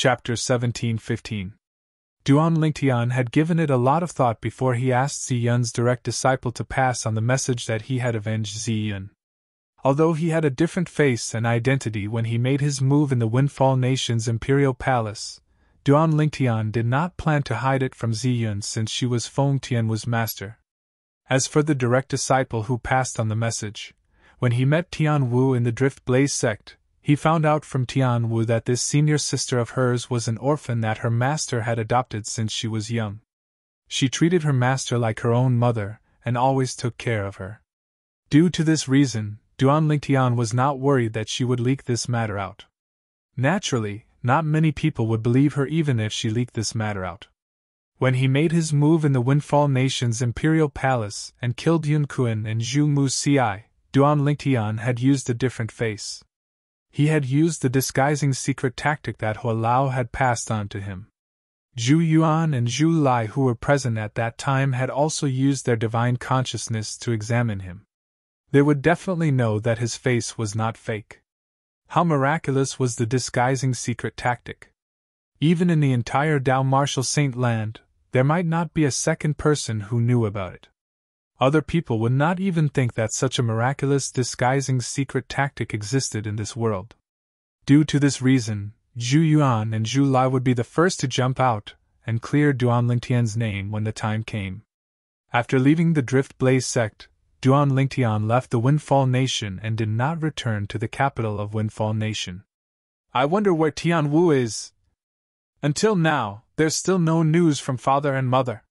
Chapter 17-15. Duan Lingtian had given it a lot of thought before he asked Zi Yun's direct disciple to pass on the message that he had avenged Zi Yun. Although he had a different face and identity when he made his move in the Windfall Nation's imperial palace, Duan Lingtian did not plan to hide it from Zi Yun since she was Feng Tianwu's master. As for the direct disciple who passed on the message, when he met Tianwu in the Drift Blaze sect, he found out from Tianwu that this senior sister of hers was an orphan that her master had adopted since she was young. She treated her master like her own mother and always took care of her. Due to this reason, Duan Lingtian was not worried that she would leak this matter out. Naturally, not many people would believe her even if she leaked this matter out. When he made his move in the Windfall Nation's imperial palace and killed Yun Kuan and Zhu Mu's CI, Duan Lingtian had used a different face. He had used the disguising secret tactic that Hua Lao had passed on to him. Zhu Yuan and Zhu Lai, who were present at that time, had also used their divine consciousness to examine him. They would definitely know that his face was not fake. How miraculous was the disguising secret tactic! Even in the entire Dao Martial Saint land, there might not be a second person who knew about it. Other people would not even think that such a miraculous disguising secret tactic existed in this world. Due to this reason, Zhu Yuan and Zhu Lai would be the first to jump out and clear Duan Lingtian's name when the time came. After leaving the Drift Blaze sect, Duan Lingtian left the Windfall Nation and did not return to the capital of Windfall Nation. I wonder where Tianwu is. Until now, there's still no news from father and mother.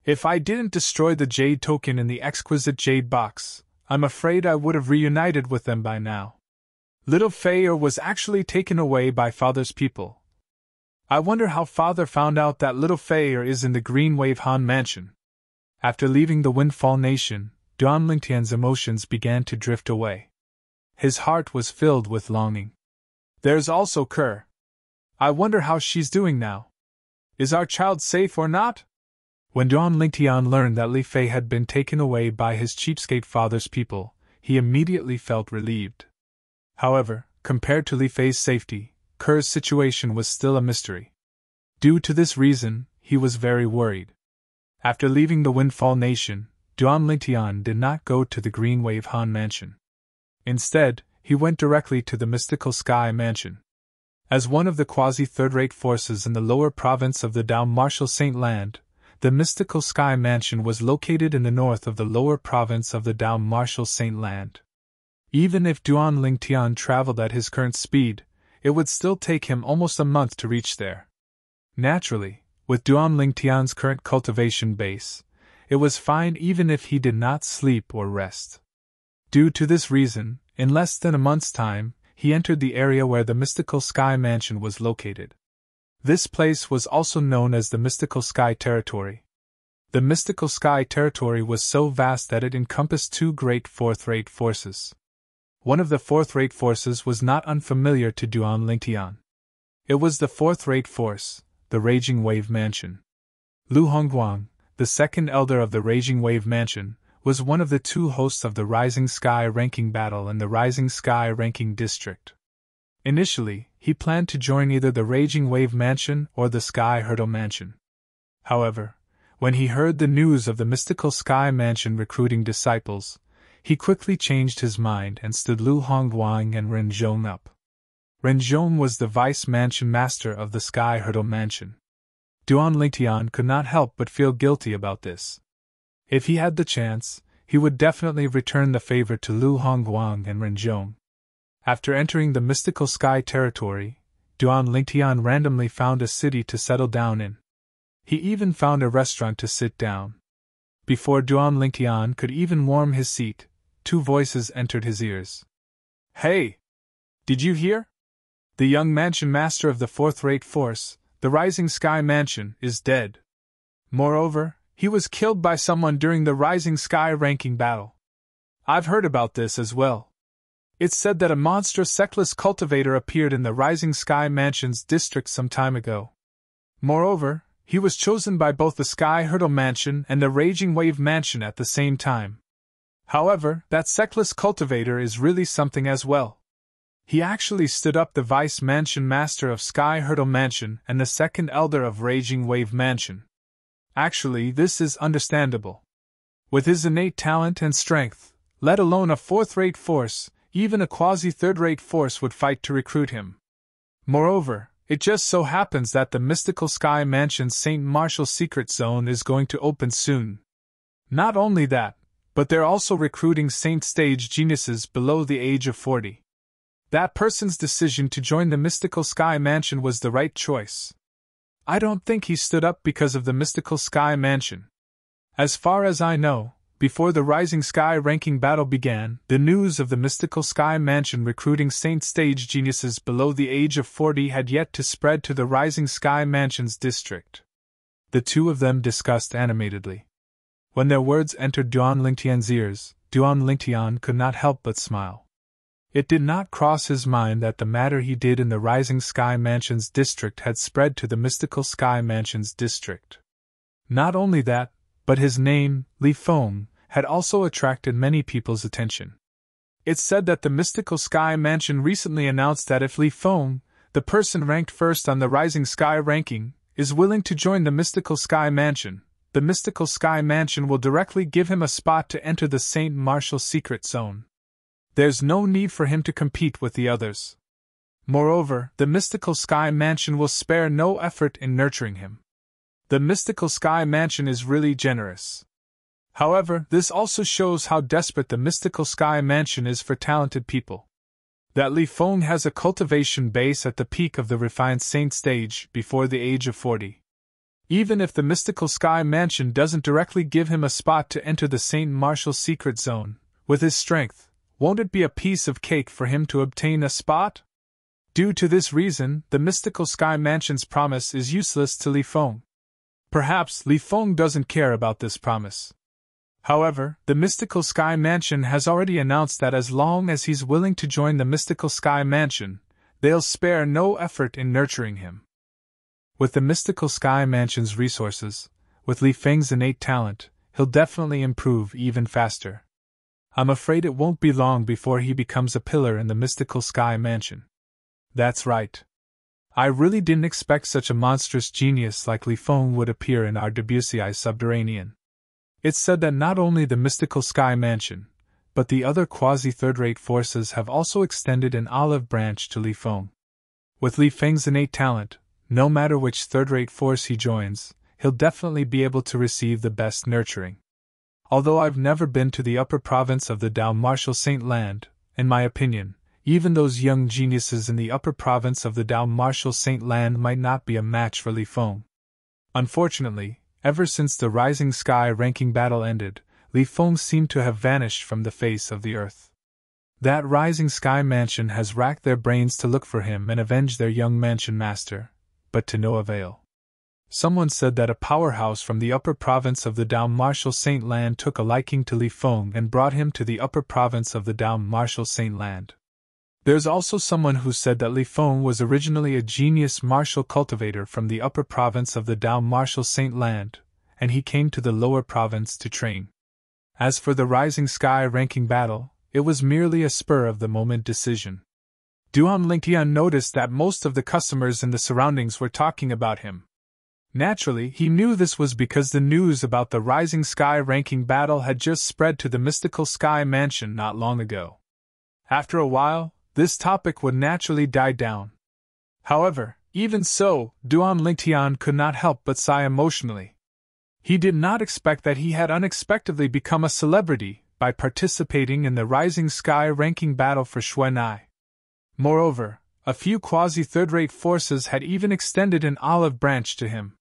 If I didn't destroy the Jade token in the exquisite Jade box, I'm afraid I would have reunited with them by now. Little Fei was actually taken away by father's people. I wonder how father found out that little Fei is in the Green Wave Han mansion. After leaving the Windfall Nation, Duan Lingtian's emotions began to drift away. His heart was filled with longing. There's also Kerr. I wonder how she's doing now. Is our child safe or not? When Duan Lingtian learned that Li Fei had been taken away by his cheapskate father's people, he immediately felt relieved. However, compared to Li Fei's safety, Kerr's situation was still a mystery. Due to this reason, he was very worried. After leaving the Windfall Nation, Duan Lingtian did not go to the Green Wave Han mansion. Instead, he went directly to the Mystical Sky mansion. As one of the quasi-third-rate forces in the lower province of the Dao Martial Saint land, the Mystical Sky mansion was located in the north of the lower province of the Dao Martial Saint land. Even if Duan Lingtian traveled at his current speed, it would still take him almost a month to reach there. Naturally, with Duan Lingtian's current cultivation base, it was fine even if he did not sleep or rest. Due to this reason, in less than a month's time, he entered the area where the Mystical Sky mansion was located. This place was also known as the Mystical Sky Territory. The Mystical Sky Territory was so vast that it encompassed two great fourth-rate forces. One of the fourth-rate forces was not unfamiliar to Duan Lingtian. It was the fourth-rate force, the Raging Wave Mansion. Lu Hongguang, the second elder of the Raging Wave Mansion, was one of the two hosts of the Rising Sky Ranking Battle in the Rising Sky Ranking District. Initially, he planned to join either the Raging Wave Mansion or the Sky Hurdle Mansion. However, when he heard the news of the Mystical Sky Mansion recruiting disciples, he quickly changed his mind and stood Lu Hongguang and Ren Zhong up. Ren Zhong was the vice mansion master of the Sky Hurdle Mansion. Duan Lingtian could not help but feel guilty about this. If he had the chance, he would definitely return the favor to Lu Hongguang and Ren Zhong. After entering the Mystical Sky Territory, Duan Lingtian randomly found a city to settle down in. He even found a restaurant to sit down. Before Duan Lingtian could even warm his seat, two voices entered his ears. Hey! Did you hear? The young mansion master of the fourth-rate force, the Rising Sky Mansion, is dead. Moreover, he was killed by someone during the Rising Sky Ranking Battle. I've heard about this as well. It's said that a monstrous sectless cultivator appeared in the Rising Sky Mansion's district some time ago. Moreover, he was chosen by both the Sky Hurdle Mansion and the Raging Wave Mansion at the same time. However, that sectless cultivator is really something as well. He actually stood up the Vice Mansion Master of Sky Hurdle Mansion and the second Elder of Raging Wave Mansion. Actually, this is understandable. With his innate talent and strength, let alone a fourth-rate force, even a quasi-third-rate force would fight to recruit him. Moreover, it just so happens that the Mystical Sky Mansion's St. Martial Secret Zone is going to open soon. Not only that, but they're also recruiting Saint Stage geniuses below the age of 40. That person's decision to join the Mystical Sky Mansion was the right choice. I don't think he stood up because of the Mystical Sky Mansion. As far as I know, before the Rising Sky ranking battle began, the news of the Mystical Sky Mansion recruiting Saint Stage geniuses below the age of 40 had yet to spread to the Rising Sky Mansion's district. The two of them discussed animatedly. When their words entered Duan Lingtian's ears, Duan Lingtian could not help but smile. It did not cross his mind that the matter he did in the Rising Sky Mansion's district had spread to the Mystical Sky Mansion's district. Not only that, but his name, Li Feng, had also attracted many people's attention. It's said that the Mystical Sky Mansion recently announced that if Li Feng, the person ranked first on the Rising Sky ranking, is willing to join the Mystical Sky Mansion, the Mystical Sky Mansion will directly give him a spot to enter the St. Martial Secret Zone. There's no need for him to compete with the others. Moreover, the Mystical Sky Mansion will spare no effort in nurturing him. The Mystical Sky Mansion is really generous. However, this also shows how desperate the Mystical Sky Mansion is for talented people. That Li Feng has a cultivation base at the peak of the refined Saint Stage before the age of 40. Even if the Mystical Sky Mansion doesn't directly give him a spot to enter the St. Martial Secret Zone, with his strength, won't it be a piece of cake for him to obtain a spot? Due to this reason, the Mystical Sky Mansion's promise is useless to Li Feng. Perhaps Li Feng doesn't care about this promise. However, the Mystical Sky Mansion has already announced that as long as he's willing to join the Mystical Sky Mansion, they'll spare no effort in nurturing him. With the Mystical Sky Mansion's resources, with Li Feng's innate talent, he'll definitely improve even faster. I'm afraid it won't be long before he becomes a pillar in the Mystical Sky Mansion. That's right. I really didn't expect such a monstrous genius like Li Feng would appear in our Debussy Subterranean. It's said that not only the Mystical Sky Mansion, but the other quasi-third-rate forces have also extended an olive branch to Li Feng. With Li Feng's innate talent, no matter which third-rate force he joins, he'll definitely be able to receive the best nurturing. Although I've never been to the upper province of the Dao Martial Saint Land, in my opinion, even those young geniuses in the upper province of the Dao Martial Saint Land might not be a match for Li Feng. Unfortunately, ever since the Rising Sky ranking battle ended, Li Feng seemed to have vanished from the face of the earth. That Rising Sky Mansion has racked their brains to look for him and avenge their young mansion master, but to no avail. Someone said that a powerhouse from the upper province of the Dao Martial Saint Land took a liking to Li Feng and brought him to the upper province of the Dao Martial Saint Land. There's also someone who said that Li Feng was originally a genius martial cultivator from the upper province of the Dao Martial Saint Land, and he came to the lower province to train. As for the Rising Sky ranking battle, it was merely a spur-of-the-moment decision. Duan Lingtian noticed that most of the customers in the surroundings were talking about him. Naturally, he knew this was because the news about the Rising Sky ranking battle had just spread to the Mystical Sky Mansion not long ago. After a while, this topic would naturally die down. However, even so, Duan Lingtian could not help but sigh emotionally. He did not expect that he had unexpectedly become a celebrity by participating in the Rising Sky ranking battle for Xuanai. Moreover, a few quasi-third-rate forces had even extended an olive branch to him.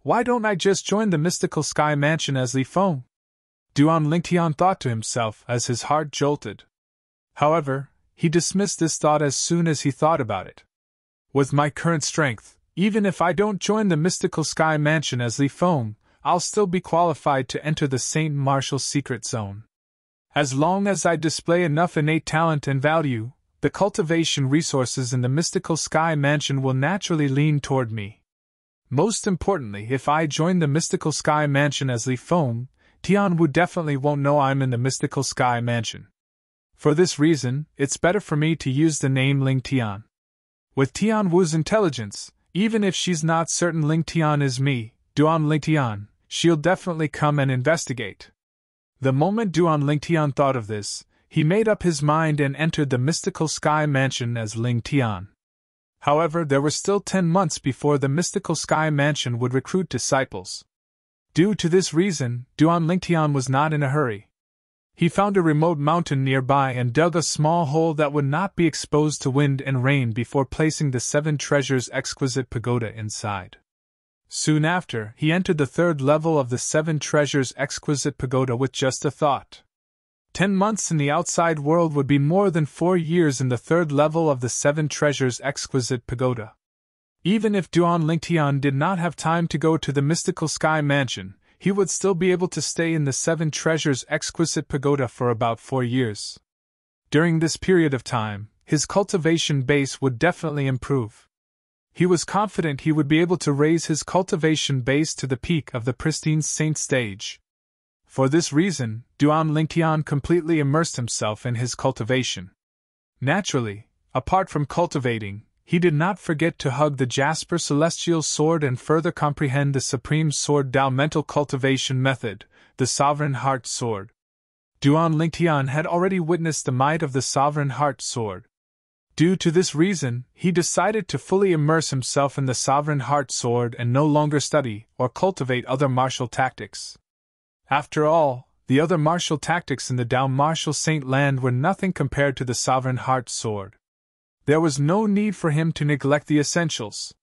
Why don't I just join the Mystical Sky Mansion as Li Feng? Duan Lingtian thought to himself as his heart jolted. However, he dismissed this thought as soon as he thought about it. With my current strength, even if I don't join the Mystical Sky Mansion as Li Feng, I'll still be qualified to enter the St. Martial Secret Zone. As long as I display enough innate talent and value, the cultivation resources in the Mystical Sky Mansion will naturally lean toward me. Most importantly, if I join the Mystical Sky Mansion as Li Feng, Tianwu definitely won't know I'm in the Mystical Sky Mansion. For this reason, it's better for me to use the name Ling Tian. With Tian Wu's intelligence, even if she's not certain Ling Tian is me, Duan Ling Tian, she'll definitely come and investigate. The moment Duan Ling Tian thought of this, he made up his mind and entered the mystical sky mansion as Ling Tian. However, there were still 10 months before the mystical sky mansion would recruit disciples. Due to this reason, Duan Ling Tian was not in a hurry. He found a remote mountain nearby and dug a small hole that would not be exposed to wind and rain before placing the 7 treasures exquisite pagoda inside. Soon after, he entered the 3rd level of the 7 treasures exquisite pagoda with just a thought. 10 months in the outside world would be more than 4 years in the 3rd level of the 7 treasures exquisite pagoda. Even if Duan Ling Tian did not have time to go to the mystical sky mansion, he would still be able to stay in the 7 treasures exquisite pagoda for about 4 years. During this period of time, his cultivation base would definitely improve. He was confident he would be able to raise his cultivation base to the peak of the pristine saint stage. For this reason, Duan Ling Tian completely immersed himself in his cultivation. Naturally, apart from cultivating, he did not forget to hug the Jasper Celestial Sword and further comprehend the Supreme Sword Dao mental cultivation method, the Sovereign Heart Sword. Duan Ling Tian had already witnessed the might of the Sovereign Heart Sword. Due to this reason, he decided to fully immerse himself in the Sovereign Heart Sword and no longer study or cultivate other martial tactics. After all, the other martial tactics in the Dao martial saint land were nothing compared to the Sovereign Heart Sword. There was no need for him to neglect the essentials.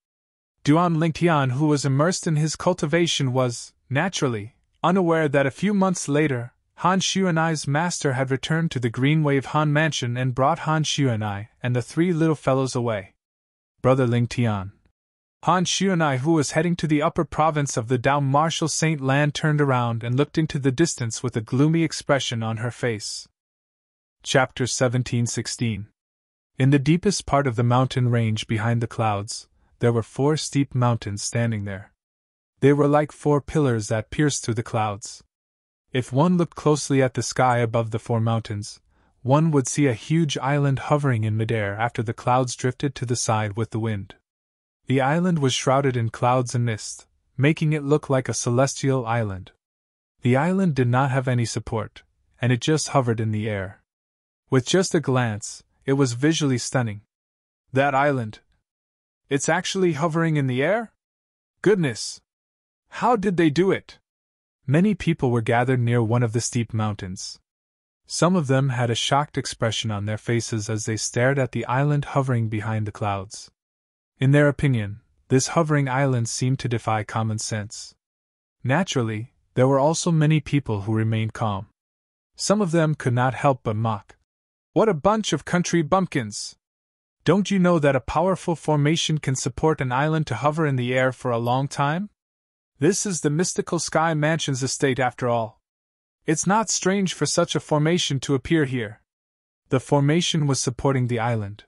Duan Ling Tian, who was immersed in his cultivation, was, naturally, unaware that a few months later, Han Xuanai's master had returned to the Green Wave Han mansion and brought Han Xuanai and the 3 little fellows away. Brother Ling Tian. Han Xuanai, who was heading to the upper province of the Dao martial saint land, turned around and looked into the distance with a gloomy expression on her face. Chapter 17-16. In the deepest part of the mountain range behind the clouds, there were 4 steep mountains standing there. They were like 4 pillars that pierced through the clouds. If one looked closely at the sky above the 4 mountains, one would see a huge island hovering in midair after the clouds drifted to the side with the wind. The island was shrouded in clouds and mist, making it look like a celestial island. The island did not have any support, and it just hovered in the air. With just a glance, it was visually stunning. That island. It's actually hovering in the air? Goodness! How did they do it? Many people were gathered near one of the steep mountains. Some of them had a shocked expression on their faces as they stared at the island hovering behind the clouds. In their opinion, this hovering island seemed to defy common sense. Naturally, there were also many people who remained calm. Some of them could not help but mock. What a bunch of country bumpkins! Don't you know that a powerful formation can support an island to hover in the air for a long time? This is the mystical sky mansion's estate after all. It's not strange for such a formation to appear here. The formation was supporting the island.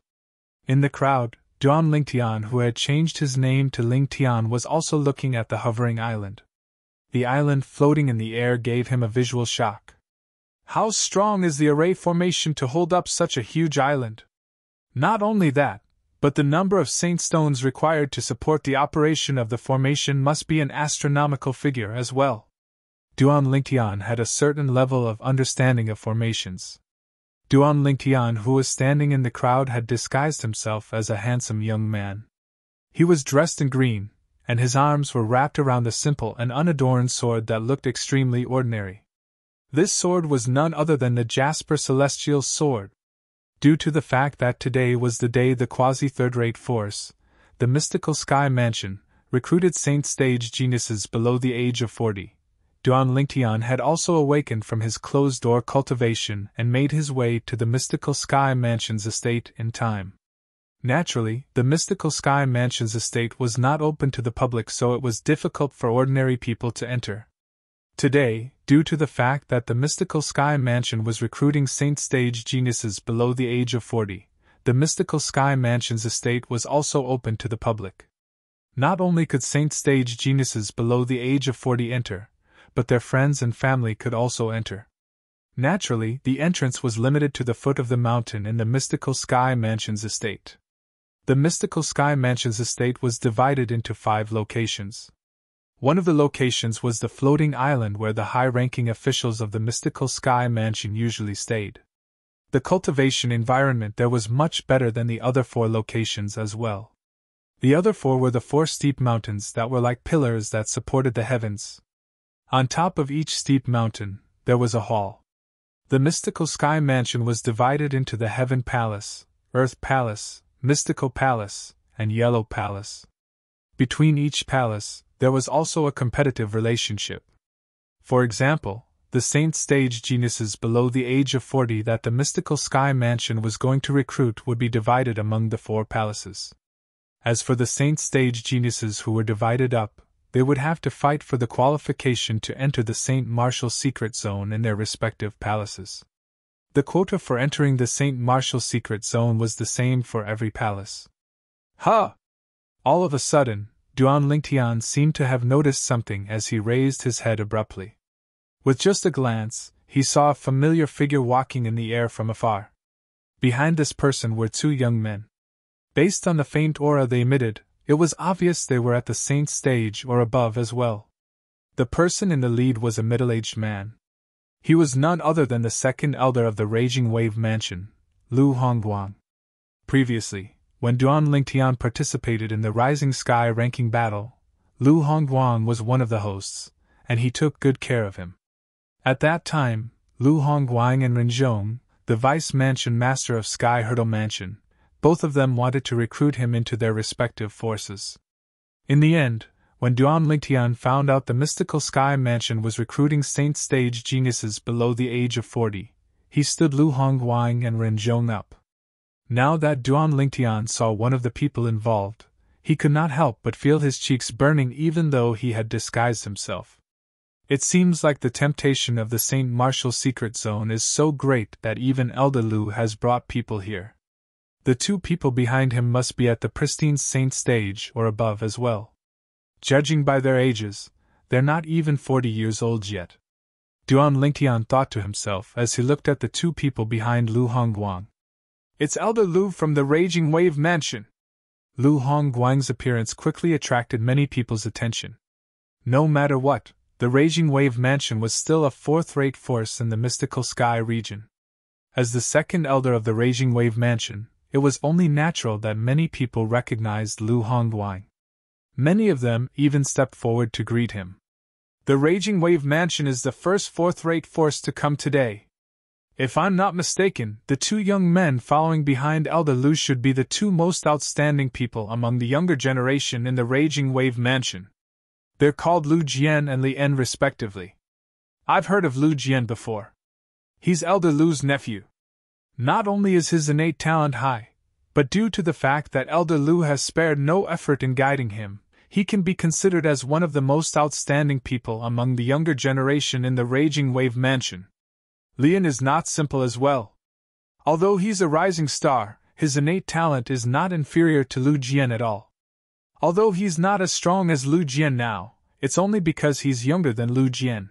In the crowd, Duan Ling Tian, who had changed his name to Ling Tian, was also looking at the hovering island. The island floating in the air gave him a visual shock. How strong is the array formation to hold up such a huge island? Not only that, but the number of saint stones required to support the operation of the formation must be an astronomical figure as well. Duan Ling Tian had a certain level of understanding of formations. Duan Ling Tian, who was standing in the crowd, had disguised himself as a handsome young man. He was dressed in green, and his arms were wrapped around a simple and unadorned sword that looked extremely ordinary. This sword was none other than the Jasper Celestial Sword. Due to the fact that today was the day the quasi-third-rate force, the mystical sky mansion, recruited saint stage geniuses below the age of 40. Duan Ling Tian had also awakened from his closed-door cultivation and made his way to the mystical sky mansion's estate in time. Naturally, the mystical sky mansion's estate was not open to the public, so it was difficult for ordinary people to enter. Today, due to the fact that the mystical sky mansion was recruiting saint stage geniuses below the age of 40, the mystical sky mansion's estate was also open to the public. Not only could saint stage geniuses below the age of 40 enter, but their friends and family could also enter. Naturally, the entrance was limited to the foot of the mountain in the Mystical Sky Mansion's estate. The Mystical Sky Mansion's estate was divided into 5 locations. One of the locations was the floating island where the high-ranking officials of the Mystical Sky Mansion usually stayed. The cultivation environment there was much better than the other 4 locations as well. The other 4 were the 4 steep mountains that were like pillars that supported the heavens. On top of each steep mountain, there was a hall. The Mystical Sky Mansion was divided into the Heaven Palace, Earth Palace, Mystical Palace, and Yellow Palace. Between each palace, there was also a competitive relationship. For example, the saint stage geniuses below the age of 40 that the Mystical Sky Mansion was going to recruit would be divided among the 4 palaces. As for the saint stage geniuses who were divided up, they would have to fight for the qualification to enter the Saint Martial Secret Zone in their respective palaces. The quota for entering the Saint Martial Secret Zone was the same for every palace. Ha! All of a sudden, Duan Lingtian seemed to have noticed something as he raised his head abruptly. With just a glance, he saw a familiar figure walking in the air from afar. Behind this person were 2 young men. Based on the faint aura they emitted, it was obvious they were at the saint stage or above as well. The person in the lead was a middle-aged man. He was none other than the second elder of the Raging Wave Mansion, Lu Hongguang. Previously, when Duan Lingtian participated in the Rising Sky ranking battle, Lu Hongguang was one of the hosts, and he took good care of him. At that time, Lu Hongguang and Renzhong, the Vice Mansion Master of Sky Hurdle Mansion, both of them wanted to recruit him into their respective forces. In the end, when Duan Lingtian found out the Mystical Sky Mansion was recruiting saint stage geniuses below the age of 40, he stood Lu Hongguang and Renzhong up. Now that Duan Lingtian saw one of the people involved, he could not help but feel his cheeks burning even though he had disguised himself. It seems like the temptation of the Saint Martial Secret Zone is so great that even Elder Lu has brought people here. The 2 people behind him must be at the pristine saint stage or above as well. Judging by their ages, they're not even 40 years old yet. Duan Lingtian thought to himself as he looked at the 2 people behind Lu Hongguang. It's Elder Lu from the Raging Wave Mansion. Lu Hongguang's appearance quickly attracted many people's attention. No matter what, the Raging Wave Mansion was still a 4th-rate force in the Mystical Sky region. As the second elder of the Raging Wave Mansion, it was only natural that many people recognized Lu Hongguang. Many of them even stepped forward to greet him. The Raging Wave Mansion is the first 4th-rate force to come today. If I'm not mistaken, the 2 young men following behind Elder Lu should be the 2 most outstanding people among the younger generation in the Raging Wave Mansion. They're called Lu Jian and Li En respectively. I've heard of Lu Jian before. He's Elder Lu's nephew. Not only is his innate talent high, but due to the fact that Elder Lu has spared no effort in guiding him, he can be considered as one of the most outstanding people among the younger generation in the Raging Wave Mansion. Lian is not simple as well. Although he's a rising star, his innate talent is not inferior to Lu Jian at all. Although he's not as strong as Lu Jian now, it's only because he's younger than Lu Jian.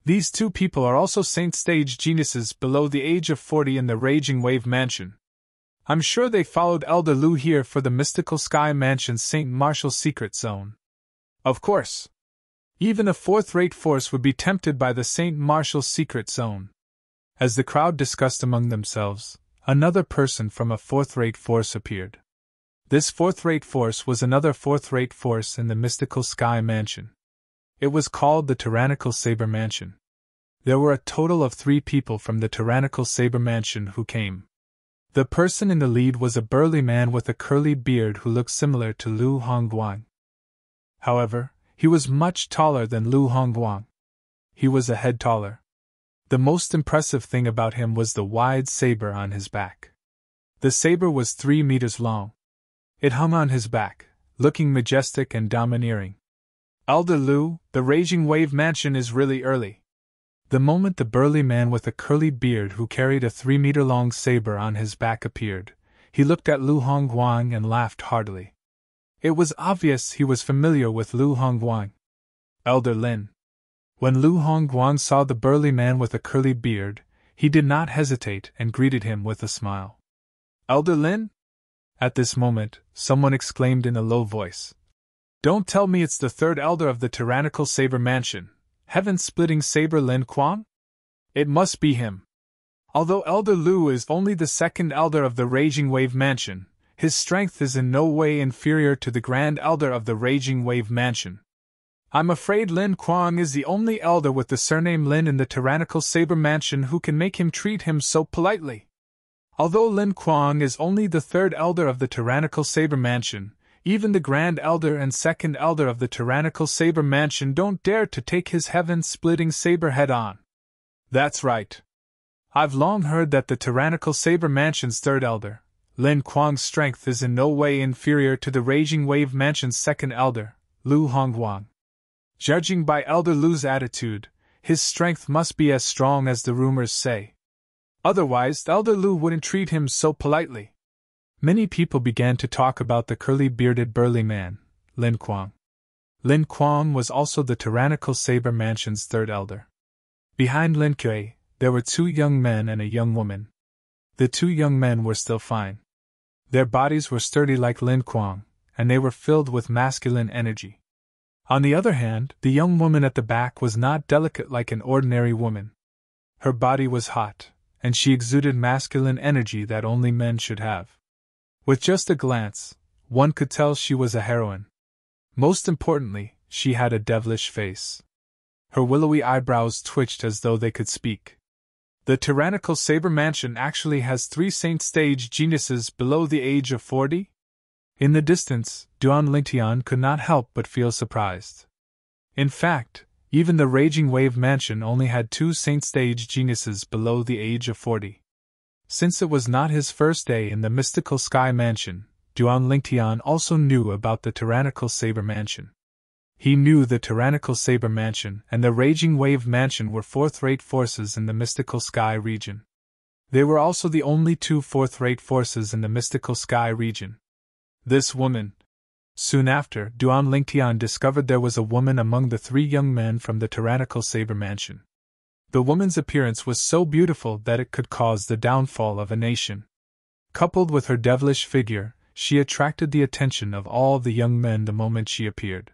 These 2 people are also saint stage geniuses below the age of 40 in the Raging Wave Mansion. I'm sure they followed Elder Lu here for the Mystical Sky Mansion's Saint Martial Secret Zone. Of course. Even a 4th-rate force would be tempted by the Saint Martial Secret Zone. As the crowd discussed among themselves, another person from a 4th-rate force appeared. This 4th-rate force was another 4th-rate force in the Mystical Sky Mansion. It was called the Tyrannical Saber Mansion. There were a total of 3 people from the Tyrannical Saber Mansion who came. The person in the lead was a burly man with a curly beard who looked similar to Lu Hongguang. However, he was much taller than Lu Hongguang. He was a head taller. The most impressive thing about him was the wide saber on his back. The saber was 3 meters long. It hung on his back, looking majestic and domineering. Elder Lu, the Raging Wave Mansion is really early. The moment the burly man with a curly beard who carried a 3-meter-long saber on his back appeared, he looked at Lu Hongguang and laughed heartily. It was obvious he was familiar with Lu Hongguang. Elder Lin. When Lu Hongguang saw the burly man with a curly beard, he did not hesitate and greeted him with a smile. "Elder Lin?" At this moment, someone exclaimed in a low voice. "Don't tell me it's the third elder of the tyrannical Saber Mansion, heaven-splitting Saber Lin Kuang? It must be him. Although Elder Lu is only the second elder of the Raging Wave Mansion, his strength is in no way inferior to the Grand Elder of the Raging Wave Mansion. I'm afraid Lin Kuang is the only elder with the surname Lin in the tyrannical Saber Mansion who can make him treat him so politely. Although Lin Kuang is only the third elder of the tyrannical Saber Mansion, even the Grand Elder and Second Elder of the tyrannical Saber Mansion don't dare to take his heaven-splitting saber head-on. That's right. I've long heard that the tyrannical Saber Mansion's third elder, Lin Kuang's strength is in no way inferior to the Raging Wave Mansion's second elder, Lu Hongguang. Judging by Elder Lu's attitude, his strength must be as strong as the rumors say. Otherwise, Elder Lu wouldn't treat him so politely." Many people began to talk about the curly-bearded burly man, Lin Kuang. Lin Kuang was also the tyrannical Saber Mansion's third elder. Behind Lin Kuei, there were 2 young men and a young woman. The 2 young men were still fine. Their bodies were sturdy like Lin Kuang, and they were filled with masculine energy. On the other hand, the young woman at the back was not delicate like an ordinary woman. Her body was hot, and she exuded masculine energy that only men should have. With just a glance, one could tell she was a heroine. Most importantly, she had a devilish face. Her willowy eyebrows twitched as though they could speak. The tyrannical Saber Mansion actually has 3 saint-stage geniuses below the age of 40? In the distance, Duan Lingtian could not help but feel surprised. In fact, even the Raging Wave Mansion only had 2 saint-stage geniuses below the age of 40. Since it was not his first day in the mystical Sky Mansion, Duan Lingtian also knew about the tyrannical Saber Mansion. He knew the tyrannical Saber Mansion and the Raging Wave Mansion were fourth-rate forces in the mystical Sky region. They were also the only 2 fourth-rate forces in the mystical Sky region. This woman. Soon after, Duan Lingtian discovered there was a woman among the 3 young men from the tyrannical Saber Mansion. The woman's appearance was so beautiful that it could cause the downfall of a nation. Coupled with her devilish figure, she attracted the attention of all the young men the moment she appeared.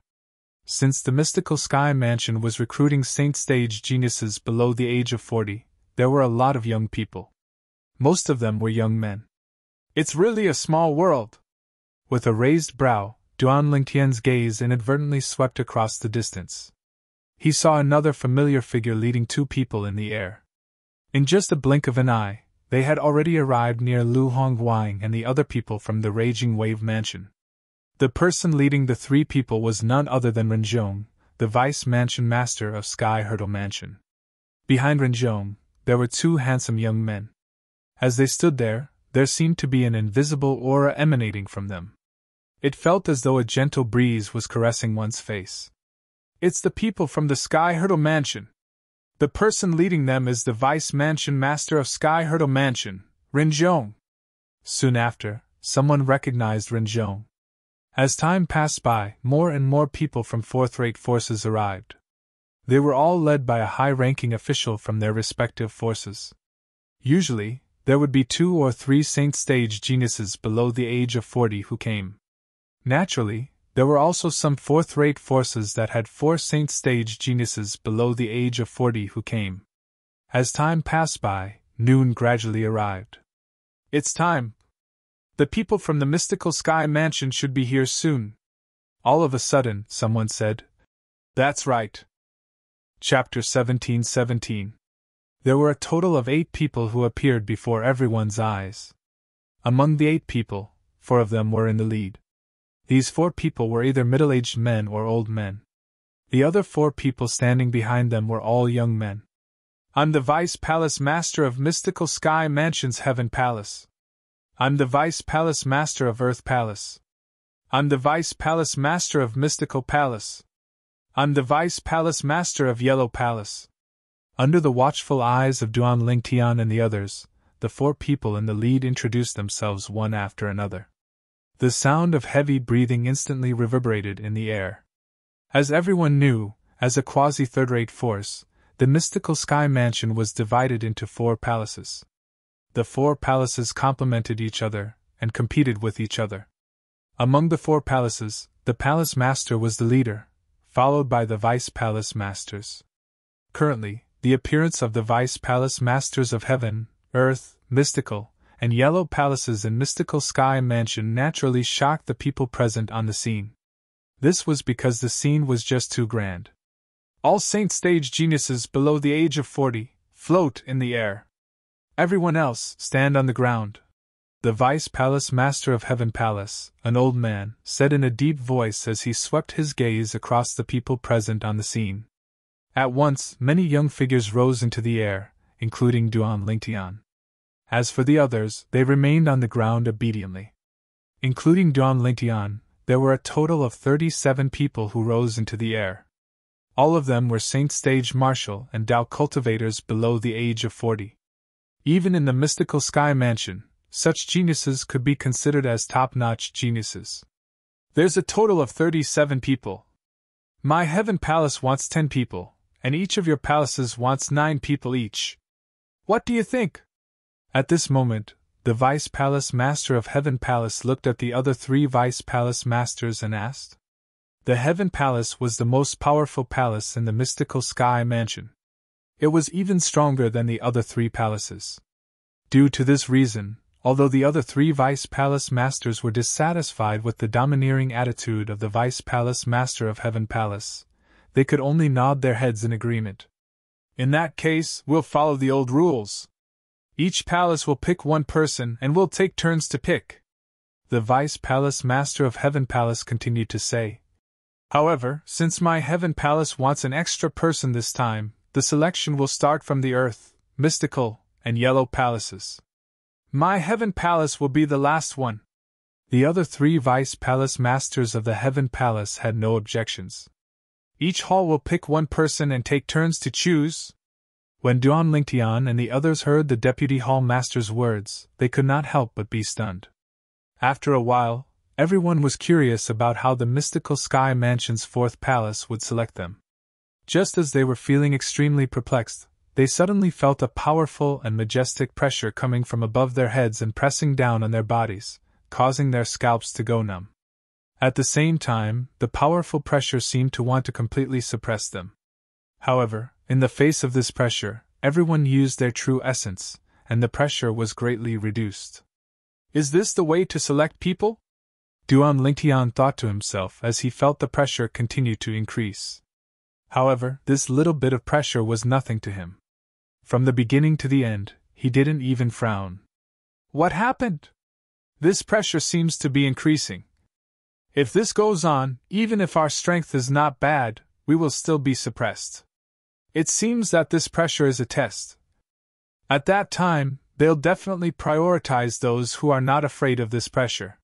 Since the mystical Sky Mansion was recruiting saint-stage geniuses below the age of 40, there were a lot of young people. Most of them were young men. It's really a small world. With a raised brow, Duan Lingtian's gaze inadvertently swept across the distance. He saw another familiar figure leading 2 people in the air. In just a blink of an eye, they had already arrived near Lu Hongguang and the other people from the Raging Wave Mansion. The person leading the 3 people was none other than Renjong, the Vice Mansion Master of Sky Hurdle Mansion. Behind Renjong, there were 2 handsome young men. As they stood there seemed to be an invisible aura emanating from them. It felt as though a gentle breeze was caressing one's face. It's the people from the Sky Hurdle Mansion. The person leading them is the Vice Mansion Master of Sky Hurdle Mansion, Renjong. Soon after, someone recognized Renjong. As time passed by, more and more people from fourth-rate forces arrived. They were all led by a high-ranking official from their respective forces. Usually, there would be 2 or 3 saint-stage geniuses below the age of 40 who came. Naturally, there were also some fourth-rate forces that had 4 saint-stage geniuses below the age of 40 who came. As time passed by, noon gradually arrived. It's time. The people from the mystical Sky Mansion should be here soon. All of a sudden, someone said. That's right. Chapter 1717. There were a total of 8 people who appeared before everyone's eyes. Among the 8 people, 4 of them were in the lead. These 4 people were either middle-aged men or old men. The other 4 people standing behind them were all young men. I'm the Vice Palace Master of Mystical Sky Mansion's Heaven Palace. I'm the Vice Palace Master of Earth Palace. I'm the Vice Palace Master of Mystical Palace. I'm the Vice Palace Master of Yellow Palace. Under the watchful eyes of Duan Lingtian and the others, the 4 people in the lead introduced themselves one after another. The sound of heavy breathing instantly reverberated in the air. As everyone knew, as a quasi-third-rate force, the mystical sky mansion was divided into 4 palaces. The 4 palaces complemented each other and competed with each other. Among the 4 palaces, the palace master was the leader, followed by the vice palace masters. Currently, the appearance of the vice palace masters of heaven, earth, mystical, and yellow palaces in mystical sky mansion naturally shocked the people present on the scene. This was because the scene was just too grand. All saint stage geniuses below the age of 40 float in the air. Everyone else stand on the ground. The vice palace master of heaven palace, an old man, said in a deep voice as he swept his gaze across the people present on the scene. At once, many young figures rose into the air, including Duan Lingtian. As for the others, they remained on the ground obediently. Including Duan Lingtian, there were a total of 37 people who rose into the air. All of them were saint stage martial and Tao cultivators below the age of 40. Even in the mystical sky mansion, such geniuses could be considered as top-notch geniuses. There's a total of 37 people. My heaven palace wants 10 people, and each of your palaces wants 9 people each. What do you think? At this moment, the vice palace master of heaven palace looked at the other 3 vice palace masters and asked. The heaven palace was the most powerful palace in the mystical sky mansion. It was even stronger than the other 3 palaces. Due to this reason, although the other 3 vice palace masters were dissatisfied with the domineering attitude of the vice palace master of heaven palace, they could only nod their heads in agreement. In that case, we'll follow the old rules. Each palace will pick 1 person and we'll take turns to pick. The vice palace master of heaven palace continued to say. However, since my heaven palace wants an extra person this time, the selection will start from the earth, mystical, and yellow palaces. My heaven palace will be the last one. The other 3 vice palace masters of the heaven palace had no objections. Each hall will pick 1 person and take turns to choose. When Duan Lingtian and the others heard the deputy hall master's words, they could not help but be stunned. After a while, everyone was curious about how the mystical sky mansion's 4th palace would select them. Just as they were feeling extremely perplexed, they suddenly felt a powerful and majestic pressure coming from above their heads and pressing down on their bodies, causing their scalps to go numb. At the same time, the powerful pressure seemed to want to completely suppress them. However, in the face of this pressure, everyone used their true essence, and the pressure was greatly reduced. Is this the way to select people? Duan Lingtian thought to himself as he felt the pressure continue to increase. However, this little bit of pressure was nothing to him. From the beginning to the end, he didn't even frown. What happened? This pressure seems to be increasing. If this goes on, even if our strength is not bad, we will still be suppressed. It seems that this pressure is a test. At that time, they'll definitely prioritize those who are not afraid of this pressure.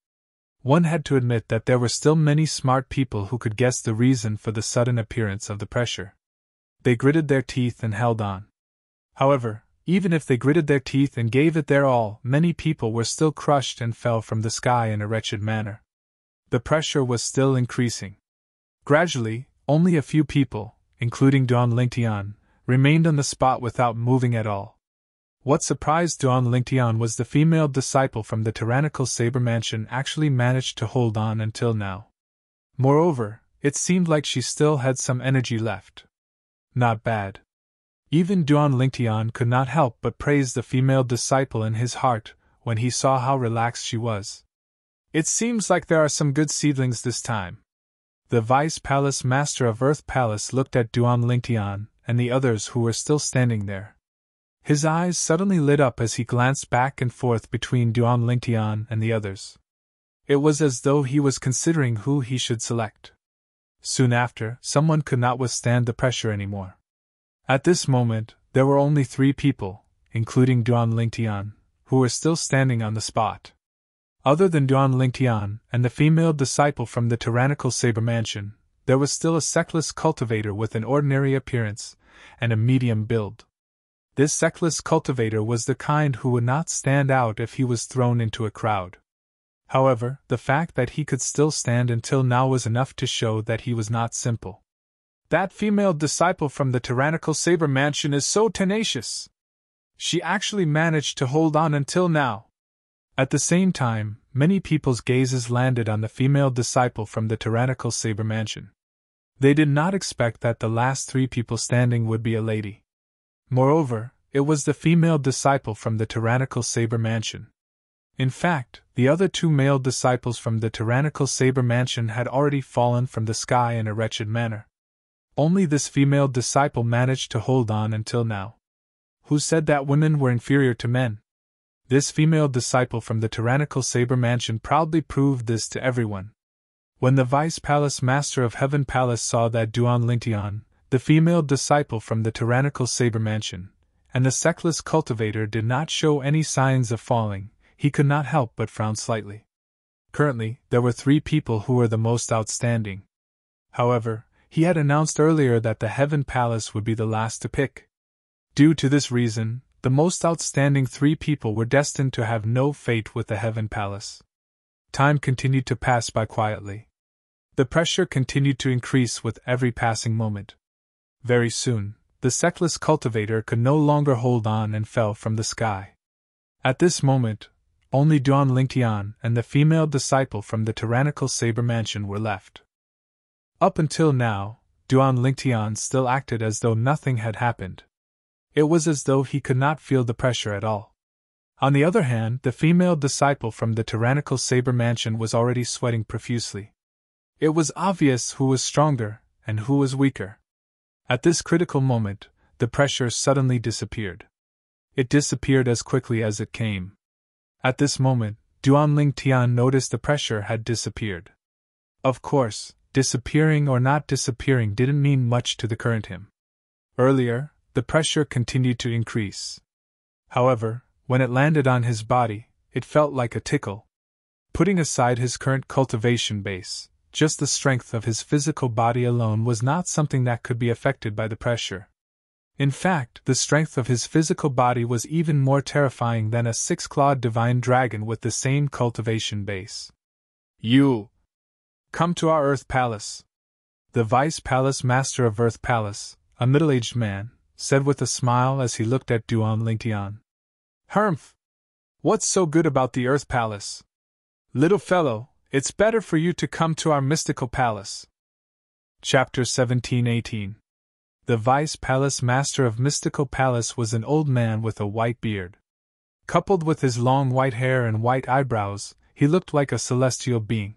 One had to admit that there were still many smart people who could guess the reason for the sudden appearance of the pressure. They gritted their teeth and held on. However, even if they gritted their teeth and gave it their all, many people were still crushed and fell from the sky in a wretched manner. The pressure was still increasing. Gradually, only a few people, including Duan Lingtian, remained on the spot without moving at all. What surprised Duan Lingtian was the female disciple from the tyrannical saber mansion actually managed to hold on until now. Moreover, it seemed like she still had some energy left. Not bad. Even Duan Lingtian could not help but praise the female disciple in his heart when he saw how relaxed she was. It seems like there are some good seedlings this time. The vice palace master of Earth Palace looked at Duan Lingtian and the others who were still standing there. His eyes suddenly lit up as he glanced back and forth between Duan Lingtian and the others. It was as though he was considering who he should select. Soon after, someone could not withstand the pressure anymore. At this moment, there were only 3 people, including Duan Lingtian, who were still standing on the spot. Other than Duan Lingtian and the female disciple from the tyrannical saber mansion, there was still a sectless cultivator with an ordinary appearance and a medium build. This sectless cultivator was the kind who would not stand out if he was thrown into a crowd. However, the fact that he could still stand until now was enough to show that he was not simple. That female disciple from the tyrannical saber mansion is so tenacious. She actually managed to hold on until now. At the same time, many people's gazes landed on the female disciple from the tyrannical saber mansion. They did not expect that the last three people standing would be a lady. Moreover, it was the female disciple from the tyrannical saber mansion. In fact, the other two male disciples from the tyrannical saber mansion had already fallen from the sky in a wretched manner. Only this female disciple managed to hold on until now. Who said that women were inferior to men? This female disciple from the tyrannical saber mansion proudly proved this to everyone. When the Vice Palace Master of Heaven Palace saw that Duan Lingtian, the female disciple from the tyrannical saber mansion, and the sexless cultivator did not show any signs of falling, he could not help but frown slightly. Currently, there were three people who were the most outstanding. However, he had announced earlier that the Heaven Palace would be the last to pick. Due to this reason, the most outstanding three people were destined to have no fate with the Heaven Palace. Time continued to pass by quietly. The pressure continued to increase with every passing moment. Very soon, the sexless cultivator could no longer hold on and fell from the sky. At this moment, only Duan Lingtian and the female disciple from the tyrannical saber mansion were left. Up until now, Duan Lingtian still acted as though nothing had happened. It was as though he could not feel the pressure at all. On the other hand, the female disciple from the tyrannical saber mansion was already sweating profusely. It was obvious who was stronger and who was weaker. At this critical moment, the pressure suddenly disappeared. It disappeared as quickly as it came. At this moment, Duan Lingtian noticed the pressure had disappeared. Of course, disappearing or not disappearing didn't mean much to the current him. Earlier, the pressure continued to increase. However, when it landed on his body, it felt like a tickle. Putting aside his current cultivation base, just the strength of his physical body alone was not something that could be affected by the pressure. In fact, the strength of his physical body was even more terrifying than a six-clawed divine dragon with the same cultivation base. You! Come to our Earth Palace. The Vice Palace Master of Earth Palace, a middle-aged man, said with a smile as he looked at Duan Lingtian. Humph! What's so good about the Earth Palace? Little fellow, it's better for you to come to our mystical palace. Chapter 17-18. The Vice Palace Master of Mystical Palace was an old man with a white beard. Coupled with his long white hair and white eyebrows, he looked like a celestial being.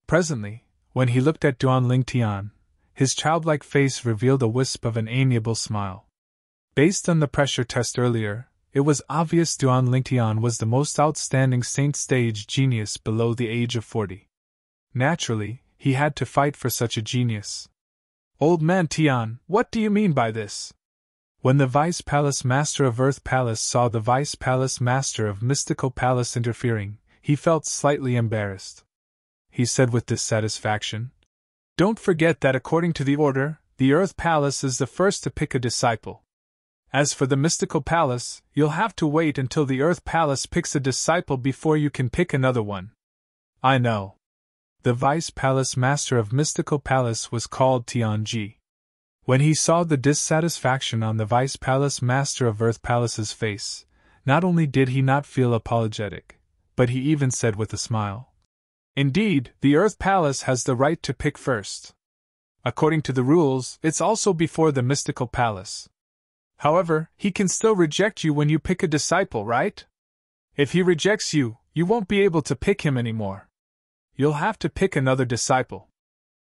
Presently, when he looked at Duan Lingtian, his childlike face revealed a wisp of an amiable smile. Based on the pressure test earlier, it was obvious Duan Lingtian was the most outstanding saint stage genius below the age of 40. Naturally, he had to fight for such a genius. Old man Tian, what do you mean by this? When the Vice Palace Master of Earth Palace saw the Vice Palace Master of Mystical Palace interfering, he felt slightly embarrassed. He said with dissatisfaction, Don't forget that according to the order, the Earth Palace is the first to pick a disciple. As for the Mystical Palace, you'll have to wait until the Earth Palace picks a disciple before you can pick another one. I know. The Vice Palace Master of Mystical Palace was called Tianji. When he saw the dissatisfaction on the Vice Palace Master of Earth Palace's face, not only did he not feel apologetic, but he even said with a smile, Indeed, the Earth Palace has the right to pick first. According to the rules, it's also before the Mystical Palace. However, he can still reject you when you pick a disciple, right? If he rejects you, you won't be able to pick him anymore. You'll have to pick another disciple.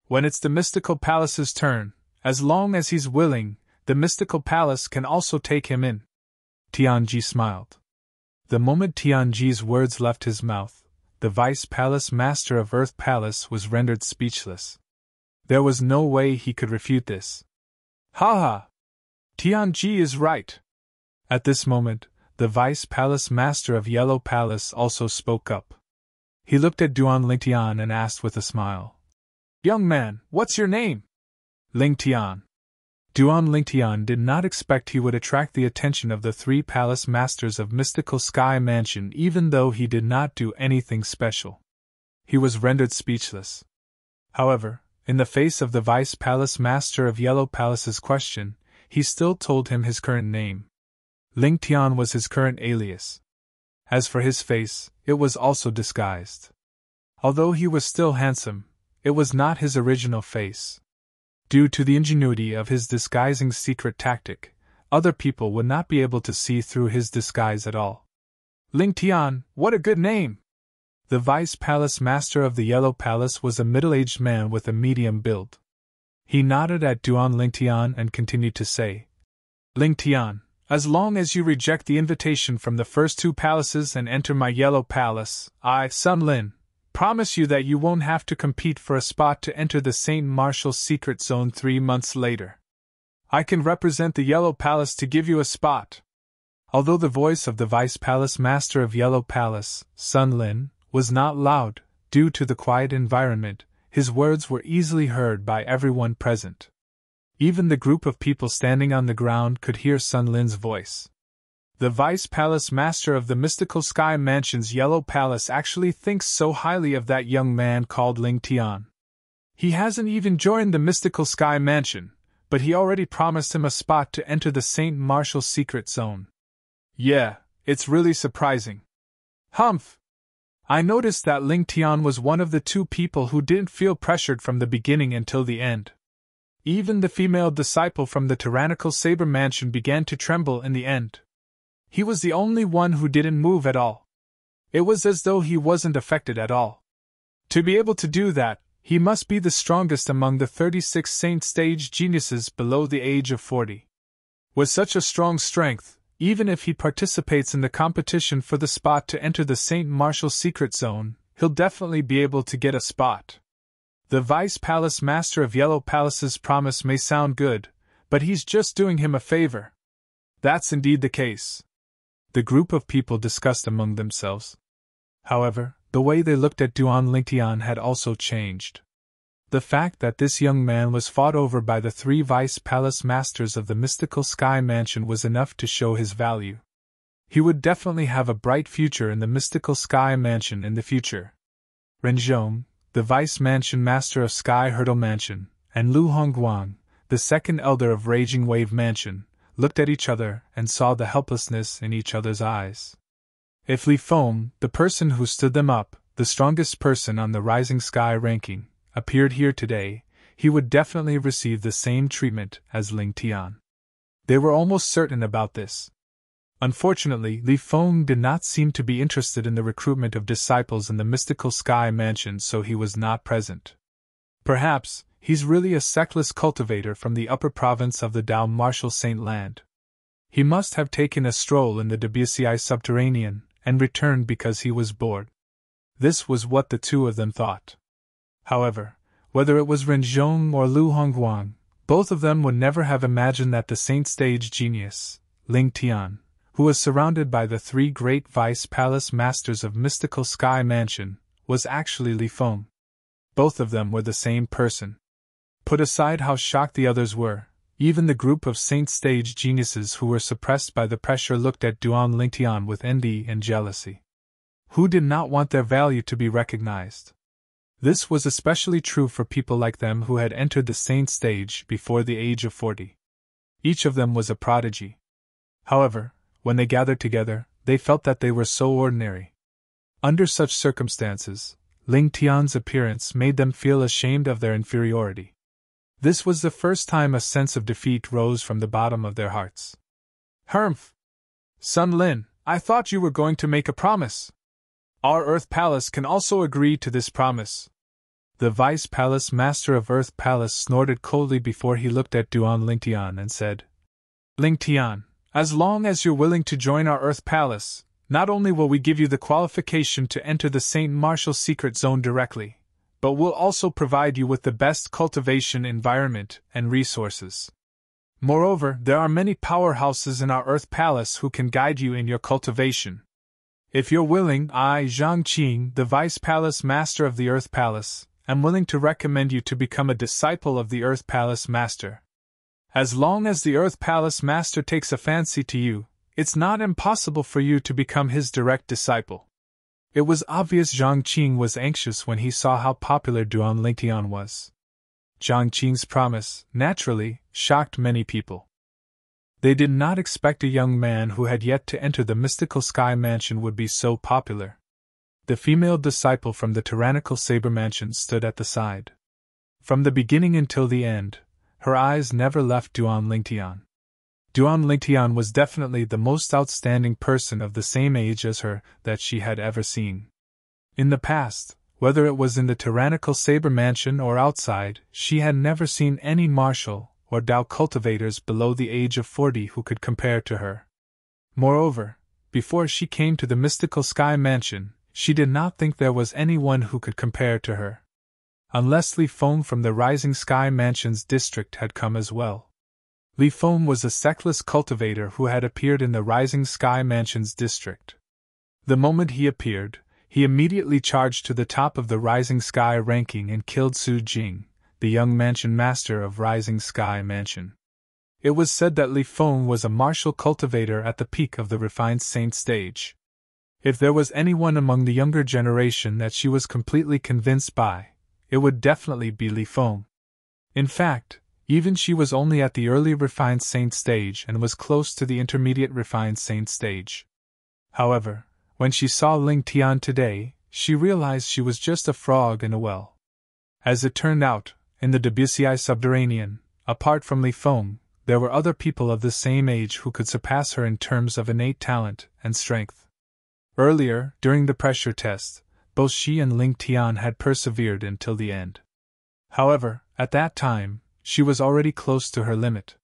When it's the Mystical Palace's turn, as long as he's willing, the Mystical Palace can also take him in. Tianji smiled. The moment Tianji's words left his mouth, the Vice Palace Master of Earth Palace was rendered speechless. There was no way he could refute this. Ha ha! Tianji is right. At this moment, the Vice Palace Master of Yellow Palace also spoke up. He looked at Duan Lingtian and asked with a smile, Young man, what's your name? Lingtian. Duan Lingtian did not expect he would attract the attention of the three palace masters of Mystical Sky Mansion even though he did not do anything special. He was rendered speechless. However, in the face of the Vice Palace Master of Yellow Palace's question, he still told him his current name. Ling Tian was his current alias. As for his face, it was also disguised. Although he was still handsome, it was not his original face. Due to the ingenuity of his disguising secret tactic, other people would not be able to see through his disguise at all. Ling Tian, what a good name! The Vice Palace Master of the Yellow Palace was a middle-aged man with a medium build. He nodded at Duan Ling Tian and continued to say, Ling Tian, as long as you reject the invitation from the first two palaces and enter my Yellow Palace, I, Sun Lin, promise you that you won't have to compete for a spot to enter the Saint Martial Secret Zone 3 months later. I can represent the Yellow Palace to give you a spot. Although the voice of the Vice Palace Master of Yellow Palace, Sun Lin, was not loud, due to the quiet environment, his words were easily heard by everyone present. Even the group of people standing on the ground could hear Sun Lin's voice. The Vice Palace Master of the Mystical Sky Mansion's Yellow Palace actually thinks so highly of that young man called Ling Tian. He hasn't even joined the Mystical Sky Mansion, but he already promised him a spot to enter the Saint Martial Secret Zone. Yeah, it's really surprising. Humph! I noticed that Ling Tian was one of the two people who didn't feel pressured from the beginning until the end. Even the female disciple from the tyrannical Saber Mansion began to tremble in the end. He was the only one who didn't move at all. It was as though he wasn't affected at all. To be able to do that, he must be the strongest among the 36 Saint Stage geniuses below the age of 40. With such a strong strength, even if he participates in the competition for the spot to enter the Saint Martial Secret Zone, he'll definitely be able to get a spot. The Vice Palace Master of Yellow Palace's promise may sound good, but he's just doing him a favor. That's indeed the case. The group of people discussed among themselves. However, the way they looked at Duan Lingtian had also changed. The fact that this young man was fought over by the 3 Vice Palace Masters of the Mystical Sky Mansion was enough to show his value. He would definitely have a bright future in the Mystical Sky Mansion in the future. Ren Zhong, the Vice Mansion Master of Sky Hurdle Mansion, and Lu Hongguang, the second elder of Raging Wave Mansion, looked at each other and saw the helplessness in each other's eyes. If Li Feng, the person who stood them up, the strongest person on the Rising Sky ranking, appeared here today, he would definitely receive the same treatment as Ling Tian. They were almost certain about this. Unfortunately, Li Feng did not seem to be interested in the recruitment of disciples in the Mystical Sky Mansion, so he was not present. Perhaps, he's really a sectless cultivator from the upper province of the Dao Martial Saint Land. He must have taken a stroll in the Debussy subterranean, and returned because he was bored. This was what the two of them thought. However, whether it was Ren Zhong or Lu Hongguang, both of them would never have imagined that the Saint Stage genius, Ling Tian, who was surrounded by the 3 great Vice Palace Masters of Mystical Sky Mansion, was actually Li Feng. Both of them were the same person. Put aside how shocked the others were, even the group of Saint Stage geniuses who were suppressed by the pressure looked at Duan Lingtian with envy and jealousy. Who did not want their value to be recognized? This was especially true for people like them who had entered the Saint Stage before the age of 40. Each of them was a prodigy. However, when they gathered together, they felt that they were so ordinary. Under such circumstances, Ling Tian's appearance made them feel ashamed of their inferiority. This was the first time a sense of defeat rose from the bottom of their hearts. Humph! Sun Lin, I thought you were going to make a promise. Our Earth Palace can also agree to this promise. The Vice Palace Master of Earth Palace snorted coldly before he looked at Duan Lingtian and said, Ling Tian, as long as you're willing to join our Earth Palace, not only will we give you the qualification to enter the Saint Martial Secret Zone directly, but we'll also provide you with the best cultivation environment and resources. Moreover, there are many powerhouses in our Earth Palace who can guide you in your cultivation. If you're willing, I, Zhang Qing, the Vice Palace Master of the Earth Palace, am willing to recommend you to become a disciple of the Earth Palace Master. As long as the Earth Palace Master takes a fancy to you, it's not impossible for you to become his direct disciple. It was obvious Zhang Qing was anxious when he saw how popular Duan Lingtian was. Zhang Qing's promise, naturally, shocked many people. They did not expect a young man who had yet to enter the mystical sky mansion would be so popular. The female disciple from the tyrannical saber mansion stood at the side. From the beginning until the end, her eyes never left Duan Lingtian. Duan Lingtian was definitely the most outstanding person of the same age as her that she had ever seen. In the past, whether it was in the tyrannical saber mansion or outside, she had never seen any martial or Dao cultivators below the age of 40 who could compare to her. Moreover, before she came to the mystical sky mansion, she did not think there was anyone who could compare to her. Unless Li Feng from the Rising Sky Mansion's district had come as well. Li Feng was a sexless cultivator who had appeared in the Rising Sky Mansion's district. The moment he appeared, he immediately charged to the top of the Rising Sky ranking and killed Su Jing, the young mansion master of Rising Sky Mansion. It was said that Li Feng was a martial cultivator at the peak of the refined saint stage. If there was anyone among the younger generation that she was completely convinced by, it would definitely be Li Feng. In fact, even she was only at the early refined saint stage and was close to the intermediate refined saint stage. However, when she saw Ling Tian today, she realized she was just a frog in a well. As it turned out, in the Debussy subterranean, apart from Li Feng, there were other people of the same age who could surpass her in terms of innate talent and strength. Earlier, during the pressure test, both she and Ling Tian had persevered until the end. However, at that time, she was already close to her limit.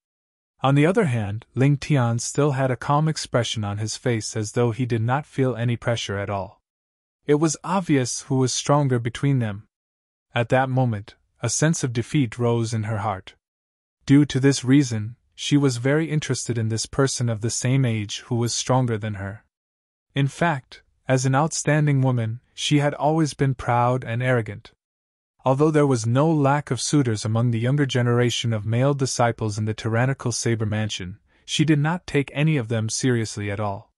On the other hand, Ling Tian still had a calm expression on his face as though he did not feel any pressure at all. It was obvious who was stronger between them. At that moment, a sense of defeat rose in her heart. Due to this reason, she was very interested in this person of the same age who was stronger than her. In fact, as an outstanding woman, she had always been proud and arrogant. Although there was no lack of suitors among the younger generation of male disciples in the tyrannical saber mansion, she did not take any of them seriously at all.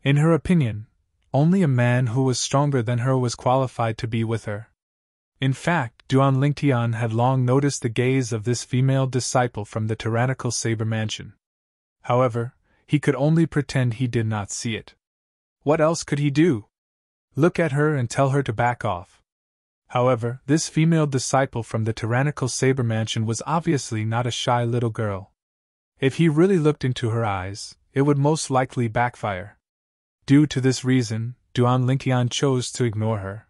In her opinion, only a man who was stronger than her was qualified to be with her. In fact, Duan Lingtian had long noticed the gaze of this female disciple from the tyrannical saber mansion. However, he could only pretend he did not see it. What else could he do? Look at her and tell her to back off. However, this female disciple from the tyrannical saber mansion was obviously not a shy little girl. If he really looked into her eyes, it would most likely backfire. Due to this reason, Duan Lingtian chose to ignore her.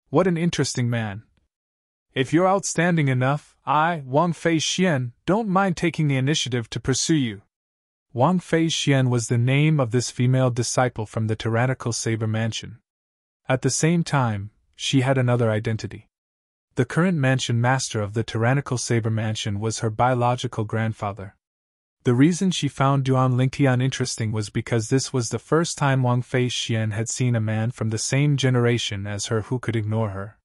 What an interesting man. If you're outstanding enough, I, Wang Fei Xian, don't mind taking the initiative to pursue you. Wang Fei Xian was the name of this female disciple from the tyrannical saber mansion. At the same time, she had another identity. The current mansion master of the tyrannical saber mansion was her biological grandfather. The reason she found Duan Lingtian interesting was because this was the first time Wang Fei Xian had seen a man from the same generation as her who could ignore her.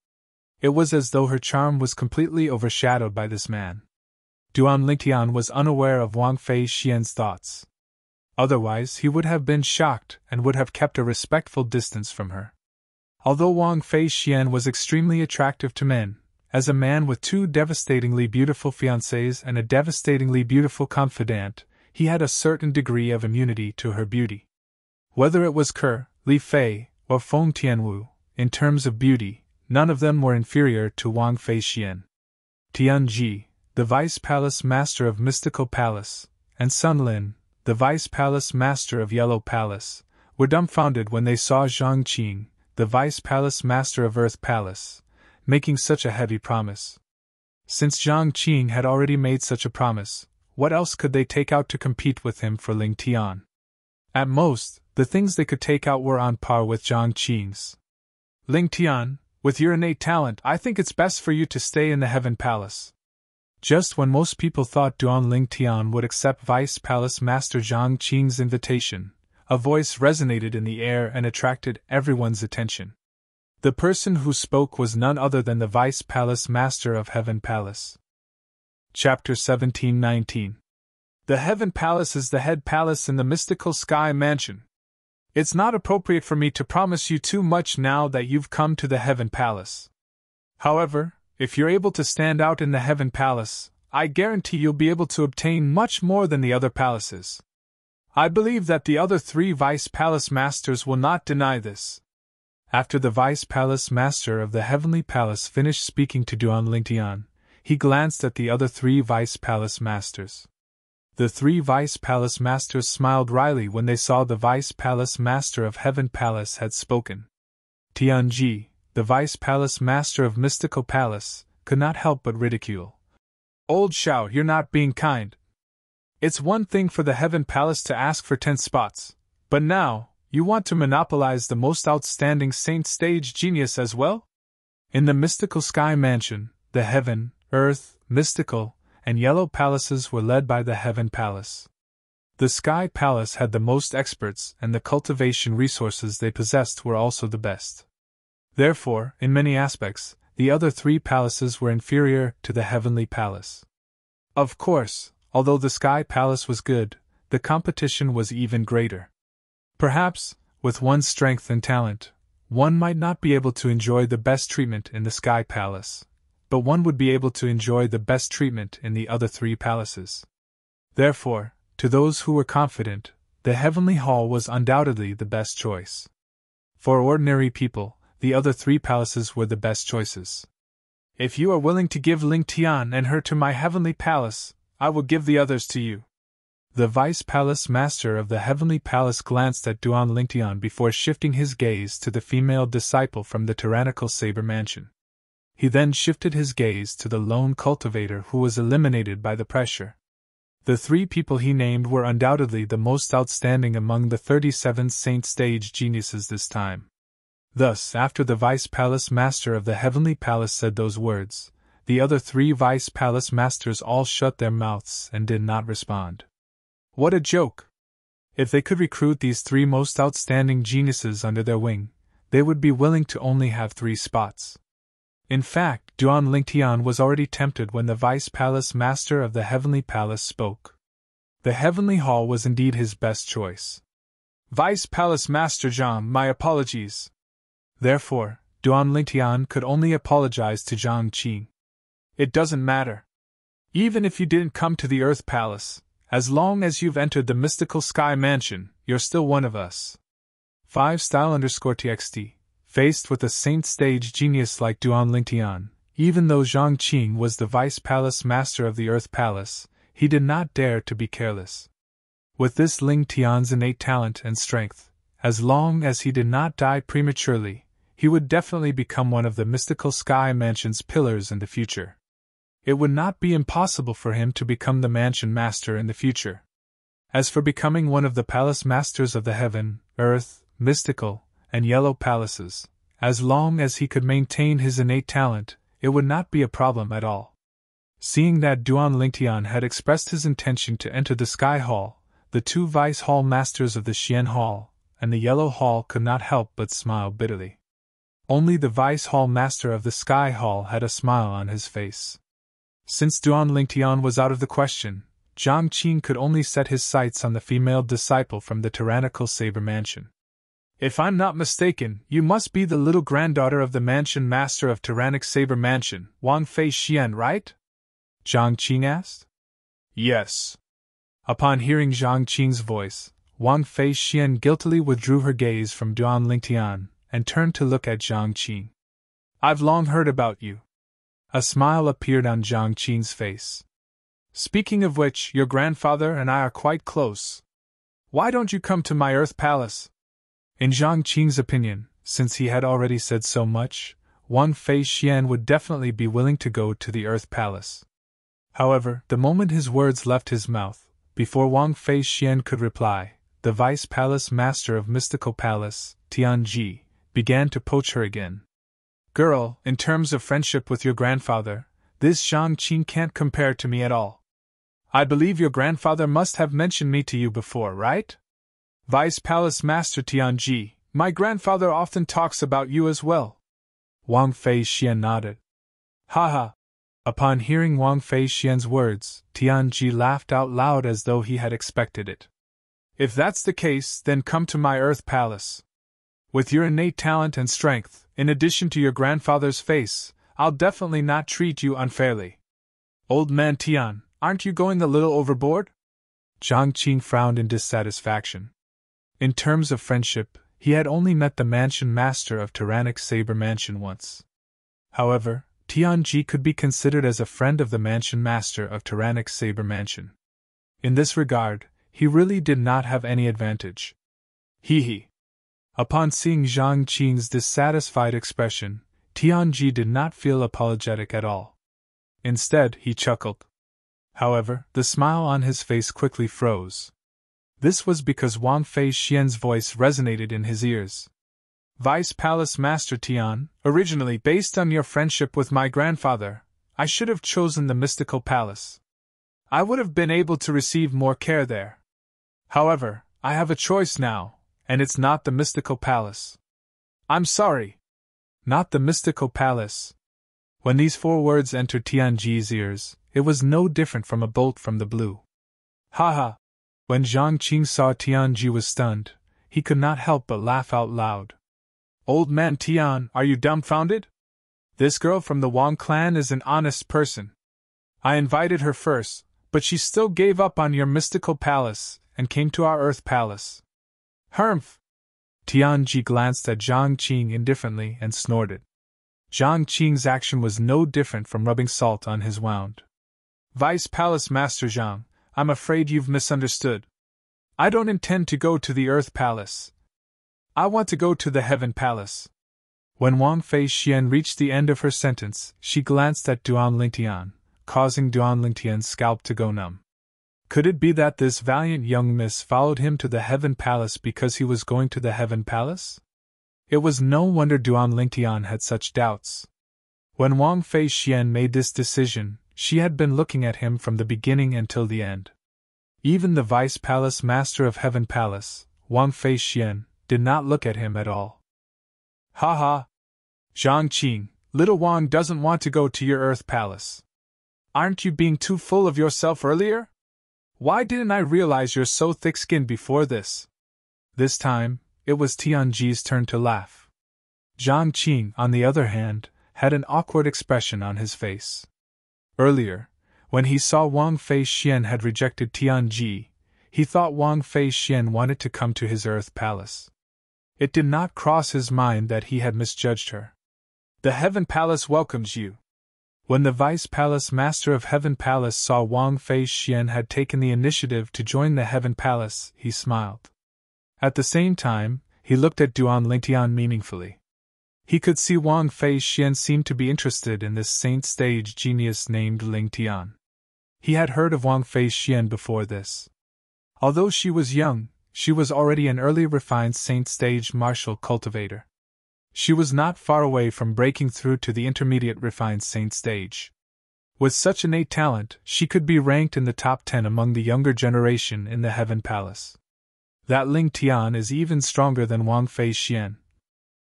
It was as though her charm was completely overshadowed by this man. Duan Lingtian was unaware of Wang Fei Xian's thoughts. Otherwise, he would have been shocked and would have kept a respectful distance from her. Although Wang Fei Xian was extremely attractive to men, as a man with two devastatingly beautiful fiancées and a devastatingly beautiful confidante, he had a certain degree of immunity to her beauty. Whether it was Ke, Li Fei, or Feng Tianwu, in terms of beauty, none of them were inferior to Wang Fei Xian. Tianji, the Vice Palace Master of Mystical Palace, and Sun Lin, the Vice Palace Master of Yellow Palace, were dumbfounded when they saw Zhang Qing, the Vice Palace Master of Earth Palace, making such a heavy promise. Since Zhang Qing had already made such a promise, what else could they take out to compete with him for Ling Tian? At most, the things they could take out were on par with Zhang Qing's. Ling Tian, with your innate talent, I think it's best for you to stay in the Heaven Palace. Just when most people thought Duan Ling Tian would accept Vice Palace Master Zhang Qing's invitation, a voice resonated in the air and attracted everyone's attention. The person who spoke was none other than the Vice Palace Master of Heaven Palace. Chapter 17-19. The Heaven Palace is the head palace in the mystical sky mansion. It's not appropriate for me to promise you too much now that you've come to the Heaven Palace. However, If you're able to stand out in the Heaven Palace, I guarantee you'll be able to obtain much more than the other palaces. I believe that the other 3 Vice Palace Masters will not deny this. After the Vice Palace Master of the Heavenly Palace finished speaking to Duan Lingtian, he glanced at the other 3 Vice Palace Masters. The 3 Vice Palace Masters smiled wryly when they saw the Vice Palace Master of Heaven Palace had spoken. Tianji, the Vice Palace Master of Mystical Palace, could not help but ridicule. Old Shao, you're not being kind. It's one thing for the Heaven Palace to ask for 10 spots, but now, you want to monopolize the most outstanding Saint Stage genius as well? In the Mystical Sky Mansion, the Heaven, Earth, Mystical, and Yellow Palaces were led by the Heaven Palace. The Sky Palace had the most experts, and the cultivation resources they possessed were also the best. Therefore, in many aspects, the other 3 palaces were inferior to the Heavenly Palace. Of course, although the Sky Palace was good, the competition was even greater. Perhaps, with one's strength and talent, one might not be able to enjoy the best treatment in the Sky Palace, but one would be able to enjoy the best treatment in the other 3 palaces. Therefore, to those who were confident, the Heavenly Hall was undoubtedly the best choice. For ordinary people, the other 3 palaces were the best choices. If you are willing to give Ling Tian and her to my Heavenly Palace, I will give the others to you. The Vice Palace Master of the Heavenly Palace glanced at Duan Lingtian before shifting his gaze to the female disciple from the tyrannical Saber Mansion. He then shifted his gaze to the lone cultivator who was eliminated by the pressure. The 3 people he named were undoubtedly the most outstanding among the 37 Saint Stage geniuses this time. Thus, after the Vice Palace Master of the Heavenly Palace said those words, the other 3 Vice Palace Masters all shut their mouths and did not respond. What a joke! If they could recruit these 3 most outstanding geniuses under their wing, they would be willing to only have 3 spots. In fact, Duan Lingtian was already tempted when the Vice Palace Master of the Heavenly Palace spoke. The Heavenly Hall was indeed his best choice. Vice Palace Master Zhang, my apologies. Therefore, Duan Lingtian could only apologize to Zhang Qing. It doesn't matter. Even if you didn't come to the Earth Palace, as long as you've entered the Mystical Sky Mansion, you're still one of us. 5style_txt. Faced with a Saint Stage genius like Duan Lingtian, even though Zhang Qing was the Vice Palace Master of the Earth Palace, he did not dare to be careless. With this Ling Tian's innate talent and strength, as long as he did not die prematurely, he would definitely become one of the Mystical Sky Mansion's pillars in the future. It would not be impossible for him to become the Mansion Master in the future. As for becoming one of the Palace Masters of the Heaven, Earth, Mystical, and Yellow Palaces, as long as he could maintain his innate talent, it would not be a problem at all. Seeing that Duan Lingtian had expressed his intention to enter the Sky Hall, the 2 Vice Hall Masters of the Xian Hall and the Yellow Hall could not help but smile bitterly. Only the Vice Hall Master of the Sky Hall had a smile on his face. Since Duan Lingtian was out of the question, Zhang Qing could only set his sights on the female disciple from the tyrannical Saber Mansion. If I'm not mistaken, you must be the little granddaughter of the Mansion Master of Tyrannic Saber Mansion, Wang Fei Xian, right? Zhang Qing asked. Yes. Upon hearing Zhang Qing's voice, Wang Fei Xian guiltily withdrew her gaze from Duan Lingtian and turned to look at Zhang Qing. I've long heard about you. A smile appeared on Zhang Qing's face. Speaking of which, your grandfather and I are quite close. Why don't you come to my Earth Palace? In Zhang Qing's opinion, since he had already said so much, Wang Fei Xian would definitely be willing to go to the Earth Palace. However, the moment his words left his mouth, before Wang Fei Xian could reply, the Vice Palace Master of Mystical Palace, Tianji, began to poach her again. Girl, in terms of friendship with your grandfather, this Zhang Qing can't compare to me at all. I believe your grandfather must have mentioned me to you before, right? Vice Palace Master Tianji, my grandfather often talks about you as well. Wang Fei Xian nodded. Haha. Upon hearing Wang Fei Xian's words, Tianji laughed out loud as though he had expected it. If that's the case, then come to my Earth Palace. With your innate talent and strength, in addition to your grandfather's face, I'll definitely not treat you unfairly. Old man Tian, aren't you going a little overboard? Zhang Qing frowned in dissatisfaction. In terms of friendship, he had only met the mansion master of Tyrannic Saber Mansion once. However, Tianji could be considered as a friend of the mansion master of Tyrannic Saber Mansion. In this regard, he really did not have any advantage. Hee. Upon seeing Zhang Qing's dissatisfied expression, Tianji did not feel apologetic at all. Instead, he chuckled. However, the smile on his face quickly froze. This was because Wang Fei Xian's voice resonated in his ears. Vice Palace Master Tian, originally based on your friendship with my grandfather, I should have chosen the Mystical Palace. I would have been able to receive more care there. However, I have a choice now, and it's not the Mystical Palace. I'm sorry. Not the Mystical Palace. When these 4 words entered Tianji's ears, it was no different from a bolt from the blue. Haha! When Zhang Qing saw Tianji was stunned, he could not help but laugh out loud. Old man Tian, are you dumbfounded? This girl from the Wang clan is an honest person. I invited her first, but she still gave up on your Mystical Palace and came to our Earth Palace. Humph! Tianji glanced at Zhang Qing indifferently and snorted. Zhang Qing's action was no different from rubbing salt on his wound. Vice Palace Master Zhang, I'm afraid you've misunderstood. I don't intend to go to the Earth Palace. I want to go to the Heaven Palace. When Wang Fei Xian reached the end of her sentence, she glanced at Duan Lingtian, causing Duan Lingtian's scalp to go numb. Could it be that this valiant young miss followed him to the Heaven Palace because he was going to the Heaven Palace? It was no wonder Duan Lingtian had such doubts. When Wang Fei Xian made this decision, she had been looking at him from the beginning until the end. Even the Vice Palace Master of Heaven Palace, Wang Fei Xian, did not look at him at all. Ha ha! Zhang Qing, little Wang doesn't want to go to your Earth Palace. Aren't you being too full of yourself earlier? Why didn't I realize you're so thick-skinned before this? This time, it was Tianji's turn to laugh. Zhang Qing, on the other hand, had an awkward expression on his face. Earlier, when he saw Wang Fei Xian had rejected Tianji, he thought Wang Fei Xian wanted to come to his Earth Palace. It did not cross his mind that he had misjudged her. The Heaven Palace welcomes you. When the Vice Palace Master of Heaven Palace saw Wang Fei Xian had taken the initiative to join the Heaven Palace, he smiled. At the same time, he looked at Duan Lingtian meaningfully. He could see Wang Fei Xian seemed to be interested in this saint stage genius named Lingtian. He had heard of Wang Fei Xian before this. Although she was young, she was already an early refined saint stage martial cultivator. She was not far away from breaking through to the intermediate refined saint stage. With such innate talent, she could be ranked in the top 10 among the younger generation in the Heaven Palace. That Ling Tian is even stronger than Wang Fei Xian.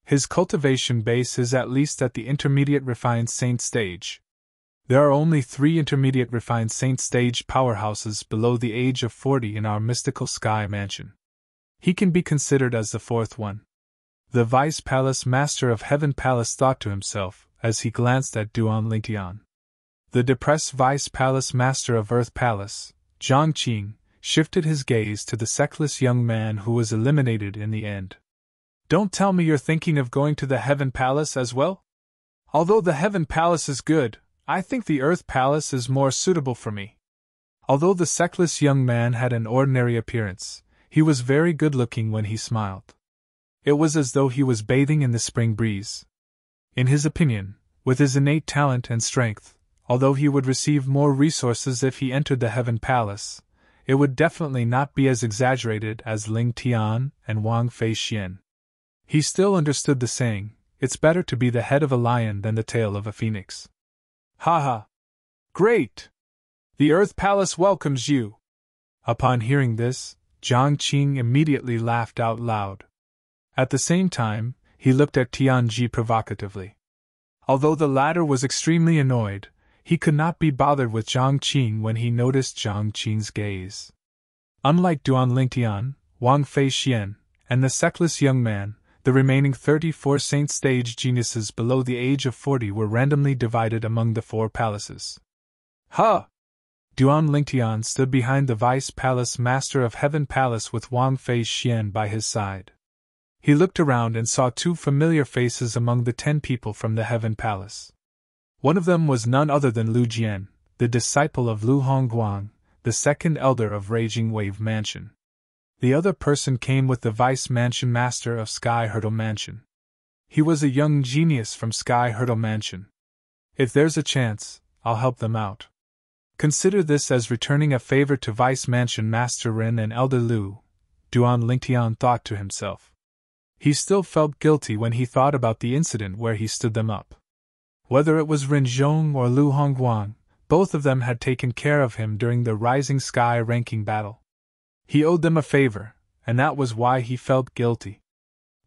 His cultivation base is at least at the intermediate refined saint stage. There are only 3 intermediate refined saint stage powerhouses below the age of 40 in our mystical sky mansion. He can be considered as the 4th one. The Vice Palace Master of Heaven Palace thought to himself as he glanced at Duan Lingtian. The depressed Vice Palace Master of Earth Palace, Zhang Qing, shifted his gaze to the sexless young man who was eliminated in the end. Don't tell me you're thinking of going to the Heaven Palace as well? Although the Heaven Palace is good, I think the Earth Palace is more suitable for me. Although the sexless young man had an ordinary appearance, he was very good-looking when he smiled. It was as though he was bathing in the spring breeze. In his opinion, with his innate talent and strength, although he would receive more resources if he entered the Heaven Palace, it would definitely not be as exaggerated as Ling Tian and Wang Fei Xian. He still understood the saying, it's better to be the head of a lion than the tail of a phoenix. Ha! Great! The Earth Palace welcomes you! Upon hearing this, Zhang Qing immediately laughed out loud. At the same time, he looked at Tianji provocatively. Although the latter was extremely annoyed, he could not be bothered with Zhang Qing when he noticed Zhang Qing's gaze. Unlike Duan Lingtian, Wang Fei Xian, and the sexless young man, The remaining 34 saint stage geniuses below the age of 40 were randomly divided among the 4 palaces. Huh! Duan Lingtian stood behind the Vice Palace Master of Heaven Palace with Wang Fei Xian by his side. He looked around and saw 2 familiar faces among the 10 people from the Heaven Palace. One of them was none other than Lu Jian, the disciple of Lu Hongguang, the second elder of Raging Wave Mansion. The other person came with the Vice Mansion Master of Sky Hurdle Mansion. He was a young genius from Sky Hurdle Mansion. If there's a chance, I'll help them out. Consider this as returning a favor to Vice Mansion Master Ren and Elder Lu, Duan Lingtian thought to himself. He still felt guilty when he thought about the incident where he stood them up. Whether it was Ren Zhong or Lu Hongguang, both of them had taken care of him during the Rising Sky ranking battle. He owed them a favor, and that was why he felt guilty.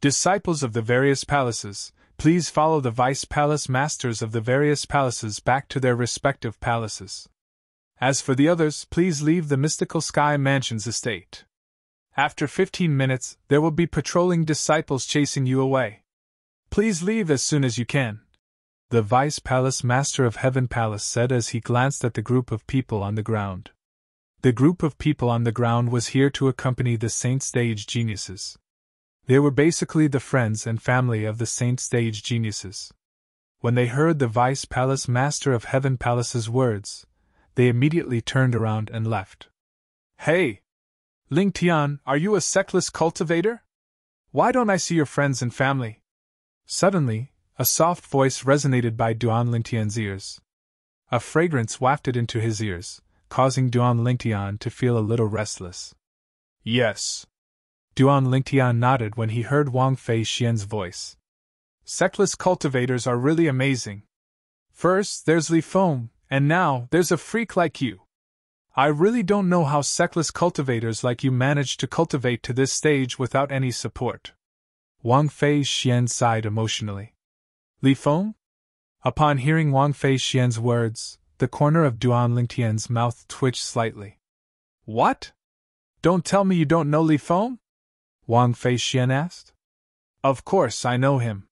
Disciples of the various palaces, please follow the Vice Palace Masters of the various palaces back to their respective palaces. As for the others, please leave the Mystical Sky Mansion's estate. After 15 minutes, there will be patrolling disciples chasing you away. Please leave as soon as you can, the Vice Palace Master of Heaven Palace said as he glanced at the group of people on the ground. The group of people on the ground was here to accompany the Saint Stage Geniuses. They were basically the friends and family of the Saint Stage Geniuses. When they heard the Vice Palace Master of Heaven Palace's words, they immediately turned around and left. Hey! Ling Tian, are you a sectless cultivator? Why don't I see your friends and family? Suddenly, a soft voice resonated by Duan Lingtian's ears. A fragrance wafted into his ears, causing Duan Lingtian to feel a little restless. Yes. Duan Lingtian nodded when he heard Wang Fei Xian's voice. Sectless cultivators are really amazing. First, there's Li Feng, and now there's a freak like you. I really don't know how sectless cultivators like you manage to cultivate to this stage without any support. Wang Fei Xian sighed emotionally. Li Feng? Upon hearing Wang Fei Xian's words, the corner of Duan Lingtian's mouth twitched slightly. What? Don't tell me you don't know Li Feng? Wang Fei Xian asked. Of course I know him.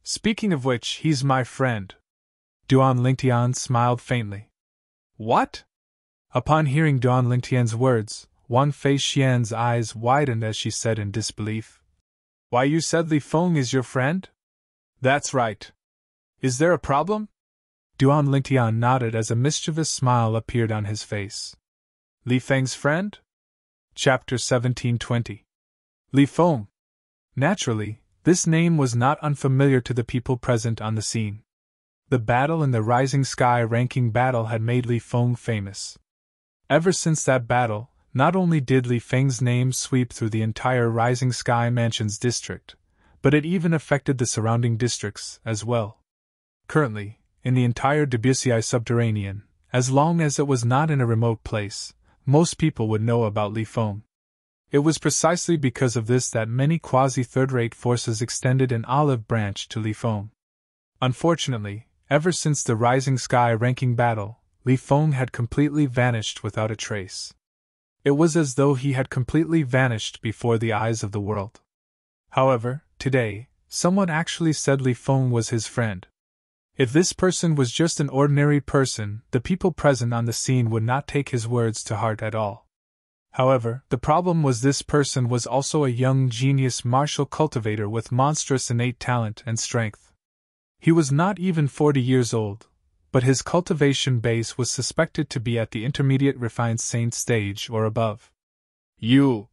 Speaking of which, he's my friend. Duan Lingtian smiled faintly. What? Upon hearing Duan Lingtian's words, Wang Fei Xian's eyes widened as she said in disbelief. Why, you said Li Feng is your friend? That's right. Is there a problem? Duan Lingtian nodded as a mischievous smile appeared on his face. Li Feng's friend? Chapter 1720. Li Feng. Naturally, this name was not unfamiliar to the people present on the scene. The battle in the Rising Sky ranking battle had made Li Feng famous. Ever since that battle, not only did Li Feng's name sweep through the entire Rising Sky Mansion's district, but it even affected the surrounding districts as well. Currently, in the entire Debussy subterranean, as long as it was not in a remote place, most people would know about Li Feng. It was precisely because of this that many quasi-third-rate forces extended an olive branch to Li Feng. Unfortunately, ever since the Rising Sky ranking battle, Li Feng had completely vanished without a trace. It was as though he had completely vanished before the eyes of the world. However, today, someone actually said Li Feng was his friend. If this person was just an ordinary person, the people present on the scene would not take his words to heart at all. However, the problem was this person was also a young genius martial cultivator with monstrous innate talent and strength. He was not even 40 years old, but his cultivation base was suspected to be at the intermediate refined saint stage or above. You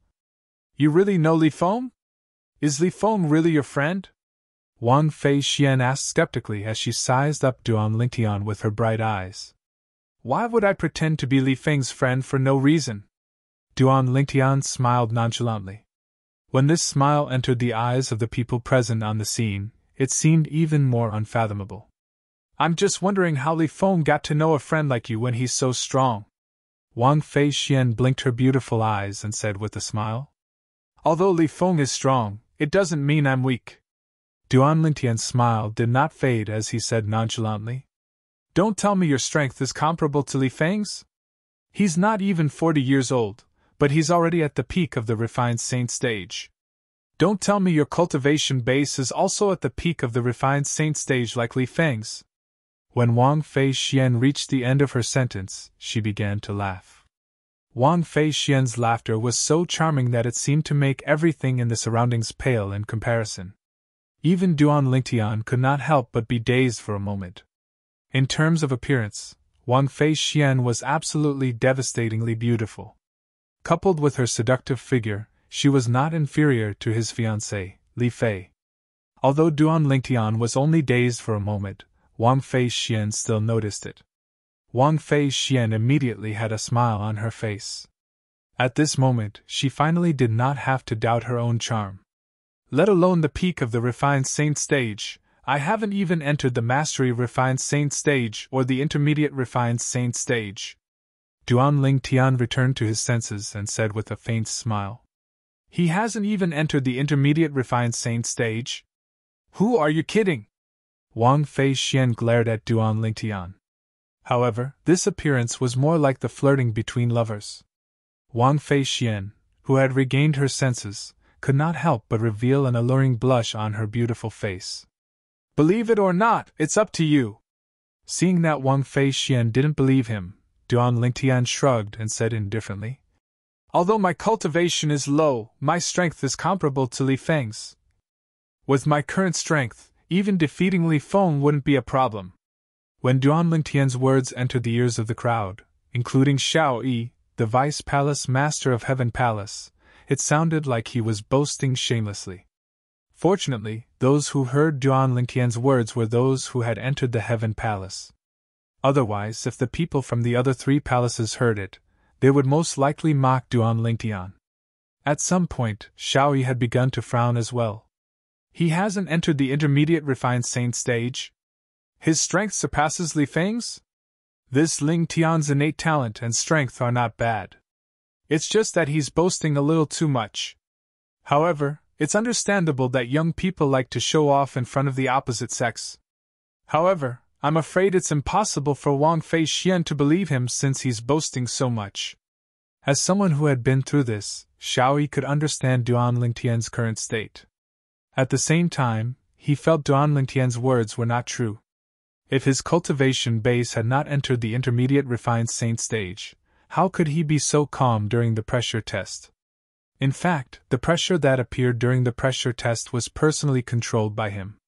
really know Li Feng? Is Li Feng really your friend? Wang Fei Xian asked skeptically as she sized up Duan Lingtian with her bright eyes. Why would I pretend to be Li Feng's friend for no reason? Duan Lingtian smiled nonchalantly. When this smile entered the eyes of the people present on the scene, it seemed even more unfathomable. I'm just wondering how Li Feng got to know a friend like you when he's so strong. Wang Fei Xian blinked her beautiful eyes and said with a smile. Although Li Feng is strong, it doesn't mean I'm weak. Duan Lingtian's smile did not fade as he said nonchalantly. Don't tell me your strength is comparable to Li Feng's? He's not even 40 years old, but he's already at the peak of the refined saint stage. Don't tell me your cultivation base is also at the peak of the refined saint stage like Li Feng's. When Wang Fei Xian reached the end of her sentence, she began to laugh. Wang Fei Xian's laughter was so charming that it seemed to make everything in the surroundings pale in comparison. Even Duan Lingtian could not help but be dazed for a moment. In terms of appearance, Wang Fei Xian was absolutely devastatingly beautiful. Coupled with her seductive figure, she was not inferior to his fiancée, Li Fei. Although Duan Lingtian was only dazed for a moment, Wang Fei Xian still noticed it. Wang Fei Xian immediately had a smile on her face. At this moment, she finally did not have to doubt her own charm. Let alone the peak of the refined saint stage, I haven't even entered the mastery refined saint stage or the intermediate refined saint stage. Duan Lingtian returned to his senses and said with a faint smile. He hasn't even entered the intermediate refined saint stage? Who are you kidding? Wang Fei Xian glared at Duan Lingtian. However, this appearance was more like the flirting between lovers. Wang Fei Xian, who had regained her senses, could not help but reveal an alluring blush on her beautiful face. Believe it or not, it's up to you. Seeing that Wang Fei Xian didn't believe him, Duan Lingtian shrugged and said indifferently, Although my cultivation is low, my strength is comparable to Li Feng's. With my current strength, even defeating Li Feng wouldn't be a problem. When Duan Lingtian's words entered the ears of the crowd, including Xiao Yi, the Vice Palace Master of Heaven Palace, it sounded like he was boasting shamelessly. Fortunately, those who heard Duan Lingtian's words were those who had entered the Heaven Palace. Otherwise, if the people from the other three palaces heard it, they would most likely mock Duan Lingtian. At some point, Xiao Yi had begun to frown as well. He hasn't entered the intermediate refined saint stage? His strength surpasses Li Feng's? This Ling Tian's innate talent and strength are not bad. It's just that he's boasting a little too much. However, it's understandable that young people like to show off in front of the opposite sex. However, I'm afraid it's impossible for Wang Fei Xian to believe him since he's boasting so much. As someone who had been through this, Xiao Yi could understand Duan Lingtian's current state. At the same time, he felt Duan Lingtian's words were not true. If his cultivation base had not entered the intermediate refined saint stage, how could he be so calm during the pressure test? In fact, the pressure that appeared during the pressure test was personally controlled by him.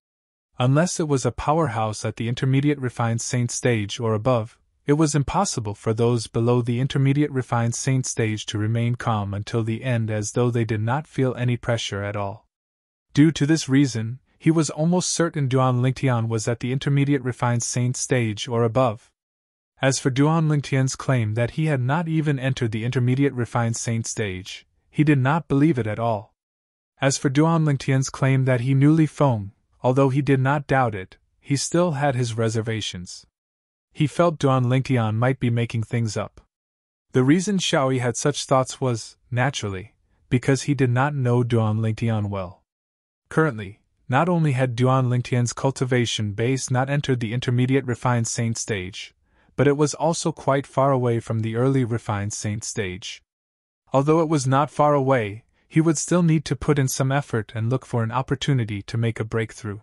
Unless it was a powerhouse at the intermediate refined saint stage or above, it was impossible for those below the intermediate refined saint stage to remain calm until the end as though they did not feel any pressure at all. Due to this reason, he was almost certain Duan Lingtian was at the intermediate refined saint stage or above. As for Duan Lingtian's claim that he had not even entered the intermediate refined saint stage, he did not believe it at all. As for Duan Lingtian's claim that he knew Li Feng, although he did not doubt it, he still had his reservations. He felt Duan Lingtian might be making things up. The reason Xiao Yi had such thoughts was, naturally, because he did not know Duan Lingtian well. Currently, not only had Duan Lingtian's cultivation base not entered the intermediate refined saint stage, but it was also quite far away from the early refined saint stage. Although it was not far away, he would still need to put in some effort and look for an opportunity to make a breakthrough.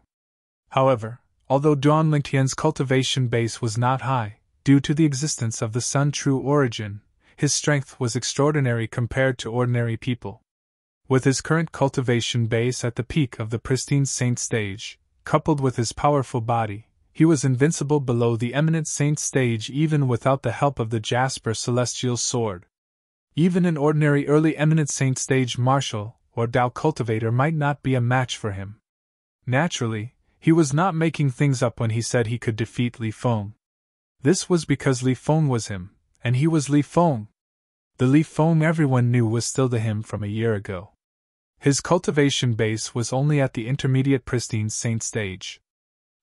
However, although Duan Lingtian's cultivation base was not high, due to the existence of the Sun True Origin, his strength was extraordinary compared to ordinary people. With his current cultivation base at the peak of the pristine saint stage, coupled with his powerful body, he was invincible below the eminent saint stage even without the help of the Jasper Celestial Sword. Even an ordinary early eminent saint stage martial or Tao cultivator might not be a match for him. Naturally, he was not making things up when he said he could defeat Li Feng. This was because Li Feng was him, and he was Li Feng. The Li Feng everyone knew was still the him from a year ago. His cultivation base was only at the intermediate pristine saint stage.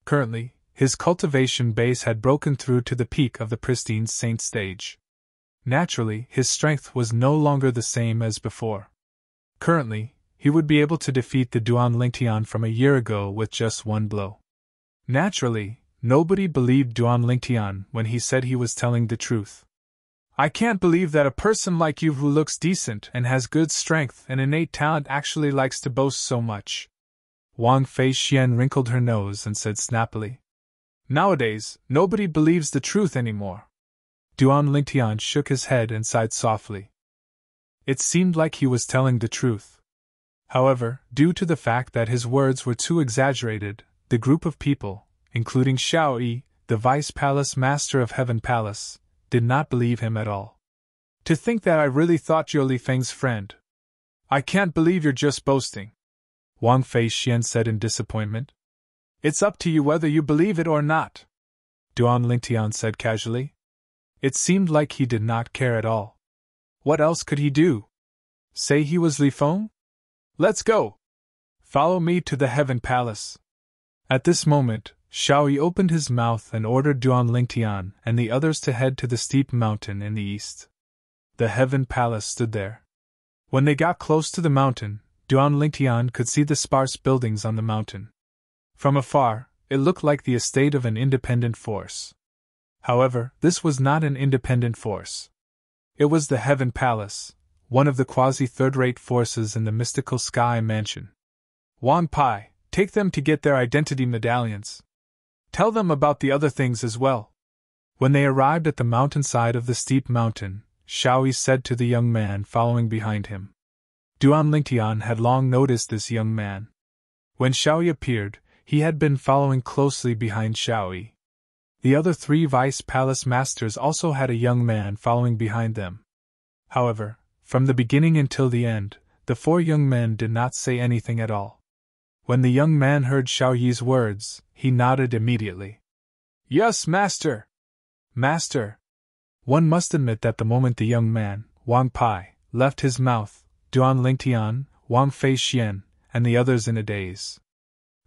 Currently, his cultivation base had broken through to the peak of the pristine saint stage. Naturally, his strength was no longer the same as before. Currently, he would be able to defeat the Duan Lingtian from a year ago with just one blow. Naturally, nobody believed Duan Lingtian when he said he was telling the truth. I can't believe that a person like you who looks decent and has good strength and innate talent actually likes to boast so much. Wang Fei Xian wrinkled her nose and said snappily. Nowadays, nobody believes the truth anymore. Duan Lingtian shook his head and sighed softly. It seemed like he was telling the truth. However, due to the fact that his words were too exaggerated, the group of people, including Xiao Yi, the Vice Palace Master of Heaven Palace, did not believe him at all. To think that I really thought you're Li Feng's friend. I can't believe you're just boasting, Wang Fei Xian said in disappointment. It's up to you whether you believe it or not, Duan Lingtian said casually. It seemed like he did not care at all. What else could he do? Say he was Li Feng? Let's go! Follow me to the Heaven Palace. At this moment, Xiao Yi opened his mouth and ordered Duan Lingtian and the others to head to the steep mountain in the east. The Heaven Palace stood there. When they got close to the mountain, Duan Lingtian could see the sparse buildings on the mountain. From afar, it looked like the estate of an independent force. However, this was not an independent force. It was the Heaven Palace, one of the quasi-third-rate forces in the mystical sky mansion. Wang Pai, take them to get their identity medallions. Tell them about the other things as well. When they arrived at the mountainside of the steep mountain, Xiao Yi said to the young man following behind him. Duan Lingtian had long noticed this young man. When Xiao Yi appeared, he had been following closely behind Xiao Yi. The other 3 Vice Palace Masters also had a young man following behind them. However, from the beginning until the end, the 4 young men did not say anything at all. When the young man heard Xiao Yi's words, he nodded immediately. Yes, Master! Master! One must admit that the moment the young man, Wang Pai, left his mouth, Duan Lingtian, Wang Fei Xian, and the others in a daze.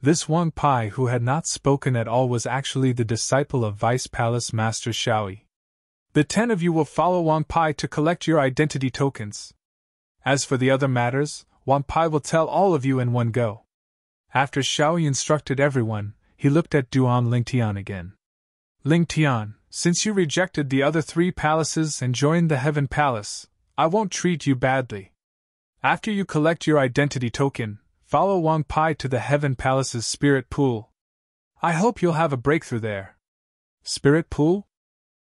This Wang Pai who had not spoken at all was actually the disciple of Vice Palace Master Xiao Yi. The 10 of you will follow Wang Pai to collect your identity tokens. As for the other matters, Wang Pai will tell all of you in one go. After Xiao Yi instructed everyone, he looked at Duan Lingtian again. Lingtian, since you rejected the other 3 palaces and joined the Heaven Palace, I won't treat you badly. After you collect your identity token, follow Wang Pai to the Heaven Palace's Spirit Pool. I hope you'll have a breakthrough there. Spirit Pool?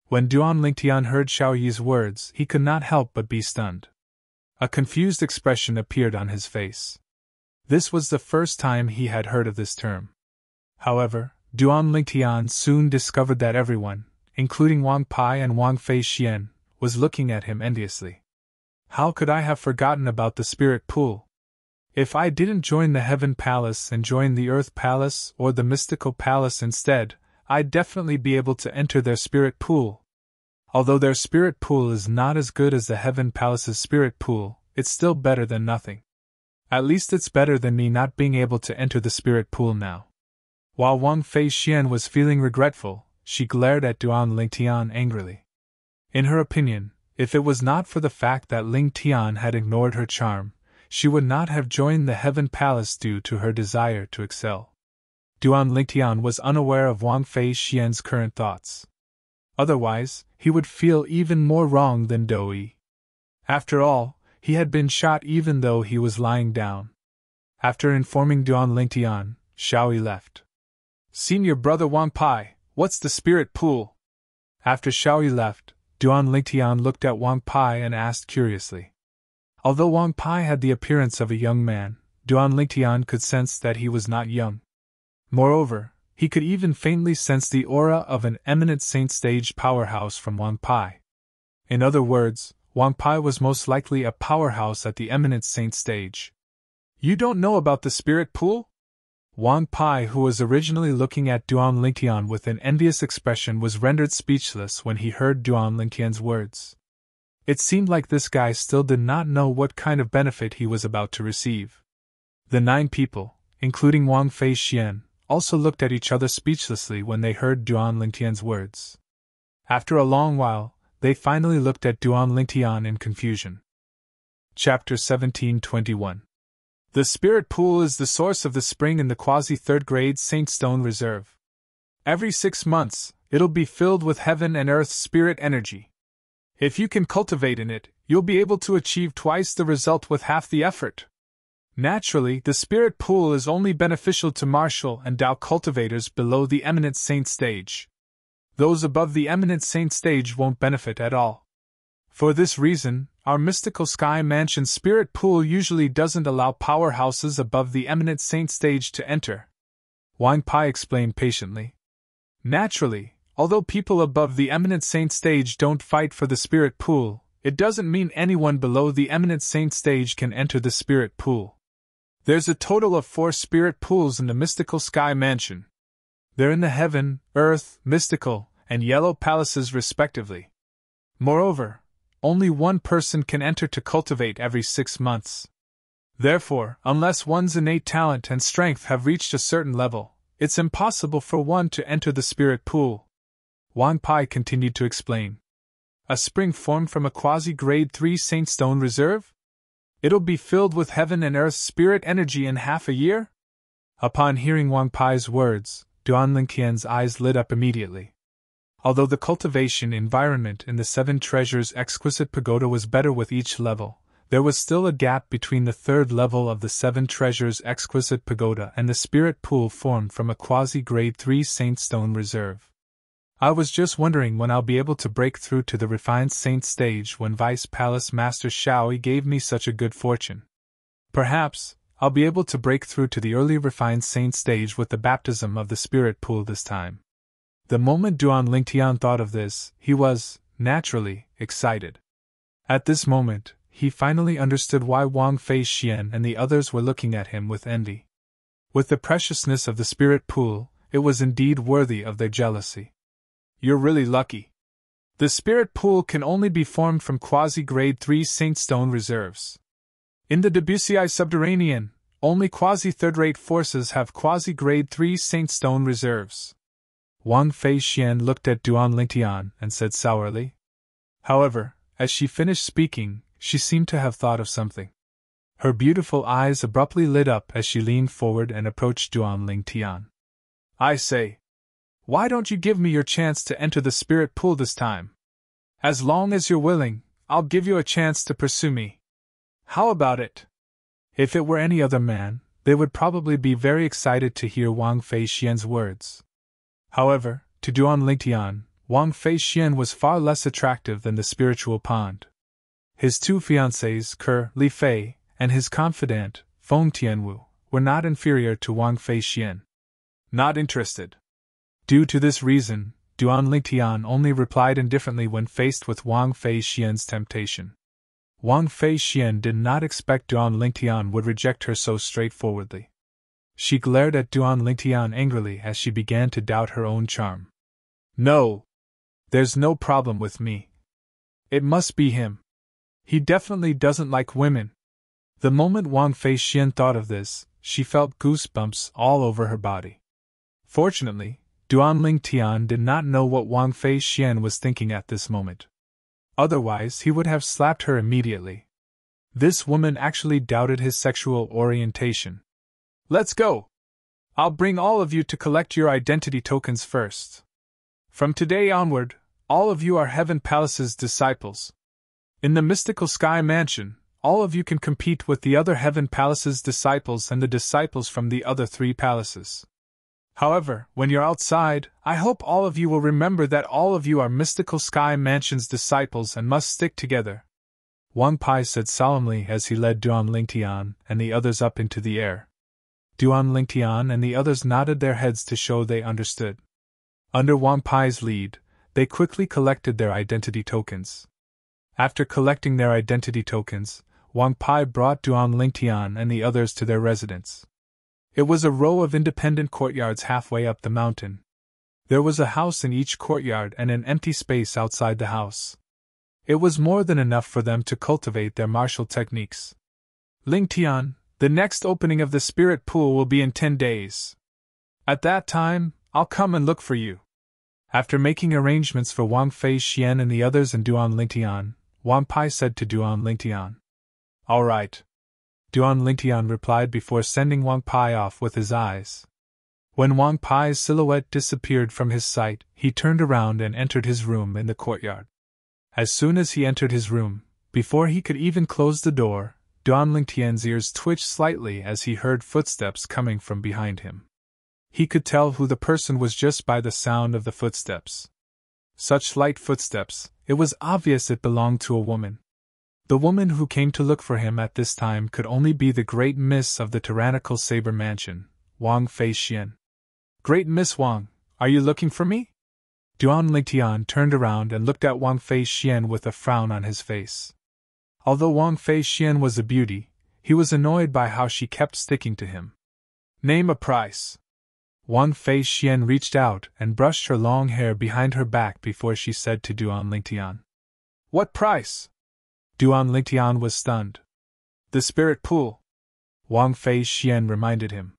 When Duan Lingtian heard Xiao Yi's words, he could not help but be stunned. A confused expression appeared on his face. This was the first time he had heard of this term. However, Duan Lingtian soon discovered that everyone, including Wang Pai and Wang Fei Xian, was looking at him enviously. How could I have forgotten about the Spirit Pool? If I didn't join the Heaven Palace and join the Earth Palace or the Mystical Palace instead, I'd definitely be able to enter their Spirit Pool. Although their Spirit Pool is not as good as the Heaven Palace's Spirit Pool, it's still better than nothing. At least it's better than me not being able to enter the Spirit Pool now. While Wang Fei Xian was feeling regretful, she glared at Duan Lingtian angrily. In her opinion, if it was not for the fact that Lingtian had ignored her charm, she would not have joined the Heaven Palace due to her desire to excel. Duan Lingtian was unaware of Wang Fei Xian's current thoughts. Otherwise, he would feel even more wrong than Dou Yi. After all, he had been shot even though he was lying down. After informing Duan Lingtian, Xiao Yi left. Senior brother Wang Pai, what's the Spirit Pool? After Xiao Yi left, Duan Lingtian looked at Wang Pai and asked curiously. Although Wang Pai had the appearance of a young man, Duan Lingtian could sense that he was not young. Moreover, he could even faintly sense the aura of an eminent saint-stage powerhouse from Wang Pai. In other words, Wang Pai was most likely a powerhouse at the eminent saint stage. You don't know about the Spirit Pool? Wang Pai, who was originally looking at Duan Lingtian with an envious expression, was rendered speechless when he heard Duan Lingtian's words. It seemed like this guy still did not know what kind of benefit he was about to receive. The 9 people, including Wang Fei Xian, also looked at each other speechlessly when they heard Duan Lingtian's words. After a long while, they finally looked at Duan Lingtian in confusion. Chapter 1721. The Spirit Pool is the source of the spring in the quasi-third-grade Saint Stone Reserve. Every 6 months, it'll be filled with heaven and earth spirit energy. If you can cultivate in it, you'll be able to achieve twice the result with half the effort. Naturally, the spirit pool is only beneficial to martial and Tao cultivators below the eminent saint stage. Those above the eminent saint stage won't benefit at all. For this reason, our mystical sky mansion spirit pool usually doesn't allow powerhouses above the eminent saint stage to enter. Wang Pai explained patiently. Naturally, although people above the eminent saint stage don't fight for the spirit pool, it doesn't mean anyone below the eminent saint stage can enter the spirit pool. There's a total of 4 spirit pools in the mystical sky mansion. They're in the heaven, earth, mystical, and yellow palaces respectively. Moreover, only one person can enter to cultivate every 6 months. Therefore, unless one's innate talent and strength have reached a certain level, it's impossible for one to enter the spirit pool. Wang Pai continued to explain. A spring formed from a quasi-grade 3 saintstone reserve? It'll be filled with heaven and earth spirit energy in half a year? Upon hearing Wang Pai's words, Duan Lingqian's eyes lit up immediately. Although the cultivation environment in the 7 Treasures Exquisite Pagoda was better with each level, there was still a gap between the 3rd level of the 7 Treasures Exquisite Pagoda and the spirit pool formed from a quasi-grade 3 saintstone reserve. I was just wondering when I'll be able to break through to the refined saint stage when Vice Palace Master Shaoi gave me such a good fortune. Perhaps I'll be able to break through to the early refined saint stage with the baptism of the spirit pool this time. The moment Duan Lingtian thought of this, he was, naturally, excited. At this moment, he finally understood why Wang Fei Xian and the others were looking at him with envy. With the preciousness of the spirit pool, it was indeed worthy of their jealousy. You're really lucky. The spirit pool can only be formed from quasi-grade 3 saintstone reserves. In the Debussy subterranean, only quasi-third-rate forces have quasi-grade 3 saintstone reserves. Wang Fei Xian looked at Duan Lingtian and said sourly. However, as she finished speaking, she seemed to have thought of something. Her beautiful eyes abruptly lit up as she leaned forward and approached Duan Lingtian. I say, why don't you give me your chance to enter the spirit pool this time? As long as you're willing, I'll give you a chance to pursue me. How about it? If it were any other man, they would probably be very excited to hear Wang Fei Xian's words. However, to Duan Lingtian, Wang Fei Xian was far less attractive than the spiritual pond. His 2 fiancés, Ke Li Fei, and his confidant, Feng Tianwu, were not inferior to Wang Fei Xian. Not interested. Due to this reason, Duan Lingtian only replied indifferently when faced with Wang Fei Xian's temptation. Wang Fei Xian did not expect Duan Lingtian would reject her so straightforwardly. She glared at Duan Lingtian angrily as she began to doubt her own charm. No! There's no problem with me. It must be him. He definitely doesn't like women. The moment Wang Fei Xian thought of this, she felt goosebumps all over her body. Fortunately, Duan Lingtian did not know what Wang Fei Xian was thinking at this moment. Otherwise, he would have slapped her immediately. This woman actually doubted his sexual orientation. Let's go! I'll bring all of you to collect your identity tokens first. From today onward, all of you are Heaven Palace's disciples. In the mystical sky mansion, all of you can compete with the other Heaven Palace's disciples and the disciples from the other 3 palaces. However, when you're outside, I hope all of you will remember that all of you are Mystical Sky Mansion's disciples and must stick together. Wang Pai said solemnly as he led Duan Lingtian and the others up into the air. Duan Lingtian and the others nodded their heads to show they understood. Under Wang Pai's lead, they quickly collected their identity tokens. After collecting their identity tokens, Wang Pai brought Duan Lingtian and the others to their residence. It was a row of independent courtyards halfway up the mountain. There was a house in each courtyard and an empty space outside the house. It was more than enough for them to cultivate their martial techniques. Lingtian, the next opening of the spirit pool will be in 10 days. At that time, I'll come and look for you. After making arrangements for Wang Fei Xian and the others and Duan Lingtian, Wang Pai said to Duan Lingtian. All right. Duan Lingtian replied before sending Wang Pai off with his eyes. When Wang Pai's silhouette disappeared from his sight, he turned around and entered his room in the courtyard. As soon as he entered his room, before he could even close the door, Duan Lingtian's ears twitched slightly as he heard footsteps coming from behind him. He could tell who the person was just by the sound of the footsteps. Such light footsteps, it was obvious it belonged to a woman. The woman who came to look for him at this time could only be the great miss of the tyrannical Saber Mansion, Wang Feixian. "Great Miss Wang, are you looking for me?" Duan Lingtian turned around and looked at Wang Feixian with a frown on his face. Although Wang Feixian was a beauty, he was annoyed by how she kept sticking to him. "Name a price." Wang Feixian reached out and brushed her long hair behind her back before she said to Duan Lingtian, "What price?" Duan Lingtian was stunned. "The spirit pool," Wang Feixian reminded him.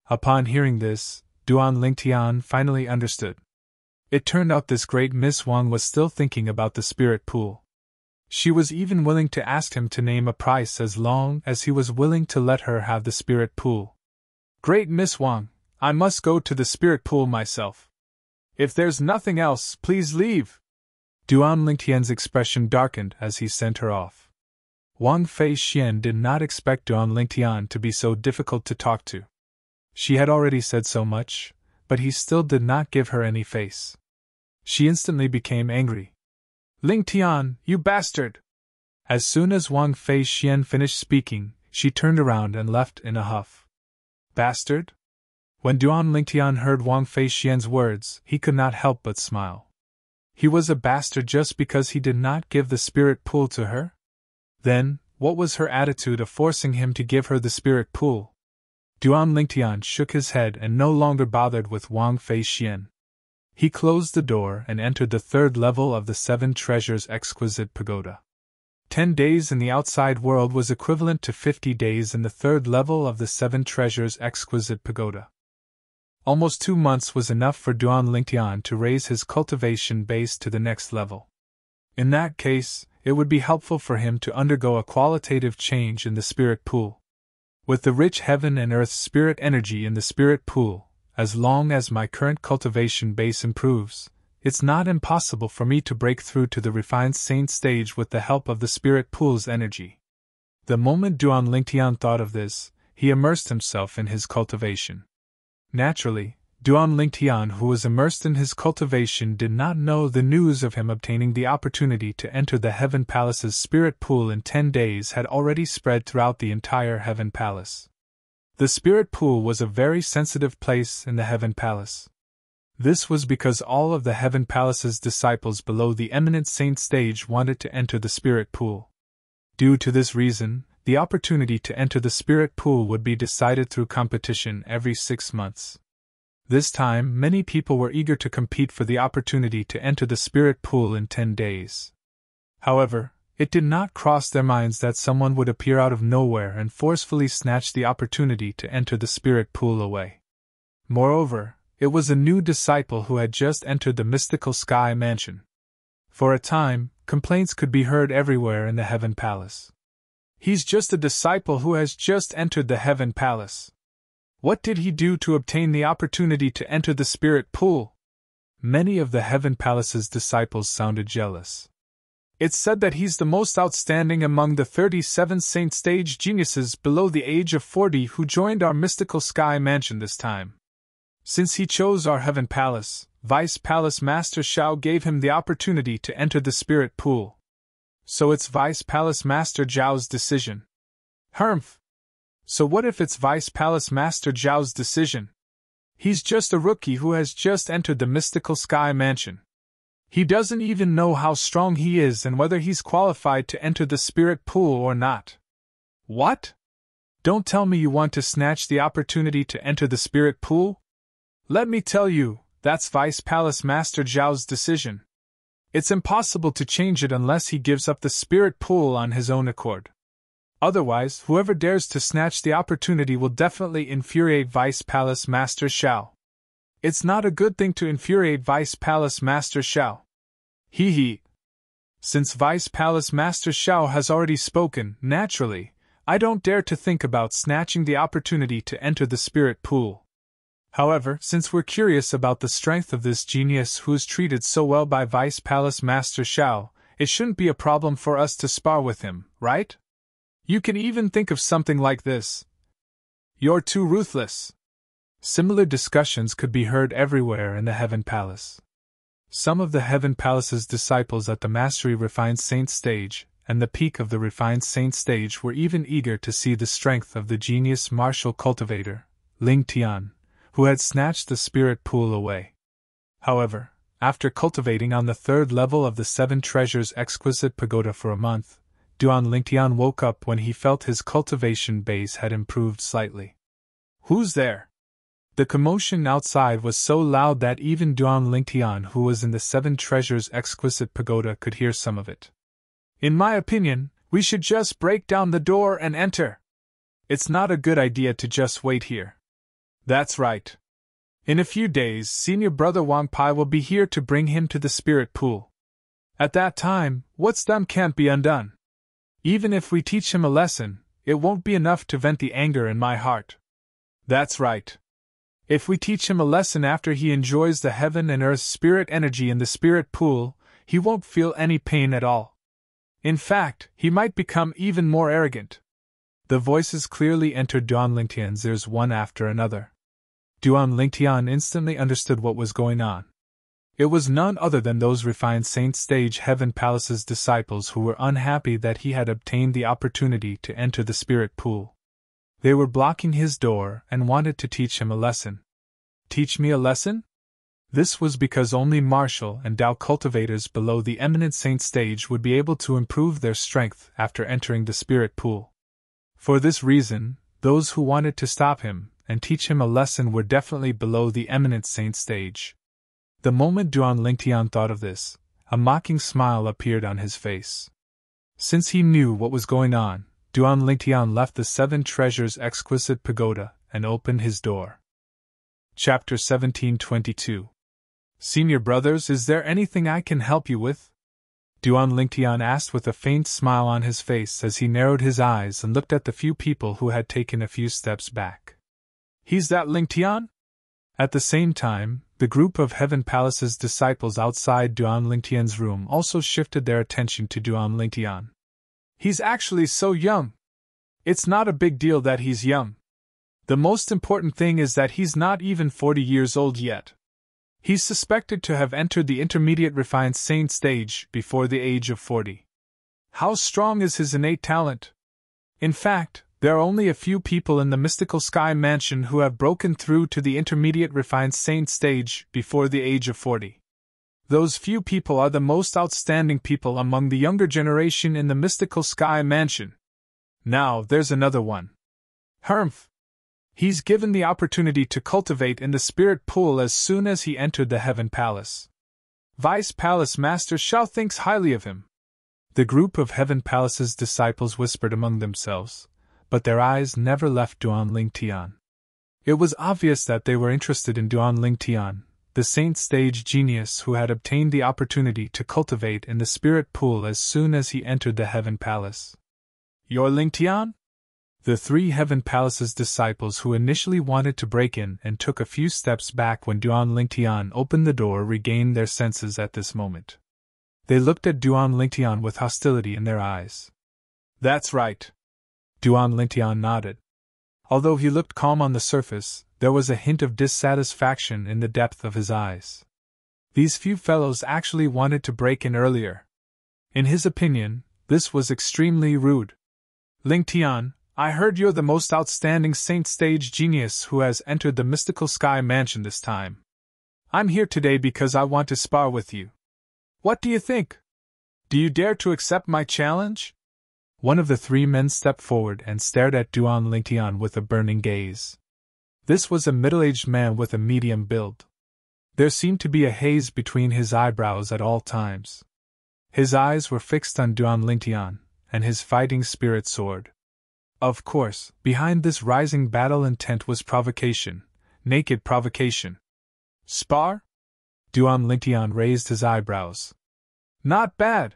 Upon hearing this, Duan Lingtian finally understood. It turned out this great Miss Wang was still thinking about the spirit pool. She was even willing to ask him to name a price as long as he was willing to let her have the spirit pool. "Great Miss Wang, I must go to the spirit pool myself. If there's nothing else, please leave." Duan Lingtian's expression darkened as he sent her off. Wang Feixian did not expect Duan Lingtian to be so difficult to talk to. She had already said so much, but he still did not give her any face. She instantly became angry. "Lingtian, you bastard!" As soon as Wang Feixian finished speaking, she turned around and left in a huff. "Bastard?" When Duan Lingtian heard Wang Feixian's words, he could not help but smile. He was a bastard just because he did not give the spirit pool to her? Then, what was her attitude of forcing him to give her the spirit pool? Duan Lingtian shook his head and no longer bothered with Wang Feixian. He closed the door and entered the third level of the Seven Treasures Exquisite Pagoda. 10 days in the outside world was equivalent to 50 days in the third level of the Seven Treasures Exquisite Pagoda. Almost 2 months was enough for Duan Lingtian to raise his cultivation base to the next level. In that case, it would be helpful for him to undergo a qualitative change in the spirit pool. With the rich heaven and earth spirit energy in the spirit pool, as long as my current cultivation base improves, it's not impossible for me to break through to the refined saint stage with the help of the spirit pool's energy. The moment Duan Lingtian thought of this, he immersed himself in his cultivation. Naturally, Duan Lingtian, who was immersed in his cultivation, did not know the news of him obtaining the opportunity to enter the Heaven Palace's spirit pool in 10 days had already spread throughout the entire Heaven Palace. The spirit pool was a very sensitive place in the Heaven Palace. This was because all of the Heaven Palace's disciples below the eminent saint stage wanted to enter the spirit pool. Due to this reason, the opportunity to enter the spirit pool would be decided through competition every 6 months. This time, many people were eager to compete for the opportunity to enter the spirit pool in 10 days. However, it did not cross their minds that someone would appear out of nowhere and forcefully snatch the opportunity to enter the spirit pool away. Moreover, it was a new disciple who had just entered the mystical sky mansion. For a time, complaints could be heard everywhere in the Heaven Palace. "He's just a disciple who has just entered the Heaven Palace. What did he do to obtain the opportunity to enter the spirit pool?" Many of the Heaven Palace's disciples sounded jealous. "It's said that he's the most outstanding among the 37 saint stage geniuses below the age of 40 who joined our mystical sky mansion this time. Since he chose our Heaven Palace, Vice Palace Master Xiao gave him the opportunity to enter the spirit pool. So it's Vice Palace Master Zhao's decision." "Humph! So what if it's Vice Palace Master Zhao's decision? He's just a rookie who has just entered the mystical sky mansion. He doesn't even know how strong he is and whether he's qualified to enter the spirit pool or not." "What? Don't tell me you want to snatch the opportunity to enter the spirit pool? Let me tell you, that's Vice Palace Master Zhao's decision. It's impossible to change it unless he gives up the spirit pool on his own accord. Otherwise, whoever dares to snatch the opportunity will definitely infuriate Vice Palace Master Xiao. It's not a good thing to infuriate Vice Palace Master Xiao. Hee. Since Vice Palace Master Xiao has already spoken, naturally, I don't dare to think about snatching the opportunity to enter the spirit pool. However, since we're curious about the strength of this genius who is treated so well by Vice Palace Master Xiao, it shouldn't be a problem for us to spar with him, right? You can even think of something like this: "You're too ruthless." Similar discussions could be heard everywhere in the Heaven Palace. Some of the Heaven Palace's disciples at the Mastery Refined Saint stage and the peak of the Refined Saint stage were even eager to see the strength of the genius martial cultivator, Ling Tian, who had snatched the spirit pool away. However, after cultivating on the third level of the Seven Treasures Exquisite Pagoda for a month, Duan Lingtian woke up when he felt his cultivation base had improved slightly. "Who's there?" The commotion outside was so loud that even Duan Lingtian, who was in the Seven Treasures Exquisite Pagoda, could hear some of it. "In my opinion, we should just break down the door and enter. It's not a good idea to just wait here." "That's right. In a few days, Senior Brother Wang Pai will be here to bring him to the spirit pool. At that time, what's done can't be undone. Even if we teach him a lesson, it won't be enough to vent the anger in my heart." "That's right. If we teach him a lesson after he enjoys the heaven and earth spirit energy in the spirit pool, he won't feel any pain at all. In fact, he might become even more arrogant." The voices clearly entered Duan Lingtian's ears one after another. Duan Lingtian instantly understood what was going on. It was none other than those Refined Saint Stage Heaven Palace's disciples who were unhappy that he had obtained the opportunity to enter the spirit pool. They were blocking his door and wanted to teach him a lesson. Teach me a lesson? This was because only martial and Tao cultivators below the eminent saint stage would be able to improve their strength after entering the spirit pool. For this reason, those who wanted to stop him and teach him a lesson were definitely below the eminent saint stage. The moment Duan Lingtian thought of this, a mocking smile appeared on his face. Since he knew what was going on, Duan Lingtian left the Seven Treasures Exquisite Pagoda and opened his door. Chapter 1722. Senior Brothers, is there anything I can help you with? Duan Lingtian asked with a faint smile on his face as he narrowed his eyes and looked at the few people who had taken a few steps back. He's that Lingtian? At the same time, the group of Heaven Palace's disciples outside Duan Lingtian's room also shifted their attention to Duan Lingtian. He's actually so young. It's not a big deal that he's young. The most important thing is that he's not even 40 years old yet. He's suspected to have entered the intermediate refined saint stage before the age of 40. How strong is his innate talent? In fact, there are only a few people in the mystical sky mansion who have broken through to the intermediate refined saint stage before the age of 40. Those few people are the most outstanding people among the younger generation in the mystical sky mansion. Now, there's another one. Humph! He's given the opportunity to cultivate in the spirit pool as soon as he entered the Heaven Palace. Vice Palace Master Shao thinks highly of him. The group of Heaven Palace's disciples whispered among themselves, but their eyes never left Duan Lingtian. It was obvious that they were interested in Duan Lingtian, the saint stage genius who had obtained the opportunity to cultivate in the spirit pool as soon as he entered the Heaven Palace. You're Lingtian? The three Heaven Palace's disciples who initially wanted to break in and took a few steps back when Duan Lingtian opened the door regained their senses at this moment. They looked at Duan Lingtian with hostility in their eyes. That's right. Duan Lingtian nodded. Although he looked calm on the surface, there was a hint of dissatisfaction in the depth of his eyes. These few fellows actually wanted to break in earlier. In his opinion, this was extremely rude. Lingtian, I heard you're the most outstanding saint stage genius who has entered the mystical sky mansion this time. I'm here today because I want to spar with you. What do you think? Do you dare to accept my challenge? One of the three men stepped forward and stared at Duan Lingtian with a burning gaze. This was a middle-aged man with a medium build. There seemed to be a haze between his eyebrows at all times. His eyes were fixed on Duan Lingtian, and his fighting spirit soared. Of course, behind this rising battle intent was provocation, naked provocation. Spar? Duan Lingtian raised his eyebrows. Not bad.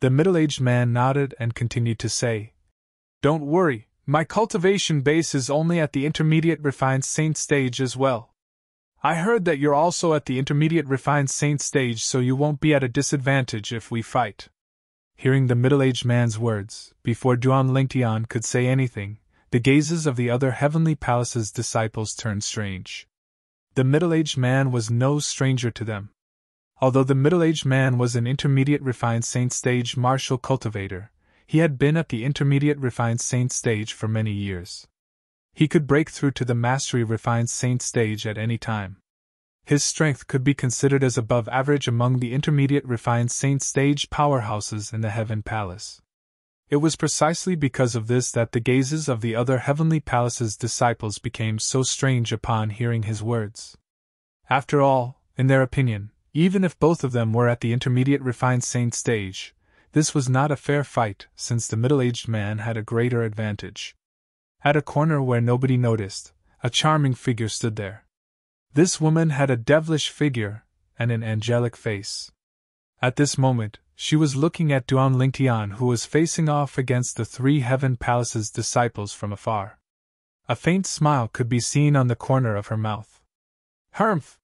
The middle-aged man nodded and continued to say, Don't worry, my cultivation base is only at the intermediate refined saint stage as well. I heard that you're also at the intermediate refined saint stage, so you won't be at a disadvantage if we fight. hearing the middle-aged man's words, before Duan Lingtian could say anything, the gazes of the other Heavenly Palace's disciples turned strange. The middle-aged man was no stranger to them. Although the middle-aged man was an intermediate refined saint stage martial cultivator, he had been at the intermediate refined saint stage for many years. He could break through to the mastery refined saint stage at any time. His strength could be considered as above average among the intermediate refined saint stage powerhouses in the Heaven Palace. It was precisely because of this that the gazes of the other Heavenly Palace's disciples became so strange upon hearing his words. After all, in their opinion, even if both of them were at the intermediate refined saint stage, this was not a fair fight, since the middle-aged man had a greater advantage. At a corner where nobody noticed, a charming figure stood there. This woman had a devilish figure and an angelic face. At this moment, she was looking at Duan Lingtian, who was facing off against the three Heaven Palace's disciples from afar. A faint smile could be seen on the corner of her mouth. "Humph!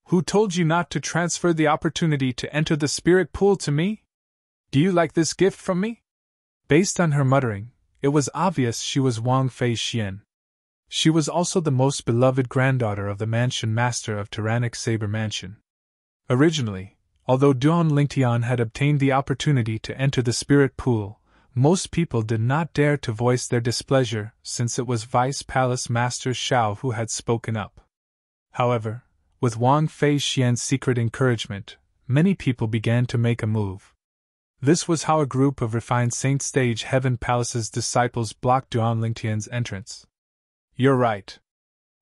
Who told you not to transfer the opportunity to enter the spirit pool to me? Do you like this gift from me?" Based on her muttering, it was obvious she was Wang Fei Xian. She was also the most beloved granddaughter of the mansion master of Tyrannic Saber Mansion. Originally, although Duan Lingtian had obtained the opportunity to enter the spirit pool, most people did not dare to voice their displeasure, since it was Vice Palace Master Xiao who had spoken up. However, with Wang Fei Xian's secret encouragement, many people began to make a move. This was how a group of refined Saint Stage Heaven Palace's disciples blocked Duan Lingtian's entrance. "You're right."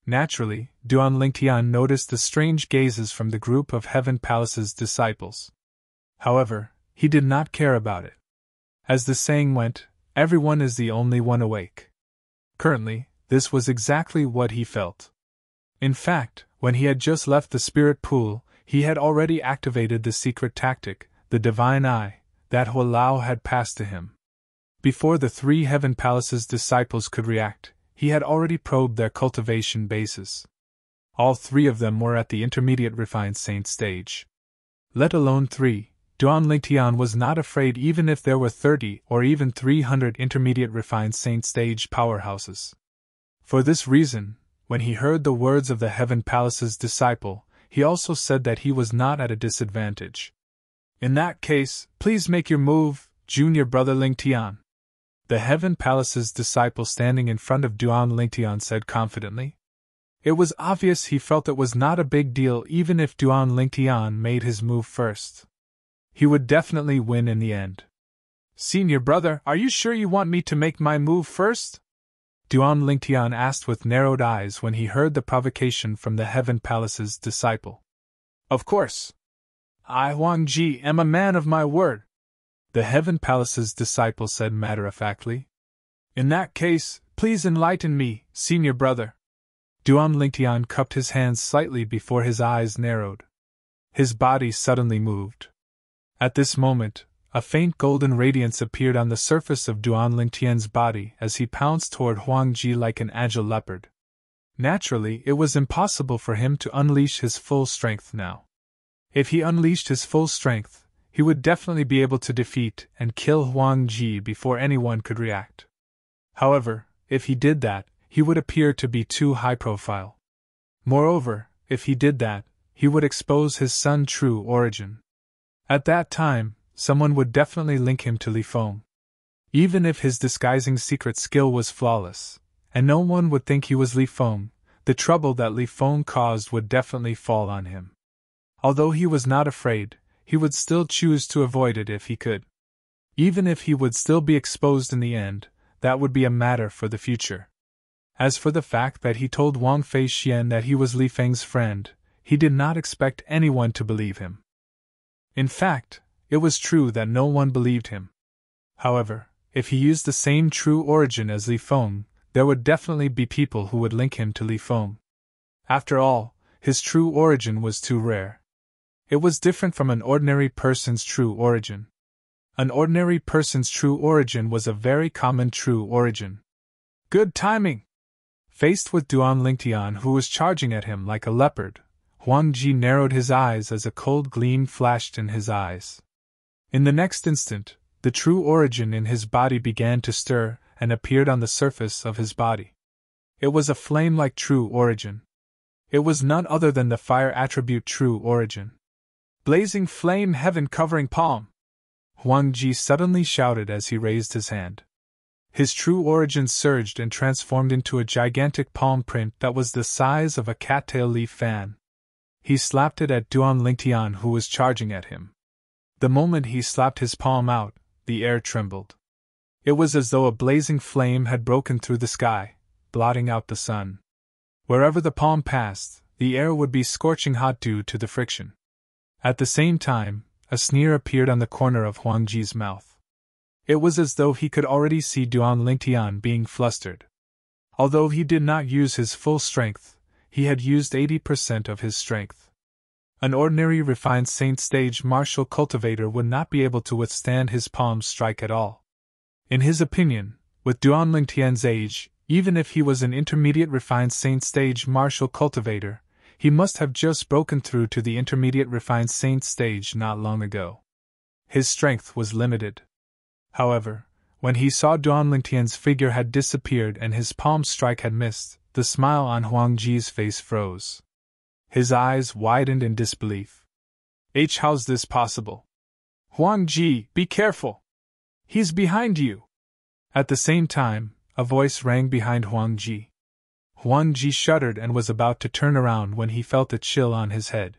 Naturally, Duan Lingtian noticed the strange gazes from the group of Heaven Palace's disciples. However, he did not care about it. As the saying went, everyone is the only one awake. Currently, this was exactly what he felt. In fact, when he had just left the spirit pool, he had already activated the secret tactic, the Divine Eye, that Hua Lao had passed to him. Before the three Heaven Palace's disciples could react, he had already probed their cultivation bases. All three of them were at the intermediate refined saint stage. Let alone three, Duan Lingtian was not afraid even if there were 30 or even 300 intermediate refined saint stage powerhouses. For this reason, when he heard the words of the Heaven Palace's disciple, he also said that he was not at a disadvantage. "In that case, please make your move, junior brother Lingtian." The Heaven Palace's disciple standing in front of Duan Lingtian said confidently. It was obvious he felt it was not a big deal even if Duan Lingtian made his move first. He would definitely win in the end. "Senior brother, are you sure you want me to make my move first?" Duan Lingtian asked with narrowed eyes when he heard the provocation from the Heaven Palace's disciple. "Of course. I, Huang Ji, am a man of my word," the Heaven Palace's disciple said matter-of-factly. "In that case, please enlighten me, senior brother." Duan Lingtian cupped his hands slightly before his eyes narrowed. His body suddenly moved. At this moment, a faint golden radiance appeared on the surface of Duan Lingtian's body as he pounced toward Huang Ji like an agile leopard. Naturally, it was impossible for him to unleash his full strength now. If he unleashed his full strength, he would definitely be able to defeat and kill Huang Ji before anyone could react. However, if he did that, he would appear to be too high profile. Moreover, if he did that, he would expose his son's true origin. At that time, someone would definitely link him to Li Feng. Even if his disguising secret skill was flawless, and no one would think he was Li Feng, the trouble that Li Feng caused would definitely fall on him. Although he was not afraid, he would still choose to avoid it if he could. Even if he would still be exposed in the end, that would be a matter for the future. As for the fact that he told Wang Fei Xian that he was Li Feng's friend, he did not expect anyone to believe him. In fact, it was true that no one believed him. However, if he used the same true origin as Li Feng, there would definitely be people who would link him to Li Feng. After all, his true origin was too rare. It was different from an ordinary person's true origin. An ordinary person's true origin was a very common true origin. Good timing! Faced with Duan Lingtian, who was charging at him like a leopard, Huang Ji narrowed his eyes as a cold gleam flashed in his eyes. In the next instant, the true origin in his body began to stir and appeared on the surface of his body. It was a flame like true origin. It was none other than the fire attribute true origin. Blazing flame heaven covering palm! Huang Ji suddenly shouted as he raised his hand. His true origin surged and transformed into a gigantic palm print that was the size of a cattail leaf fan. He slapped it at Duan Lingtian, who was charging at him. The moment he slapped his palm out, the air trembled. It was as though a blazing flame had broken through the sky, blotting out the sun. Wherever the palm passed, the air would be scorching hot due to the friction. At the same time, a sneer appeared on the corner of Huang Ji's mouth. It was as though he could already see Duan Lingtian being flustered. Although he did not use his full strength, he had used 80% of his strength. An ordinary refined saint stage martial cultivator would not be able to withstand his palm strike at all. In his opinion, with Duan Lingtian's age, even if he was an intermediate refined saint stage martial cultivator, he must have just broken through to the intermediate refined saint stage not long ago. His strength was limited. However, when he saw Duan Lingtian's figure had disappeared and his palm strike had missed, the smile on Huang Ji's face froze. His eyes widened in disbelief. How's this possible? Huang Ji, be careful! He's behind you! At the same time, a voice rang behind Huang Ji. Huang Ji shuddered and was about to turn around when he felt a chill on his head.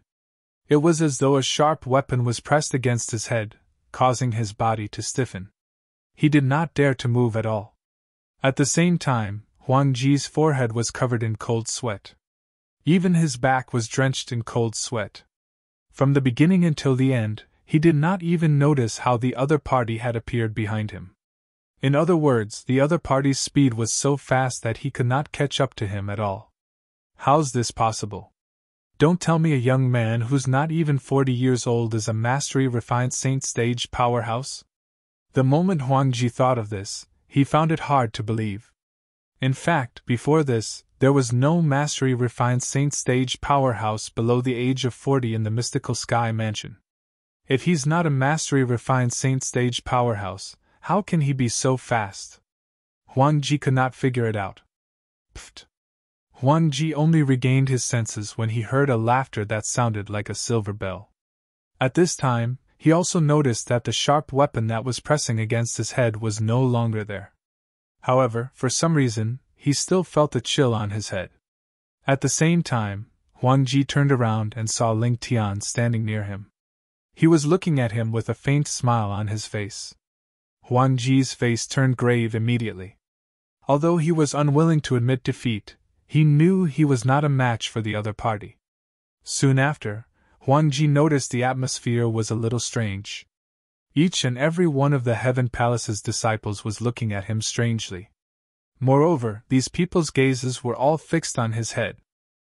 It was as though a sharp weapon was pressed against his head, causing his body to stiffen. He did not dare to move at all. At the same time, Huang Ji's forehead was covered in cold sweat. Even his back was drenched in cold sweat. From the beginning until the end, he did not even notice how the other party had appeared behind him. In other words, the other party's speed was so fast that he could not catch up to him at all. How's this possible? Don't tell me a young man who's not even 40 years old is a mastery refined saint stage powerhouse? The moment Huang Ji thought of this, he found it hard to believe. In fact, before this, there was no mastery refined saint stage powerhouse below the age of 40 in the mystical sky mansion. If he's not a mastery refined saint stage powerhouse, how can he be so fast? Huang Ji could not figure it out. Pfft! Huang Ji only regained his senses when he heard a laughter that sounded like a silver bell. At this time, he also noticed that the sharp weapon that was pressing against his head was no longer there. However, for some reason, he still felt a chill on his head. At the same time, Huang Ji turned around and saw Ling Tian standing near him. He was looking at him with a faint smile on his face. Huang Ji's face turned grave immediately. Although he was unwilling to admit defeat, he knew he was not a match for the other party. Soon after, Huang Ji noticed the atmosphere was a little strange. Each and every one of the Heaven Palace's disciples was looking at him strangely. Moreover, these people's gazes were all fixed on his head.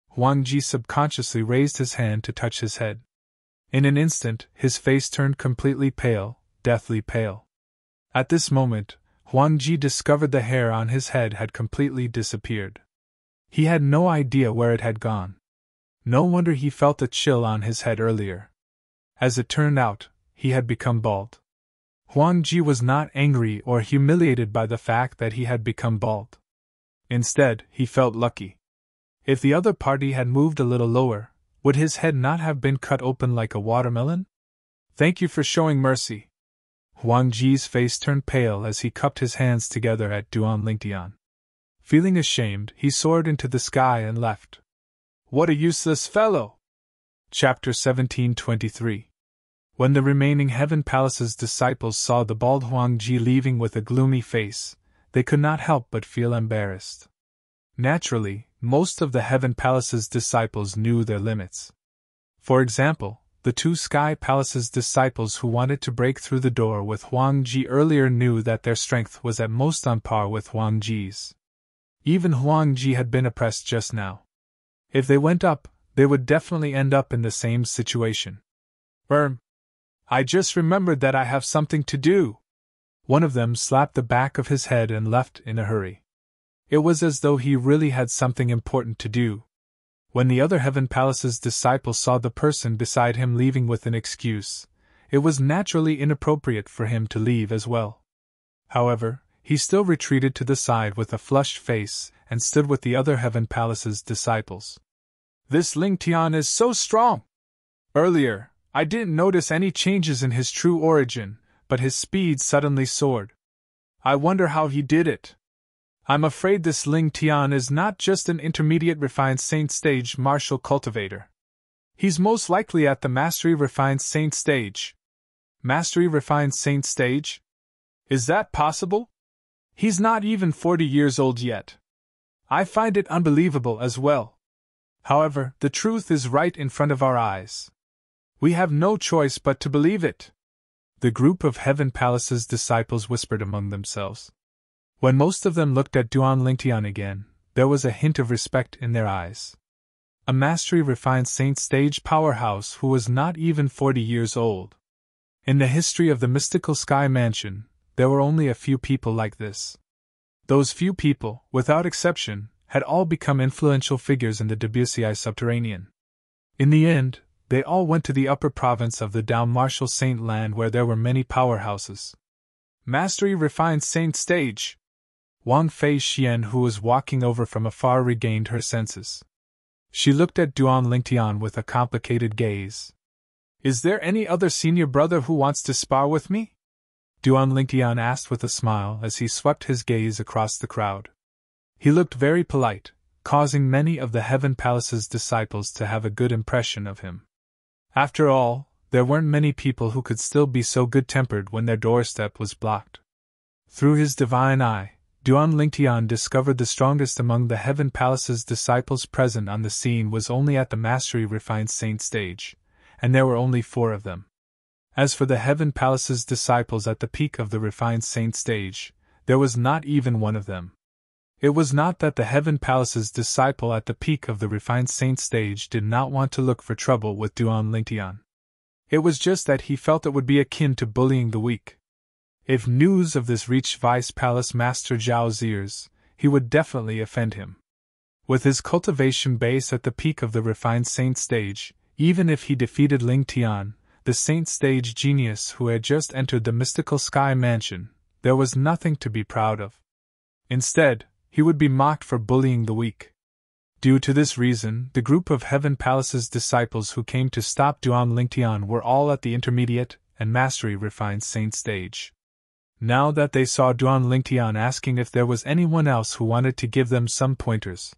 Huang Ji subconsciously raised his hand to touch his head. In an instant, his face turned completely pale, deathly pale. At this moment, Huang Ji discovered the hair on his head had completely disappeared. He had no idea where it had gone. No wonder he felt a chill on his head earlier. As it turned out, he had become bald. Huang Ji was not angry or humiliated by the fact that he had become bald. Instead, he felt lucky. If the other party had moved a little lower, would his head not have been cut open like a watermelon? Thank you for showing mercy. Huang Ji's face turned pale as he cupped his hands together at Duan Lingtian. Feeling ashamed, he soared into the sky and left. What a useless fellow! Chapter 1723. When the remaining Heaven Palace's disciples saw the bald Huang Ji leaving with a gloomy face, they could not help but feel embarrassed. Naturally, most of the Heaven Palace's disciples knew their limits. For example, the two Sky Palace's disciples who wanted to break through the door with Huang Ji earlier knew that their strength was at most on par with Huang Ji's. Even Huang Ji had been oppressed just now. If they went up, they would definitely end up in the same situation. I just remembered that I have something to do. One of them slapped the back of his head and left in a hurry. It was as though he really had something important to do. When the other Heaven Palace's disciple saw the person beside him leaving with an excuse, it was naturally inappropriate for him to leave as well. However, he still retreated to the side with a flushed face and stood with the other Heaven Palace's disciples. This Ling Tian is so strong! Earlier, I didn't notice any changes in his true origin, but his speed suddenly soared. I wonder how he did it. I'm afraid this Ling Tian is not just an intermediate refined saint stage martial cultivator. He's most likely at the mastery refined saint stage. Mastery refined saint stage? Is that possible? He's not even 40 years old yet. I find it unbelievable as well. However, the truth is right in front of our eyes. We have no choice but to believe it. The group of Heaven Palace's disciples whispered among themselves. When most of them looked at Duan Lingtian again, there was a hint of respect in their eyes. A mastery refined saint stage powerhouse who was not even 40 years old. In the history of the mystical Sky Mansion, there were only a few people like this. Those few people, without exception, had all become influential figures in the Debussy subterranean. In the end, they all went to the upper province of the Down Martial Saint Land where there were many powerhouses. Mastery refined saint stage! Wang Fei Xian, who was walking over from afar, regained her senses. She looked at Duan Lingtian with a complicated gaze. Is there any other senior brother who wants to spar with me? Duan Lingtian asked with a smile as he swept his gaze across the crowd. He looked very polite, causing many of the Heaven Palace's disciples to have a good impression of him. After all, there weren't many people who could still be so good-tempered when their doorstep was blocked. Through his divine eye, Duan Lingtian discovered the strongest among the Heaven Palace's disciples present on the scene was only at the Mastery Refined Saint stage, and there were only 4 of them. As for the Heaven Palace's disciples at the peak of the Refined Saint stage, there was not even one of them. It was not that the Heaven Palace's disciple at the peak of the Refined Saint stage did not want to look for trouble with Duan Lingtian. It was just that he felt it would be akin to bullying the weak. If news of this reached Vice Palace Master Zhao's ears, he would definitely offend him. With his cultivation base at the peak of the Refined Saint stage, even if he defeated Ling Tian, the Saint stage genius who had just entered the mystical Sky Mansion, there was nothing to be proud of. Instead, he would be mocked for bullying the weak. Due to this reason, the group of Heaven Palace's disciples who came to stop Duan Lingtian were all at the intermediate and mastery refined saint stage. Now that they saw Duan Lingtian asking if there was anyone else who wanted to give them some pointers,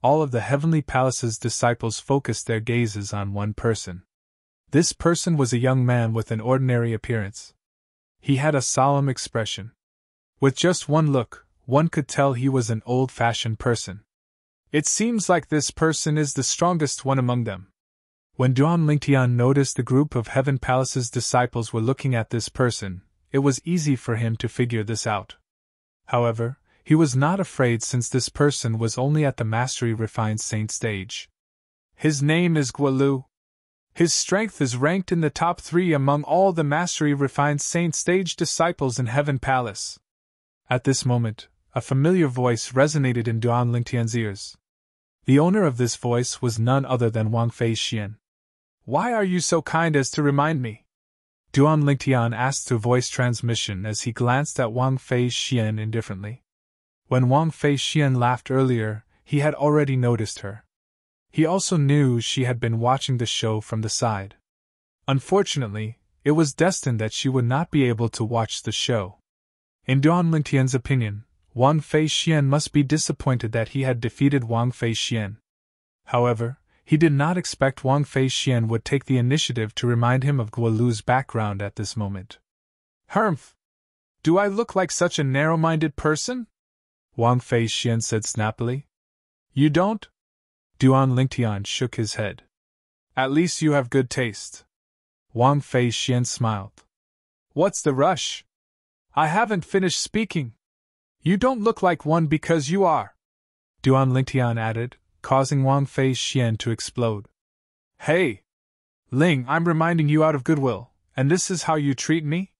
all of the Heavenly Palace's disciples focused their gazes on one person. This person was a young man with an ordinary appearance. He had a solemn expression. With just one look, one could tell he was an old-fashioned person. It seems like this person is the strongest one among them. When Duan Lingtian noticed the group of Heaven Palace's disciples were looking at this person, it was easy for him to figure this out. However, he was not afraid since this person was only at the Mastery Refined Saint stage. His name is Guolu. His strength is ranked in the top 3 among all the Mastery Refined Saint stage disciples in Heaven Palace. At this moment, a familiar voice resonated in Duan Lingtian's ears. The owner of this voice was none other than Wang Fei Xian. Why are you so kind as to remind me? Duan Lingtian asked through voice transmission as he glanced at Wang Fei Xian indifferently. When Wang Fei Xian laughed earlier, he had already noticed her. He also knew she had been watching the show from the side. Unfortunately, it was destined that she would not be able to watch the show. In Duan Lingtian's opinion, Wang Fei Xian must be disappointed that he had defeated Wang Fei Xian. However, he did not expect Wang Fei Xian would take the initiative to remind him of Guolu's background at this moment. Humph! Do I look like such a narrow-minded person? Wang Fei Xian said snappily. You don't? Duan Lingtian shook his head. At least you have good taste. Wang Fei Xian smiled. What's the rush? I haven't finished speaking. You don't look like one because you are, Duan Lingtian added, causing Wang Fei Xian to explode. Hey! Ling, I'm reminding you out of goodwill, and this is how you treat me?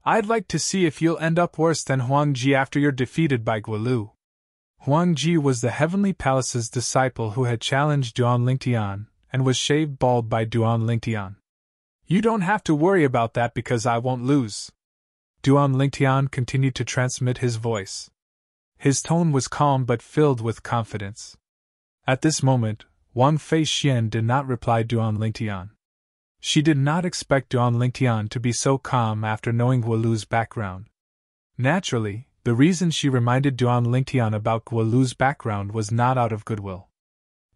I'd like to see if you'll end up worse than Huang Ji after you're defeated by Guolu. Huang Ji was the Heavenly Palace's disciple who had challenged Duan Lingtian, and was shaved bald by Duan Lingtian. You don't have to worry about that because I won't lose. Duan Lingtian continued to transmit his voice. His tone was calm but filled with confidence. At this moment, Wang Fei Xian did not reply Duan Lingtian. She did not expect Duan Lingtian to be so calm after knowing Guolu's background. Naturally, the reason she reminded Duan Lingtian about Guolu's background was not out of goodwill.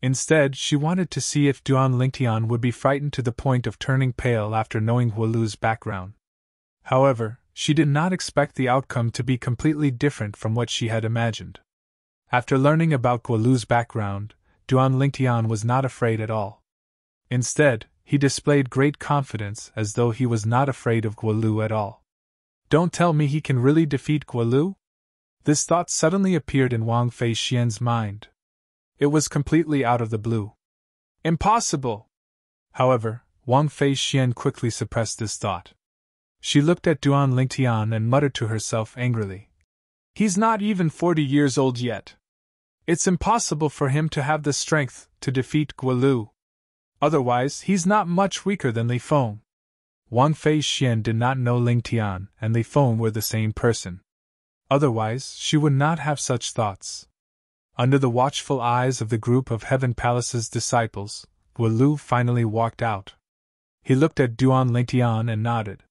Instead, she wanted to see if Duan Lingtian would be frightened to the point of turning pale after knowing Guolu's background. However, she did not expect the outcome to be completely different from what she had imagined. After learning about Guolu's background, Duan Lingtian was not afraid at all. Instead, he displayed great confidence as though he was not afraid of Guolu at all. Don't tell me he can really defeat Guolu? This thought suddenly appeared in Wang Fei Xian's mind. It was completely out of the blue. Impossible! However, Wang Fei Xian quickly suppressed this thought. She looked at Duan Lingtian and muttered to herself angrily. He's not even 40 years old yet. It's impossible for him to have the strength to defeat Guolu. Otherwise, he's not much weaker than Li Feng. Wang Fei Xian did not know Lingtian and Li Feng were the same person. Otherwise, she would not have such thoughts. Under the watchful eyes of the group of Heaven Palace's disciples, Guolu finally walked out. He looked at Duan Lingtian and nodded.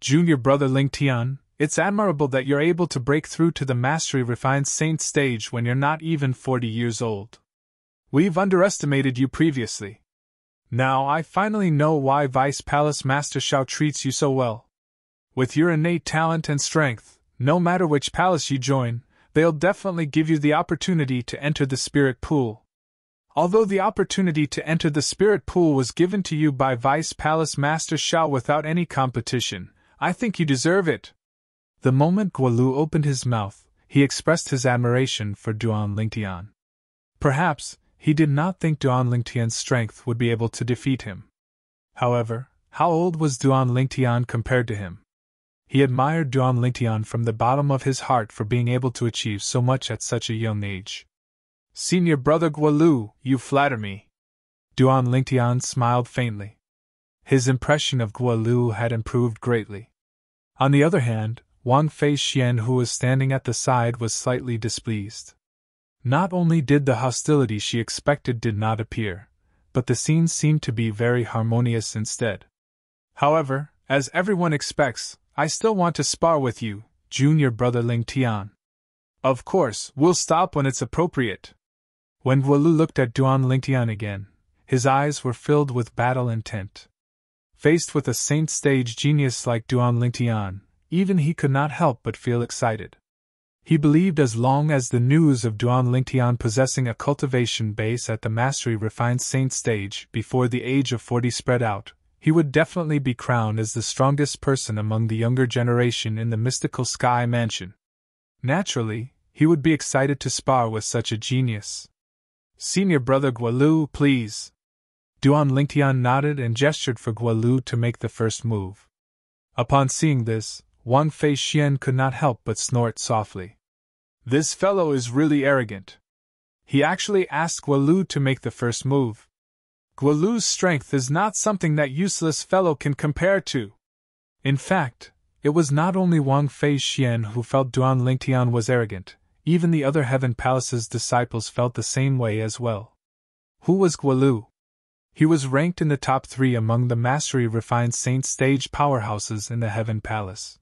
Junior brother Lingtian, it's admirable that you're able to break through to the Mastery Refined Saint stage when you're not even 40 years old. We've underestimated you previously. Now I finally know why Vice Palace Master Xiao treats you so well. With your innate talent and strength, no matter which palace you join, they'll definitely give you the opportunity to enter the spirit pool. Although the opportunity to enter the spirit pool was given to you by Vice Palace Master Xiao without any competition, I think you deserve it. The moment Guolu opened his mouth, he expressed his admiration for Duan Lingtian. Perhaps, he did not think Duan Lingtian's strength would be able to defeat him. However, how old was Duan Lingtian compared to him? He admired Duan Lingtian from the bottom of his heart for being able to achieve so much at such a young age. Senior brother Guolu, you flatter me. Duan Lingtian smiled faintly. His impression of Guolu had improved greatly. On the other hand, Wang Fei Xian, who was standing at the side, was slightly displeased. Not only did the hostility she expected did not appear, but the scene seemed to be very harmonious instead. However, as everyone expects, I still want to spar with you, junior brother Lingtian. Of course, we'll stop when it's appropriate. When Guolu looked at Duan Lingtian again, his eyes were filled with battle intent. Faced with a saint stage genius like Duan Lingtian, even he could not help but feel excited. He believed as long as the news of Duan Lingtian possessing a cultivation base at the Mastery Refined Saint stage before the age of 40 spread out, he would definitely be crowned as the strongest person among the younger generation in the mystical Sky Mansion. Naturally, he would be excited to spar with such a genius. Senior brother Guolu, please. Duan Lingtian nodded and gestured for Guolu to make the first move. Upon seeing this, Wang Fei Xian could not help but snort softly. This fellow is really arrogant. He actually asked Guolu to make the first move. Guolu's strength is not something that useless fellow can compare to. In fact, it was not only Wang Fei Xian who felt Duan Lingtian was arrogant, even the other Heaven Palace's disciples felt the same way as well. Who was Guolu? He was ranked in the top 3 among the Mastery Refined Saint stage powerhouses in the Heaven Palace.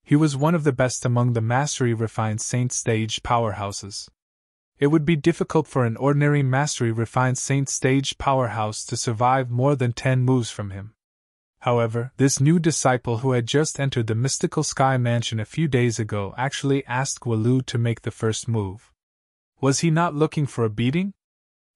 He was one of the best among the Mastery Refined Saint stage powerhouses. It would be difficult for an ordinary Mastery Refined Saint stage powerhouse to survive more than 10 moves from him. However, this new disciple who had just entered the mystical Sky Mansion a few days ago actually asked Guolu to make the first move. Was he not looking for a beating?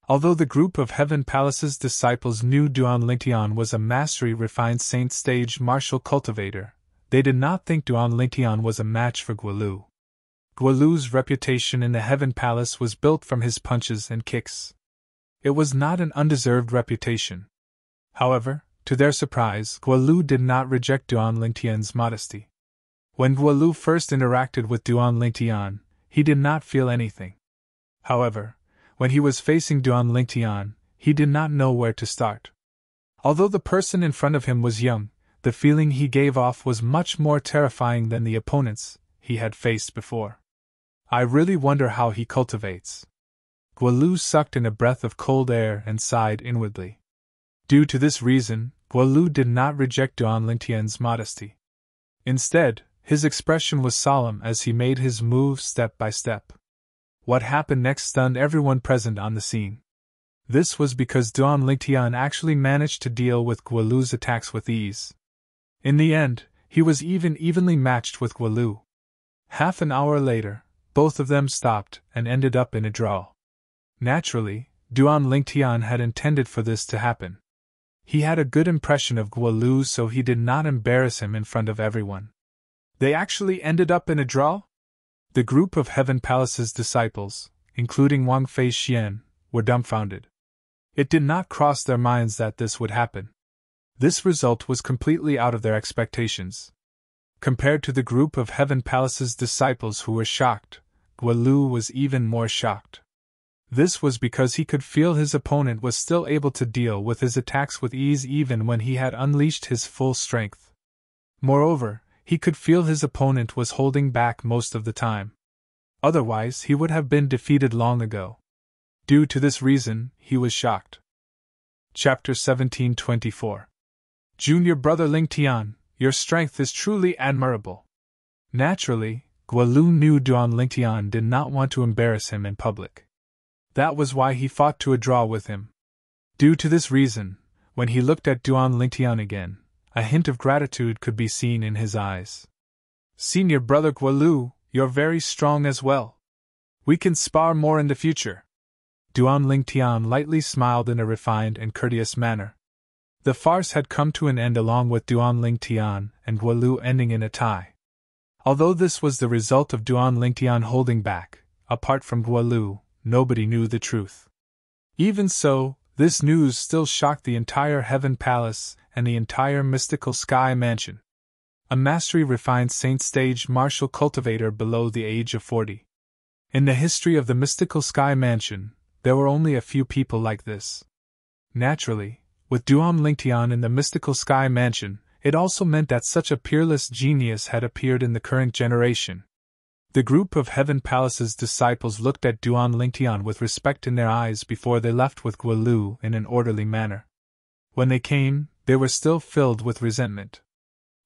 Although the group of Heaven Palace's disciples knew Duan Lingtian was a Mastery Refined Saint stage martial cultivator, they did not think Duan Lingtian was a match for Guolu. Guolu's reputation in the Heaven Palace was built from his punches and kicks. It was not an undeserved reputation. However, to their surprise, Guolu did not reject Duan Lingtian's modesty. When Guolu first interacted with Duan Lingtian, he did not feel anything. However, when he was facing Duan Lingtian, he did not know where to start. Although the person in front of him was young, the feeling he gave off was much more terrifying than the opponents he had faced before. I really wonder how he cultivates. Guolu sucked in a breath of cold air and sighed inwardly. Due to this reason, Guolu did not reject Duan Lingtian's modesty. Instead, his expression was solemn as he made his move step by step. What happened next stunned everyone present on the scene. This was because Duan Lingtian actually managed to deal with Guolu's attacks with ease. In the end, he was evenly matched with Guolu. Half an hour later, both of them stopped and ended up in a draw. Naturally, Duan Lingtian had intended for this to happen. He had a good impression of Guolu, so he did not embarrass him in front of everyone. They actually ended up in a draw? The group of Heaven Palace's disciples, including Wang Feixian, were dumbfounded. It did not cross their minds that this would happen. This result was completely out of their expectations. Compared to the group of Heaven Palace's disciples who were shocked, Guolu was even more shocked. This was because he could feel his opponent was still able to deal with his attacks with ease even when he had unleashed his full strength. Moreover, he could feel his opponent was holding back most of the time. Otherwise, he would have been defeated long ago. Due to this reason, he was shocked. Chapter 1724. Junior brother Lingtian, your strength is truly admirable. Naturally, Guolu knew Duan Lingtian did not want to embarrass him in public. That was why he fought to a draw with him. Due to this reason, when he looked at Duan Lingtian again, a hint of gratitude could be seen in his eyes. Senior brother Guolu, you're very strong as well. We can spar more in the future. Duan Lingtian lightly smiled in a refined and courteous manner. The farce had come to an end along with Duan Lingtian and Guolu ending in a tie. Although this was the result of Duan Lingtian holding back, apart from Guolu, nobody knew the truth. Even so, this news still shocked the entire Heaven Palace and the entire mystical Sky Mansion. A mastery-refined saint-stage martial cultivator below the age of 40. In the history of the mystical Sky Mansion, there were only a few people like this. Naturally, with Duan Lingtian in the mystical Sky Mansion, it also meant that such a peerless genius had appeared in the current generation. The group of Heaven Palace's disciples looked at Duan Lingtian with respect in their eyes before they left with Guolu in an orderly manner. When they came, they were still filled with resentment.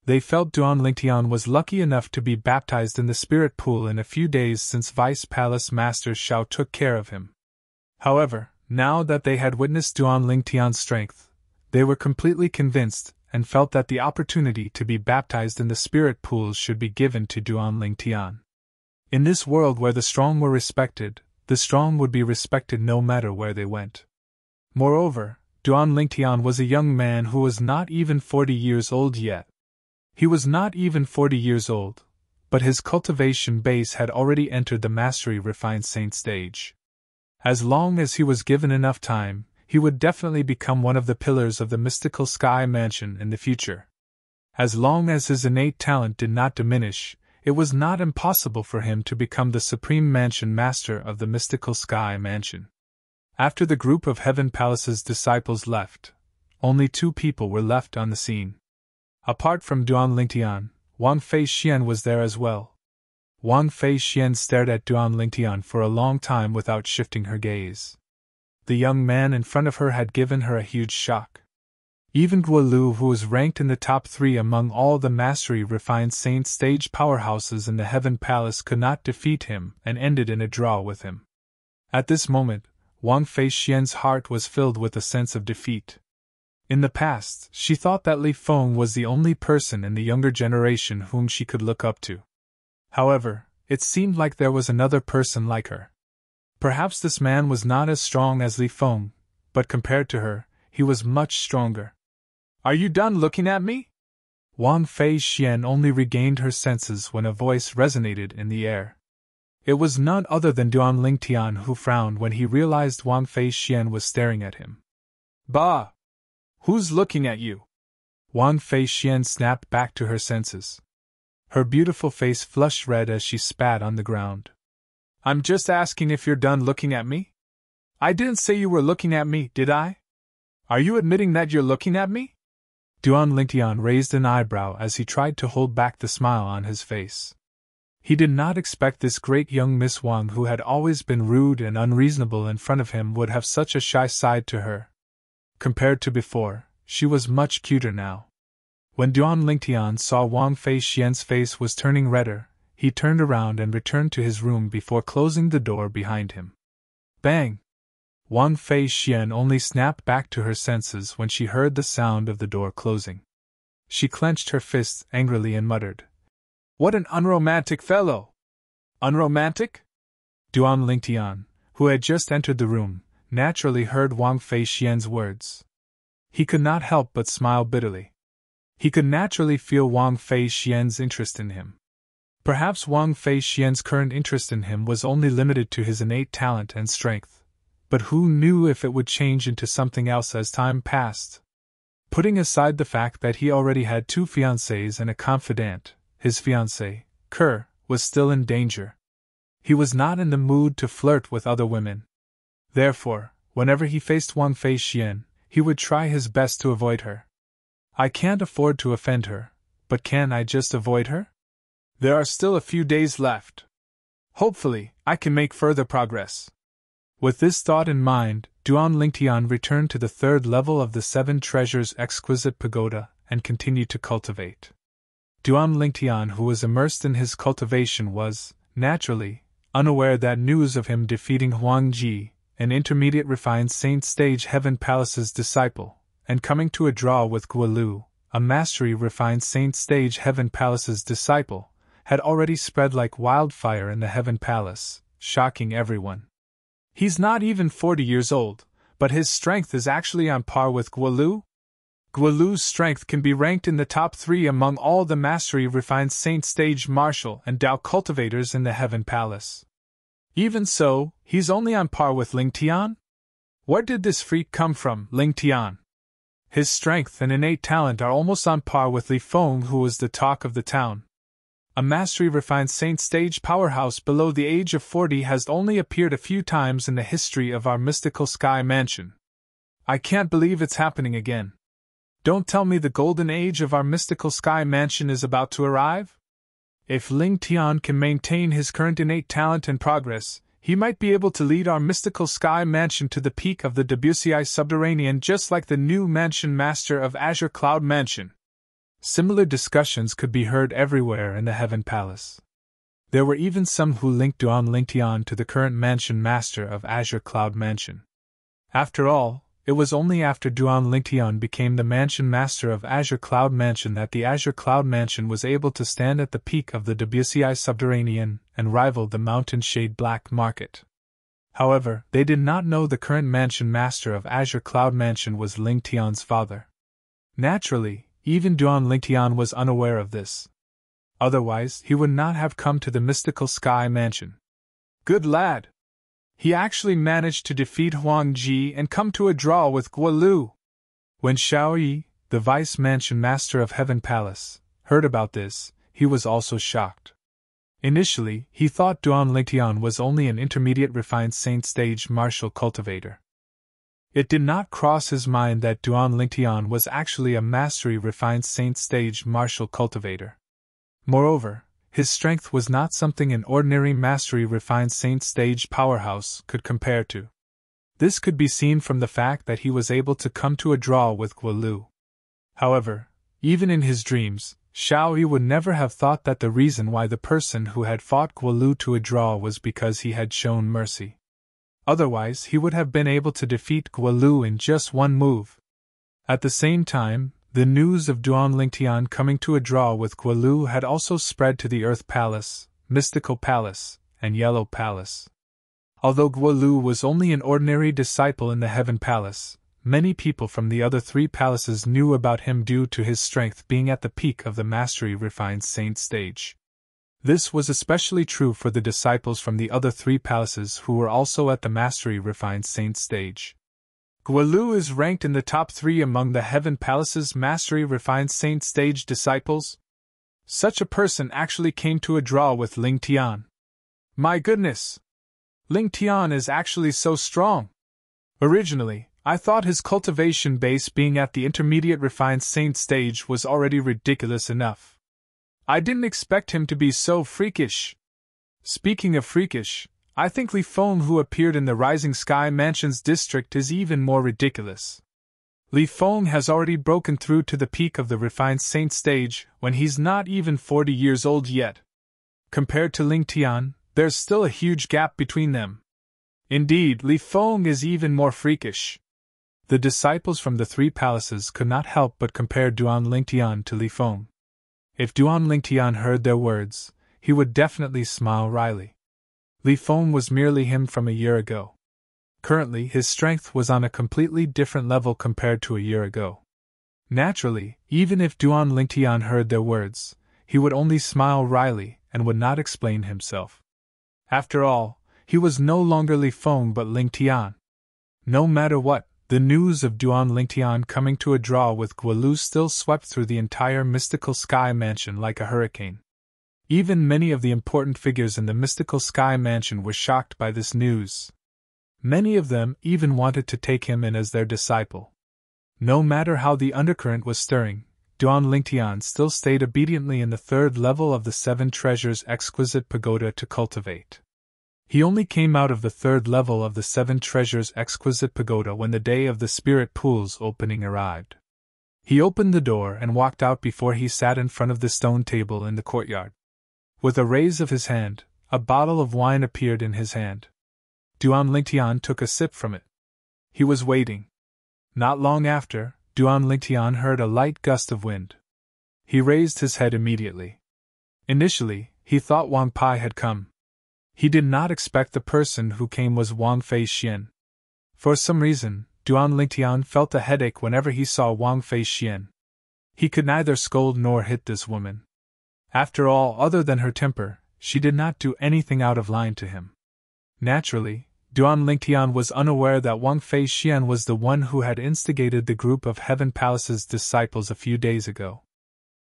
They felt Duan Lingtian was lucky enough to be baptized in the spirit pool in a few days since Vice Palace Master Shao took care of him. However, now that they had witnessed Duan Lingtian's strength, they were completely convinced and felt that the opportunity to be baptized in the spirit pools should be given to Duan Lingtian. In this world where the strong were respected, the strong would be respected no matter where they went. Moreover, Duan Lingtian was a young man who was not even 40 years old yet. He was not even 40 years old, but his cultivation base had already entered the mastery-refined saint stage. As long as he was given enough time, he would definitely become one of the pillars of the mystical Sky Mansion in the future. As long as his innate talent did not diminish, it was not impossible for him to become the supreme mansion master of the mystical Sky Mansion. After the group of Heaven Palace's disciples left, only 2 people were left on the scene. Apart from Duan Lingtian, Wang Feixian was there as well. Wang Feixian stared at Duan Lingtian for a long time without shifting her gaze. The young man in front of her had given her a huge shock. Even Guolu, who was ranked in the top 3 among all the mastery-refined saint stage powerhouses in the Heaven Palace, could not defeat him and ended in a draw with him. At this moment, Wang Feixian's heart was filled with a sense of defeat. In the past, she thought that Li Feng was the only person in the younger generation whom she could look up to. However, it seemed like there was another person like her. Perhaps this man was not as strong as Li Feng, but compared to her, he was much stronger. Are you done looking at me? Wang Feixian only regained her senses when a voice resonated in the air. It was none other than Duan Lingtian, who frowned when he realized Wang Feixian was staring at him. Bah! Who's looking at you? Wang Feixian snapped back to her senses. Her beautiful face flushed red as she spat on the ground. I'm just asking if you're done looking at me? I didn't say you were looking at me, did I? Are you admitting that you're looking at me? Duan Lingtian raised an eyebrow as he tried to hold back the smile on his face. He did not expect this great young Miss Wang, who had always been rude and unreasonable in front of him, would have such a shy side to her. Compared to before, she was much cuter now. When Duan Lingtian saw Wang Fei Xian's face was turning redder, he turned around and returned to his room before closing the door behind him. Bang! Wang Fei Xian only snapped back to her senses when she heard the sound of the door closing. She clenched her fists angrily and muttered, "What an unromantic fellow!" Unromantic? Duan Lingtian, who had just entered the room, naturally heard Wang Fei Xian's words. He could not help but smile bitterly. He could naturally feel Wang Fei Xian's interest in him. Perhaps Wang Fei Xian's current interest in him was only limited to his innate talent and strength. But who knew if it would change into something else as time passed? Putting aside the fact that he already had 2 fiancées and a confidant, his fiancée, Kerr, was still in danger. He was not in the mood to flirt with other women. Therefore, whenever he faced Wang Fei Xian, he would try his best to avoid her. I can't afford to offend her, but can I just avoid her? There are still a few days left. Hopefully, I can make further progress. With this thought in mind, Duan Lingtian returned to the 3rd level of the 7 Treasures exquisite pagoda and continued to cultivate. Duan Lingtian, who was immersed in his cultivation, was, naturally, unaware that news of him defeating Huang Ji, an intermediate refined Saint Stage Heaven Palace's disciple, and coming to a draw with Guolu, a mastery refined Saint Stage Heaven Palace's disciple, had already spread like wildfire in the Heaven Palace, shocking everyone. He's not even 40 years old, but his strength is actually on par with Guolu? Guolu's strength can be ranked in the top 3 among all the mastery refined Saint Stage martial and Dao cultivators in the Heaven Palace. Even so, he's only on par with Lingtian? Where did this freak come from, Lingtian? His strength and innate talent are almost on par with Li Feng, who was the talk of the town. A mastery refined Saint Stage powerhouse below the age of 40 has only appeared a few times in the history of our mystical sky mansion. I can't believe it's happening again. Don't tell me the golden age of our mystical sky mansion is about to arrive? If Ling Tian can maintain his current innate talent and progress, he might be able to lead our mystical sky mansion to the peak of the Debussy subterranean, just like the new mansion master of Azure Cloud Mansion. Similar discussions could be heard everywhere in the Heaven Palace. There were even some who linked Duan Lingtian to the current mansion master of Azure Cloud Mansion. After all, it was only after Duan Lingtian became the mansion master of Azure Cloud Mansion that the Azure Cloud Mansion was able to stand at the peak of the Debussy subterranean and rival the Mountain Shade Black Market. However, they did not know the current mansion master of Azure Cloud Mansion was Lingtian's father. Naturally, even Duan Lingtian was unaware of this. Otherwise, he would not have come to the mystical sky mansion. Good lad! He actually managed to defeat Huang Ji and come to a draw with Guolu. When Xiao Yi, the vice mansion master of Heaven Palace, heard about this, he was also shocked. Initially, he thought Duan Lingtian was only an intermediate refined Saint Stage martial cultivator. It did not cross his mind that Duan Lingtian was actually a mastery refined Saint Stage martial cultivator. Moreover, his strength was not something an ordinary mastery refined Saint Stage powerhouse could compare to. This could be seen from the fact that he was able to come to a draw with Guolu. However, even in his dreams, Xiao Yi would never have thought that the reason why the person who had fought Guolu to a draw was because he had shown mercy. Otherwise, he would have been able to defeat Guolu in just one move. At the same time, the news of Duan Lingtian coming to a draw with Guolu had also spread to the Earth Palace, Mystical Palace, and Yellow Palace. Although Guolu was only an ordinary disciple in the Heaven Palace, many people from the other 3 palaces knew about him due to his strength being at the peak of the mastery refined Saint Stage. This was especially true for the disciples from the other 3 palaces who were also at the mastery refined Saint Stage. Guolu is ranked in the top 3 among the Heaven Palace's mastery refined Saint Stage disciples. Such a person actually came to a draw with Lingtian. My goodness! Lingtian is actually so strong. Originally, I thought his cultivation base being at the intermediate refined saint stage was already ridiculous enough. I didn't expect him to be so freakish. Speaking of freakish, I think Li Feng, who appeared in the Rising Sky Mansion's district, is even more ridiculous. Li Feng has already broken through to the peak of the refined saint stage when he's not even 40 years old yet. Compared to Ling Tian, there's still a huge gap between them. Indeed, Li Feng is even more freakish. The disciples from the three palaces could not help but compare Duan Lingtian to Li Feng. If Duan Lingtian heard their words, he would definitely smile wryly. Li Feng was merely him from a year ago. Currently, his strength was on a completely different level compared to a year ago. Naturally, even if Duan Lingtian heard their words, he would only smile wryly and would not explain himself. After all, he was no longer Li Feng but Lingtian. No matter what, the news of Duan Lingtian coming to a draw with Guolu still swept through the entire mystical sky mansion like a hurricane. Even many of the important figures in the mystical sky mansion were shocked by this news. Many of them even wanted to take him in as their disciple. No matter how the undercurrent was stirring, Duan Lingtian still stayed obediently in the third level of the Seven Treasures Exquisite Pagoda to cultivate. He only came out of the third level of the Seven Treasures Exquisite Pagoda when the day of the Spirit Pool's opening arrived. He opened the door and walked out before he sat in front of the stone table in the courtyard. With a raise of his hand, a bottle of wine appeared in his hand. Duan Lingtian took a sip from it. He was waiting. Not long after, Duan Lingtian heard a light gust of wind. He raised his head immediately. Initially, he thought Wang Pai had come. He did not expect the person who came was Wang Fei Xian. For some reason, Duan Lingtian felt a headache whenever he saw Wang Fei Xian. He could neither scold nor hit this woman. After all, other than her temper, she did not do anything out of line to him. Naturally, Duan Lingtian was unaware that Wang Fei Xian was the one who had instigated the group of Heaven Palace's disciples a few days ago.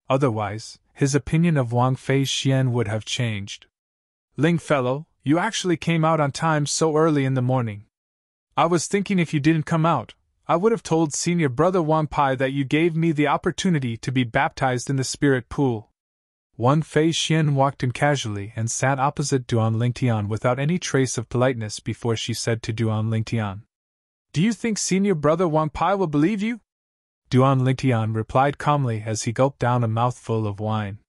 Otherwise, his opinion of Wang Fei Xian would have changed. Ling fellow, you actually came out on time so early in the morning. I was thinking if you didn't come out, I would have told senior brother Wang Pai that you gave me the opportunity to be baptized in the spirit pool. Wang Fei Xian walked in casually and sat opposite Duan Lingtian without any trace of politeness before she said to Duan Lingtian, "Do you think senior brother Wang Pai will believe you?" Duan Lingtian replied calmly as he gulped down a mouthful of wine.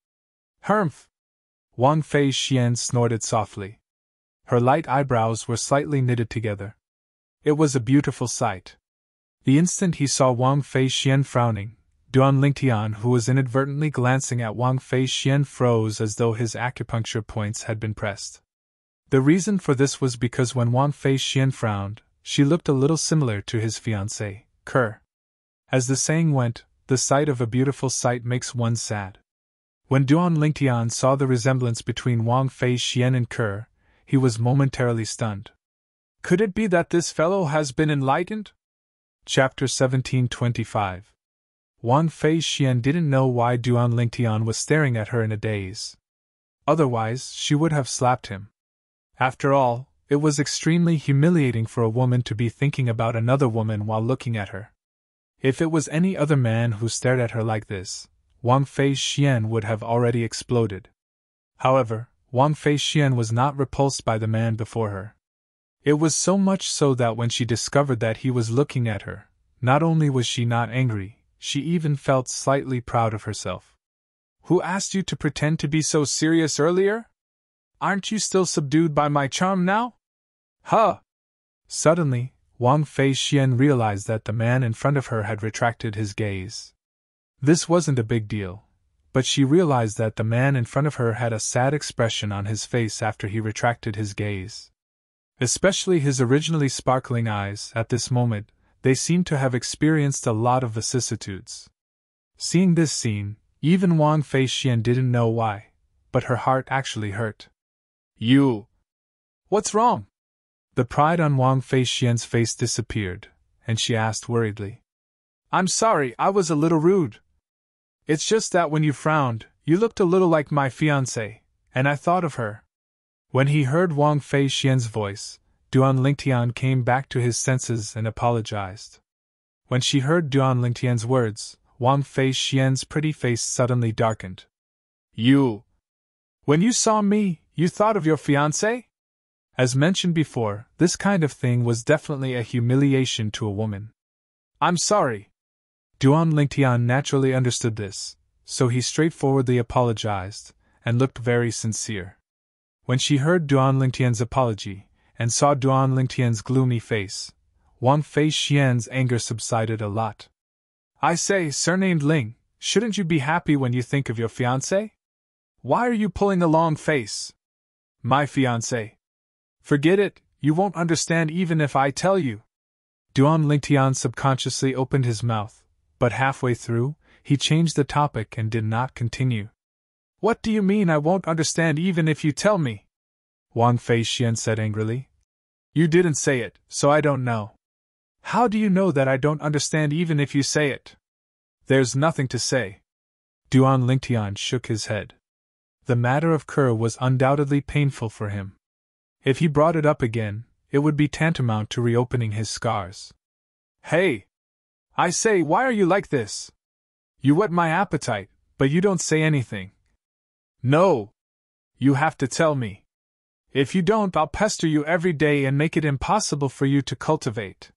"Humph!" Wang Fei Xian snorted softly. Her light eyebrows were slightly knitted together. It was a beautiful sight. The instant he saw Wang Fei Xian frowning, Duan Lingtian, who was inadvertently glancing at Wang Fei Xian, froze as though his acupuncture points had been pressed. The reason for this was because when Wang Fei Xian frowned, she looked a little similar to his fiancée, Kerr. As the saying went, the sight of a beautiful sight makes one sad. When Duan Lingtian saw the resemblance between Wang Fei Xian and Kerr, he was momentarily stunned. Could it be that this fellow has been enlightened? Chapter 1725. Wang Fei Xian didn't know why Duan Lingtian was staring at her in a daze. Otherwise, she would have slapped him. After all, it was extremely humiliating for a woman to be thinking about another woman while looking at her. If it was any other man who stared at her like this, Wang Fei Xian would have already exploded. However, Wang Fei Xian was not repulsed by the man before her. It was so much so that when she discovered that he was looking at her, not only was she not angry, she even felt slightly proud of herself. "Who asked you to pretend to be so serious earlier? Aren't you still subdued by my charm now? Huh!" Suddenly, Wang Fei Xian realized that the man in front of her had retracted his gaze. This wasn't a big deal, but she realized that the man in front of her had a sad expression on his face after he retracted his gaze. Especially his originally sparkling eyes, at this moment, they seemed to have experienced a lot of vicissitudes. Seeing this scene, even Wang Fei Xian didn't know why, but her heart actually hurt. "You! What's wrong?" The pride on Wang Fei Xian's face disappeared, and she asked worriedly. "I'm sorry, I was a little rude. It's just that when you frowned, you looked a little like my fiancée, and I thought of her." When he heard Wang Fei Xian's voice, Duan Lingtian came back to his senses and apologized. When she heard Duan Lingtian's words, Wang Fei Xian's pretty face suddenly darkened. When you saw me, you thought of your fiancé? As mentioned before, this kind of thing was definitely a humiliation to a woman. I'm sorry. Duan Lingtian naturally understood this, so he straightforwardly apologized, and looked very sincere. When she heard Duan Lingtian's apology, and saw Duan Lingtian's gloomy face, Wang Fei Xian's anger subsided a lot. I say, surnamed Ling, shouldn't you be happy when you think of your fiancé? Why are you pulling a long face? My fiancé. Forget it, you won't understand even if I tell you. Duan Lingtian subconsciously opened his mouth, but halfway through, he changed the topic and did not continue. What do you mean I won't understand even if you tell me? Wang Fei Xian said angrily. You didn't say it, so I don't know. How do you know that I don't understand even if you say it? There's nothing to say. Duan Lingtian shook his head. The matter of Kerr was undoubtedly painful for him. If he brought it up again, it would be tantamount to reopening his scars. Hey! I say, why are you like this? You whet my appetite, but you don't say anything. No! You have to tell me. If you don't, I'll pester you every day and make it impossible for you to cultivate.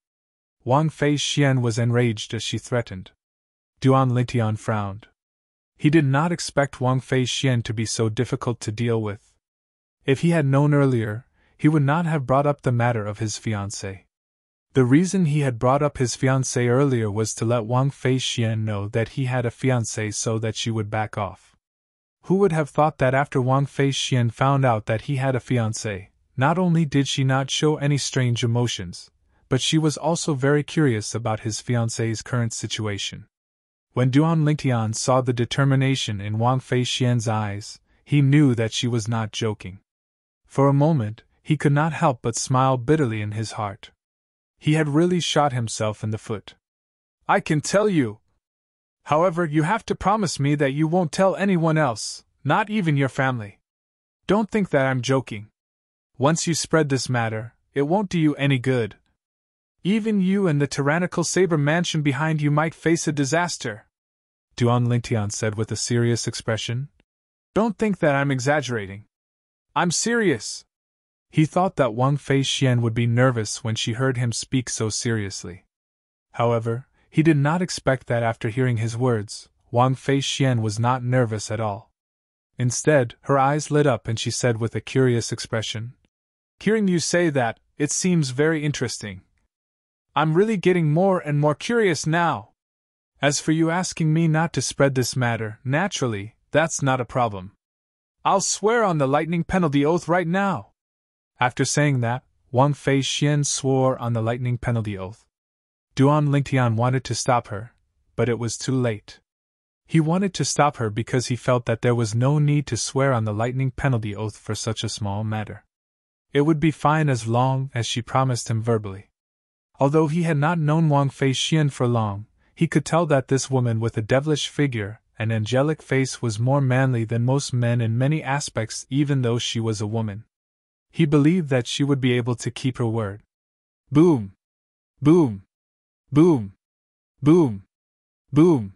Wang Fei Xian was enraged as she threatened. Duan Lingtian frowned. He did not expect Wang Fei Xian to be so difficult to deal with. If he had known earlier, he would not have brought up the matter of his fiancée. The reason he had brought up his fiancée earlier was to let Wang Fei Xian know that he had a fiancée so that she would back off. Who would have thought that after Wang Fei Xian found out that he had a fiancée, not only did she not show any strange emotions, but she was also very curious about his fiancée's current situation. When Duan Lingtian saw the determination in Wang Fei Xian's eyes, he knew that she was not joking. For a moment, he could not help but smile bitterly in his heart. He had really shot himself in the foot. I can tell you. However, you have to promise me that you won't tell anyone else, not even your family. Don't think that I'm joking. Once you spread this matter, it won't do you any good. Even you and the tyrannical saber mansion behind you might face a disaster. Duan Lingtian said with a serious expression. Don't think that I'm exaggerating. I'm serious. He thought that Wang Fei Xian would be nervous when she heard him speak so seriously. However, he did not expect that after hearing his words, Wang Fei Xian was not nervous at all. Instead, her eyes lit up and she said with a curious expression, Hearing you say that, it seems very interesting. I'm really getting more and more curious now. As for you asking me not to spread this matter, naturally, that's not a problem. I'll swear on the lightning penalty oath right now. After saying that, Wang Fei Xian swore on the lightning penalty oath. Duan Lingtian wanted to stop her, but it was too late. He wanted to stop her because he felt that there was no need to swear on the lightning penalty oath for such a small matter. It would be fine as long as she promised him verbally. Although he had not known Wang Fei Xian for long, he could tell that this woman with a devilish figure and angelic face was more manly than most men in many aspects, even though she was a woman. He believed that she would be able to keep her word. Boom! Boom! Boom! Boom! Boom!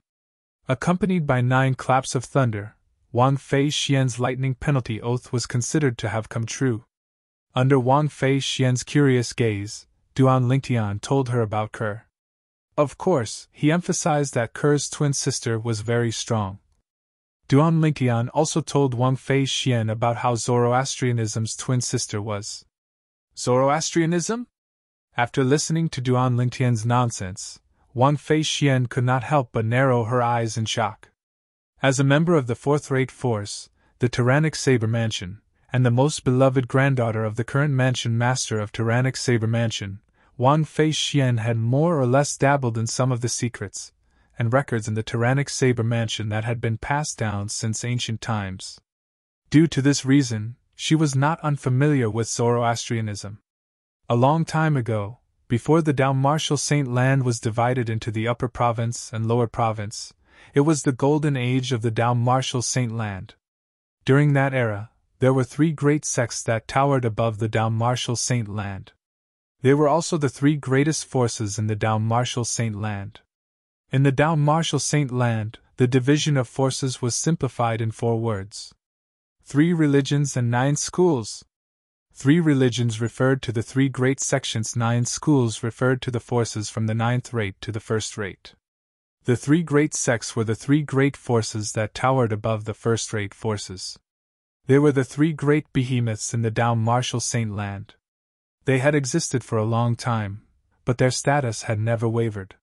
Accompanied by 9 claps of thunder, Wang Fei Xian's lightning penalty oath was considered to have come true. Under Wang Fei Xian's curious gaze, Duan Lingtian told her about Kerr. Of course, he emphasized that Kerr's twin sister was very strong. Duan Lingtian also told Wang Fei Xian about how Zoroastrianism's twin sister was. Zoroastrianism? After listening to Duan Lingtian's nonsense, Wang Fei Xian could not help but narrow her eyes in shock. As a member of the fourth-rate force, the tyrannic Saber Mansion, and the most beloved granddaughter of the current mansion master of tyrannic Saber Mansion, Wang Fei Xian had more or less dabbled in some of the secrets and records in the tyrannic Saber Mansion that had been passed down since ancient times. Due to this reason, she was not unfamiliar with Zoroastrianism. A long time ago, before the Dalmartial Saint Land was divided into the Upper Province and Lower Province, it was the golden age of the Dalmartial Saint Land. During that era, there were 3 great sects that towered above the Dalmartial Saint Land. They were also the three greatest forces in the Dao Martial Saint Land. In the Dao Martial Saint Land, the division of forces was simplified in 4 words. 3 religions and 9 schools. 3 religions referred to the 3 great sections, 9 schools referred to the forces from the 9th rate to the 1st rate. The 3 great sects were the 3 great forces that towered above the first-rate forces. They were the 3 great behemoths in the Dao Martial Saint Land. They had existed for a long time, but their status had never wavered.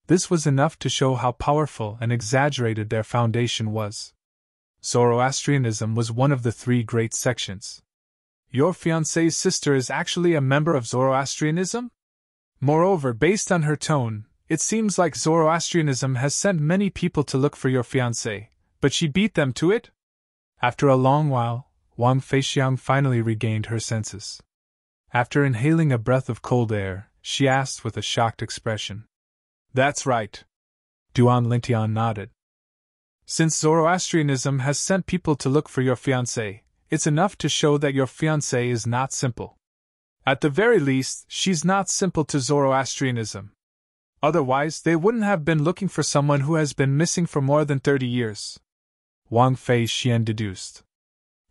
This was enough to show how powerful and exaggerated their foundation was. Zoroastrianism was one of the 3 great sections. Your fiancé's sister is actually a member of Zoroastrianism? Moreover, based on her tone, it seems like Zoroastrianism has sent many people to look for your fiancé, but she beat them to it? After a long while, Wang Feixiang finally regained her senses. After inhaling a breath of cold air, she asked with a shocked expression. That's right. Duan Lingtian nodded. Since Zoroastrianism has sent people to look for your fiancé, it's enough to show that your fiancé is not simple. At the very least, she's not simple to Zoroastrianism. Otherwise, they wouldn't have been looking for someone who has been missing for more than 30 years. Wang Feixian deduced.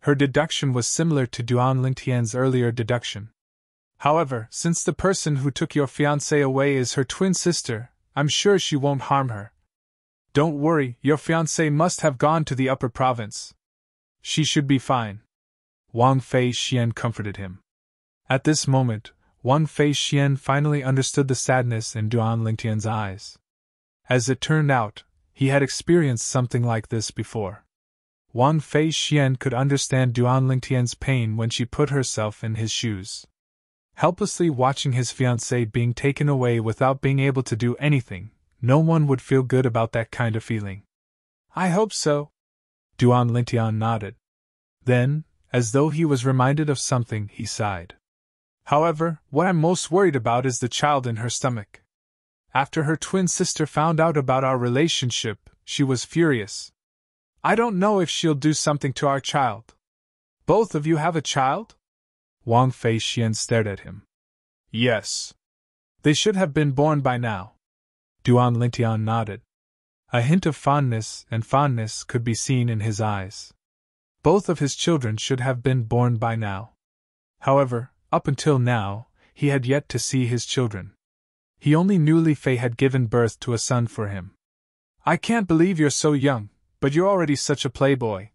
Her deduction was similar to Duan Lingtian's earlier deduction. However, since the person who took your fiancée away is her twin sister, I'm sure she won't harm her. Don't worry, your fiancée must have gone to the upper province. She should be fine. Wang Feixian comforted him. At this moment, Wang Feixian finally understood the sadness in Duan Lingtian's eyes. As it turned out, he had experienced something like this before. Wang Feixian could understand Duan Lingtian's pain when she put herself in his shoes. Helplessly watching his fiancée being taken away without being able to do anything, no one would feel good about that kind of feeling. I hope so. Duan Lingtian nodded. Then, as though he was reminded of something, he sighed. However, what I'm most worried about is the child in her stomach. After her twin sister found out about our relationship, she was furious. I don't know if she'll do something to our child. Both of you have a child? Wang Feixian stared at him. Yes. They should have been born by now. Duan Lingtian nodded. A hint of fondness could be seen in his eyes. Both of his children should have been born by now. However, up until now, he had yet to see his children. He only knew Li Fei had given birth to a son for him. I can't believe you're so young, but you're already such a playboy.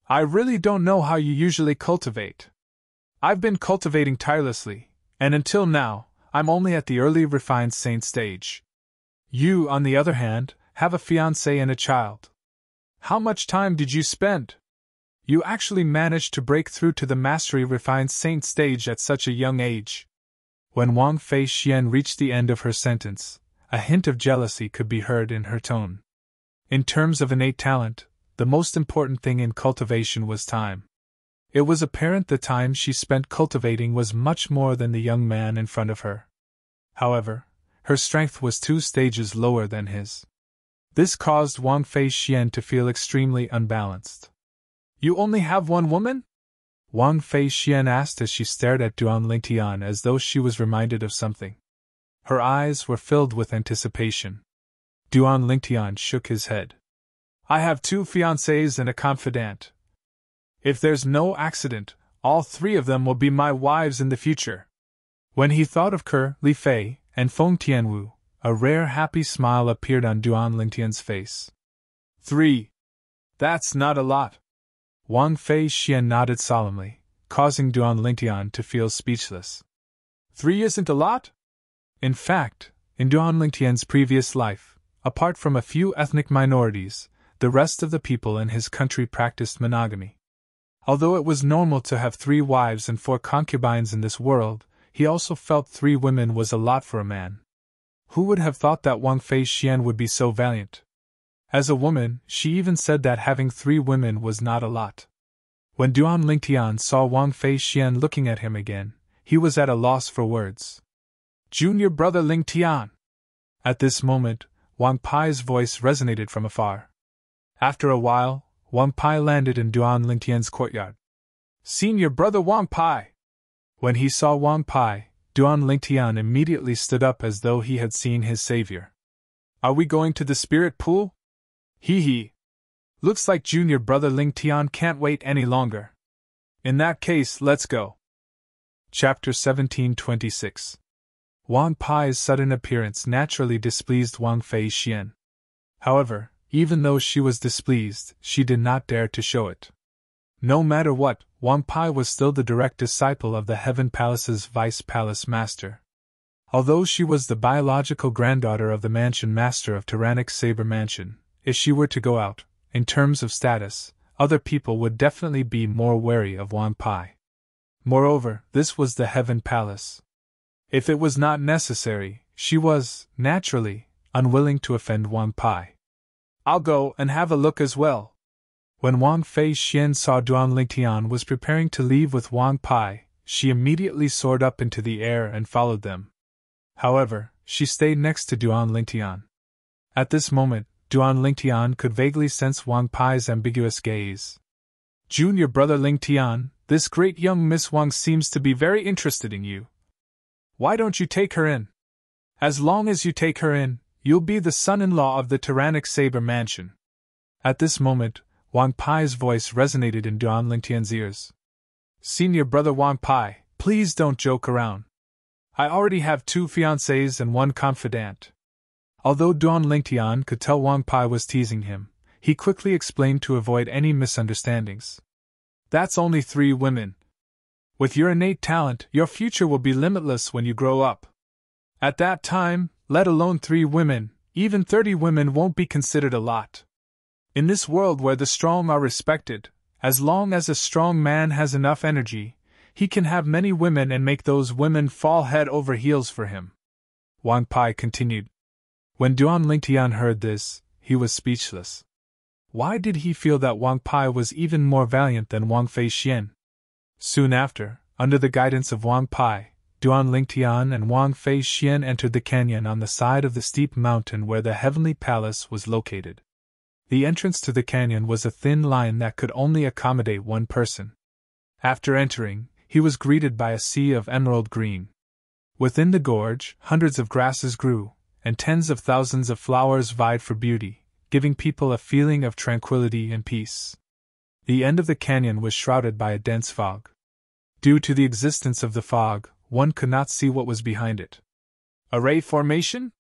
I really don't know how you usually cultivate. I've been cultivating tirelessly, and until now, I'm only at the early refined saint stage. You, on the other hand, have a fiancé and a child. How much time did you spend? You actually managed to break through to the mastery refined saint stage at such a young age. When Wang Feixian reached the end of her sentence, a hint of jealousy could be heard in her tone. In terms of innate talent, the most important thing in cultivation was time. It was apparent the time she spent cultivating was much more than the young man in front of her. However, her strength was 2 stages lower than his. This caused Wang Feixian to feel extremely unbalanced. You only have one woman? Wang Feixian asked as she stared at Duan Lingtian as though she was reminded of something. Her eyes were filled with anticipation. Duan Lingtian shook his head. I have 2 fiancés and a confidant. If there's no accident, all 3 of them will be my wives in the future. When he thought of Ke, Li Fei, and Feng Tianwu, a rare happy smile appeared on Duan Lingtian's face. 3. That's not a lot. Wang Feixian nodded solemnly, causing Duan Lingtian to feel speechless. 3 isn't a lot? In fact, in Duan Lingtian's previous life, apart from a few ethnic minorities, the rest of the people in his country practiced monogamy. Although it was normal to have 3 wives and 4 concubines in this world, he also felt 3 women was a lot for a man. Who would have thought that Wang Feixian would be so valiant? As a woman, she even said that having 3 women was not a lot. When Duan Lingtian saw Wang Feixian looking at him again, he was at a loss for words. Junior brother Lingtian! At this moment, Wang Pai's voice resonated from afar. After a while, Wang Pai landed in Duan Lingtian's courtyard. Senior brother Wang Pai! When he saw Wang Pai, Duan Lingtian immediately stood up as though he had seen his savior. Are we going to the spirit pool? Hee hee. Looks like junior brother Lingtian can't wait any longer. In that case, let's go. Chapter 1726. Wang Pai's sudden appearance naturally displeased Wang Fei Xian. However, even though she was displeased, she did not dare to show it. No matter what, Wang Pai was still the direct disciple of the Heaven Palace's Vice Palace Master. Although she was the biological granddaughter of the Mansion Master of Tyrannic Saber Mansion, if she were to go out, in terms of status, other people would definitely be more wary of Wang Pai. Moreover, this was the Heaven Palace. If it was not necessary, she was, naturally, unwilling to offend Wang Pai. I'll go and have a look as well. When Wang Fei Xian saw Duan Lingtian was preparing to leave with Wang Pai, she immediately soared up into the air and followed them. However, she stayed next to Duan Lingtian. At this moment, Duan Lingtian could vaguely sense Wang Pai's ambiguous gaze. Junior brother Lingtian, this great young Miss Wang seems to be very interested in you. Why don't you take her in? As long as you take her in, you'll be the son-in-law of the Tyrannic Saber Mansion. At this moment, Wang Pai's voice resonated in Duan Lingtian's ears. Senior brother Wang Pai, please don't joke around. I already have 2 fiancés and 1 confidant. Although Duan Lingtian could tell Wang Pai was teasing him, he quickly explained to avoid any misunderstandings. That's only 3 women. With your innate talent, your future will be limitless when you grow up. At that time, let alone 3 women, even 30 women won't be considered a lot. In this world where the strong are respected, as long as a strong man has enough energy, he can have many women and make those women fall head over heels for him. Wang Pai continued. When Duan Lingtian heard this, he was speechless. Why did he feel that Wang Pai was even more valiant than Wang Fei Xian? Soon after, under the guidance of Wang Pai, Duan Lingtian and Wang Fei Xian entered the canyon on the side of the steep mountain where the Heavenly Palace was located. The entrance to the canyon was a thin line that could only accommodate 1 person. After entering, he was greeted by a sea of emerald green. Within the gorge, hundreds of grasses grew, and tens of thousands of flowers vied for beauty, giving people a feeling of tranquility and peace. The end of the canyon was shrouded by a dense fog. Due to the existence of the fog, one could not see what was behind it. A ray formation?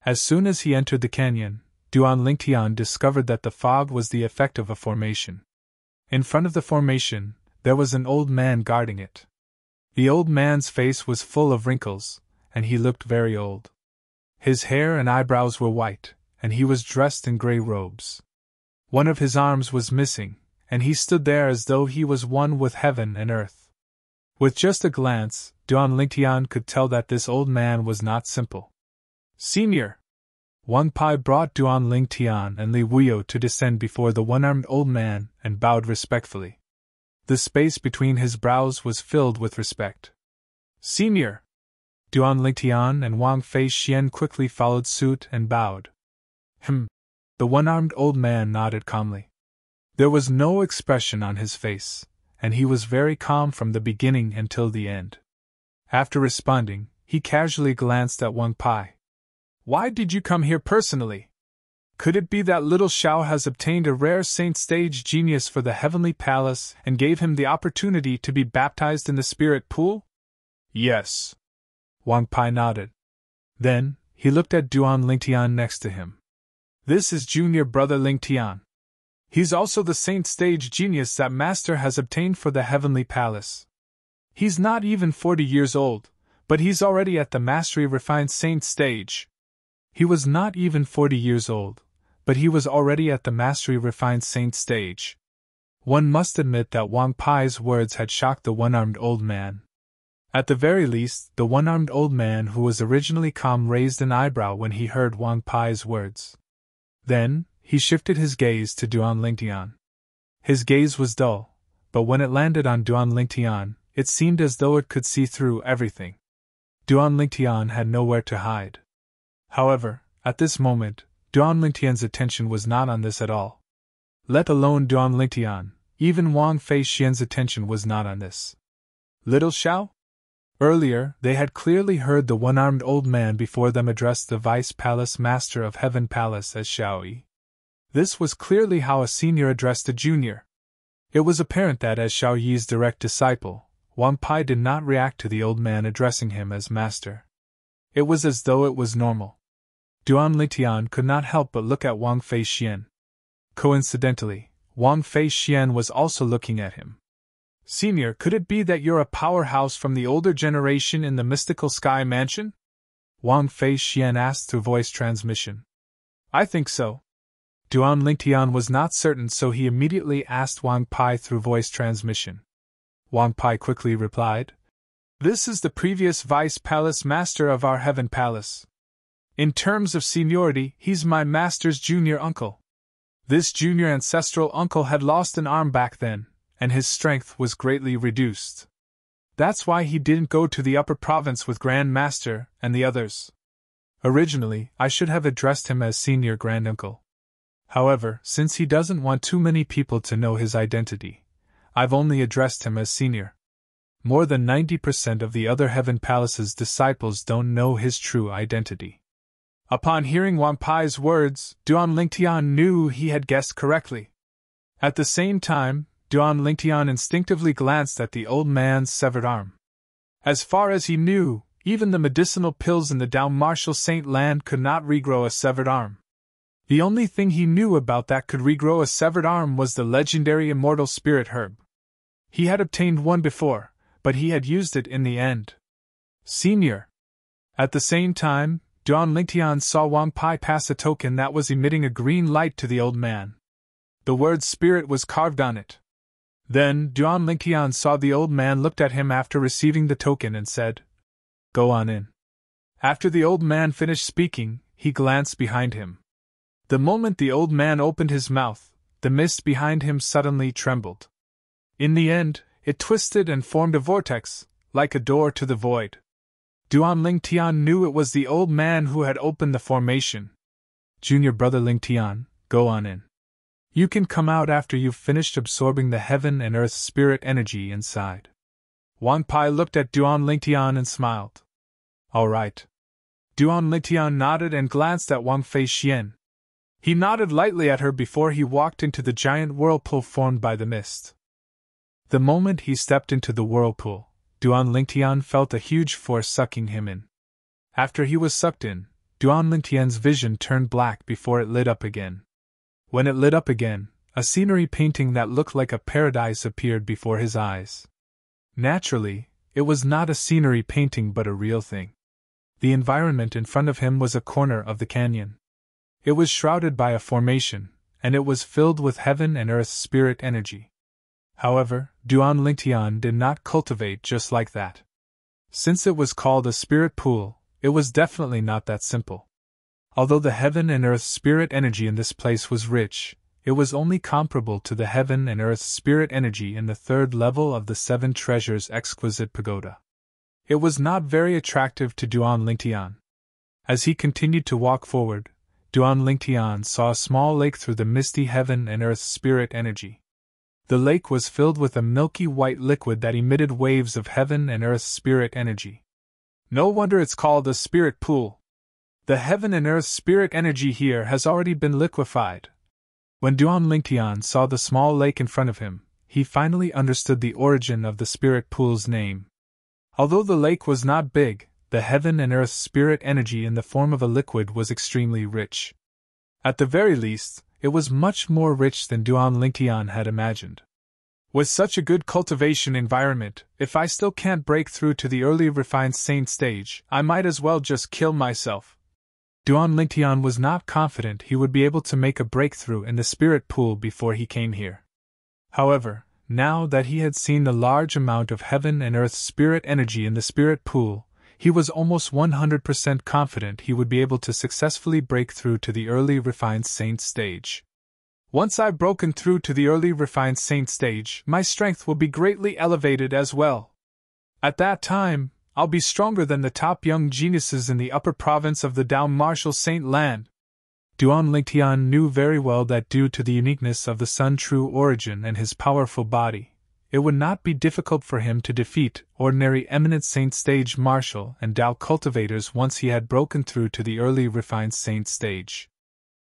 As soon as he entered the canyon, Duan Lingtian discovered that the fog was the effect of a formation. In front of the formation, there was an old man guarding it. The old man's face was full of wrinkles, and he looked very old. His hair and eyebrows were white, and he was dressed in gray robes. One of his arms was missing, and he stood there as though he was one with heaven and earth. With just a glance, Duan Lingtian could tell that this old man was not simple. Senior! Wang Pai brought Duan Lingtian and Li Wuyo to descend before the one-armed old man and bowed respectfully. The space between his brows was filled with respect. Senior! Duan Lingtian and Wang Fei Xian quickly followed suit and bowed. The one-armed old man nodded calmly. There was no expression on his face, and he was very calm from the beginning until the end. After responding, he casually glanced at Wang Pai. Why did you come here personally? Could it be that little Xiao has obtained a rare saint-stage genius for the Heavenly Palace and gave him the opportunity to be baptized in the spirit pool? Yes. Wang Pai nodded. Then, he looked at Duan Lingtian next to him. This is junior brother Lingtian. He's also the saint-stage genius that Master has obtained for the Heavenly Palace. He's not even 40 years old, but he's already at the mastery-refined saint stage. He was not even 40 years old, but he was already at the mastery-refined saint stage. One must admit that Wang Pai's words had shocked the one-armed old man. At the very least, the one-armed old man who was originally calm raised an eyebrow when he heard Wang Pai's words. Then, he shifted his gaze to Duan Lingtian. His gaze was dull, but when it landed on Duan Lingtian, it seemed as though it could see through everything. Duan Lingtian had nowhere to hide. However, at this moment, Duan Lingtian's attention was not on this at all. Let alone Duan Lingtian, even Wang Fei Xian's attention was not on this. Little Xiao? Earlier, they had clearly heard the one-armed old man before them address the Vice Palace Master of Heaven Palace as Xiaoyi. This was clearly how a senior addressed a junior. It was apparent that as Xiaoyi's direct disciple, Wang Pai did not react to the old man addressing him as master. It was as though it was normal. Duan Lingtian could not help but look at Wang Fei Xian. Coincidentally, Wang Fei Xian was also looking at him. Senior, could it be that you're a powerhouse from the older generation in the mystical sky mansion? Wang Fei Xian asked through voice transmission. I think so. Duan Lingtian was not certain, so he immediately asked Wang Pai through voice transmission. Wang Pai quickly replied, This is the previous Vice Palace Master of our Heaven Palace. In terms of seniority, he's my master's junior uncle. This junior ancestral uncle had lost an arm back then, and his strength was greatly reduced. That's why he didn't go to the upper province with Grand Master and the others. Originally, I should have addressed him as senior granduncle. However, since he doesn't want too many people to know his identity, I've only addressed him as senior. More than 90% of the other Heaven Palace's disciples don't know his true identity. Upon hearing Wang Pai's words, Duan Lingtian knew he had guessed correctly. At the same time, Duan Lingtian instinctively glanced at the old man's severed arm. As far as he knew, even the medicinal pills in the Dao Martial Saint Land could not regrow a severed arm. The only thing he knew about that could regrow a severed arm was the legendary immortal spirit herb. He had obtained one before, but he had used it in the end. Senior. At the same time, Duan Lingtian saw Wang Pai pass a token that was emitting a green light to the old man. The word spirit was carved on it. Then, Duan Lingtian saw the old man looked at him after receiving the token and said, Go on in. After the old man finished speaking, he glanced behind him. The moment the old man opened his mouth, the mist behind him suddenly trembled. In the end, it twisted and formed a vortex, like a door to the void. Duan Lingtian knew it was the old man who had opened the formation. Junior brother Lingtian, go on in. You can come out after you've finished absorbing the heaven and earth spirit energy inside. Wang Pai looked at Duan Lingtian and smiled. All right. Duan Lingtian nodded and glanced at Wang Fei Xian. He nodded lightly at her before he walked into the giant whirlpool formed by the mist. The moment he stepped into the whirlpool, Duan Lingtian felt a huge force sucking him in. After he was sucked in, Duan Lingtian's vision turned black before it lit up again. When it lit up again, a scenery painting that looked like a paradise appeared before his eyes. Naturally, it was not a scenery painting but a real thing. The environment in front of him was a corner of the canyon. It was shrouded by a formation, and it was filled with heaven and earth spirit energy. However, Duan Lingtian did not cultivate just like that. Since it was called a spirit pool, it was definitely not that simple. Although the heaven and earth spirit energy in this place was rich, it was only comparable to the heaven and earth spirit energy in the third level of the Seven Treasures Exquisite Pagoda. It was not very attractive to Duan Lingtian. As he continued to walk forward, Duan Lingtian saw a small lake through the misty heaven and earth spirit energy. The lake was filled with a milky white liquid that emitted waves of heaven and earth spirit energy. No wonder it's called a spirit pool. The heaven and earth spirit energy here has already been liquefied. When Duan Lingtian saw the small lake in front of him, he finally understood the origin of the spirit pool's name. Although the lake was not big, the heaven and earth spirit energy in the form of a liquid was extremely rich. At the very least, it was much more rich than Duan Lingtian had imagined. With such a good cultivation environment, if I still can't break through to the early refined saint stage, I might as well just kill myself. Duan Lingtian was not confident he would be able to make a breakthrough in the spirit pool before he came here. However, now that he had seen the large amount of heaven and earth spirit energy in the spirit pool, he was almost 100% confident he would be able to successfully break through to the early refined saint stage. Once I've broken through to the early refined saint stage, my strength will be greatly elevated as well. At that time, I'll be stronger than the top young geniuses in the upper province of the Dao Martial Saint Land. Duan Lingtian knew very well that due to the uniqueness of the Sun True origin and his powerful body, it would not be difficult for him to defeat ordinary eminent saint stage martial and Tao cultivators once he had broken through to the early refined saint stage.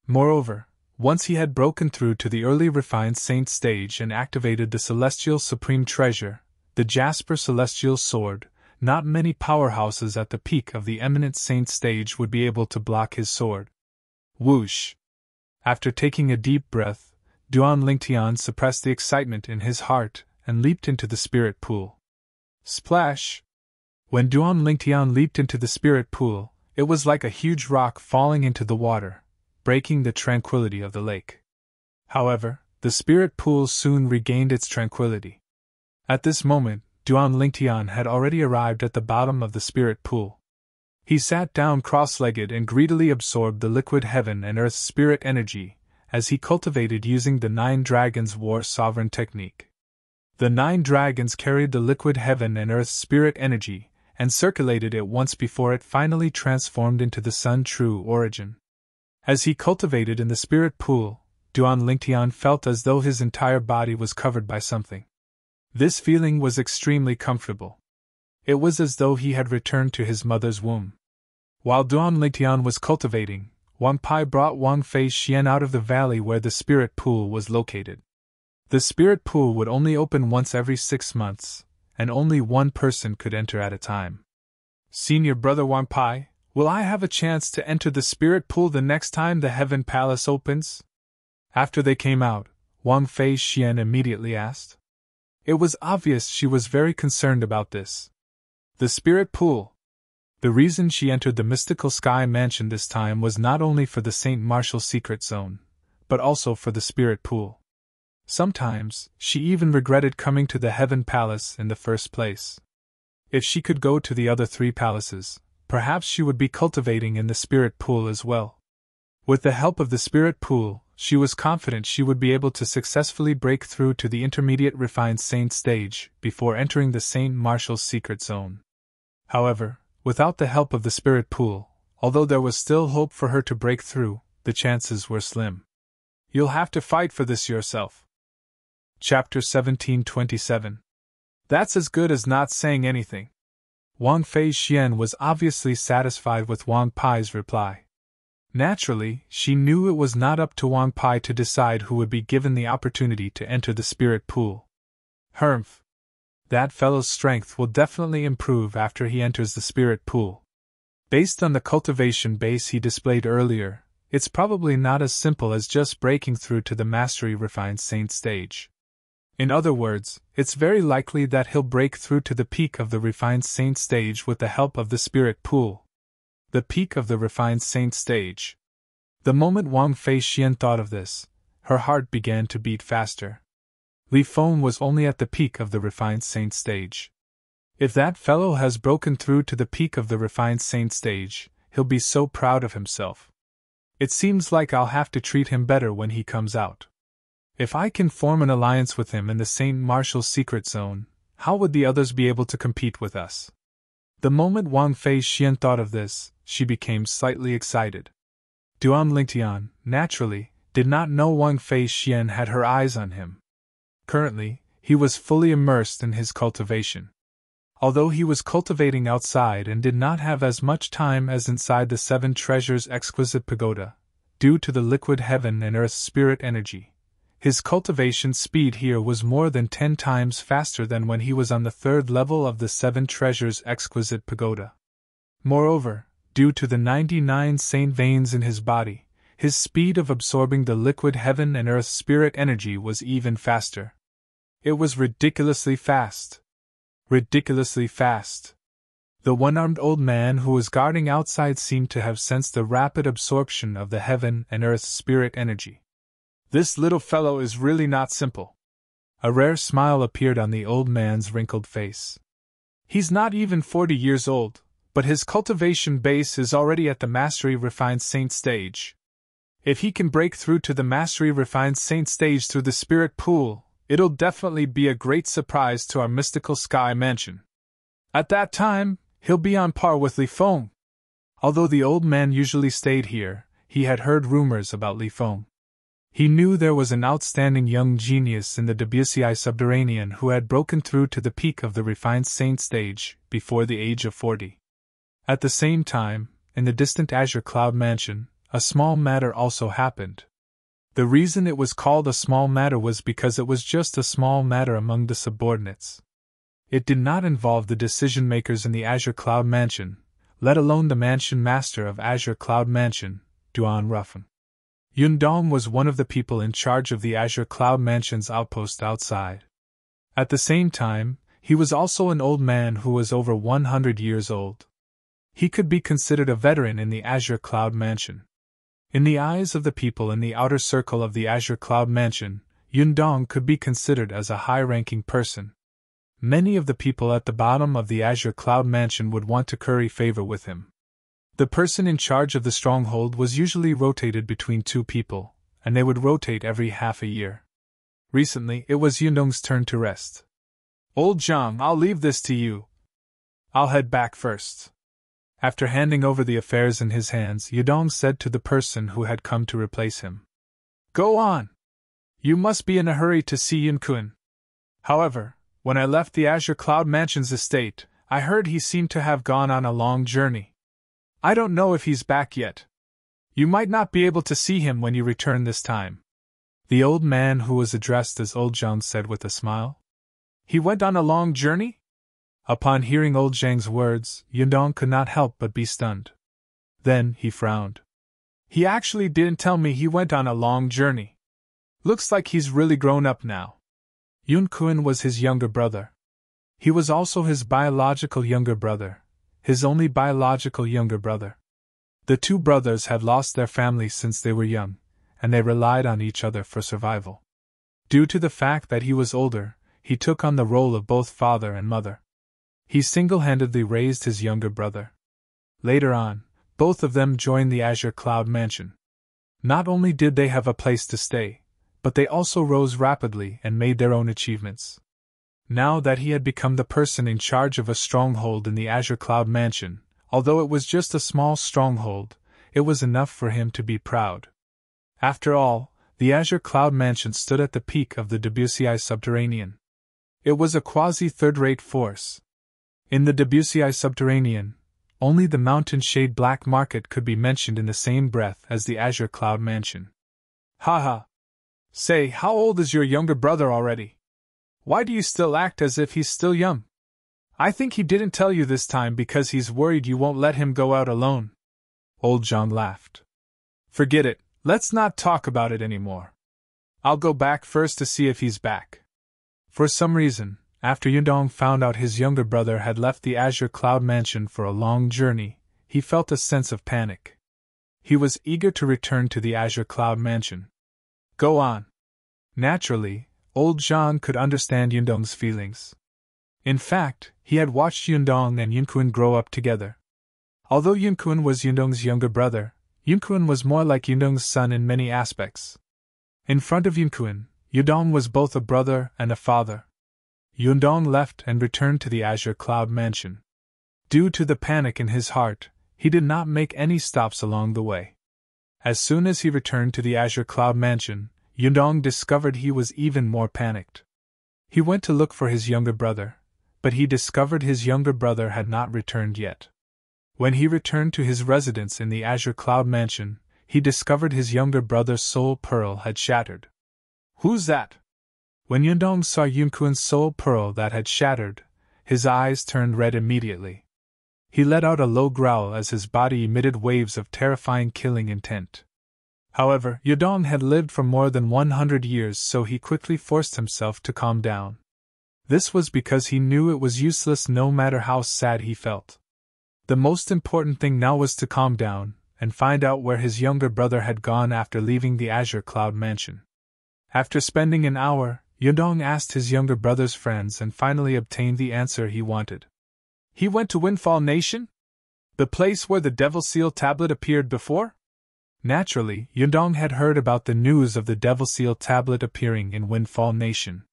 Moreover, once he had broken through to the early refined saint stage and activated the celestial supreme treasure, the Jasper celestial sword, not many powerhouses at the peak of the eminent saint stage would be able to block his sword. Whoosh! After taking a deep breath, Duan Lingtian suppressed the excitement in his heart and leaped into the spirit pool. Splash! When Duan Lingtian leaped into the spirit pool, it was like a huge rock falling into the water, breaking the tranquility of the lake. However, the spirit pool soon regained its tranquility. At this moment, Duan Lingtian had already arrived at the bottom of the spirit pool. He sat down cross-legged and greedily absorbed the liquid heaven and earth spirit energy, as he cultivated using the 9 dragons war sovereign technique. The 9 dragons carried the liquid heaven and earth spirit energy, and circulated it once before it finally transformed into the sun true origin. As he cultivated in the spirit pool, Duan Lingtian felt as though his entire body was covered by something. This feeling was extremely comfortable. It was as though he had returned to his mother's womb. While Duan Lingtian was cultivating, Wang Pai brought Wang Fei Xian out of the valley where the spirit pool was located. The spirit pool would only open once every 6 months, and only one person could enter at a time. Senior brother Wang Pai, will I have a chance to enter the spirit pool the next time the Heaven Palace opens? After they came out, Wang Fei Xian immediately asked. It was obvious she was very concerned about this. The spirit pool. The reason she entered the mystical sky mansion this time was not only for the Saint Martial secret zone, but also for the spirit pool. Sometimes, she even regretted coming to the Heaven Palace in the first place. If she could go to the other 3 palaces, perhaps she would be cultivating in the spirit pool as well. With the help of the spirit pool, she was confident she would be able to successfully break through to the intermediate refined saint stage before entering the Saint Martial's secret zone. However, without the help of the spirit pool, although there was still hope for her to break through, the chances were slim. You'll have to fight for this yourself. Chapter 1727. That's as good as not saying anything. Wang Fei Xian was obviously satisfied with Wang Pai's reply. Naturally, she knew it was not up to Wang Pai to decide who would be given the opportunity to enter the spirit pool. Humph! That fellow's strength will definitely improve after he enters the spirit pool. Based on the cultivation base he displayed earlier, it's probably not as simple as just breaking through to the mastery refined saint stage. In other words, it's very likely that he'll break through to the peak of the refined saint stage with the help of the spirit pool. The peak of the refined saint stage. The moment Wang Fei Xian thought of this, her heart began to beat faster. Li Feng was only at the peak of the refined saint stage. If that fellow has broken through to the peak of the refined saint stage, he'll be so proud of himself. It seems like I'll have to treat him better when he comes out. If I can form an alliance with him in the Saint Martial's secret zone, how would the others be able to compete with us? The moment Wang Fei Xian thought of this, she became slightly excited. Duan Lingtian, naturally, did not know Wang Fei Xian had her eyes on him. Currently, he was fully immersed in his cultivation. Although he was cultivating outside and did not have as much time as inside the 7 treasures exquisite pagoda, due to the liquid heaven and earth spirit energy, his cultivation speed here was more than 10 times faster than when he was on the 3rd level of the 7 treasures exquisite pagoda. Moreover, due to the 99 saint veins in his body, his speed of absorbing the liquid heaven and earth spirit energy was even faster. It was ridiculously fast. Ridiculously fast. The one-armed old man who was guarding outside seemed to have sensed the rapid absorption of the heaven and earth spirit energy. This little fellow is really not simple. A rare smile appeared on the old man's wrinkled face. He's not even 40 years old, but his cultivation base is already at the mastery refined saint stage. If he can break through to the mastery refined saint stage through the spirit pool, it'll definitely be a great surprise to our mystical sky mansion. At that time, he'll be on par with Li Feng. Although the old man usually stayed here, he had heard rumors about Li Feng. He knew there was an outstanding young genius in the WCI subterranean who had broken through to the peak of the refined saint stage before the age of 40. At the same time, in the distant Azure Cloud Mansion, a small matter also happened. The reason it was called a small matter was because it was just a small matter among the subordinates. It did not involve the decision-makers in the Azure Cloud Mansion, let alone the mansion master of Azure Cloud Mansion, Duan Ruffin. Yundong was one of the people in charge of the Azure Cloud Mansion's outpost outside. At the same time, he was also an old man who was over 100 years old. He could be considered a veteran in the Azure Cloud Mansion. In the eyes of the people in the outer circle of the Azure Cloud Mansion, Yundong could be considered as a high-ranking person. Many of the people at the bottom of the Azure Cloud Mansion would want to curry favor with him. The person in charge of the stronghold was usually rotated between two people, and they would rotate every half a year. Recently, it was Yundong's turn to rest. "Old Zhang, I'll leave this to you. I'll head back first." After handing over the affairs in his hands, Yudong said to the person who had come to replace him, "Go on. You must be in a hurry to see Yun-kun. However, when I left the Azure Cloud Mansion's estate, I heard he seemed to have gone on a long journey. I don't know if he's back yet. You might not be able to see him when you return this time." The old man who was addressed as Old Zhang said with a smile. "He went on a long journey?" Upon hearing Old Zhang's words, Yundong could not help but be stunned. Then he frowned. "He actually didn't tell me he went on a long journey. Looks like he's really grown up now." Yun-kun was his younger brother. He was also his biological younger brother, his only biological younger brother. The two brothers had lost their families since they were young, and they relied on each other for survival. Due to the fact that he was older, he took on the role of both father and mother. He single-handedly raised his younger brother. Later on, both of them joined the Azure Cloud Mansion. Not only did they have a place to stay, but they also rose rapidly and made their own achievements. Now that he had become the person in charge of a stronghold in the Azure Cloud Mansion, although it was just a small stronghold, it was enough for him to be proud. After all, the Azure Cloud Mansion stood at the peak of the WCI subterranean. It was a quasi-third-rate force. In the WCI subterranean, only the mountain shade black market could be mentioned in the same breath as the Azure Cloud Mansion. Haha. Say, how old is your younger brother already? Why do you still act as if he's still young? I think he didn't tell you this time because he's worried you won't let him go out alone." Old Zhang laughed. "Forget it, let's not talk about it anymore. I'll go back first to see if he's back." For some reason, after Yundong found out his younger brother had left the Azure Cloud Mansion for a long journey, he felt a sense of panic. He was eager to return to the Azure Cloud Mansion. "Go on." Naturally, Old Zhang could understand Yundong's feelings. In fact, he had watched Yundong and Yun-kun grow up together. Although Yun-kun was Yundong's younger brother, Yun-kun was more like Yundong's son in many aspects. In front of Yun-kun, Yundong was both a brother and a father. Yundong left and returned to the Azure Cloud Mansion. Due to the panic in his heart, he did not make any stops along the way. As soon as he returned to the Azure Cloud Mansion, Yundong discovered he was even more panicked. He went to look for his younger brother, but he discovered his younger brother had not returned yet. When he returned to his residence in the Azure Cloud Mansion, he discovered his younger brother's soul pearl had shattered. "Who's that?" When Yundong saw Yun-kun's soul pearl that had shattered, his eyes turned red immediately. He let out a low growl as his body emitted waves of terrifying killing intent. However, Yudong had lived for more than 100 years, so he quickly forced himself to calm down. This was because he knew it was useless no matter how sad he felt. The most important thing now was to calm down and find out where his younger brother had gone after leaving the Azure Cloud Mansion. After spending an hour, Yudong asked his younger brother's friends and finally obtained the answer he wanted. He went to Windfall Nation? The place where the Devil Seal tablet appeared before? Naturally, Yudong had heard about the news of the Devil Seal tablet appearing in Windfall Nation.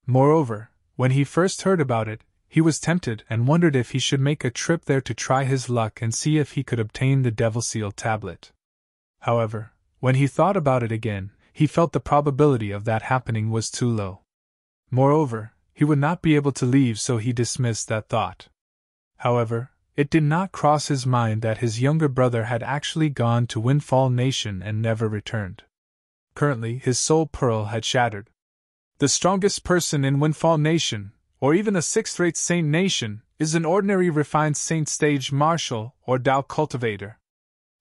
Moreover, when he first heard about it, he was tempted and wondered if he should make a trip there to try his luck and see if he could obtain the Devil Seal tablet. However, when he thought about it again, he felt the probability of that happening was too low. Moreover, he would not be able to leave, so he dismissed that thought. However, it did not cross his mind that his younger brother had actually gone to Windfall Nation and never returned. Currently, his soul pearl had shattered. The strongest person in Windfall Nation, or even a sixth-rate Saint Nation, is an ordinary refined Saint stage martial or Tao cultivator.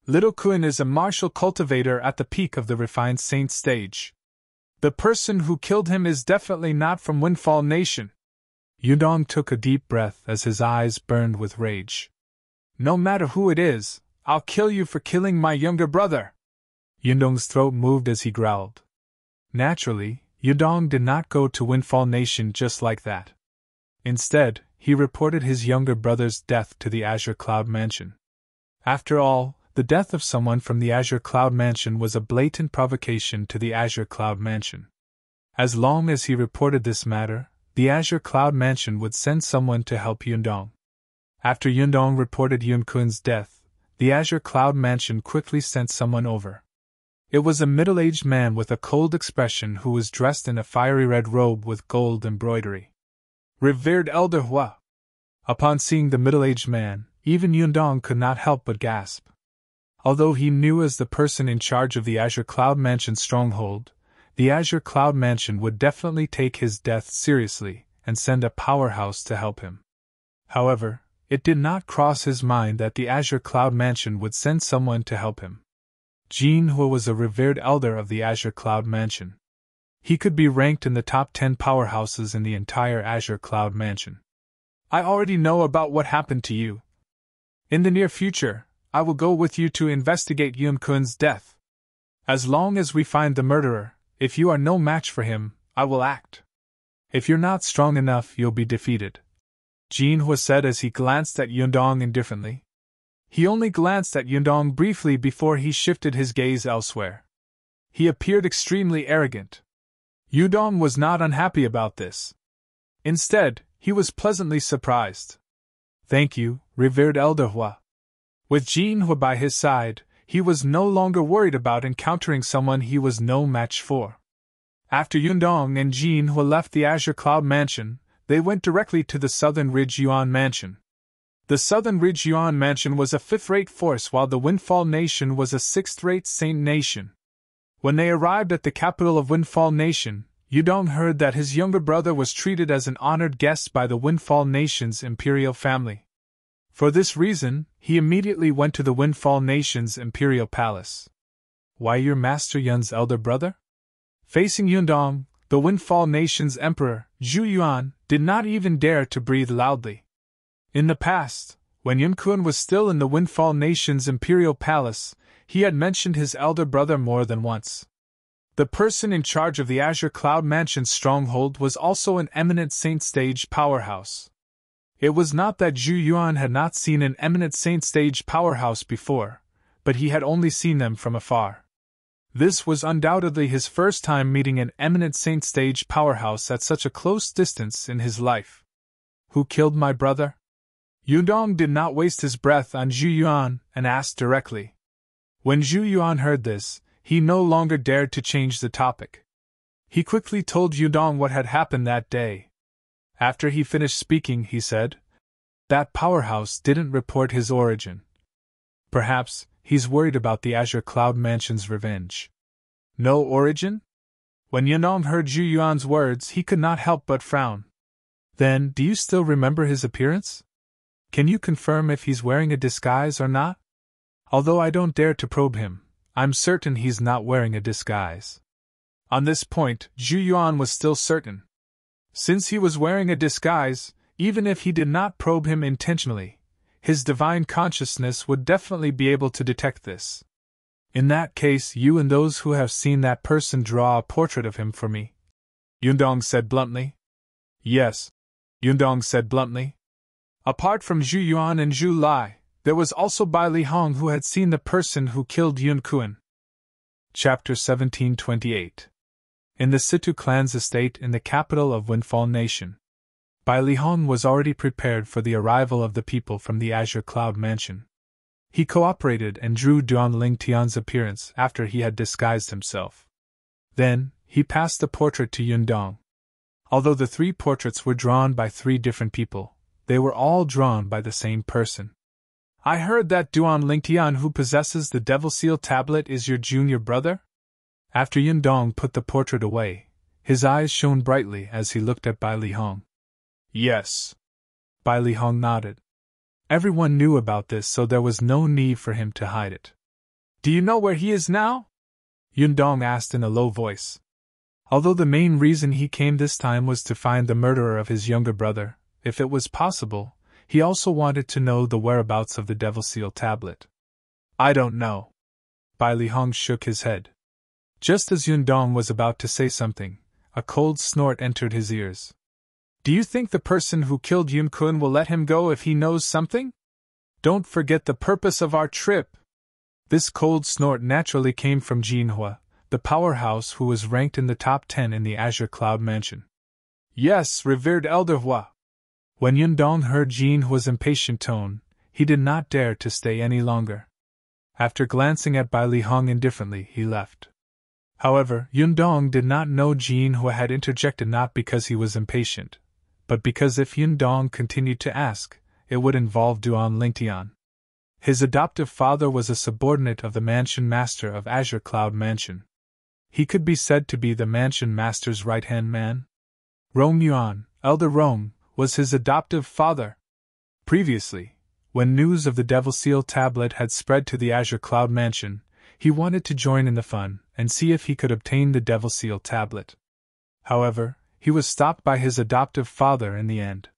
Little Kun is a martial cultivator at the peak of the refined Saint stage. The person who killed him is definitely not from Windfall Nation. Yudong took a deep breath as his eyes burned with rage. No matter who it is, I'll kill you for killing my younger brother. Yudong's throat moved as he growled. Naturally, Yudong did not go to Windfall Nation just like that. Instead, he reported his younger brother's death to the Azure Cloud Mansion. After all, the death of someone from the Azure Cloud Mansion was a blatant provocation to the Azure Cloud Mansion. As long as he reported this matter, the Azure Cloud Mansion would send someone to help Yudong. After Yudong reported Yun Kun's death, the Azure Cloud Mansion quickly sent someone over. It was a middle-aged man with a cold expression who was dressed in a fiery red robe with gold embroidery. Revered Elder Hua. Upon seeing the middle-aged man, even Yudong could not help but gasp. Although he knew as the person in charge of the Azure Cloud Mansion stronghold, the Azure Cloud Mansion would definitely take his death seriously and send a powerhouse to help him. However, it did not cross his mind that the Azure Cloud Mansion would send someone to help him. Jin Hua was a revered elder of the Azure Cloud Mansion. He could be ranked in the top 10 powerhouses in the entire Azure Cloud Mansion. I already know about what happened to you. In the near future, I will go with you to investigate Yun Kun's death. As long as we find the murderer, if you are no match for him, I will act. If you're not strong enough, you'll be defeated. Jin Hua said as he glanced at Yudong indifferently. He only glanced at Yudong briefly before he shifted his gaze elsewhere. He appeared extremely arrogant. Yudong was not unhappy about this. Instead, he was pleasantly surprised. Thank you, revered Elder Hua. With Jin Hua by his side, he was no longer worried about encountering someone he was no match for. After Yudong and Jin Hua left the Azure Cloud Mansion, they went directly to the Southern Ridge Yuan Mansion. The Southern Ridge Yuan Mansion was a fifth-rate force while the Windfall Nation was a sixth-rate Saint Nation. When they arrived at the capital of Windfall Nation, Yudong heard that his younger brother was treated as an honored guest by the Windfall Nation's imperial family. For this reason, he immediately went to the Windfall Nation's imperial palace. Why, your Master Yun's elder brother? Facing Yudong, the Windfall Nation's emperor, Zhu Yuan, did not even dare to breathe loudly. In the past, when Yun Kun was still in the Windfall Nation's imperial palace, he had mentioned his elder brother more than once. The person in charge of the Azure Cloud Mansion's stronghold was also an eminent Saint Stage powerhouse. It was not that Zhu Yuan had not seen an eminent Saint Stage powerhouse before, but he had only seen them from afar. This was undoubtedly his first time meeting an eminent Saint Stage powerhouse at such a close distance in his life. Who killed my brother? Yudong did not waste his breath on Zhu Yuan and asked directly. When Zhu Yuan heard this, he no longer dared to change the topic. He quickly told Yudong what had happened that day. After he finished speaking, he said, "That powerhouse didn't report his origin. Perhaps he's worried about the Azure Cloud Mansion's revenge." No origin? When Yudong heard Zhu Yuan's words, he could not help but frown. Then, do you still remember his appearance? Can you confirm if he's wearing a disguise or not? Although I don't dare to probe him, I'm certain he's not wearing a disguise. On this point, Zhu Yuan was still certain. Since he was wearing a disguise, even if he did not probe him intentionally, his divine consciousness would definitely be able to detect this. In that case, you and those who have seen that person draw a portrait of him for me, Yudong said bluntly. Yes, Yudong said bluntly. Apart from Zhu Yuan and Zhu Lai, there was also Bai Li Hong who had seen the person who killed Yun Kun. Chapter 1728. In the Situ clan's estate in the capital of Windfall Nation, Bai Li Hong was already prepared for the arrival of the people from the Azure Cloud Mansion. He cooperated and drew Duan Ling Tian's appearance after he had disguised himself. Then, he passed the portrait to Yundong. Although the 3 portraits were drawn by 3 different people, they were all drawn by the same person. I heard that Duan Lingtian, who possesses the Devil Seal tablet, is your junior brother? After Yundong put the portrait away, his eyes shone brightly as he looked at Bai Lihong. Yes. Bai Lihong nodded. Everyone knew about this, so there was no need for him to hide it. Do you know where he is now? Yundong asked in a low voice. Although the main reason he came this time was to find the murderer of his younger brother, if it was possible, he also wanted to know the whereabouts of the Devil Seal tablet. I don't know. Bai Lihong shook his head. Just as Yundong was about to say something, a cold snort entered his ears. Do you think the person who killed Yun Kun will let him go if he knows something? Don't forget the purpose of our trip. This cold snort naturally came from Jinhua, the powerhouse who was ranked in the top 10 in the Azure Cloud Mansion. Yes, revered Elder Hua. When Yundong heard Jinhua's impatient tone, he did not dare to stay any longer. After glancing at Bai Lihong indifferently, he left. However, Yundong did not know Jinhua had interjected not because he was impatient, but because if Yundong continued to ask, it would involve Duan Lingtian. His adoptive father was a subordinate of the mansion master of Azure Cloud Mansion. He could be said to be the mansion master's right-hand man. Rong Yuan, Elder Rong, was his adoptive father. Previously, when news of the Devil Seal tablet had spread to the Azure Cloud Mansion, he wanted to join in the fun and see if he could obtain the Devil Seal tablet. However, he was stopped by his adoptive father in the end.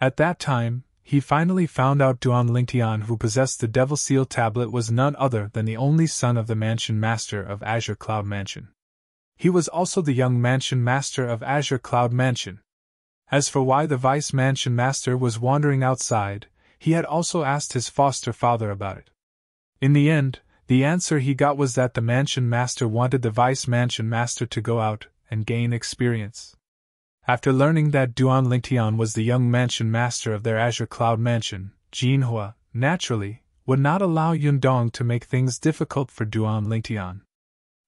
At that time, he finally found out Duan Lingtian, who possessed the Devil Seal tablet, was none other than the only son of the mansion master of Azure Cloud Mansion. He was also the young mansion master of Azure Cloud Mansion. As for why the vice mansion master was wandering outside, he had also asked his foster father about it. In the end, the answer he got was that the mansion master wanted the vice mansion master to go out and gain experience. After learning that Duan Lingtian was the young mansion master of their Azure Cloud Mansion, Jinhua, naturally, would not allow Yundong to make things difficult for Duan Lingtian.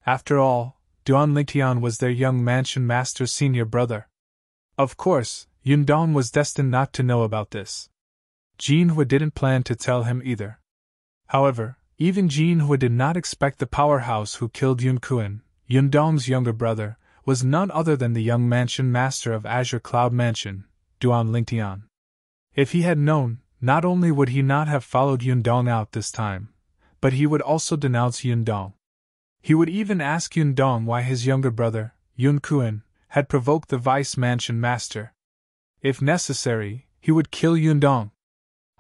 After all, Duan Lingtian was their young mansion master's senior brother. Of course, Yundong was destined not to know about this. Jinhua didn't plan to tell him either. However, even Jinhua did not expect the powerhouse who killed Yun Kun, Yundong's younger brother, was none other than the young mansion master of Azure Cloud Mansion, Duan Lingtian. If he had known, not only would he not have followed Yundong out this time, but he would also denounce Yundong. He would even ask Yundong why his younger brother, Yun Kun, had provoked the vice mansion master. If necessary, he would kill Yundong.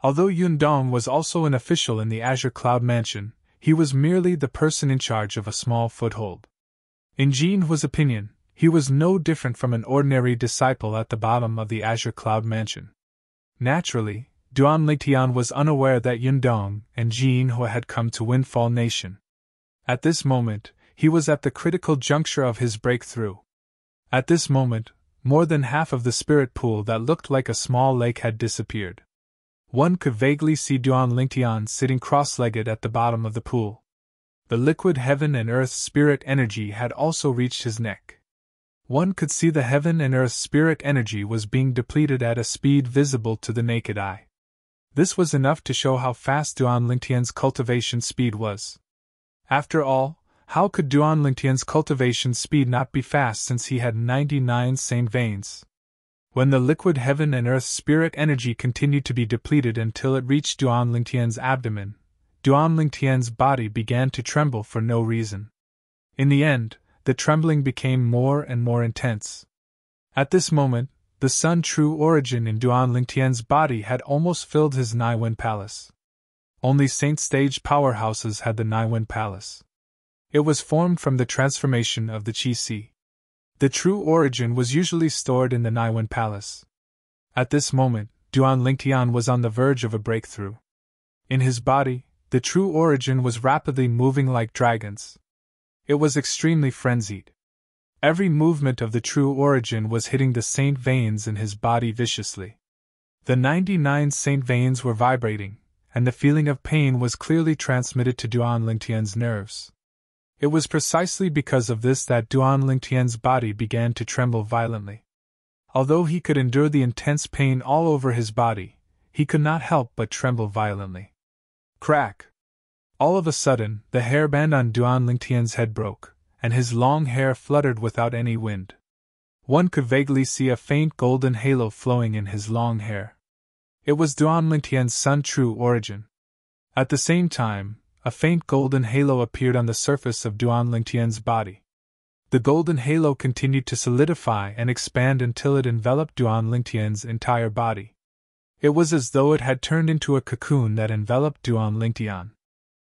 Although Yundong was also an official in the Azure Cloud Mansion, he was merely the person in charge of a small foothold. In Jinhua's opinion, he was no different from an ordinary disciple at the bottom of the Azure Cloud Mansion. Naturally, Duan Lingtian was unaware that Yundong and Jinhua had come to Windfall Nation. At this moment, he was at the critical juncture of his breakthrough. At this moment, more than half of the spirit pool that looked like a small lake had disappeared. One could vaguely see Duan Lingtian sitting cross-legged at the bottom of the pool. The liquid heaven and earth spirit energy had also reached his neck. One could see the heaven and earth spirit energy was being depleted at a speed visible to the naked eye. This was enough to show how fast Duan Lingtian's cultivation speed was. After all, how could Duan Lingtian's cultivation speed not be fast since he had 99 sane veins? When the liquid heaven and earth spirit energy continued to be depleted until it reached Duan Lingtian's abdomen, Duan Lingtian's body began to tremble for no reason. In the end, the trembling became more and more intense. At this moment, the Sun True Origin in Duan Lingtian's body had almost filled his Naiwen Palace. Only Saint-stage powerhouses had the Naiwen Palace. It was formed from the transformation of the Qi-Si. The True Origin was usually stored in the Naiwen Palace. At this moment, Duan Lingtian was on the verge of a breakthrough. In his body, the True Origin was rapidly moving like dragons. It was extremely frenzied. Every movement of the True Origin was hitting the saint veins in his body viciously. The 99 saint veins were vibrating, and the feeling of pain was clearly transmitted to Duan Lingtian's nerves. It was precisely because of this that Duan Lingtian's body began to tremble violently. Although he could endure the intense pain all over his body, he could not help but tremble violently. Crack! All of a sudden, the hairband on Duan Lingtian's head broke, and his long hair fluttered without any wind. One could vaguely see a faint golden halo flowing in his long hair. It was Duan Lingtian's sun's true origin. At the same time, a faint golden halo appeared on the surface of Duan Lingtian's body. The golden halo continued to solidify and expand until it enveloped Duan Lingtian's entire body. It was as though it had turned into a cocoon that enveloped Duan Lingtian.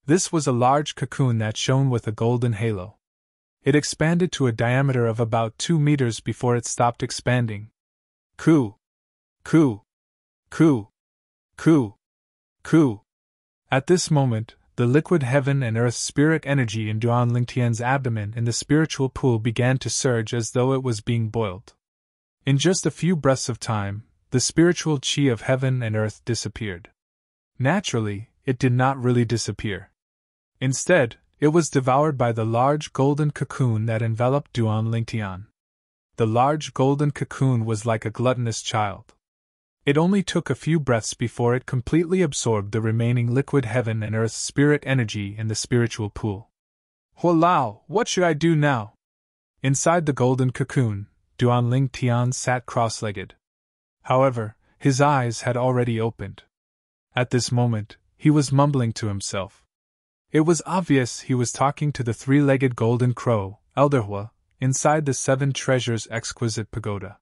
This was a large cocoon that shone with a golden halo. It expanded to a diameter of about 2 meters before it stopped expanding. Coo! Coo! Coo! Coo! Coo! At this moment, the liquid heaven and earth spirit energy in Duan Lingtian's abdomen in the spiritual pool began to surge as though it was being boiled. In just a few breaths of time, the spiritual chi of heaven and earth disappeared. Naturally, it did not really disappear. Instead, it was devoured by the large golden cocoon that enveloped Duan Lingtian. The large golden cocoon was like a gluttonous child. It only took a few breaths before it completely absorbed the remaining liquid heaven and earth spirit energy in the spiritual pool. Hualao, what should I do now? Inside the golden cocoon, Duan Lingtian sat cross-legged. However, his eyes had already opened. At this moment, he was mumbling to himself. It was obvious he was talking to the three-legged golden crow, Elderhua, inside the 7 treasures exquisite pagoda.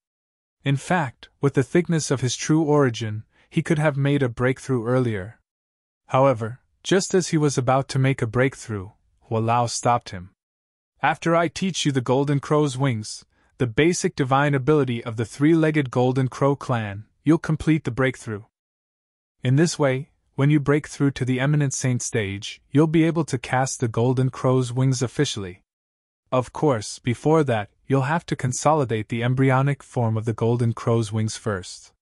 In fact, with the thickness of his true origin, he could have made a breakthrough earlier. However, just as he was about to make a breakthrough, Hualao stopped him. After I teach you the golden crow's wings, the basic divine ability of the three-legged golden crow clan, you'll complete the breakthrough. In this way, when you break through to the eminent saint stage, you'll be able to cast the golden crow's wings officially. Of course, before that, you'll have to consolidate the embryonic form of the golden crow's wings first.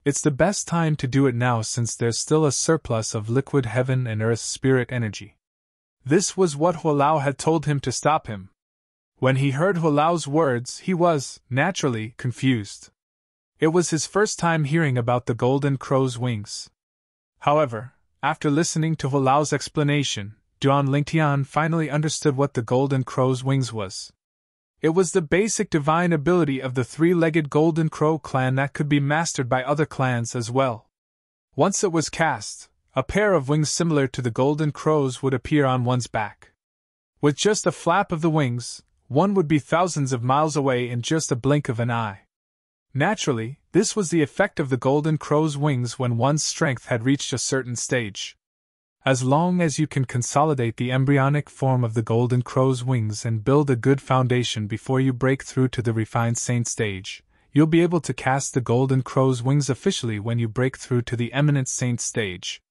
It's the best time to do it now since there's still a surplus of liquid heaven and earth spirit energy. This was what Hualao had told him to stop him. When he heard Hualao's words, he was, naturally, confused. It was his first time hearing about the golden crow's wings. However, after listening to Hualao's explanation, Duan Lingtian finally understood what the golden crow's wings was. It was the basic divine ability of the three-legged golden crow clan that could be mastered by other clans as well. Once it was cast, a pair of wings similar to the golden crow's would appear on one's back. With just a flap of the wings, one would be thousands of miles away in just a blink of an eye. Naturally, this was the effect of the golden crow's wings when one's strength had reached a certain stage. As long as you can consolidate the embryonic form of the golden crow's wings and build a good foundation before you break through to the refined saint stage, you'll be able to cast the golden crow's wings officially when you break through to the eminent saint stage.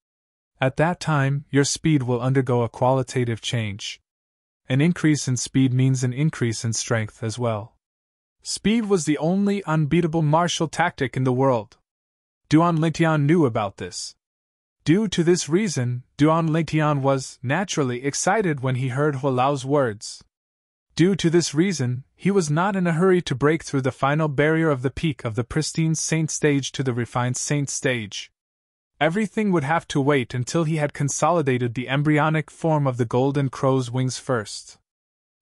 At that time, your speed will undergo a qualitative change. An increase in speed means an increase in strength as well. Speed was the only unbeatable martial tactic in the world. Duan Lingtian knew about this. Due to this reason, Duan Lingtian was, naturally, excited when he heard Hualao's words. Due to this reason, he was not in a hurry to break through the final barrier of the peak of the pristine saint stage to the refined saint stage. Everything would have to wait until he had consolidated the embryonic form of the golden crow's wings first.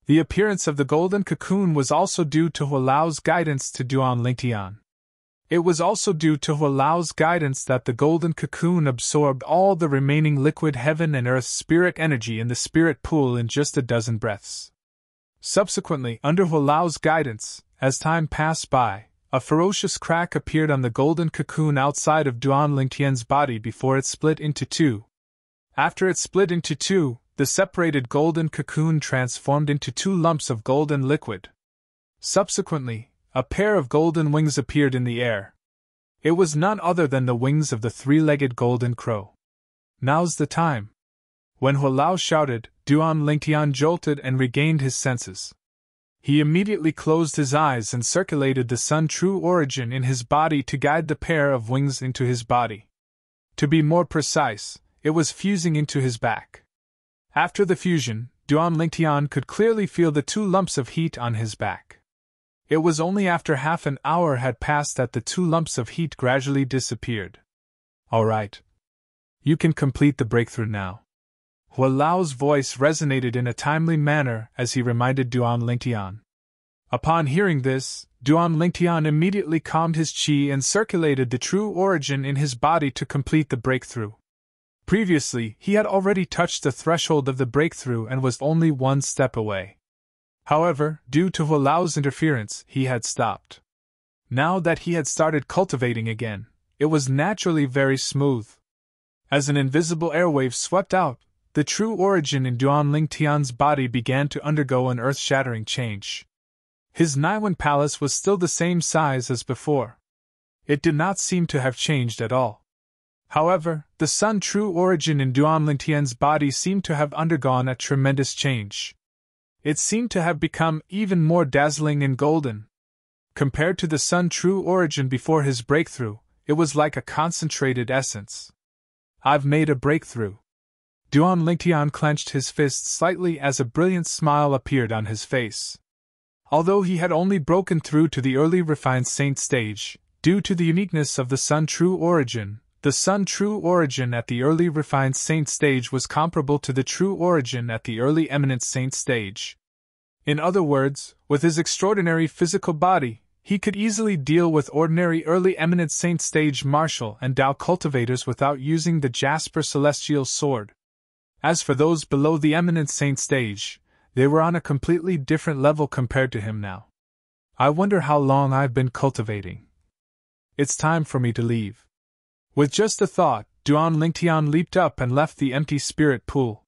The appearance of the golden cocoon was also due to Hualao's guidance to Duan Lingtian. It was also due to Hualao's guidance that the golden cocoon absorbed all the remaining liquid heaven and earth spirit energy in the spirit pool in just a dozen breaths. Subsequently, under Hualao's guidance, as time passed by, a ferocious crack appeared on the golden cocoon outside of Duan Lingtian's body before it split into 2. After it split into 2, the separated golden cocoon transformed into 2 lumps of golden liquid. Subsequently, a pair of golden wings appeared in the air. It was none other than the wings of the three-legged golden crow. Now's the time. When Hualao shouted, Duan Lingtian jolted and regained his senses. He immediately closed his eyes and circulated the sun's true origin in his body to guide the pair of wings into his body. To be more precise, it was fusing into his back. After the fusion, Duan Lingtian could clearly feel the 2 lumps of heat on his back. It was only after half an hour had passed that the 2 lumps of heat gradually disappeared. All right. You can complete the breakthrough now. Hua Lao's voice resonated in a timely manner as he reminded Duan Lingtian. Upon hearing this, Duan Lingtian immediately calmed his qi and circulated the true origin in his body to complete the breakthrough. Previously, he had already touched the threshold of the breakthrough and was only 1 step away. However, due to Hua Lao's interference, he had stopped. Now that he had started cultivating again, it was naturally very smooth. As an invisible airwave swept out, the true origin in Duan Lingtian's body began to undergo an earth-shattering change. His Naiwan palace was still the same size as before. It did not seem to have changed at all. However, the Sun true origin in Duan Lingtian's body seemed to have undergone a tremendous change. It seemed to have become even more dazzling and golden. Compared to the Sun true origin before his breakthrough, it was like a concentrated essence. I've made a breakthrough. Duan Lingtian clenched his fist slightly as a brilliant smile appeared on his face. Although he had only broken through to the early refined saint stage, due to the uniqueness of the Sun true origin, the Sun true origin at the early refined saint stage was comparable to the true origin at the early eminent saint stage. In other words, with his extraordinary physical body, he could easily deal with ordinary early eminent saint stage martial and Dao cultivators without using the Jasper celestial sword. As for those below the eminent saint stage, they were on a completely different level compared to him now. I wonder how long I've been cultivating. It's time for me to leave. With just a thought, Duan Lingtian leaped up and left the empty spirit pool.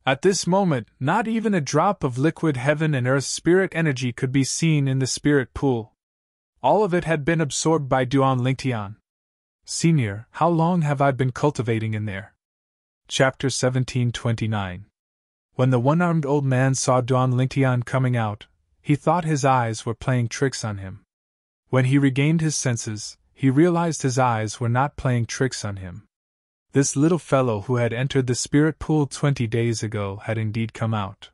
At this moment, not even a drop of liquid heaven and earth spirit energy could be seen in the spirit pool. All of it had been absorbed by Duan Lingtian. Senior, how long have I been cultivating in there? Chapter 1729. When the one-armed old man saw Duan Lingtian coming out, he thought his eyes were playing tricks on him. When he regained his senses, he realized his eyes were not playing tricks on him. This little fellow who had entered the spirit pool 20 days ago had indeed come out.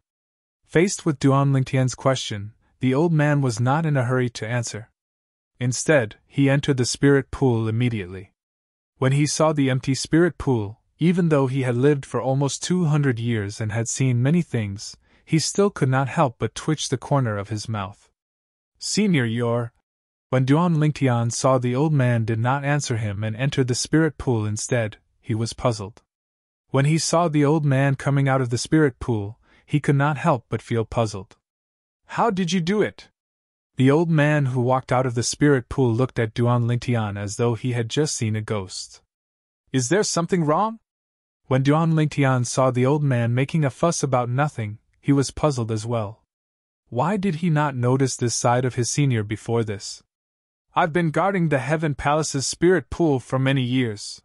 Faced with Duan Lingtian's question, the old man was not in a hurry to answer. Instead, he entered the spirit pool immediately. When he saw the empty spirit pool, even though he had lived for almost 200 years and had seen many things, he still could not help but twitch the corner of his mouth. Senior, you're... When Duan Lingtian saw the old man did not answer him and entered the spirit pool instead, he was puzzled. When he saw the old man coming out of the spirit pool, he could not help but feel puzzled. How did you do it? The old man who walked out of the spirit pool looked at Duan Lingtian as though he had just seen a ghost. Is there something wrong? When Duan Lingtian saw the old man making a fuss about nothing, he was puzzled as well. Why did he not notice this side of his senior before this? I've been guarding the Heaven Palace's spirit pool for many years.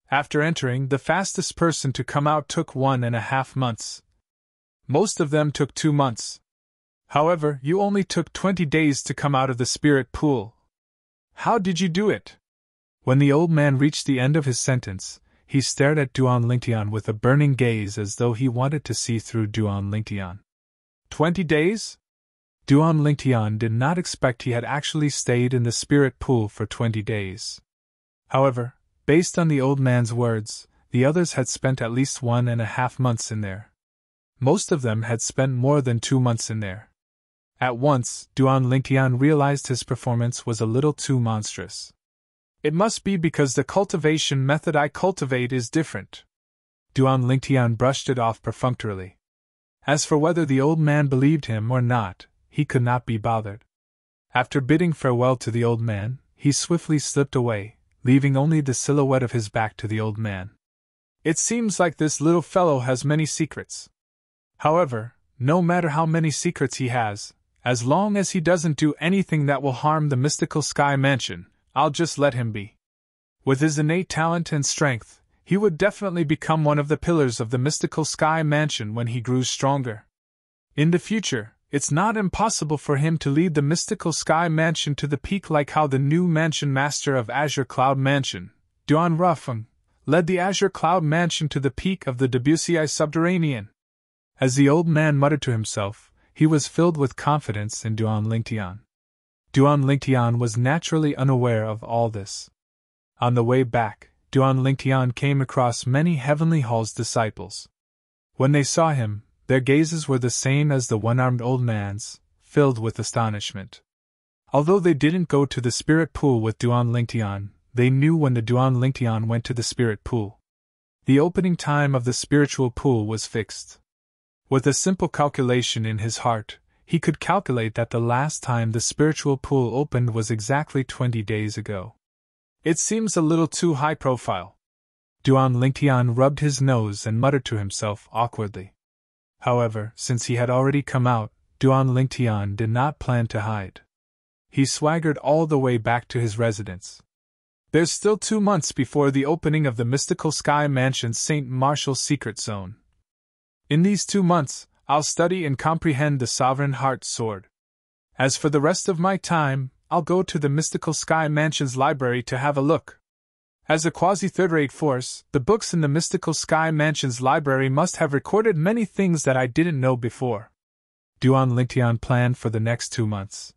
After entering, the fastest person to come out took 1.5 months. Most of them took 2 months. However, you only took 20 days to come out of the spirit pool. How did you do it? When the old man reached the end of his sentence, he stared at Duan Lingtian with a burning gaze as though he wanted to see through Duan Lingtian. 20 days? Duan Lingtian did not expect he had actually stayed in the spirit pool for 20 days. However, based on the old man's words, the others had spent at least 1.5 months in there. Most of them had spent more than 2 months in there. At once, Duan Lingtian realized his performance was a little too monstrous. It must be because the cultivation method I cultivate is different. Duan Lingtian brushed it off perfunctorily. As for whether the old man believed him or not, he could not be bothered. After bidding farewell to the old man, he swiftly slipped away, leaving only the silhouette of his back to the old man. It seems like this little fellow has many secrets. However, no matter how many secrets he has, as long as he doesn't do anything that will harm the mystical sky mansion, I'll just let him be. With his innate talent and strength, he would definitely become one of the pillars of the mystical sky mansion when he grew stronger. In the future, it's not impossible for him to lead the mystical sky mansion to the peak like how the new mansion master of Azure Cloud Mansion, Duan Rufeng, led the Azure Cloud Mansion to the peak of the Debussy subterranean. As the old man muttered to himself, he was filled with confidence in Duan Lingtian. Duan Lingtian was naturally unaware of all this. On the way back, Duan Lingtian came across many Heavenly Hall's disciples. When they saw him, their gazes were the same as the one-armed old man's, filled with astonishment. Although they didn't go to the spirit pool with Duan Lingtian, they knew when the Duan Lingtian went to the spirit pool. The opening time of the spiritual pool was fixed. With a simple calculation in his heart, he could calculate that the last time the spiritual pool opened was exactly 20 days ago. It seems a little too high profile. Duan Lingtian rubbed his nose and muttered to himself awkwardly. However, since he had already come out, Duan Lingtian did not plan to hide. He swaggered all the way back to his residence. There's still 2 months before the opening of the Mystical Sky Mansion's St. Martial Secret Zone. In these 2 months, I'll study and comprehend the Sovereign Heart Sword. As for the rest of my time, I'll go to the Mystical Sky Mansion's library to have a look. As a quasi-third-rate force, the books in the Mystical Sky Mansion's library must have recorded many things that I didn't know before. Duan Lingtian planned for the next 2 months.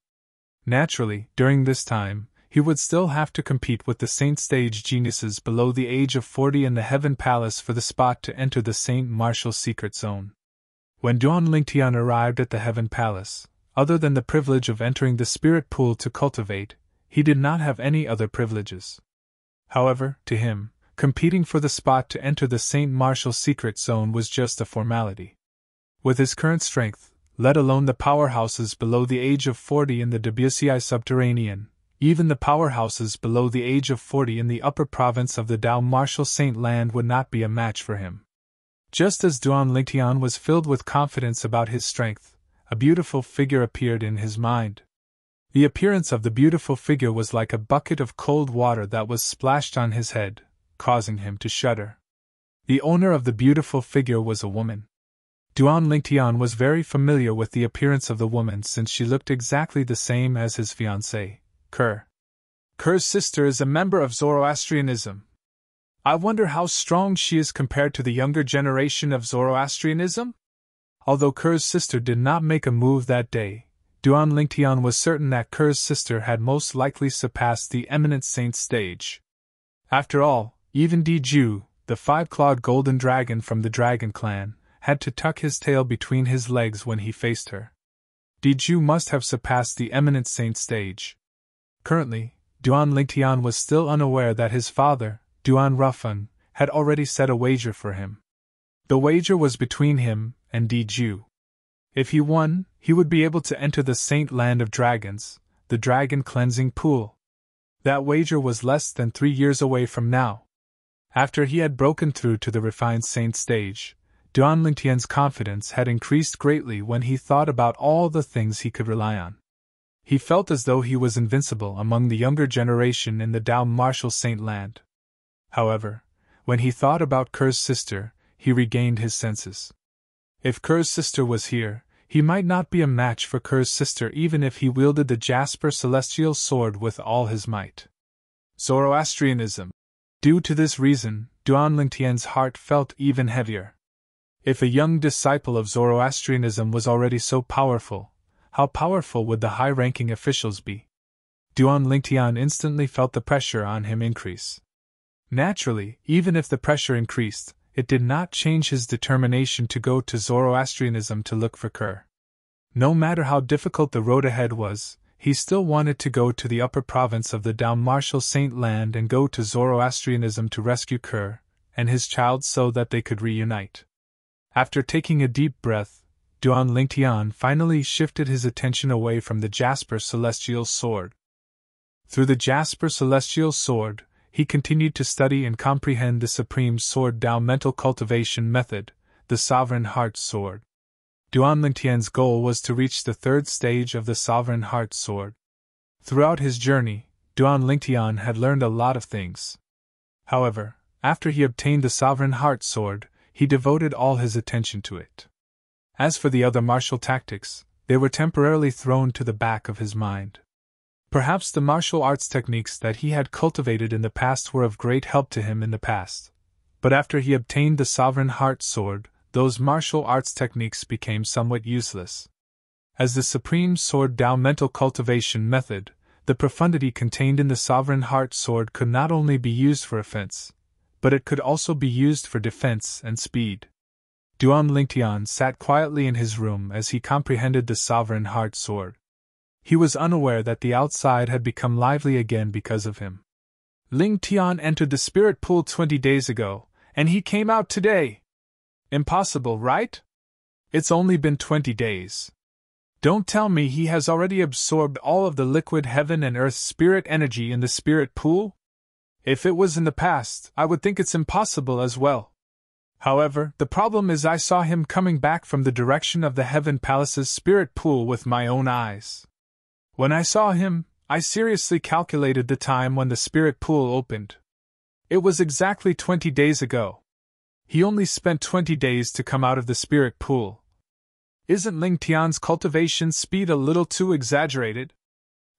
Naturally, during this time, he would still have to compete with the Saint Stage geniuses below the age of 40 in the Heaven Palace for the spot to enter the St. Martial Secret Zone. When Duan Lingtian arrived at the Heaven Palace, other than the privilege of entering the spirit pool to cultivate, he did not have any other privileges. However, to him, competing for the spot to enter the St. Martial Secret Zone was just a formality. With his current strength, let alone the powerhouses below the age of 40 in the Debussy Subterranean, even the powerhouses below the age of 40 in the upper province of the Dao Martial Saint Land would not be a match for him. Just as Duan Lingtian was filled with confidence about his strength, a beautiful figure appeared in his mind. The appearance of the beautiful figure was like a bucket of cold water that was splashed on his head, causing him to shudder. The owner of the beautiful figure was a woman. Duan Lingtian was very familiar with the appearance of the woman since she looked exactly the same as his fiancée, Kerr. Kerr's sister is a member of Zoroastrianism. I wonder how strong she is compared to the younger generation of Zoroastrianism? Although Kerr's sister did not make a move that day, Duan Lingtian was certain that Kerr's sister had most likely surpassed the eminent Saint Stage. After all, even Diju, the 5-clawed golden dragon from the Dragon Clan, had to tuck his tail between his legs when he faced her. Diju must have surpassed the eminent Saint Stage. Currently, Duan Lingtian was still unaware that his father, Duan Rufan, had already set a wager for him. The wager was between him and Diju. If he won, he would be able to enter the Saint Land of Dragons, the Dragon Cleansing Pool. That wager was less than 3 years away from now. After he had broken through to the refined Saint Stage, Duan Lingtian's confidence had increased greatly when he thought about all the things he could rely on. He felt as though he was invincible among the younger generation in the Dao Martial Saint Land. However, when he thought about Kerr's sister, he regained his senses. If Kerr's sister was here, he might not be a match for Kerr's sister even if he wielded the Jasper Celestial Sword with all his might. Zoroastrianism. Due to this reason, Duan Lingtian's heart felt even heavier. If a young disciple of Zoroastrianism was already so powerful, how powerful would the high-ranking officials be? Duan Lingtian instantly felt the pressure on him increase. Naturally, even if the pressure increased, it did not change his determination to go to Zoroastrianism to look for Kerr. No matter how difficult the road ahead was, he still wanted to go to the upper province of the Dao Martial Saint Land and go to Zoroastrianism to rescue Kerr and his child so that they could reunite. After taking a deep breath, Duan Lingtian finally shifted his attention away from the Jasper Celestial Sword. Through the Jasper Celestial Sword, he continued to study and comprehend the Supreme Sword Dao mental cultivation method, the Sovereign Heart Sword. Duan Lingtian's goal was to reach the 3rd stage of the Sovereign Heart Sword. Throughout his journey, Duan Lingtian had learned a lot of things. However, after he obtained the Sovereign Heart Sword, he devoted all his attention to it. As for the other martial tactics, they were temporarily thrown to the back of his mind. Perhaps the martial arts techniques that he had cultivated in the past were of great help to him in the past. But after he obtained the Sovereign Heart Sword, those martial arts techniques became somewhat useless. As the supreme sword Tao mental cultivation method, the profundity contained in the sovereign heart sword could not only be used for offense, but it could also be used for defense and speed. Duan Lingtian sat quietly in his room as he comprehended the sovereign heart sword. He was unaware that the outside had become lively again because of him. Ling Tian entered the spirit pool 20 days ago, and he came out today. Impossible, right? It's only been 20 days. Don't tell me he has already absorbed all of the liquid heaven and earth spirit energy in the spirit pool? If it was in the past, I would think it's impossible as well. However, the problem is I saw him coming back from the direction of the Heaven Palace's spirit pool with my own eyes. When I saw him, I seriously calculated the time when the spirit pool opened. It was exactly 20 days ago. He only spent 20 days to come out of the spirit pool. Isn't Ling Tian's cultivation speed a little too exaggerated?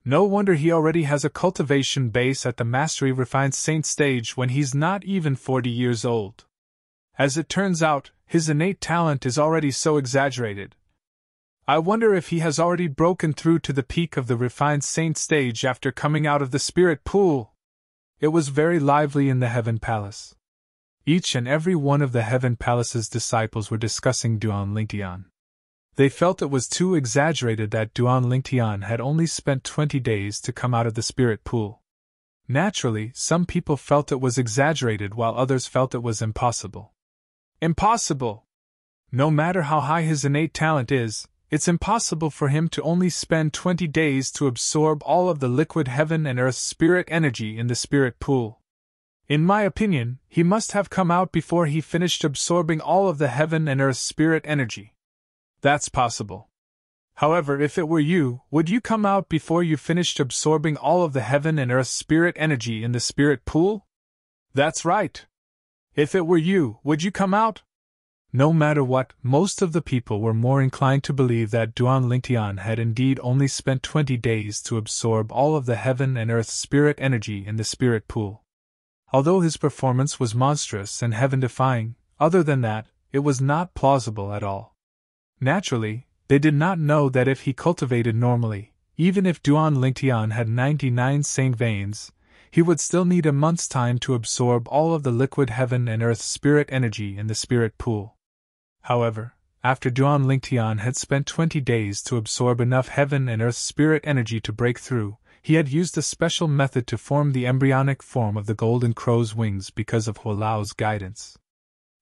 No wonder he already has a cultivation base at the Mastery Refined Saint stage when he's not even 40 years old. As it turns out, his innate talent is already so exaggerated. I wonder if he has already broken through to the peak of the Refined Saint stage after coming out of the spirit pool. It was very lively in the Heaven Palace. Each and every one of the Heaven Palace's disciples were discussing Duan Lingtian. They felt it was too exaggerated that Duan Lingtian had only spent 20 days to come out of the spirit pool. Naturally, some people felt it was exaggerated while others felt it was impossible. Impossible! No matter how high his innate talent is, it's impossible for him to only spend 20 days to absorb all of the liquid heaven and earth spirit energy in the spirit pool. In my opinion, he must have come out before he finished absorbing all of the heaven and earth spirit energy. That's possible. However, if it were you, would you come out before you finished absorbing all of the heaven and earth spirit energy in the spirit pool? That's right. If it were you, would you come out? No matter what, most of the people were more inclined to believe that Duan Lingtian had indeed only spent 20 days to absorb all of the heaven and earth spirit energy in the spirit pool. Although his performance was monstrous and heaven-defying, other than that, it was not plausible at all. Naturally, they did not know that if he cultivated normally, even if Duan Lingtian had 99 saint veins, he would still need a month's time to absorb all of the liquid heaven and earth spirit energy in the spirit pool. However, after Duan Lingtian had spent 20 days to absorb enough heaven and earth spirit energy to break through, he had used a special method to form the embryonic form of the golden crow's wings because of Hualao's guidance.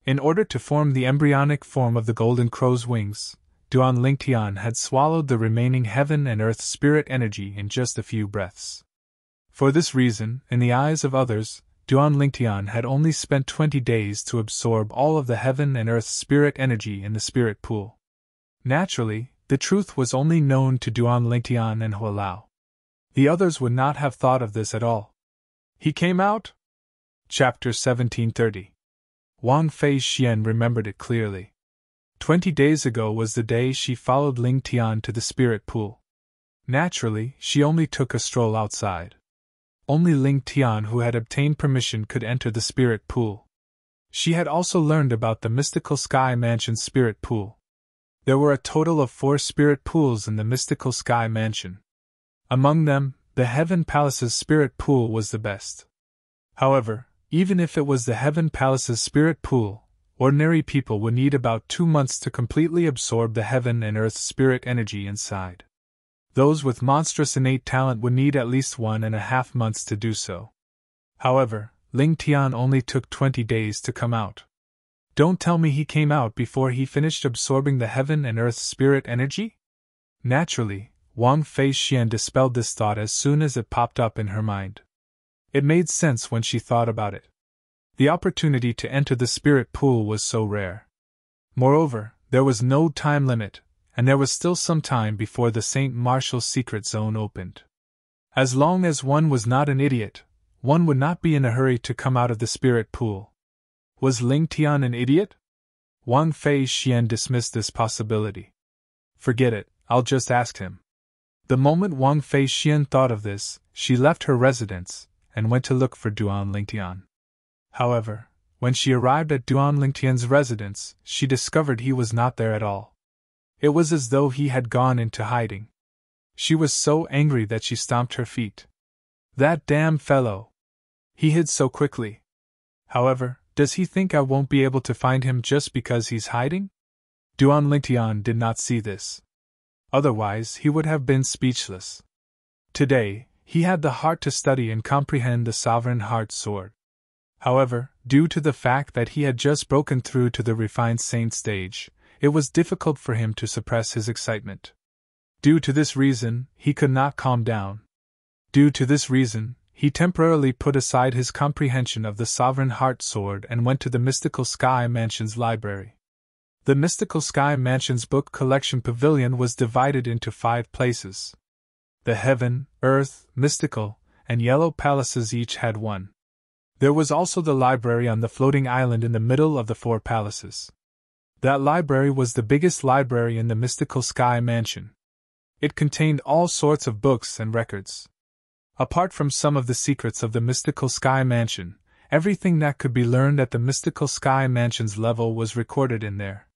In order to form the embryonic form of the golden crow's wings, Duan Lingtian had swallowed the remaining heaven and earth spirit energy in just a few breaths. For this reason, in the eyes of others, Duan Lingtian had only spent 20 days to absorb all of the heaven and earth spirit energy in the spirit pool. Naturally, the truth was only known to Duan Lingtian and Hualao. The others would not have thought of this at all. He came out? Chapter 1730. Wang Fei Xian remembered it clearly. 20 days ago was the day she followed Ling Tian to the spirit pool. Naturally, she only took a stroll outside. Only Ling Tian, who had obtained permission, could enter the spirit pool. She had also learned about the mystical Sky Mansion's spirit pool. There were a total of 4 spirit pools in the mystical Sky Mansion. Among them, the Heaven Palace's spirit pool was the best. However, even if it was the Heaven Palace's spirit pool, ordinary people would need about 2 months to completely absorb the heaven and earth spirit energy inside. Those with monstrous innate talent would need at least 1.5 months to do so. However, Ling Tian only took 20 days to come out. Don't tell me he came out before he finished absorbing the heaven and earth spirit energy? Naturally, Wang Fei Xian dispelled this thought as soon as it popped up in her mind. It made sense when she thought about it. The opportunity to enter the spirit pool was so rare. Moreover, there was no time limit, and there was still some time before the St. Martial's secret zone opened. As long as one was not an idiot, one would not be in a hurry to come out of the spirit pool. Was Ling Tian an idiot? Wang Fei Xian dismissed this possibility. Forget it, I'll just ask him. The moment Wang Fei Xian thought of this, she left her residence and went to look for Duan Lingtian. However, when she arrived at Duan Lingtian's residence, she discovered he was not there at all. It was as though he had gone into hiding. She was so angry that she stomped her feet. That damn fellow! He hid so quickly. However, does he think I won't be able to find him just because he's hiding? Duan Lingtian did not see this. Otherwise, he would have been speechless. Today, he had the heart to study and comprehend the sovereign heart sword. However, due to the fact that he had just broken through to the refined saint stage, it was difficult for him to suppress his excitement. Due to this reason, he could not calm down. Due to this reason, he temporarily put aside his comprehension of the sovereign heart sword and went to the Mystical Sky Mansion's library. The Mystical Sky Mansion's book collection pavilion was divided into 5 places. The heaven, earth, mystical, and yellow palaces each had one. There was also the library on the floating island in the middle of the 4 palaces. That library was the biggest library in the Mystical Sky Mansion. It contained all sorts of books and records. Apart from some of the secrets of the Mystical Sky Mansion, everything that could be learned at the Mystical Sky Mansion's level was recorded in there.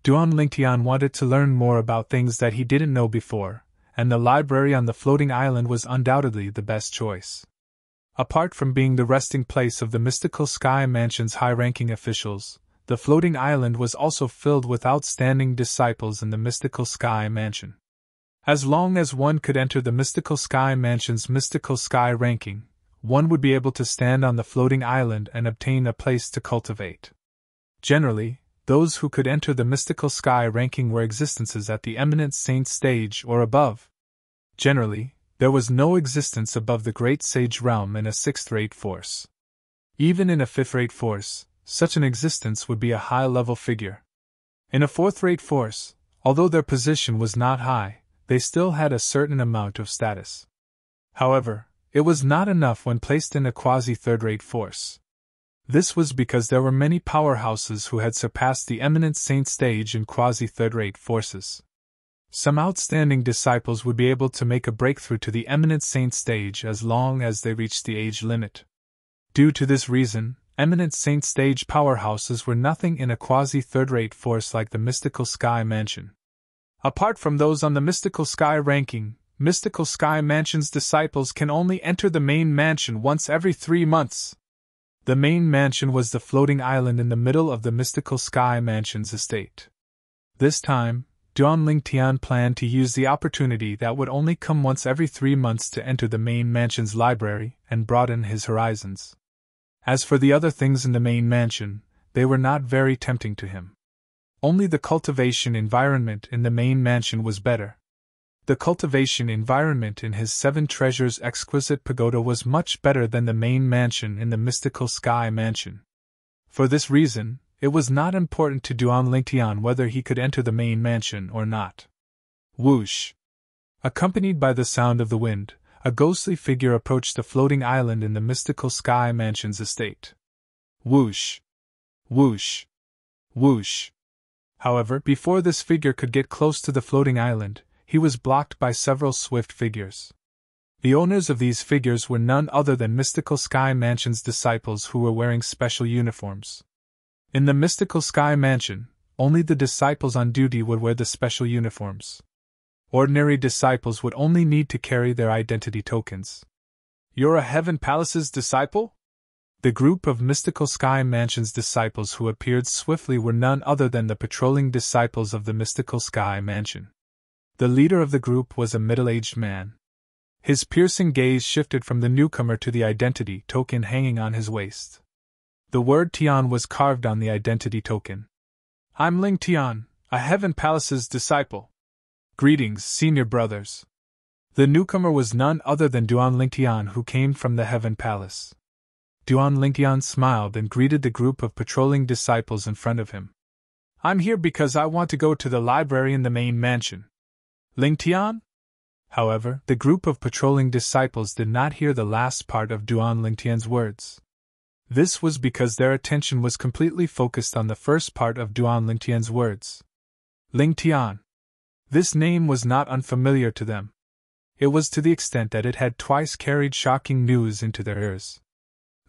Duan Lingtian wanted to learn more about things that he didn't know before, and the library on the floating island was undoubtedly the best choice. Apart from being the resting place of the Mystical Sky Mansion's high-ranking officials, the floating island was also filled with outstanding disciples in the Mystical Sky Mansion. As long as one could enter the Mystical Sky Mansion's Mystical Sky ranking, one would be able to stand on the floating island and obtain a place to cultivate. Generally, those who could enter the Mystical Sky ranking were existences at the Eminent Saint stage or above. Generally, there was no existence above the Great Sage realm in a 6th-rate force. Even in a 5th-rate force, such an existence would be a high-level figure. In a 4th-rate force, although their position was not high, they still had a certain amount of status. However, it was not enough when placed in a quasi-3rd-rate force. This was because there were many powerhouses who had surpassed the Eminent Saint stage in quasi-3rd-rate forces. Some outstanding disciples would be able to make a breakthrough to the Eminent Saint stage as long as they reached the age limit. Due to this reason, Eminent Saint stage powerhouses were nothing in a quasi-3rd-rate force like the Mystical Sky Mansion. Apart from those on the Mystical Sky ranking, Mystical Sky Mansion's disciples can only enter the main mansion once every 3 months. The main mansion was the floating island in the middle of the Mystical Sky Mansion's estate. This time, Duan Lingtian planned to use the opportunity that would only come once every 3 months to enter the main mansion's library and broaden his horizons. As for the other things in the main mansion, they were not very tempting to him. Only the cultivation environment in the main mansion was better. The cultivation environment in his 7 treasures exquisite pagoda was much better than the main mansion in the Mystical Sky Mansion. For this reason, it was not important to Duan Lingtian whether he could enter the main mansion or not. Whoosh! Accompanied by the sound of the wind, a ghostly figure approached the floating island in the Mystical Sky Mansion's estate. Whoosh! Whoosh! Whoosh! However, before this figure could get close to the floating island, he was blocked by several swift figures. The owners of these figures were none other than Mystical Sky Mansion's disciples who were wearing special uniforms. In the Mystical Sky Mansion, only the disciples on duty would wear the special uniforms. Ordinary disciples would only need to carry their identity tokens. "You're a Heaven Palace's disciple?" The group of Mystical Sky Mansion's disciples who appeared swiftly were none other than the patrolling disciples of the Mystical Sky Mansion. The leader of the group was a middle-aged man. His piercing gaze shifted from the newcomer to the identity token hanging on his waist. The word Tian was carved on the identity token. "I'm Ling Tian, a Heaven Palace's disciple. Greetings, senior brothers." The newcomer was none other than Duan Lingtian, who came from the Heaven Palace. Duan Lingtian smiled and greeted the group of patrolling disciples in front of him. "I'm here because I want to go to the library in the main mansion." "Lingtian?" However, the group of patrolling disciples did not hear the last part of Duan Lingtian's words. This was because their attention was completely focused on the first part of Duan Lingtian's words. Lingtian. This name was not unfamiliar to them. It was to the extent that it had twice carried shocking news into their ears.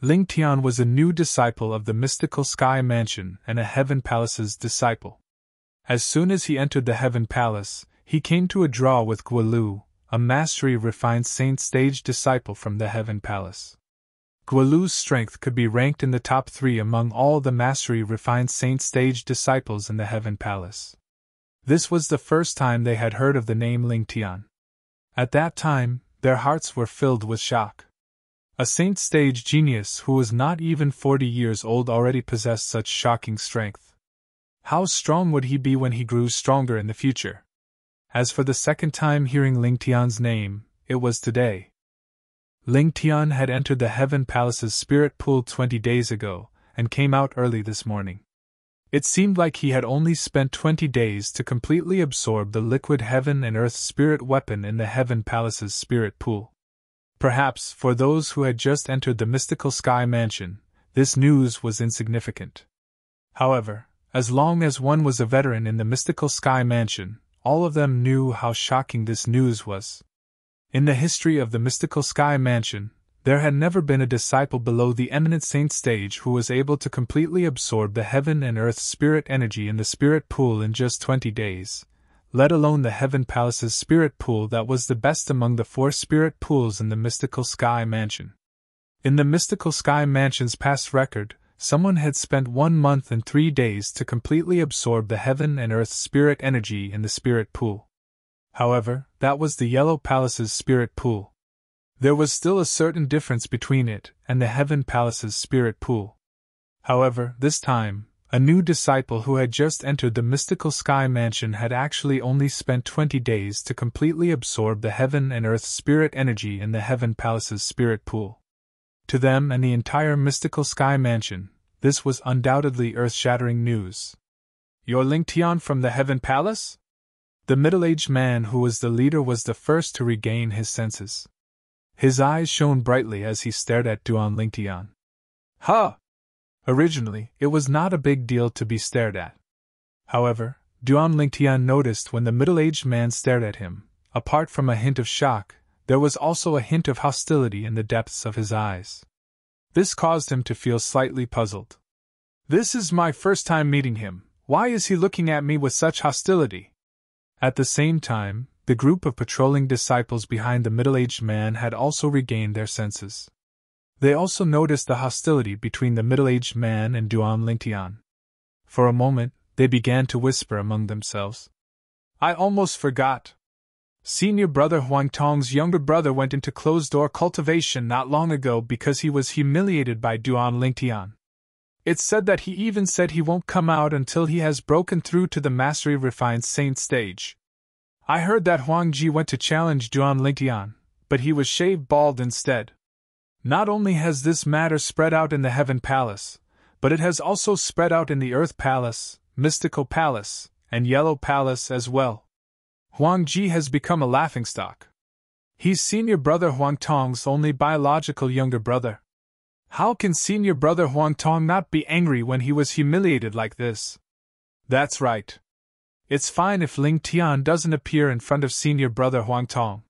Ling Tian was a new disciple of the mystical Sky Mansion and a Heaven Palace's disciple. As soon as he entered the Heaven Palace, he came to a draw with Guolu, a mastery refined saint stage disciple from the Heaven Palace. Guolu's strength could be ranked in the top 3 among all the mastery refined saint stage disciples in the Heaven Palace. This was the first time they had heard of the name Ling Tian. At that time, their hearts were filled with shock. A saint stage genius who was not even 40 years old already possessed such shocking strength. How strong would he be when he grew stronger in the future? As for the second time hearing Ling Tian's name, it was today. Ling Tian had entered the Heaven Palace's spirit pool 20 days ago, and came out early this morning. It seemed like he had only spent 20 days to completely absorb the liquid heaven and earth spirit weapon in the Heaven Palace's spirit pool. Perhaps, for those who had just entered the mystical Sky Mansion, this news was insignificant. However, as long as one was a veteran in the mystical Sky Mansion, all of them knew how shocking this news was. In the history of the mystical Sky Mansion, there had never been a disciple below the eminent saint stage who was able to completely absorb the heaven and earth spirit energy in the spirit pool in just 20 days, let alone the Heaven Palace's spirit pool that was the best among the 4 spirit pools in the mystical Sky Mansion. In the mystical Sky Mansion's past record, someone had spent 1 month and 3 days to completely absorb the heaven and earth spirit energy in the spirit pool. However, that was the Yellow Palace's spirit pool. There was still a certain difference between it and the Heaven Palace's spirit pool. However, this time, a new disciple who had just entered the mystical Sky Mansion had actually only spent 20 days to completely absorb the heaven and earth spirit energy in the Heaven Palace's spirit pool. To them and the entire mystical Sky Mansion, this was undoubtedly earth-shattering news. "You're Ling Tian from the Heaven Palace?" The middle-aged man who was the leader was the first to regain his senses. His eyes shone brightly as he stared at Duan Ling Tian. "Huh!" Originally, it was not a big deal to be stared at. However, Duan Ling Tian noticed when the middle-aged man stared at him, apart from a hint of shock, there was also a hint of hostility in the depths of his eyes. This caused him to feel slightly puzzled. "This is my first time meeting him. Why is he looking at me with such hostility?" At the same time, the group of patrolling disciples behind the middle-aged man had also regained their senses. They also noticed the hostility between the middle-aged man and Duan Ling Tian. For a moment, they began to whisper among themselves. "I almost forgot. Senior brother Huang Tong's younger brother went into closed-door cultivation not long ago because he was humiliated by Duan Ling Tian. It's said that he even said he won't come out until he has broken through to the mastery refined saint stage. I heard that Huang Ji went to challenge Duan Ling Tian, but he was shaved bald instead. Not only has this matter spread out in the Heaven Palace, but it has also spread out in the Earth Palace, Mystical Palace, and Yellow Palace as well. Huang Ji has become a laughingstock. He's senior brother Huang Tong's only biological younger brother. How can senior brother Huang Tong not be angry when he was humiliated like this? That's right. It's fine if Ling Tian doesn't appear in front of senior brother Huang Tong.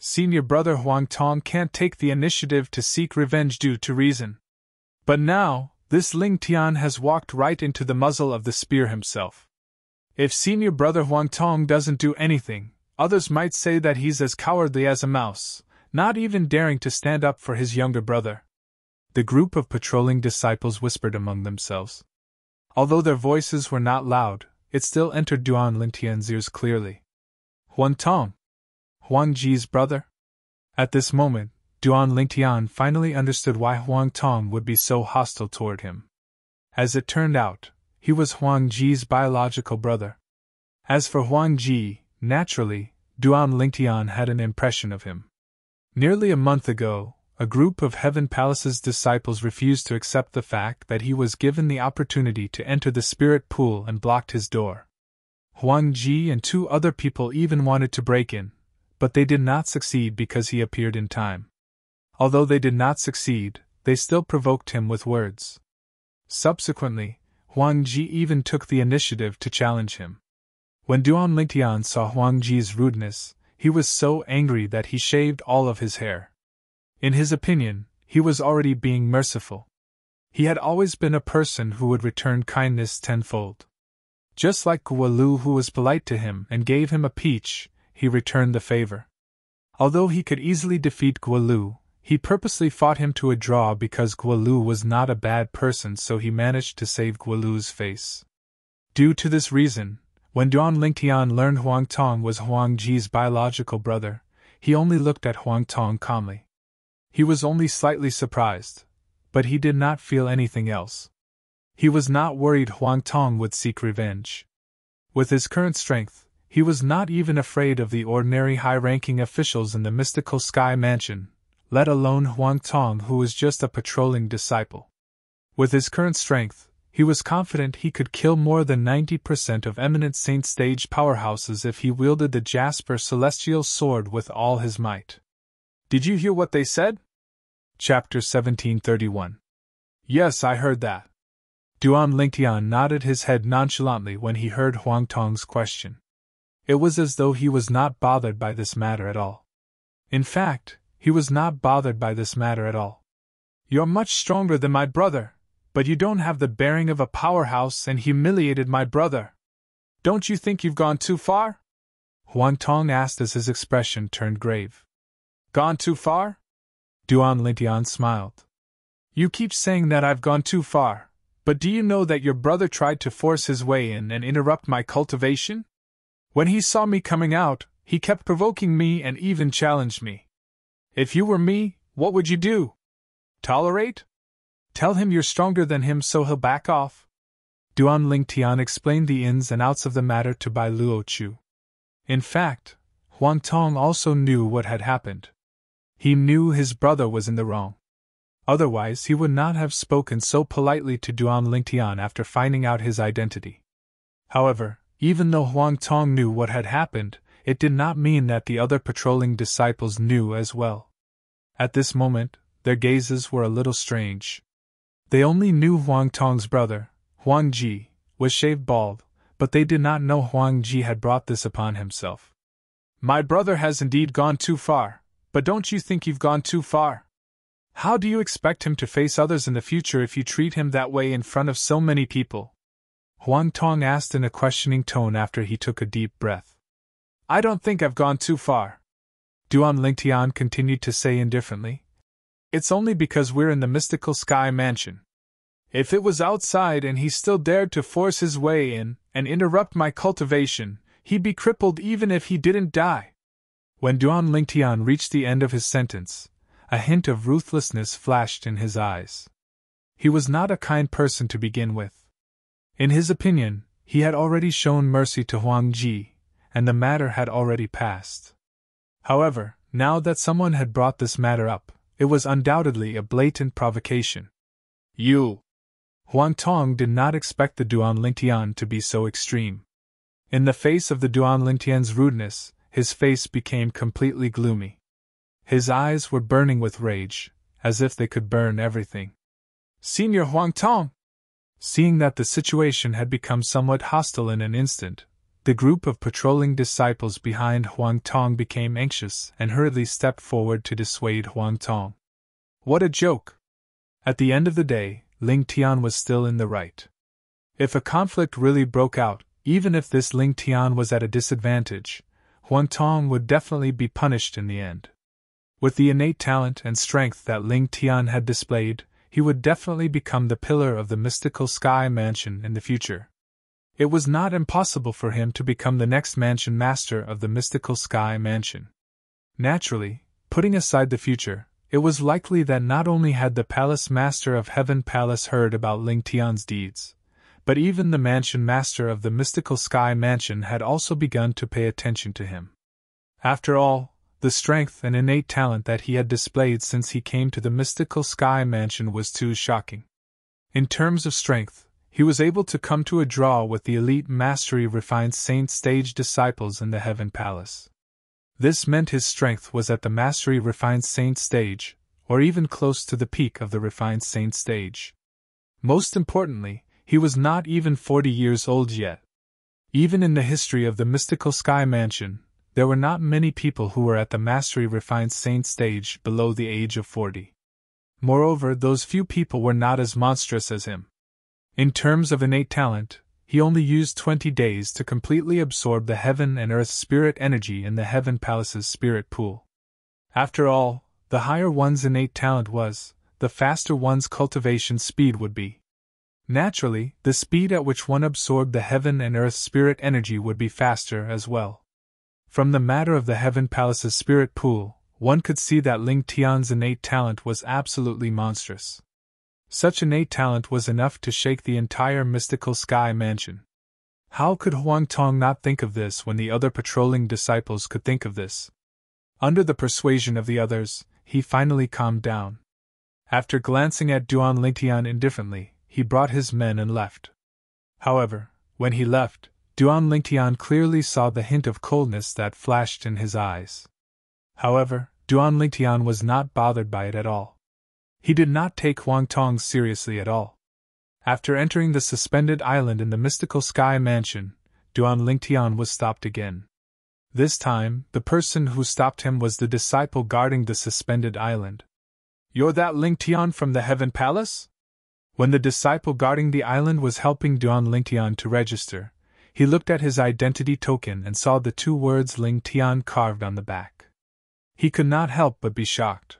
Senior brother Huang Tong can't take the initiative to seek revenge due to reason. But now, this Ling Tian has walked right into the muzzle of the spear himself. If senior brother Huang Tong doesn't do anything, others might say that he's as cowardly as a mouse, not even daring to stand up for his younger brother." The group of patrolling disciples whispered among themselves. Although their voices were not loud, it still entered Duan Ling Tian's ears clearly. "Huang Tong? Huang Ji's brother?" At this moment, Duan Ling Tian finally understood why Huang Tong would be so hostile toward him. As it turned out, he was Huang Ji's biological brother. As for Huang Ji, naturally, Duan Ling Tian had an impression of him. Nearly a month ago, a group of Heaven Palace's disciples refused to accept the fact that he was given the opportunity to enter the spirit pool and blocked his door. Huang Ji and 2 other people even wanted to break in, but they did not succeed because he appeared in time. Although they did not succeed, they still provoked him with words. Subsequently, Huang Ji even took the initiative to challenge him. When Duan Ling Tian saw Huang Ji's rudeness, he was so angry that he shaved all of his hair. In his opinion, he was already being merciful. He had always been a person who would return kindness tenfold. Just like Guolu, who was polite to him and gave him a peach, he returned the favor. Although he could easily defeat Guolu, he purposely fought him to a draw because Guolu was not a bad person, so he managed to save Guolu's face. Due to this reason, when Duan Lingtian learned Huang Tong was Huang Ji's biological brother, he only looked at Huang Tong calmly. He was only slightly surprised, but he did not feel anything else. He was not worried Huang Tong would seek revenge. With his current strength, he was not even afraid of the ordinary high-ranking officials in the mystical Sky Mansion, let alone Huang Tong, who was just a patrolling disciple. With his current strength, he was confident he could kill more than 90% of eminent Saint Stage powerhouses if he wielded the Jasper Celestial Sword with all his might. Did you hear what they said? Chapter 1731. Yes, I heard that. Duan Lingtian nodded his head nonchalantly when he heard Huang Tong's question. It was as though he was not bothered by this matter at all. In fact, he was not bothered by this matter at all. You're much stronger than my brother, but you don't have the bearing of a powerhouse and humiliated my brother. Don't you think you've gone too far? Huang Tong asked as his expression turned grave. Gone too far? Duan Lingtian smiled. You keep saying that I've gone too far, but do you know that your brother tried to force his way in and interrupt my cultivation? When he saw me coming out, he kept provoking me and even challenged me. If you were me, what would you do? Tolerate? Tell him you're stronger than him so he'll back off. Duan Lingtian explained the ins and outs of the matter to Bai Luochu. In fact, Huang Tong also knew what had happened. He knew his brother was in the wrong. Otherwise, he would not have spoken so politely to Duan Lingtian after finding out his identity. However, even though Huang Tong knew what had happened, it did not mean that the other patrolling disciples knew as well. At this moment, their gazes were a little strange. They only knew Huang Tong's brother, Huang Ji, was shaved bald, but they did not know Huang Ji had brought this upon himself. My brother has indeed gone too far, but don't you think you've gone too far? How do you expect him to face others in the future if you treat him that way in front of so many people? Huang Tong asked in a questioning tone after he took a deep breath. I don't think I've gone too far. Duan Lingtian continued to say indifferently. It's only because we're in the mystical Sky Mansion. If it was outside and he still dared to force his way in and interrupt my cultivation, he'd be crippled even if he didn't die. When Duan Lingtian reached the end of his sentence, a hint of ruthlessness flashed in his eyes. He was not a kind person to begin with. In his opinion, he had already shown mercy to Huang Ji, and the matter had already passed. However, now that someone had brought this matter up, it was undoubtedly a blatant provocation. You! Huang Tong did not expect the Duan Lingtian to be so extreme. In the face of the Duan Lingtian's rudeness, his face became completely gloomy. His eyes were burning with rage, as if they could burn everything. Senior Huang Tong! Seeing that the situation had become somewhat hostile in an instant, the group of patrolling disciples behind Huang Tong became anxious and hurriedly stepped forward to dissuade Huang Tong. What a joke! At the end of the day, Ling Tian was still in the right. If a conflict really broke out, even if this Ling Tian was at a disadvantage, Huang Tong would definitely be punished in the end. With the innate talent and strength that Ling Tian had displayed, he would definitely become the pillar of the mystical Sky Mansion in the future. It was not impossible for him to become the next mansion master of the mystical Sky Mansion. Naturally, putting aside the future, it was likely that not only had the Palace Master of Heaven Palace heard about Ling Tian's deeds, but even the Mansion Master of the mystical Sky Mansion had also begun to pay attention to him. After all, the strength and innate talent that he had displayed since he came to the mystical Sky Mansion was too shocking. In terms of strength, he was able to come to a draw with the elite mastery refined Saint Stage disciples in the Heaven Palace. This meant his strength was at the mastery refined Saint Stage, or even close to the peak of the refined Saint Stage. Most importantly, he was not even 40 years old yet. Even in the history of the mystical Sky Mansion, there were not many people who were at the mastery refined Saint Stage below the age of 40. Moreover, those few people were not as monstrous as him. In terms of innate talent, he only used 20 days to completely absorb the heaven and earth spirit energy in the Heaven Palace's spirit pool. After all, the higher one's innate talent was, the faster one's cultivation speed would be. Naturally, the speed at which one absorbed the heaven and earth spirit energy would be faster as well. From the matter of the Heaven Palace's spirit pool, one could see that Ling Tian's innate talent was absolutely monstrous. Such innate talent was enough to shake the entire mystical sky mansion. How could Huang Tong not think of this when the other patrolling disciples could think of this? Under the persuasion of the others, he finally calmed down. After glancing at Duan Lingtian indifferently, he brought his men and left. However, when he left, Duan Lingtian clearly saw the hint of coldness that flashed in his eyes. However, Duan Lingtian was not bothered by it at all. He did not take Huang Tong seriously at all. After entering the suspended island in the mystical sky mansion, Duan Lingtian was stopped again. This time, the person who stopped him was the disciple guarding the suspended island. "You're that Lingtian from the Heaven Palace?" When the disciple guarding the island was helping Duan Lingtian to register, he looked at his identity token and saw the 2 words Lingtian carved on the back. He could not help but be shocked.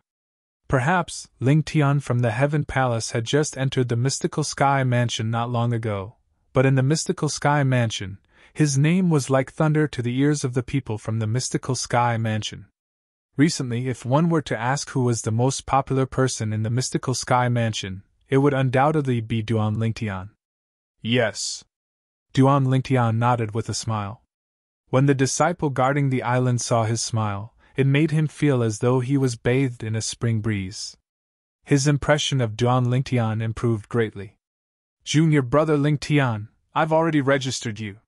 Perhaps Ling Tian from the Heaven Palace had just entered the mystical sky mansion not long ago, but in the mystical sky mansion, his name was like thunder to the ears of the people from the mystical sky mansion. Recently, if one were to ask who was the most popular person in the mystical sky mansion, it would undoubtedly be Duan Lingtian. Yes. Duan Lingtian nodded with a smile. When the disciple guarding the island saw his smile, it made him feel as though he was bathed in a spring breeze. His impression of Duan Lingtian improved greatly. "Junior brother Lingtian, I've already registered you.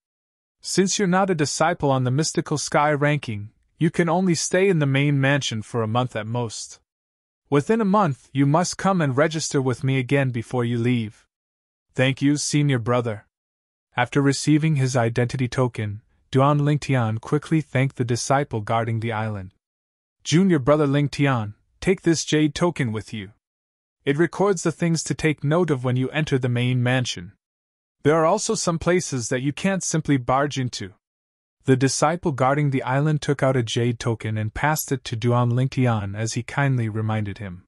Since you're not a disciple on the mystical sky ranking, you can only stay in the main mansion for a month at most. Within a month, you must come and register with me again before you leave." "Thank you, senior brother." After receiving his identity token, Duan Lingtian quickly thanked the disciple guarding the island. "Junior brother Lingtian, take this jade token with you. It records the things to take note of when you enter the main mansion. There are also some places that you can't simply barge into." The disciple guarding the island took out a jade token and passed it to Duan Lingtian as he kindly reminded him.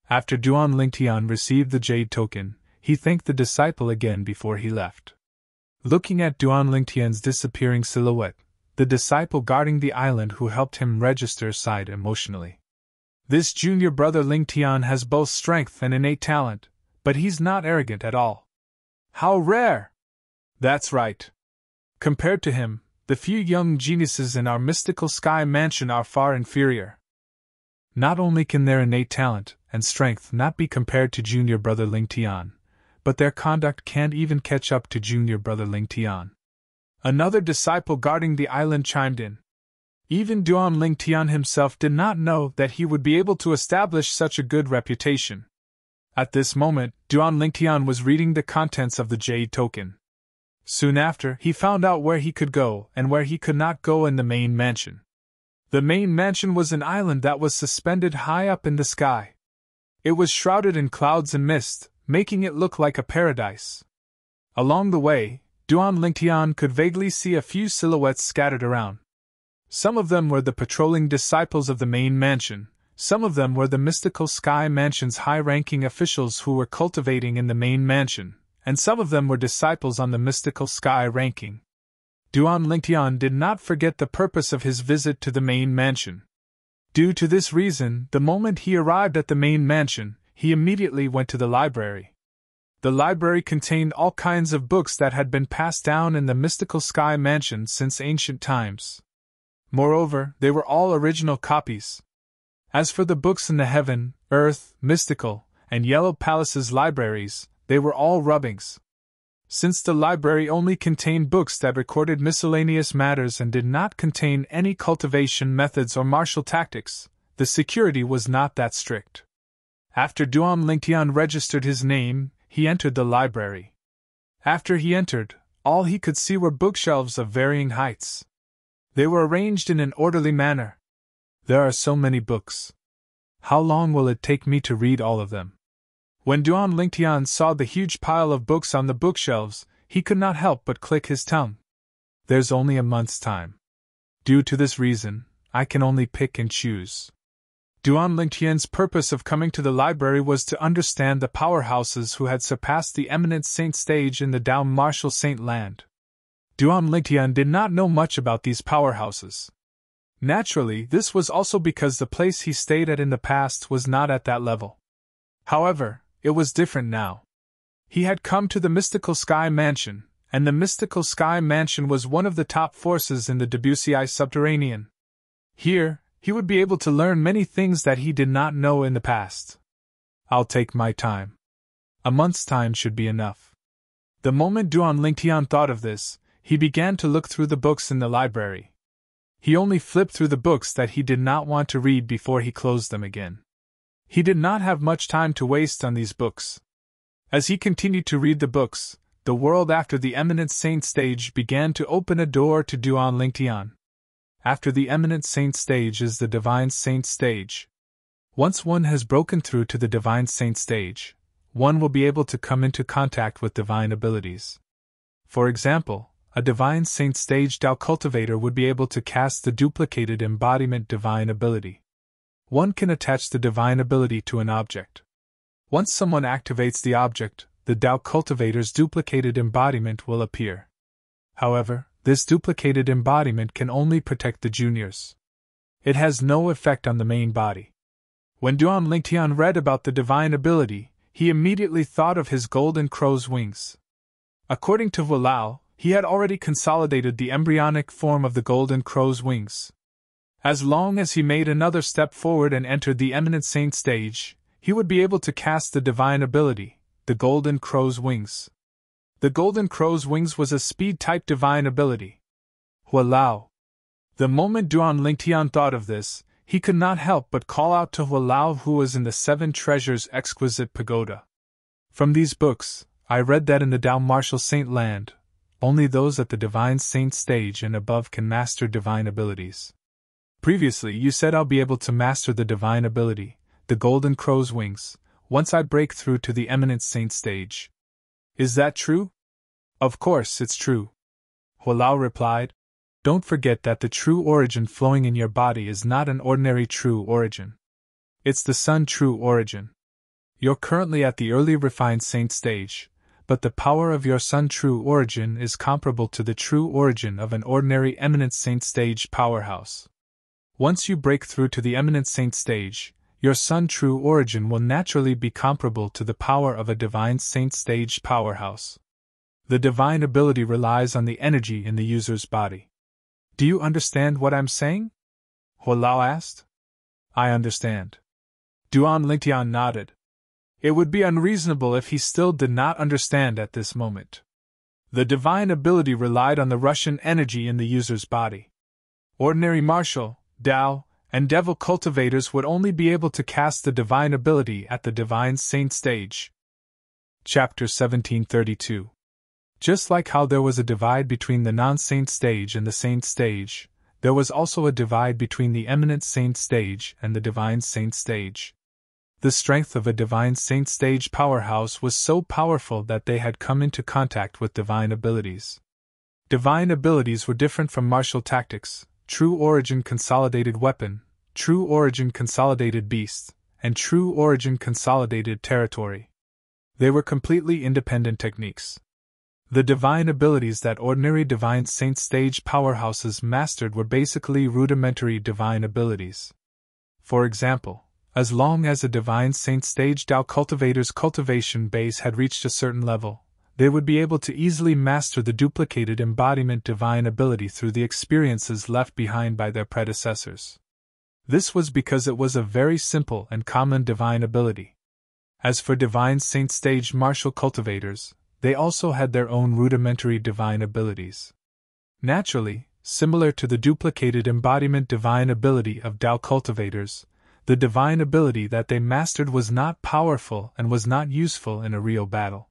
After Duan Lingtian received the jade token, he thanked the disciple again before he left. Looking at Duan Lingtian's disappearing silhouette, the disciple guarding the island who helped him register sighed emotionally. "This junior brother Lingtian has both strength and innate talent, but he's not arrogant at all. How rare!" "That's right. Compared to him, the few young geniuses in our mystical sky mansion are far inferior. Not only can their innate talent and strength not be compared to junior brother Lingtian, but their conduct can't even catch up to junior brother Lingtian." Another disciple guarding the island chimed in. Even Duan Lingtian himself did not know that he would be able to establish such a good reputation. At this moment, Duan Lingtian was reading the contents of the jade token. Soon after, he found out where he could go and where he could not go in the main mansion. The main mansion was an island that was suspended high up in the sky. It was shrouded in clouds and mist, making it look like a paradise. Along the way, Duan Lingtian could vaguely see a few silhouettes scattered around. Some of them were the patrolling disciples of the main mansion, some of them were the mystical sky mansion's high-ranking officials who were cultivating in the main mansion, and some of them were disciples on the mystical sky ranking. Duan Lingtian did not forget the purpose of his visit to the main mansion. Due to this reason, the moment he arrived at the main mansion, he immediately went to the library. The library contained all kinds of books that had been passed down in the mystical sky mansion since ancient times. Moreover, they were all original copies. As for the books in the Heaven, Earth, Mystical, and Yellow Palaces libraries, they were all rubbings. Since the library only contained books that recorded miscellaneous matters and did not contain any cultivation methods or martial tactics, the security was not that strict. After Duan Lingtian registered his name, he entered the library. After he entered, all he could see were bookshelves of varying heights. They were arranged in an orderly manner. There are so many books. How long will it take me to read all of them? When Duan Lingtian saw the huge pile of books on the bookshelves, he could not help but click his tongue. There's only a month's time. Due to this reason, I can only pick and choose. Duan Lingtian's purpose of coming to the library was to understand the powerhouses who had surpassed the eminent saint stage in the Tao martial saint land. Duan Lingtian did not know much about these powerhouses. Naturally, this was also because the place he stayed at in the past was not at that level. However, it was different now. He had come to the Mystical Sky Mansion, and the Mystical Sky Mansion was one of the top forces in the Debussy Subterranean. Here, he would be able to learn many things that he did not know in the past. I'll take my time. A month's time should be enough. The moment Duan Lingtian thought of this, he began to look through the books in the library. He only flipped through the books that he did not want to read before he closed them again. He did not have much time to waste on these books. As he continued to read the books, the world after the Eminent Saint stage began to open a door to Duan Lingtian. After the Eminent Saint stage is the Divine Saint stage. Once one has broken through to the Divine Saint stage, one will be able to come into contact with divine abilities. For example, a Divine Saint stage Tao cultivator would be able to cast the duplicated embodiment divine ability. One can attach the divine ability to an object. Once someone activates the object, the Tao cultivator's duplicated embodiment will appear. However, this duplicated embodiment can only protect the juniors. It has no effect on the main body. When Duan Lingtian read about the divine ability, he immediately thought of his golden crow's wings. According to Walao, he had already consolidated the embryonic form of the golden crow's wings. As long as he made another step forward and entered the Eminent Saint stage, he would be able to cast the divine ability, the golden crow's wings. The golden crow's wings was a speed-type divine ability. Walao. The moment Duan Lingtian thought of this, he could not help but call out to Walao, who was in the Seven Treasures Exquisite Pagoda. From these books, I read that in the Tao martial saint land, only those at the divine saint stage and above can master divine abilities. Previously you said I'll be able to master the divine ability, the golden crow's wings, once I break through to the eminent saint stage. Is that true? Of course it's true. Walao replied. Don't forget that the true origin flowing in your body is not an ordinary true origin. It's the sun true origin. You're currently at the early refined saint stage, but the power of your sun true origin is comparable to the true origin of an ordinary eminent saint stage powerhouse. Once you break through to the eminent saint stage, your sun true origin will naturally be comparable to the power of a divine saint stage powerhouse. The divine ability relies on the energy in the user's body. Do you understand what I'm saying? Walao asked. I understand. Duan Lingtian nodded. It would be unreasonable if he still did not understand at this moment. The divine ability relied on the Russian energy in the user's body. Ordinary martial, Tao, and devil cultivators would only be able to cast the divine ability at the divine saint stage. Chapter 1732. Just like how there was a divide between the non-saint stage and the saint stage, there was also a divide between the eminent saint stage and the divine saint stage. The strength of a divine saint stage powerhouse was so powerful that they had come into contact with divine abilities. Divine abilities were different from martial tactics, true origin consolidated weapon, true origin consolidated beast, and true origin consolidated territory. They were completely independent techniques. The divine abilities that ordinary divine saint stage powerhouses mastered were basically rudimentary divine abilities. For example, as long as a divine saint stage Tao cultivator's cultivation base had reached a certain level, they would be able to easily master the duplicated embodiment divine ability through the experiences left behind by their predecessors. This was because it was a very simple and common divine ability. As for divine saint stage martial cultivators, they also had their own rudimentary divine abilities. Naturally, similar to the duplicated embodiment divine ability of Tao cultivators, the divine ability that they mastered was not powerful and was not useful in a real battle.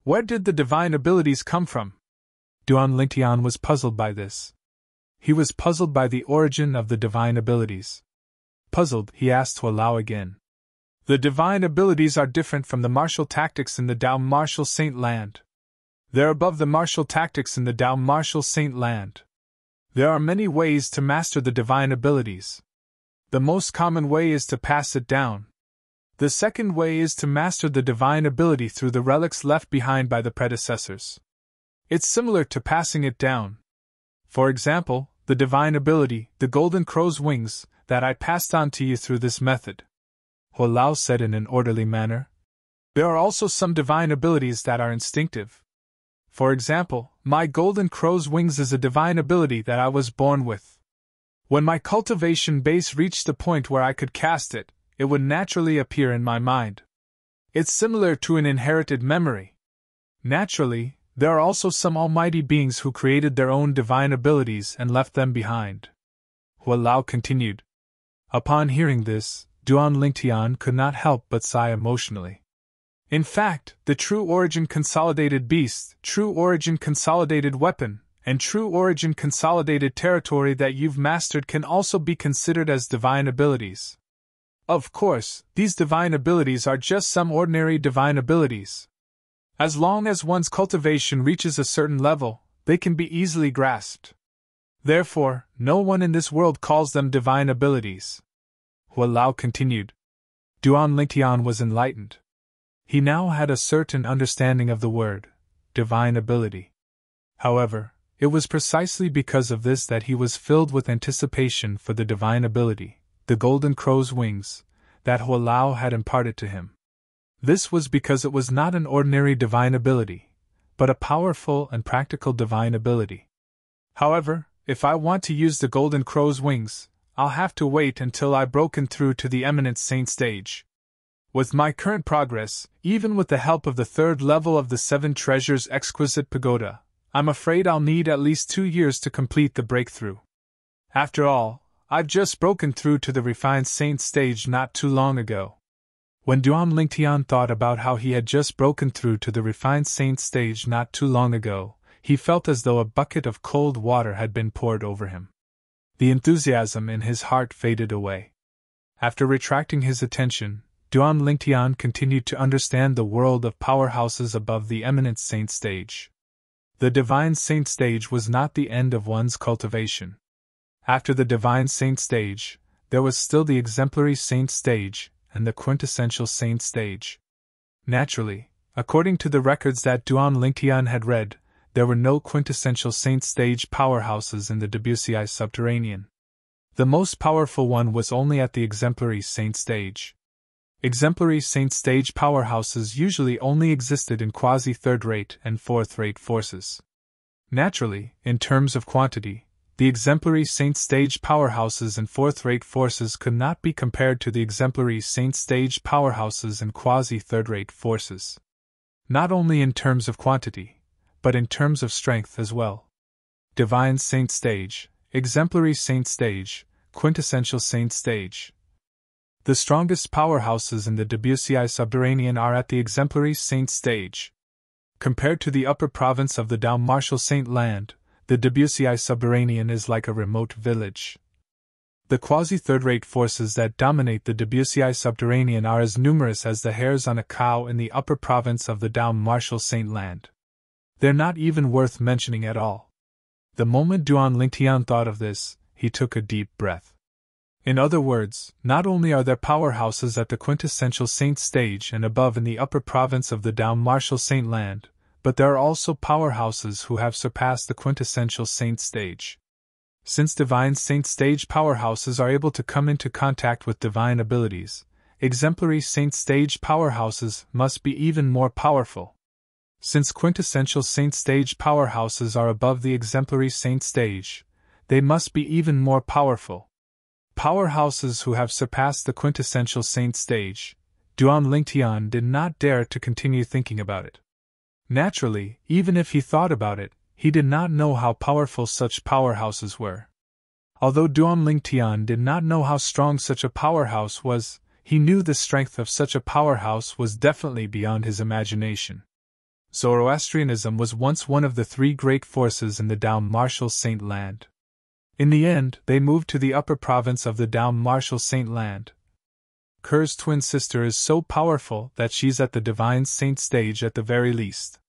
Where did the divine abilities come from? Duan Lingtian was puzzled by this. He was puzzled by the origin of the divine abilities. Puzzled, he asked Hualao again. The divine abilities are different from the martial tactics in the Tao martial saint land. They're above the martial tactics in the Tao martial saint land. There are many ways to master the divine abilities. The most common way is to pass it down. The second way is to master the divine ability through the relics left behind by the predecessors. It's similar to passing it down. For example, the divine ability, the golden crow's wings, that I passed on to you through this method. Hualao said in an orderly manner. There are also some divine abilities that are instinctive. For example, my golden crow's wings is a divine ability that I was born with. When my cultivation base reached the point where I could cast it, it would naturally appear in my mind. It's similar to an inherited memory. Naturally, there are also some almighty beings who created their own divine abilities and left them behind. Hualao continued. Upon hearing this, Duan Lingtian could not help but sigh emotionally. In fact, the true origin consolidated beast, true origin consolidated weapon, and true origin consolidated territory that you've mastered can also be considered as divine abilities. Of course, these divine abilities are just some ordinary divine abilities. As long as one's cultivation reaches a certain level, they can be easily grasped. Therefore, no one in this world calls them divine abilities. Hualao continued. Duan Lingtian was enlightened. He now had a certain understanding of the word, divine ability. However, it was precisely because of this that he was filled with anticipation for the divine ability, the golden crow's wings, that Hualao had imparted to him. This was because it was not an ordinary divine ability, but a powerful and practical divine ability. However, if I want to use the golden crow's wings, I'll have to wait until I've broken through to the eminent saint stage. With my current progress, even with the help of the third level of the Seven Treasures Exquisite Pagoda, I'm afraid I'll need at least 2 years to complete the breakthrough. After all, I've just broken through to the refined saint stage not too long ago. When Duan Lingtian thought about how he had just broken through to the refined saint stage not too long ago, he felt as though a bucket of cold water had been poured over him. The enthusiasm in his heart faded away. After retracting his attention, Duan Lingtian continued to understand the world of powerhouses above the eminent saint stage. The divine saint stage was not the end of one's cultivation. After the divine saint stage, there was still the exemplary saint stage and the quintessential saint stage. Naturally, according to the records that Duan Lingtian had read, there were no quintessential saint stage powerhouses in the Debussy subterranean. The most powerful one was only at the exemplary saint stage. Exemplary saint stage powerhouses usually only existed in quasi-third-rate and fourth-rate forces. Naturally, in terms of quantity, the exemplary saint stage powerhouses and fourth-rate forces could not be compared to the exemplary saint stage powerhouses and quasi-third-rate forces. Not only in terms of quantity, but in terms of strength as well. Divine saint stage, exemplary saint stage, quintessential saint stage. The strongest powerhouses in the Debussy subterranean are at the exemplary saint stage. Compared to the upper province of the Tao martial saint land, the Debussy subterranean is like a remote village. The quasi-third-rate forces that dominate the Debussy subterranean are as numerous as the hairs on a cow in the upper province of the Tao martial saint land. They're not even worth mentioning at all. The moment Duan Lingtian thought of this, he took a deep breath. In other words, not only are there powerhouses at the quintessential saint stage and above in the upper province of the Tao martial saint land, but there are also powerhouses who have surpassed the quintessential saint stage. Since divine saint stage powerhouses are able to come into contact with divine abilities, exemplary saint stage powerhouses must be even more powerful. Since quintessential saint stage powerhouses are above the exemplary saint stage, they must be even more powerful. Powerhouses who have surpassed the quintessential saint stage. Duan Lingtian did not dare to continue thinking about it. Naturally, even if he thought about it, he did not know how powerful such powerhouses were. Although Duan Lingtian did not know how strong such a powerhouse was, he knew the strength of such a powerhouse was definitely beyond his imagination. Zoroastrianism was once one of the 3 great forces in the Tao martial saint land. In the end, they moved to the upper province of the Dom Marshal Saint Land. Kerr's twin sister is so powerful that she's at the divine saint stage at the very least.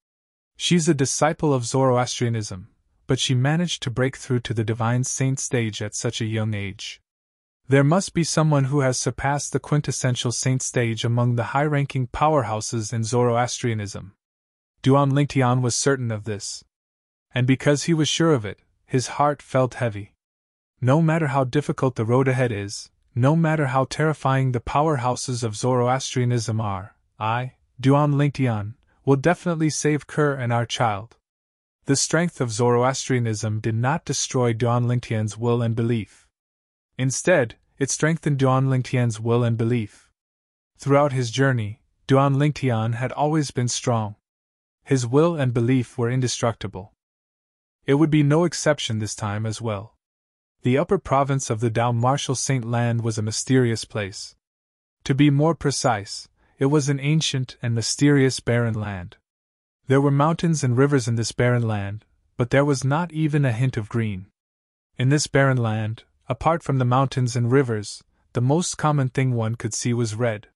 She's a disciple of Zoroastrianism, but she managed to break through to the divine saint stage at such a young age. There must be someone who has surpassed the quintessential saint stage among the high-ranking powerhouses in Zoroastrianism. Duan Lingtian was certain of this. And because he was sure of it, his heart felt heavy. No matter how difficult the road ahead is, no matter how terrifying the powerhouses of Zoroastrianism are, I, Duan Lingtian, will definitely save Kerr and our child. The strength of Zoroastrianism did not destroy Duan Lingtian's will and belief. Instead, it strengthened Duan Lingtian's will and belief. Throughout his journey, Duan Lingtian had always been strong. His will and belief were indestructible. It would be no exception this time as well. The upper province of the Dao Marshal Saint Land was a mysterious place. To be more precise, it was an ancient and mysterious barren land. There were mountains and rivers in this barren land, but there was not even a hint of green. In this barren land, apart from the mountains and rivers, the most common thing one could see was red.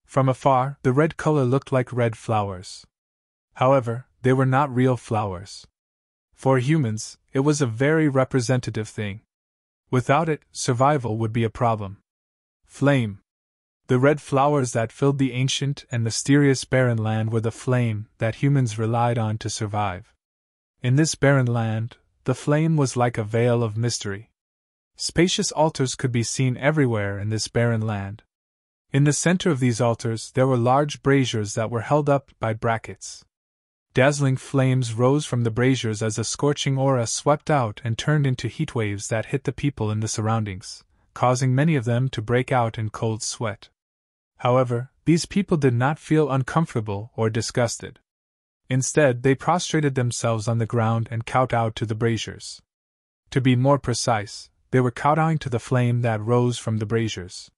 From afar, the red color looked like red flowers. However, they were not real flowers. For humans, it was a very representative thing. Without it, survival would be a problem. Flame. The red flowers that filled the ancient and mysterious barren land were the flame that humans relied on to survive. In this barren land, the flame was like a veil of mystery. Spacious altars could be seen everywhere in this barren land. In the center of these altars there were large braziers that were held up by brackets. Dazzling flames rose from the braziers as a scorching aura swept out and turned into heat waves that hit the people in the surroundings, causing many of them to break out in cold sweat. However, these people did not feel uncomfortable or disgusted. Instead, they prostrated themselves on the ground and kowtowed to the braziers. To be more precise, they were kowtowing to the flame that rose from the braziers.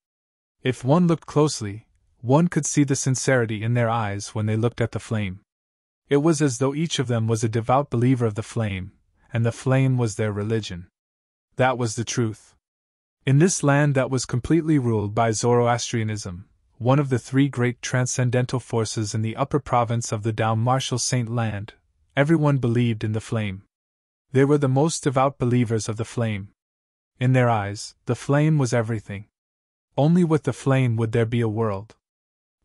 If one looked closely, one could see the sincerity in their eyes when they looked at the flame. It was as though each of them was a devout believer of the flame, and the flame was their religion. That was the truth. In this land that was completely ruled by Zoroastrianism, one of the three great transcendental forces in the upper province of the Dao Marshal Saint Land, everyone believed in the flame. They were the most devout believers of the flame. In their eyes, the flame was everything. Only with the flame would there be a world.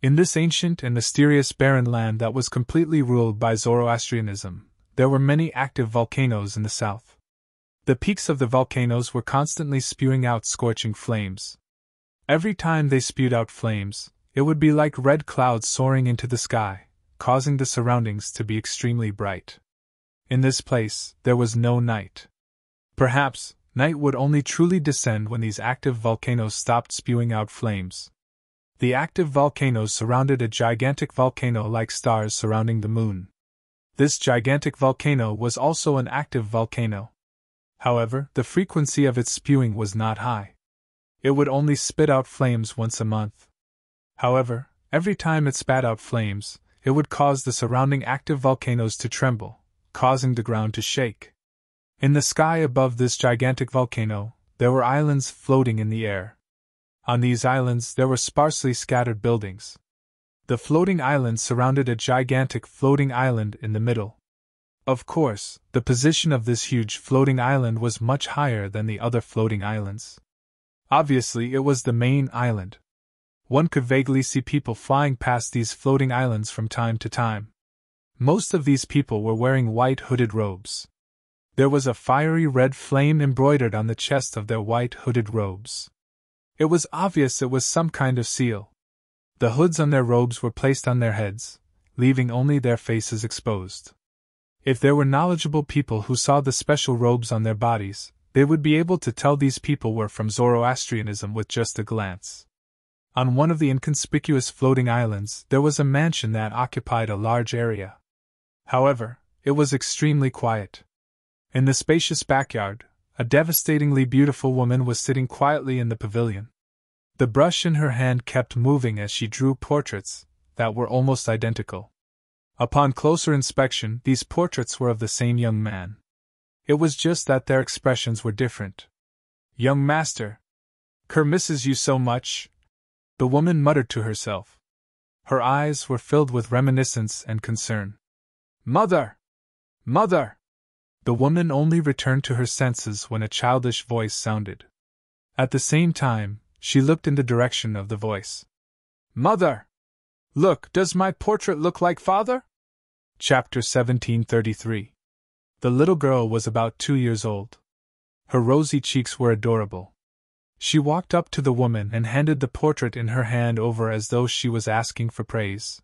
In this ancient and mysterious barren land that was completely ruled by Zoroastrianism, there were many active volcanoes in the south. The peaks of the volcanoes were constantly spewing out scorching flames. Every time they spewed out flames, it would be like red clouds soaring into the sky, causing the surroundings to be extremely bright. In this place, there was no night. Perhaps, night would only truly descend when these active volcanoes stopped spewing out flames. The active volcanoes surrounded a gigantic volcano like stars surrounding the moon. This gigantic volcano was also an active volcano. However, the frequency of its spewing was not high. It would only spit out flames once a month. However, every time it spat out flames, it would cause the surrounding active volcanoes to tremble, causing the ground to shake. In the sky above this gigantic volcano, there were islands floating in the air. On these islands there were sparsely scattered buildings. The floating islands surrounded a gigantic floating island in the middle. Of course, the position of this huge floating island was much higher than the other floating islands. Obviously, it was the main island. One could vaguely see people flying past these floating islands from time to time. Most of these people were wearing white hooded robes. There was a fiery red flame embroidered on the chest of their white hooded robes. It was obvious it was some kind of seal. The hoods on their robes were placed on their heads, leaving only their faces exposed. If there were knowledgeable people who saw the special robes on their bodies, they would be able to tell these people were from Zoroastrianism with just a glance. On one of the inconspicuous floating islands, there was a mansion that occupied a large area. However, it was extremely quiet. In the spacious backyard, a devastatingly beautiful woman was sitting quietly in the pavilion. The brush in her hand kept moving as she drew portraits that were almost identical. Upon closer inspection, these portraits were of the same young man. It was just that their expressions were different. "Young master, Kerr misses you so much," the woman muttered to herself. Her eyes were filled with reminiscence and concern. "Mother! Mother!" The woman only returned to her senses when a childish voice sounded. At the same time, she looked in the direction of the voice. "Mother! Look, does my portrait look like father?" Chapter 1733. The little girl was about 2 years old. Her rosy cheeks were adorable. She walked up to the woman and handed the portrait in her hand over as though she was asking for praise.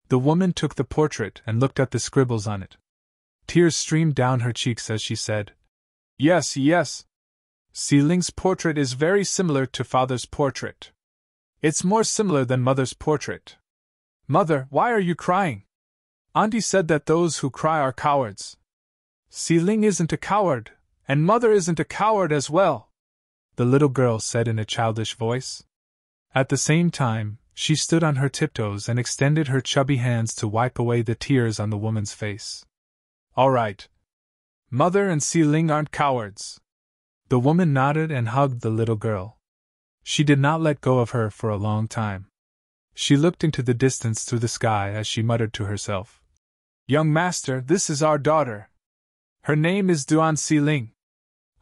The woman took the portrait and looked at the scribbles on it. Tears streamed down her cheeks as she said, "Yes, yes. Seeling's portrait is very similar to father's portrait. It's more similar than mother's portrait. Mother, why are you crying? Auntie said that those who cry are cowards. Seeling isn't a coward, and mother isn't a coward as well," the little girl said in a childish voice. At the same time, she stood on her tiptoes and extended her chubby hands to wipe away the tears on the woman's face. "All right. Mother and Seeling aren't cowards." The woman nodded and hugged the little girl. She did not let go of her for a long time. She looked into the distance through the sky as she muttered to herself, "Young master, this is our daughter. Her name is Duan Seeling.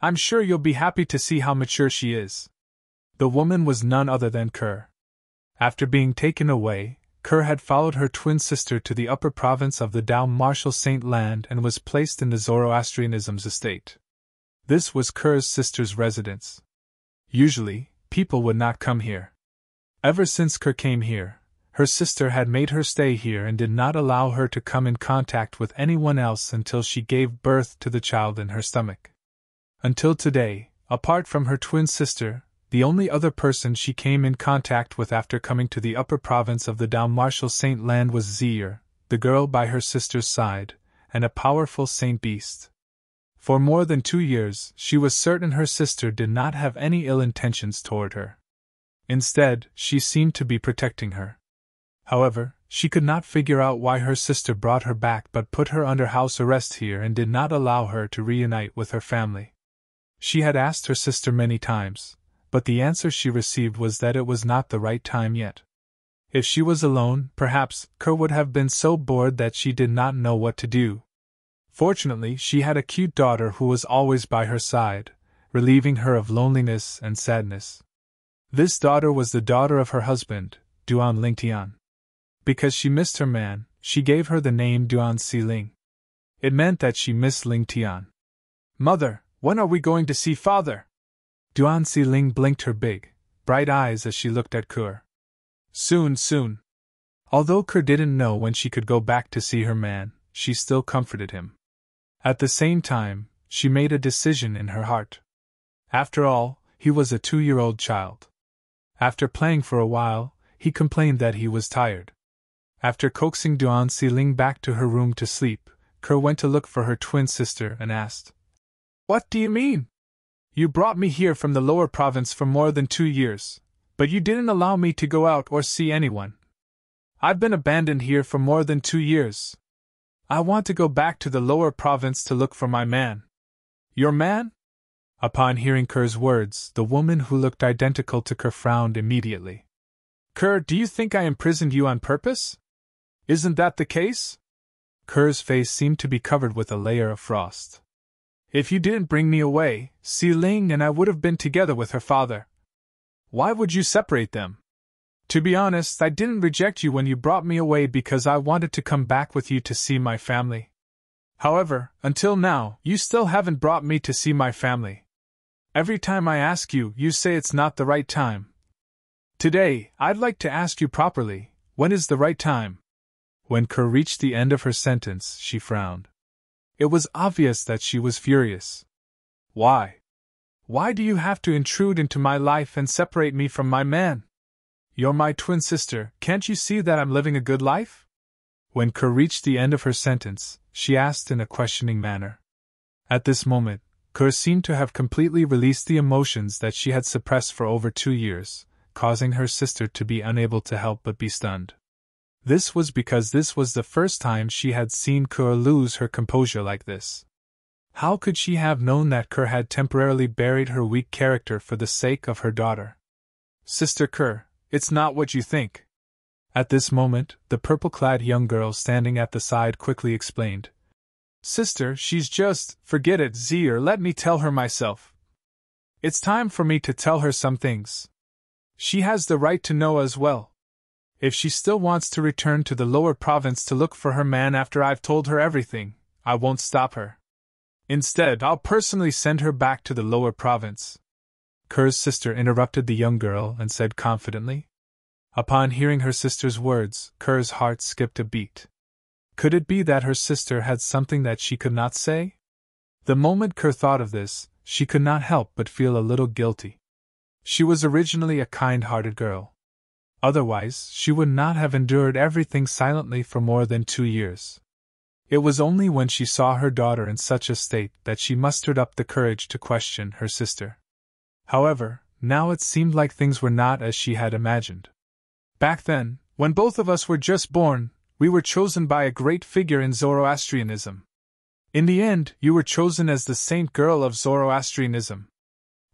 I'm sure you'll be happy to see how mature she is." The woman was none other than Kerr. After being taken away, Kerr had followed her twin sister to the upper province of the Dao Martial Saint Land and was placed in the Zoroastrianism's estate. This was Kerr's sister's residence. Usually, people would not come here. Ever since Kerr came here, her sister had made her stay here and did not allow her to come in contact with anyone else until she gave birth to the child in her stomach. Until today, apart from her twin sister, the only other person she came in contact with after coming to the upper province of the Dao Martial Saint Land was Zier, the girl by her sister's side, and a powerful saint beast. For more than 2 years, she was certain her sister did not have any ill intentions toward her. Instead, she seemed to be protecting her. However, she could not figure out why her sister brought her back but put her under house arrest here and did not allow her to reunite with her family. She had asked her sister many times, but the answer she received was that it was not the right time yet. If she was alone, perhaps Kerr would have been so bored that she did not know what to do. Fortunately, she had a cute daughter who was always by her side, relieving her of loneliness and sadness. This daughter was the daughter of her husband, Duan Lingtian. Because she missed her man, she gave her the name Duan Seeling. It meant that she missed Lingtian. "Mother, when are we going to see father?" Duan Seeling blinked her big, bright eyes as she looked at Kerr. "Soon, soon." Although Kerr didn't know when she could go back to see her man, she still comforted him. At the same time, she made a decision in her heart. After all, he was a 2-year-old child. After playing for a while, he complained that he was tired. After coaxing Duan Seeling back to her room to sleep, Kerr went to look for her twin sister and asked, "What do you mean? You brought me here from the lower province for more than 2 years, but you didn't allow me to go out or see anyone. I've been abandoned here for more than 2 years. I want to go back to the lower province to look for my man." "Your man?" Upon hearing Kerr's words, the woman who looked identical to Kerr frowned immediately. "Kerr, do you think I imprisoned you on purpose? Isn't that the case?" Kerr's face seemed to be covered with a layer of frost. "If you didn't bring me away, Seeling and I would have been together with her father. Why would you separate them? To be honest, I didn't reject you when you brought me away because I wanted to come back with you to see my family. However, until now, you still haven't brought me to see my family. Every time I ask you, you say it's not the right time. Today, I'd like to ask you properly, when is the right time?" When Kerr reached the end of her sentence, she frowned. It was obvious that she was furious. "Why? Why do you have to intrude into my life and separate me from my man? You're my twin sister, can't you see that I'm living a good life?" When Kerr reached the end of her sentence, she asked in a questioning manner. At this moment, Kerr seemed to have completely released the emotions that she had suppressed for over 2 years, causing her sister to be unable to help but be stunned. This was because this was the first time she had seen Kerr lose her composure like this. How could she have known that Kerr had temporarily buried her weak character for the sake of her daughter? Sister Kerr, it's not what you think. At this moment, the purple-clad young girl standing at the side quickly explained. Sister, she's just, forget it, Z, or let me tell her myself. It's time for me to tell her some things. She has the right to know as well. If she still wants to return to the lower province to look for her man after I've told her everything, I won't stop her. Instead, I'll personally send her back to the lower province. Kerr's sister interrupted the young girl and said confidently. Upon hearing her sister's words, Kerr's heart skipped a beat. Could it be that her sister had something that she could not say? The moment Kerr thought of this, she could not help but feel a little guilty. She was originally a kind-hearted girl. Otherwise, she would not have endured everything silently for more than 2 years. It was only when she saw her daughter in such a state that she mustered up the courage to question her sister. However, now it seemed like things were not as she had imagined. Back then, when both of us were just born, we were chosen by a great figure in Zoroastrianism. In the end, you were chosen as the saint girl of Zoroastrianism.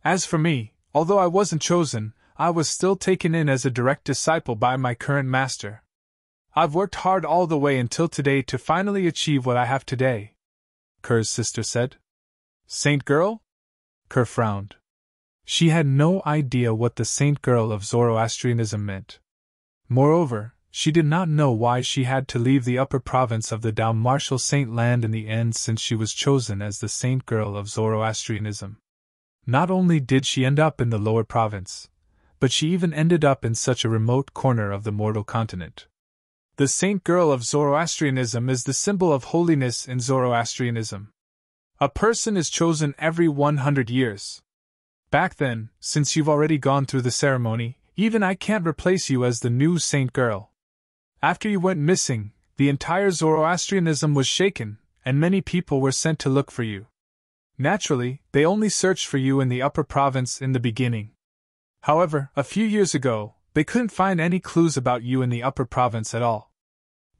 As for me, although I wasn't chosen, I was still taken in as a direct disciple by my current master. I've worked hard all the way until today to finally achieve what I have today, Kerr's sister said. Saint girl? Kerr frowned. She had no idea what the saint girl of Zoroastrianism meant. Moreover, she did not know why she had to leave the upper province of the Dalmartial Saint land in the end, since she was chosen as the saint girl of Zoroastrianism. Not only did she end up in the lower province, but she even ended up in such a remote corner of the mortal continent. The saint girl of Zoroastrianism is the symbol of holiness in Zoroastrianism. A person is chosen every 100 years. Back then, since you've already gone through the ceremony, even I can't replace you as the new saint girl. After you went missing, the entire Zoroastrianism was shaken, and many people were sent to look for you. Naturally, they only searched for you in the upper province in the beginning. However, a few years ago, they couldn't find any clues about you in the upper province at all.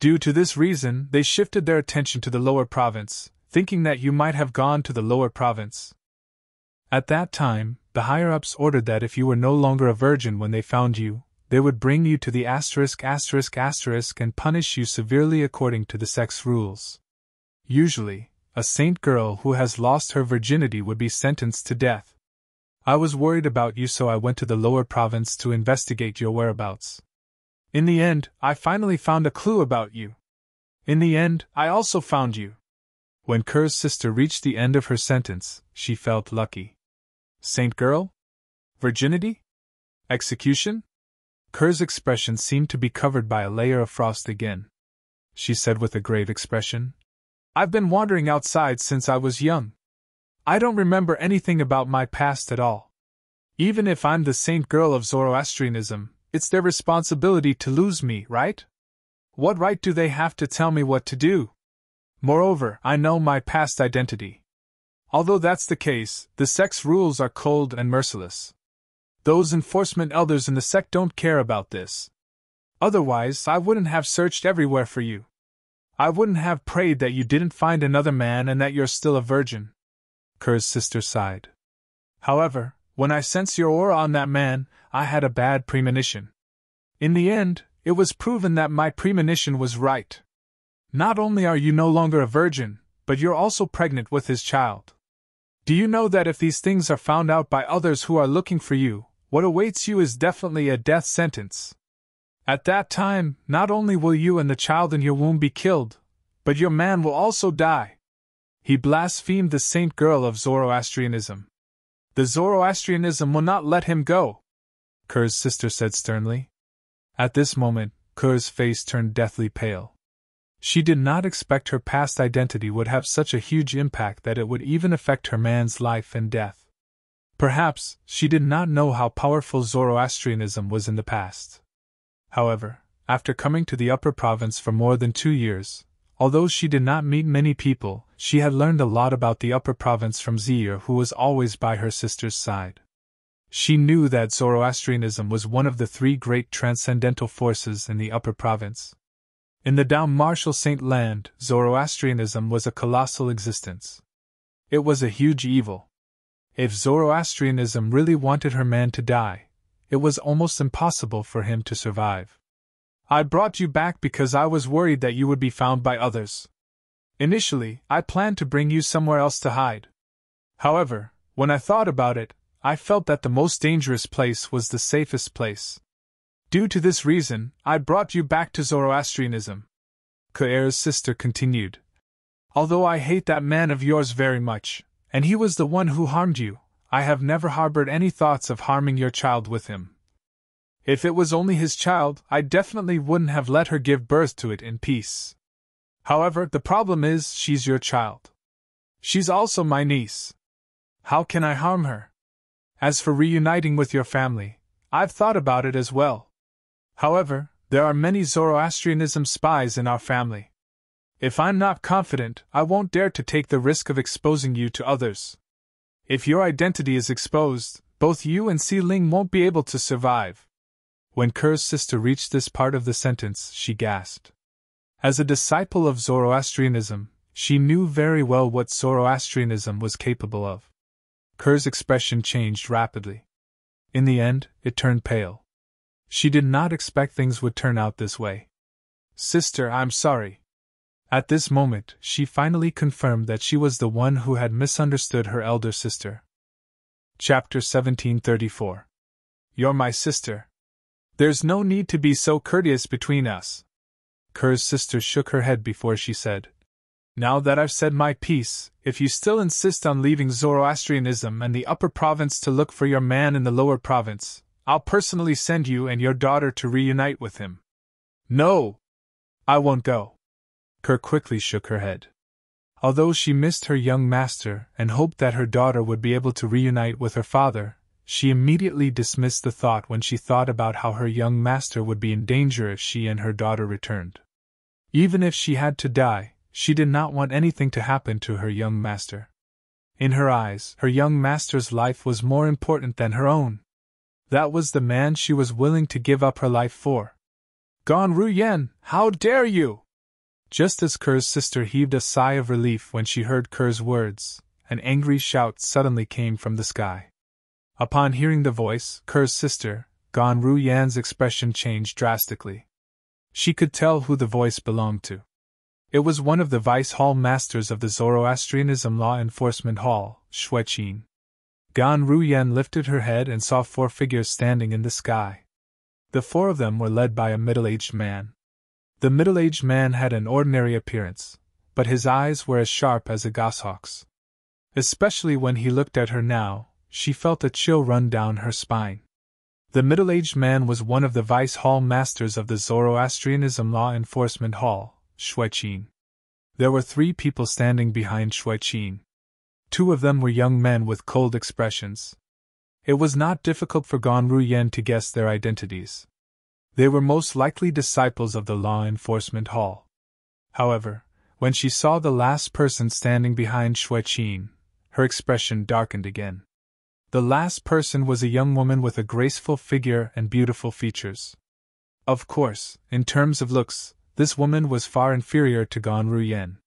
Due to this reason, they shifted their attention to the lower province, thinking that you might have gone to the lower province. At that time, the higher-ups ordered that if you were no longer a virgin when they found you, they would bring you to the **** and punish you severely according to the sex rules. Usually, a saint girl who has lost her virginity would be sentenced to death. I was worried about you, so I went to the lower province to investigate your whereabouts. In the end, I finally found a clue about you. In the end, I also found you. When Kerr's sister reached the end of her sentence, she felt lucky. Saint girl? Virginity? Execution? Kerr's expression seemed to be covered by a layer of frost again. She said with a grave expression, I've been wandering outside since I was young. I don't remember anything about my past at all. Even if I'm the saint girl of Zoroastrianism, it's their responsibility to lose me, right? What right do they have to tell me what to do? Moreover, I know my past identity. Although that's the case, the sect's rules are cold and merciless. Those enforcement elders in the sect don't care about this. Otherwise, I wouldn't have searched everywhere for you. I wouldn't have prayed that you didn't find another man and that you're still a virgin. Kerr's sister sighed. However, when I sensed your aura on that man, I had a bad premonition. In the end, it was proven that my premonition was right. Not only are you no longer a virgin, but you're also pregnant with his child. Do you know that if these things are found out by others who are looking for you, what awaits you is definitely a death sentence? At that time, not only will you and the child in your womb be killed, but your man will also die. He blasphemed the saint girl of Zoroastrianism. The Zoroastrianism will not let him go, Kerr's sister said sternly. At this moment, Kerr's face turned deathly pale. She did not expect her past identity would have such a huge impact that it would even affect her man's life and death. Perhaps, she did not know how powerful Zoroastrianism was in the past. However, after coming to the upper province for more than 2 years, although she did not meet many people, she had learned a lot about the upper province from Zir, who was always by her sister's side. She knew that Zoroastrianism was one of the 3 great transcendental forces in the upper province. In the Dalmartial Saint land, Zoroastrianism was a colossal existence. It was a huge evil. If Zoroastrianism really wanted her man to die, it was almost impossible for him to survive. I brought you back because I was worried that you would be found by others. Initially, I planned to bring you somewhere else to hide. However, when I thought about it, I felt that the most dangerous place was the safest place. Due to this reason, I brought you back to Zoroastrianism. Kair's sister continued. Although I hate that man of yours very much, and he was the one who harmed you, I have never harbored any thoughts of harming your child with him. If it was only his child, I definitely wouldn't have let her give birth to it in peace. However, the problem is, she's your child. She's also my niece. How can I harm her? As for reuniting with your family, I've thought about it as well. However, there are many Zoroastrianism spies in our family. If I'm not confident, I won't dare to take the risk of exposing you to others. If your identity is exposed, both you and Si Ling won't be able to survive. When Ker's sister reached this part of the sentence, she gasped. As a disciple of Zoroastrianism, she knew very well what Zoroastrianism was capable of. Ker's expression changed rapidly. In the end, it turned pale. She did not expect things would turn out this way. Sister, I'm sorry. At this moment, she finally confirmed that she was the one who had misunderstood her elder sister. Chapter 1734. You're my sister. There's no need to be so courteous between us. Ker's sister shook her head before she said, Now that I've said my piece, if you still insist on leaving Zoroastrianism and the upper province to look for your man in the lower province, I'll personally send you and your daughter to reunite with him. No! I won't go. Ker quickly shook her head. Although she missed her young master and hoped that her daughter would be able to reunite with her father, she immediately dismissed the thought when she thought about how her young master would be in danger if she and her daughter returned. Even if she had to die, she did not want anything to happen to her young master. In her eyes, her young master's life was more important than her own. That was the man she was willing to give up her life for. Gan Ruyen, how dare you! Just as Ker's sister heaved a sigh of relief when she heard Ker's words, an angry shout suddenly came from the sky. Upon hearing the voice, Ker's sister, Gan Ruyan's expression changed drastically. She could tell who the voice belonged to. It was one of the vice hall masters of the Zoroastrianism Law Enforcement Hall, Shueqin. Gan Ruyan lifted her head and saw 4 figures standing in the sky. The 4 of them were led by a middle-aged man. The middle-aged man had an ordinary appearance, but his eyes were as sharp as a goshawk's. Especially when he looked at her now, she felt a chill run down her spine. The middle-aged man was one of the vice hall masters of the Zoroastrianism Law Enforcement Hall, Shueqin. There were 3 people standing behind Shueqin. 2 of them were young men with cold expressions. It was not difficult for Gan Ruyen to guess their identities. They were most likely disciples of the Law Enforcement Hall. However, when she saw the last person standing behind Shueqin, her expression darkened again. The last person was a young woman with a graceful figure and beautiful features. Of course, in terms of looks, this woman was far inferior to Gan Ruyen.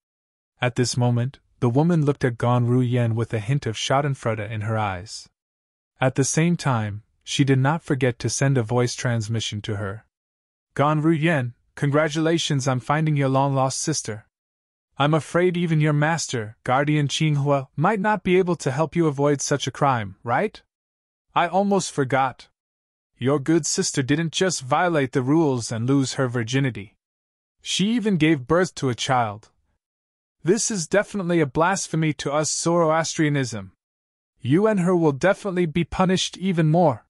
At this moment, the woman looked at Gan Ruyen with a hint of schadenfreude in her eyes. At the same time, she did not forget to send a voice transmission to her. Gan Ruyen, congratulations on finding your long-lost sister. I'm afraid even your master, Guardian Qinghua, might not be able to help you avoid such a crime, right? I almost forgot. Your good sister didn't just violate the rules and lose her virginity. She even gave birth to a child. This is definitely a blasphemy to us Zoroastrianism. You and her will definitely be punished even more.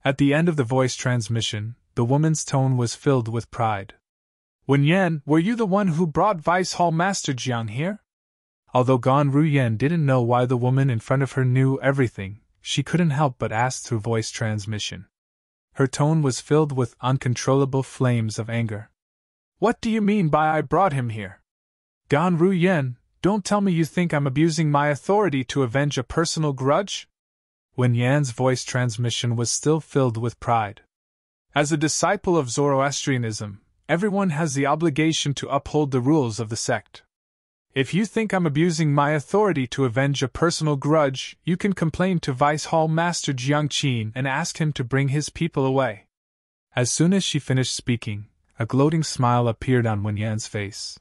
At the end of the voice transmission, the woman's tone was filled with pride. Wen Yan, were you the one who brought Vice Hall Master Jiang here? Although Gan Ruyen didn't know why the woman in front of her knew everything, she couldn't help but ask through voice transmission. Her tone was filled with uncontrollable flames of anger. What do you mean by I brought him here? Gan Ruyen, don't tell me you think I'm abusing my authority to avenge a personal grudge? Wen Yan's voice transmission was still filled with pride. As a disciple of Zoroastrianism, everyone has the obligation to uphold the rules of the sect. If you think I'm abusing my authority to avenge a personal grudge, you can complain to Vice Hall Master Jiang Qin and ask him to bring his people away. As soon as she finished speaking, a gloating smile appeared on Wen Yan's face.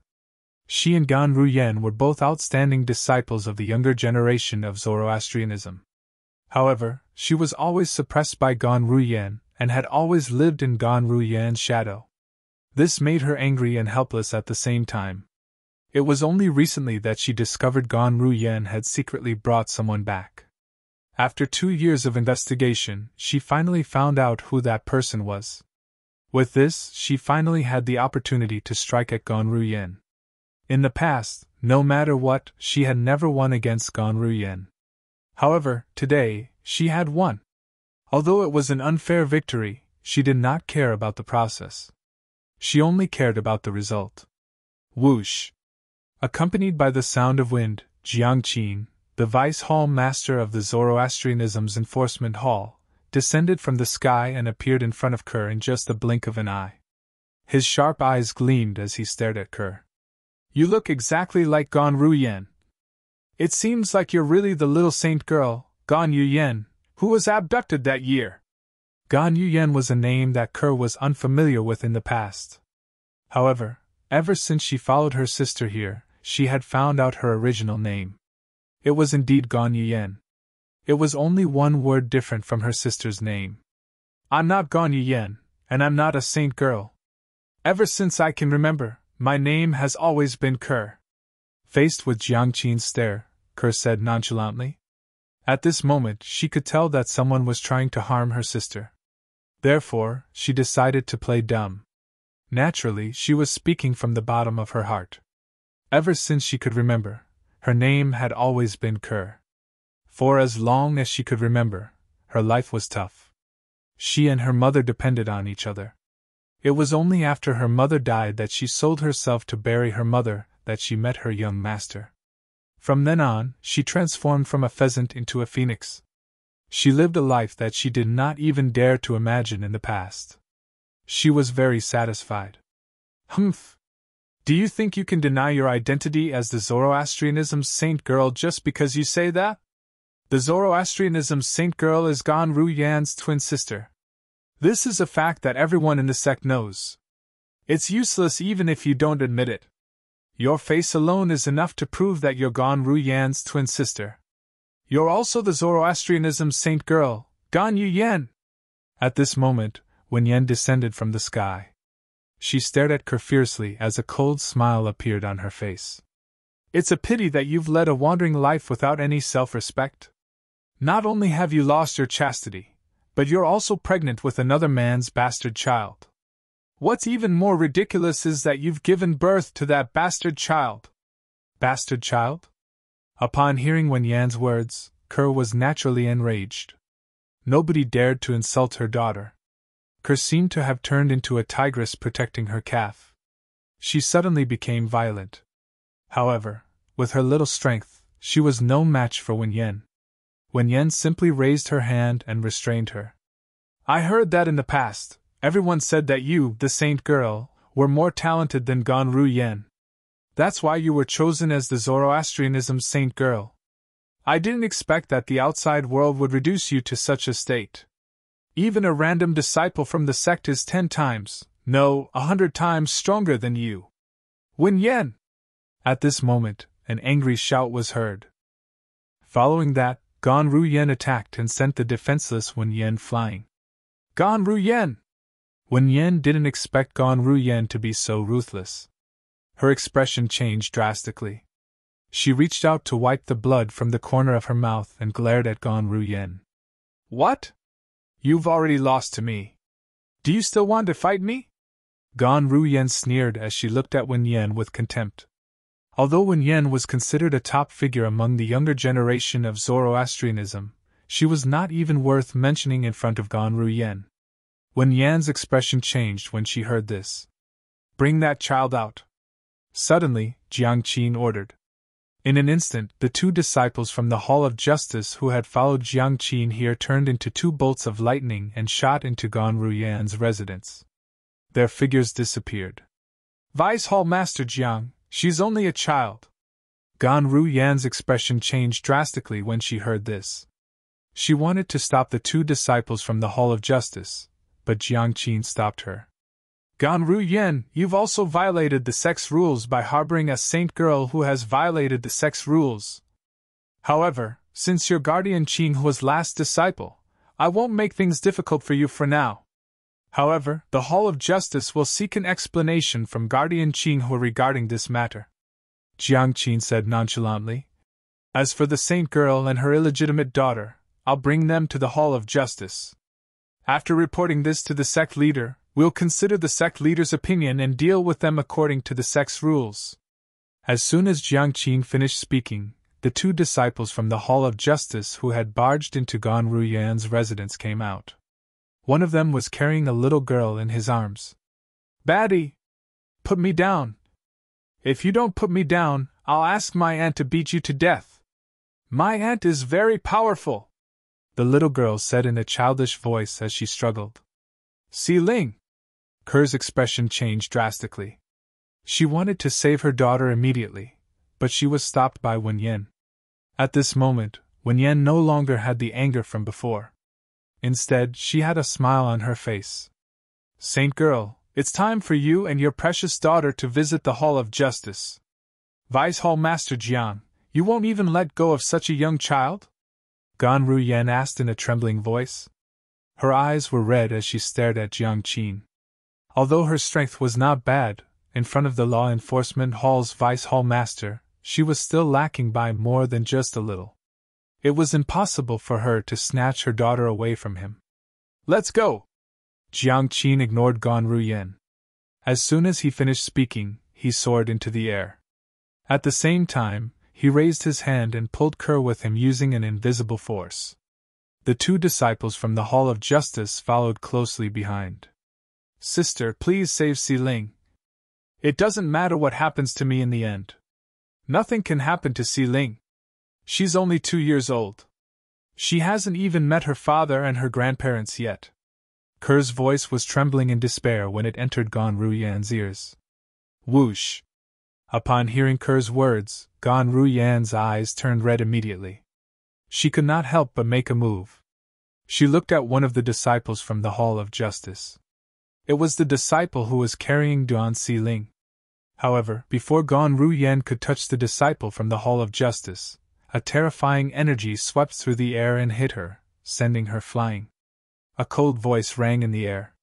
She and Gan Ruyen were both outstanding disciples of the younger generation of Zoroastrianism. However, she was always suppressed by Gan Ruyen and had always lived in Gan Ruyen's shadow. This made her angry and helpless at the same time. It was only recently that she discovered Gan Ruyen had secretly brought someone back. After 2 years of investigation, she finally found out who that person was. With this, she finally had the opportunity to strike at Gan Ruyen. In the past, no matter what, she had never won against Gan Ruyen. However, today, she had won. Although it was an unfair victory, she did not care about the process. She only cared about the result. Whoosh! Accompanied by the sound of wind, Jiang Qin, the Vice Hall Master of the Zoroastrianism's Enforcement Hall, descended from the sky and appeared in front of Kerr in just the blink of an eye. His sharp eyes gleamed as he stared at Kerr. You look exactly like Gan Ruyen. It seems like you're really the little saint girl, Gan Yuyen, who was abducted that year. Gan Yuyen was a name that Kerr was unfamiliar with in the past. However, ever since she followed her sister here, she had found out her original name. It was indeed Gan Yuyen. It was only one word different from her sister's name. I'm not Gan Yuyen, and I'm not a saint girl. Ever since I can remember, my name has always been Kerr. Faced with Jiang Qin's stare, Kerr said nonchalantly. At this moment, she could tell that someone was trying to harm her sister. Therefore, she decided to play dumb. Naturally, she was speaking from the bottom of her heart. Ever since she could remember, her name had always been Kerr. For as long as she could remember, her life was tough. She and her mother depended on each other. It was only after her mother died that she sold herself to bury her mother that she met her young master. From then on, she transformed from a pheasant into a phoenix. She lived a life that she did not even dare to imagine in the past. She was very satisfied. Humph! Do you think you can deny your identity as the Zoroastrianism's saint girl just because you say that? The Zoroastrianism's saint girl is Gan Ruyen's twin sister. This is a fact that everyone in the sect knows. It's useless even if you don't admit it. Your face alone is enough to prove that you're Gan Ruyen's twin sister. You're also the Zoroastrianism's saint girl, Gan Yuyen. At this moment, Wen Yan descended from the sky. She stared at Kerr fiercely as a cold smile appeared on her face. It's a pity that you've led a wandering life without any self-respect. Not only have you lost your chastity, but you're also pregnant with another man's bastard child. What's even more ridiculous is that you've given birth to that bastard child. Bastard child? Upon hearing Wen Yan's words, Kerr was naturally enraged. Nobody dared to insult her daughter. Kerr seemed to have turned into a tigress protecting her calf. She suddenly became violent. However, with her little strength, she was no match for Wen Yan. Wen Yan simply raised her hand and restrained her. I heard that in the past, everyone said that you, the saint girl, were more talented than Gan Ruyen. That's why you were chosen as the Zoroastrianism's saint girl. I didn't expect that the outside world would reduce you to such a state. Even a random disciple from the sect is 10 times, no, 100 times stronger than you. Wen Yan! At this moment, an angry shout was heard. Following that, Gan Ruyen attacked and sent the defenseless Wen Yan flying. Gan Ruyen! Wen Yan didn't expect Gan Ruyen to be so ruthless. Her expression changed drastically. She reached out to wipe the blood from the corner of her mouth and glared at Gan Ruyen. What? You've already lost to me. Do you still want to fight me? Gan Ruyen sneered as she looked at Wen Yan with contempt. Although Wen Yan was considered a top figure among the younger generation of Zoroastrianism, she was not even worth mentioning in front of Gan Ruyen. Wen Yan's expression changed when she heard this. Bring that child out. Suddenly, Jiang Qin ordered. In an instant, the 2 disciples from the Hall of Justice who had followed Jiang Qin here turned into 2 bolts of lightning and shot into Gan Ruyen's residence. Their figures disappeared. Vice Hall Master Jiang, she's only a child. Gan Ru Yan's expression changed drastically when she heard this. She wanted to stop the two disciples from the Hall of Justice, but Jiang Qin stopped her. Gan Ru Yan, you've also violated the sex rules by harboring a saint girl who has violated the sex rules. However, since your guardian Qing was last disciple, I won't make things difficult for you for now. However, the Hall of Justice will seek an explanation from guardian Qing regarding this matter. Jiang Qin said nonchalantly. As for the saint girl and her illegitimate daughter, I'll bring them to the Hall of Justice. After reporting this to the sect leader, we'll consider the sect leader's opinion and deal with them according to the sect's rules. As soon as Jiang Qin finished speaking, the two disciples from the Hall of Justice who had barged into Gan Ru Yan's residence came out. One of them was carrying a little girl in his arms. Baddie! Put me down! If you don't put me down, I'll ask my aunt to beat you to death. My aunt is very powerful, the little girl said in a childish voice as she struggled. Si Ling! Ker's expression changed drastically. She wanted to save her daughter immediately, but she was stopped by Wen Yan. At this moment, Wen Yan no longer had the anger from before. Instead, she had a smile on her face. Saint girl, it's time for you and your precious daughter to visit the Hall of Justice. Vice Hall Master Jiang, you won't even let go of such a young child? Gan Ru Yan asked in a trembling voice. Her eyes were red as she stared at Jiang Qin. Although her strength was not bad, in front of the Law Enforcement Hall's Vice Hall Master, she was still lacking by more than just a little. It was impossible for her to snatch her daughter away from him. Let's go! Jiang Qin ignored Gan Ru Yan. As soon as he finished speaking, he soared into the air. At the same time, he raised his hand and pulled Ke with him using an invisible force. The two disciples from the Hall of Justice followed closely behind. Sister, please save Si Ling. It doesn't matter what happens to me in the end. Nothing can happen to Si Ling. She's only 2 years old. She hasn't even met her father and her grandparents yet. Ke's voice was trembling in despair when it entered Gan Ru Yan's ears. Whoosh! Upon hearing Ke's words, Gan Ru Yan's eyes turned red immediately. She could not help but make a move. She looked at one of the disciples from the Hall of Justice. It was the disciple who was carrying Duan Si Ling. However, before Gan Ru Yan could touch the disciple from the Hall of Justice, a terrifying energy swept through the air and hit her, sending her flying. A cold voice rang in the air.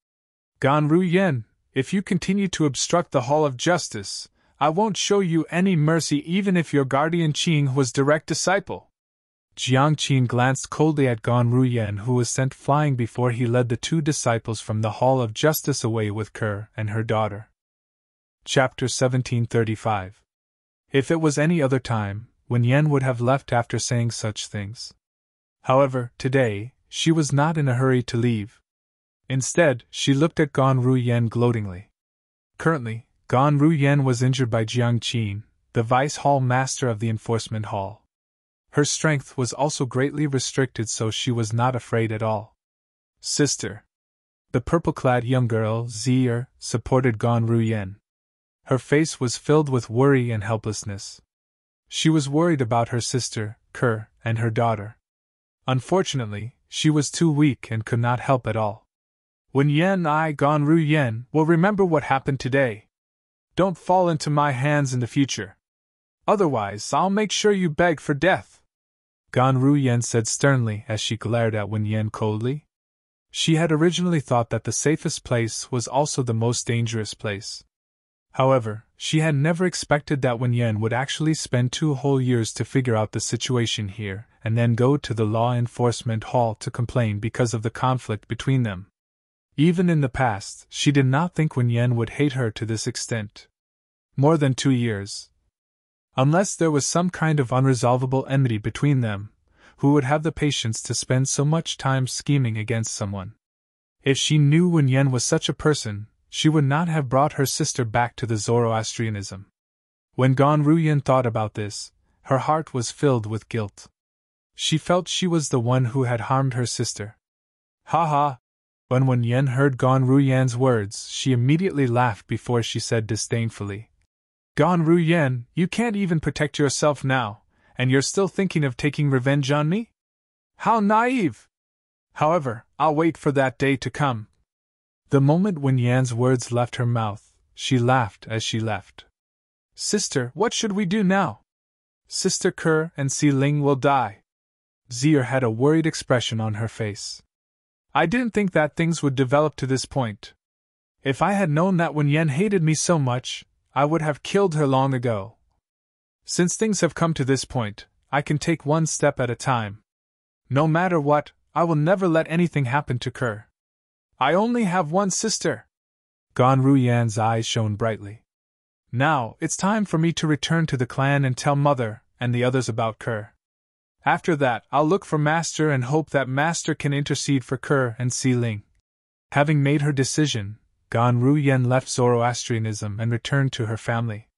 Gan Ru Yan, if you continue to obstruct the Hall of Justice, I won't show you any mercy even if your guardian Qing was direct disciple. Jiang Qin glanced coldly at Gan Ru Yan, who was sent flying before he led the two disciples from the Hall of Justice away with Ke and her daughter. Chapter 1735. If it was any other time, Wen Yan would have left after saying such things. However, today, she was not in a hurry to leave. Instead, she looked at Gan Ru Yan gloatingly. Currently, Gan Ru Yan was injured by Jiang Qin, the Vice Hall Master of the Enforcement Hall. Her strength was also greatly restricted, so she was not afraid at all. Sister. The purple-clad young girl, Zier, supported Gan Ru Yan. Her face was filled with worry and helplessness. She was worried about her sister, Ke, and her daughter. Unfortunately, she was too weak and could not help at all. Wen Yan, Gan Ru Yan, will remember what happened today. Don't fall into my hands in the future. Otherwise, I'll make sure you beg for death. Gan Ru Yan said sternly as she glared at Wen Yan coldly. She had originally thought that the safest place was also the most dangerous place. However, she had never expected that Wen Yan would actually spend 2 whole years to figure out the situation here, and then go to the Law Enforcement Hall to complain because of the conflict between them. Even in the past, she did not think Wen Yan would hate her to this extent. More than 2 years. Unless there was some kind of unresolvable enmity between them, who would have the patience to spend so much time scheming against someone? If she knew Wen Yan was such a person, she would not have brought her sister back to the Zoroastrianism. When Gan Ru Yan thought about this, her heart was filled with guilt. She felt she was the one who had harmed her sister. Ha ha! When Wen Yan heard Gan Ru Yan's words, she immediately laughed before she said disdainfully, Gan Ru Yen, you can't even protect yourself now, and you're still thinking of taking revenge on me? How naive! However, I'll wait for that day to come. The moment when Yan's words left her mouth, she laughed as she left. Sister, what should we do now? Sister Kerr and Si Ling will die. Zier had a worried expression on her face. I didn't think that things would develop to this point. If I had known that when Yen hated me so much, I would have killed her long ago. Since things have come to this point, I can take one step at a time. No matter what, I will never let anything happen to Kerr. I only have one sister. Gan Ru Yan's eyes shone brightly. Now, it's time for me to return to the clan and tell Mother and the others about Kerr. After that, I'll look for Master and hope that Master can intercede for Kerr and Si Ling. Having made her decision, Gan Ru Yen left Zoroastrianism and returned to her family.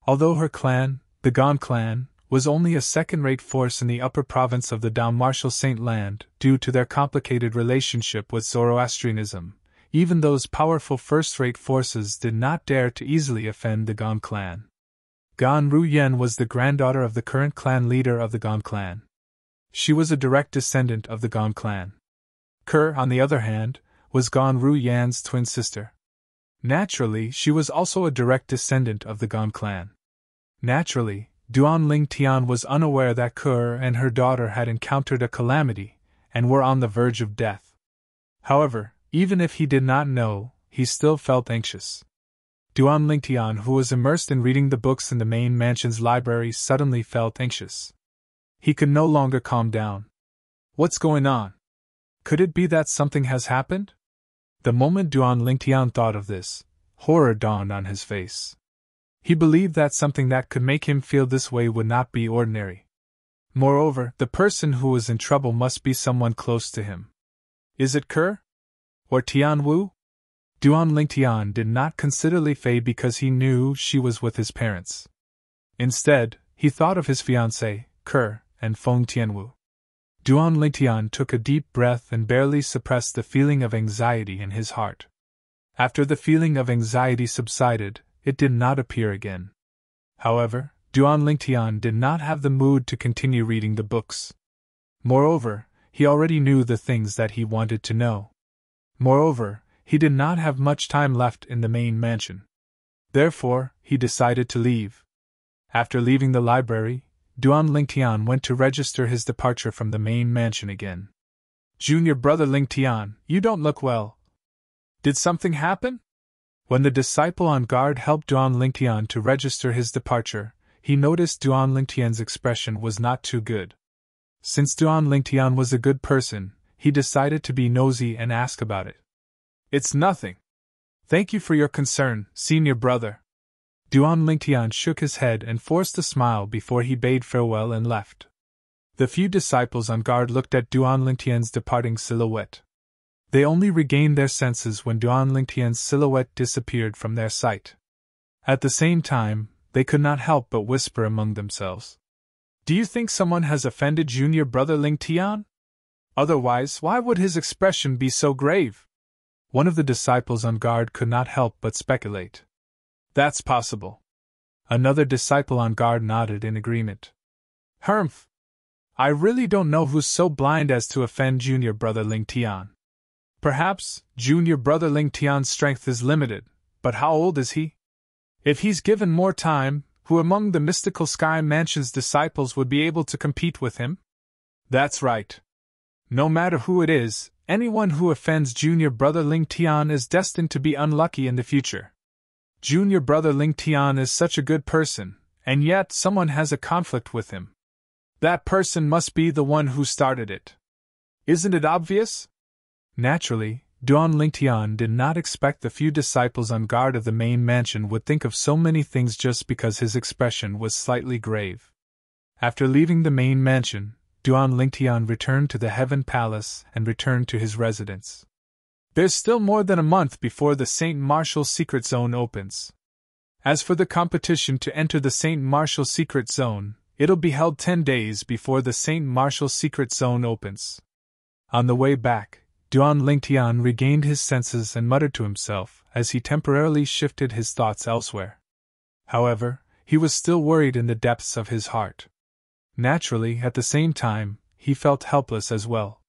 Although her clan, the Gan clan, was only a second-rate force in the upper province of the Dao Martial Saint Land due to their complicated relationship with Zoroastrianism, even those powerful first-rate forces did not dare to easily offend the Gan clan. Gan Ru Yen was the granddaughter of the current clan leader of the Gan clan. She was a direct descendant of the Gan clan. Kerr, on the other hand, was Gan Ru Yan's twin sister. Naturally, she was also a direct descendant of the Gan clan. Naturally, Duan Ling Tian was unaware that Kerr and her daughter had encountered a calamity and were on the verge of death. However, even if he did not know, he still felt anxious. Duan Ling Tian, who was immersed in reading the books in the main mansion's library, suddenly felt anxious. He could no longer calm down. What's going on? Could it be that something has happened? The moment Duan Ling Tian thought of this, horror dawned on his face. He believed that something that could make him feel this way would not be ordinary. Moreover, the person who was in trouble must be someone close to him. Is it Kerr? Or Tian Wu? Duan Ling Tian did not consider Li Fei because he knew she was with his parents. Instead, he thought of his fiancée, Kerr, and Feng Tianwu. Duan Ling Tian took a deep breath and barely suppressed the feeling of anxiety in his heart. After the feeling of anxiety subsided, it did not appear again. However, Duan Ling Tian did not have the mood to continue reading the books. Moreover, he already knew the things that he wanted to know. Moreover, he did not have much time left in the main mansion. Therefore, he decided to leave. After leaving the library, Duan Ling Tian went to register his departure from the main mansion again. Junior brother Ling Tian, you don't look well. Did something happen? When the disciple on guard helped Duan Ling Tian to register his departure, he noticed Duan Ling Tian's expression was not too good. Since Duan Ling Tian was a good person, he decided to be nosy and ask about it. It's nothing. Thank you for your concern, senior brother. Duan Ling Tian shook his head and forced a smile before he bade farewell and left. The few disciples on guard looked at Duan Ling Tian's departing silhouette. They only regained their senses when Duan Ling Tian's silhouette disappeared from their sight. At the same time, they could not help but whisper among themselves. Do you think someone has offended junior brother Ling Tian? Otherwise, why would his expression be so grave? One of the disciples on guard could not help but speculate. That's possible. Another disciple on guard nodded in agreement. Humph! I really don't know who's so blind as to offend junior brother Ling Tian. Perhaps, junior brother Ling Tian's strength is limited, but how old is he? If he's given more time, who among the mystical Sky Mansion's disciples would be able to compete with him? That's right. No matter who it is, anyone who offends junior brother Ling Tian is destined to be unlucky in the future. Junior brother Ling Tian is such a good person, and yet someone has a conflict with him. That person must be the one who started it. Isn't it obvious? Naturally, Duan Ling Tian did not expect the few disciples on guard of the main mansion would think of so many things just because his expression was slightly grave. After leaving the main mansion, Duan Ling Tian returned to the Heaven Palace and returned to his residence. There's still more than a month before the Saint Martial Secret Zone opens. As for the competition to enter the Saint Martial Secret Zone, it'll be held 10 days before the Saint Martial Secret Zone opens. On the way back, Duan Ling Tian regained his senses and muttered to himself as he temporarily shifted his thoughts elsewhere. However, he was still worried in the depths of his heart. Naturally, at the same time, he felt helpless as well.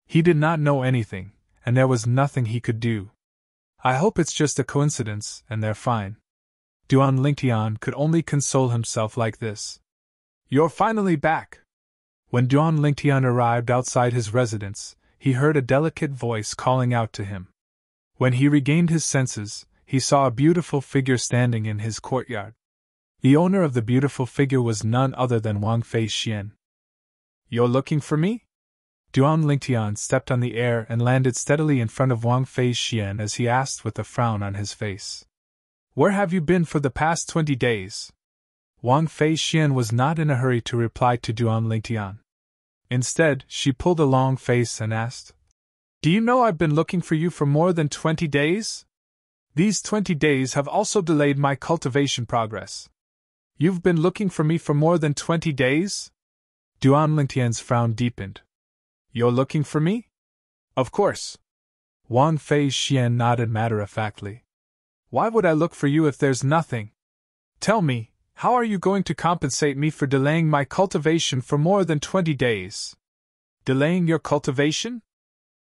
He did not know anything, and there was nothing he could do. I hope it's just a coincidence, and they're fine. Duan Lingtian could only console himself like this. You're finally back! When Duan Lingtian arrived outside his residence, he heard a delicate voice calling out to him. When he regained his senses, he saw a beautiful figure standing in his courtyard. The owner of the beautiful figure was none other than Wang Fei Xian. You're looking for me? Duan Lingtian stepped on the air and landed steadily in front of Wang Fei Xian as he asked with a frown on his face. Where have you been for the past 20 days? Wang Fei Xian was not in a hurry to reply to Duan Lingtian. Instead, she pulled a long face and asked, Do you know I've been looking for you for more than 20 days? These 20 days have also delayed my cultivation progress. You've been looking for me for more than 20 days? Duan Lingtian's frown deepened. You're looking for me? Of course. Wang Fei Xian nodded matter-of-factly. Why would I look for you if there's nothing? Tell me, how are you going to compensate me for delaying my cultivation for more than 20 days? Delaying your cultivation?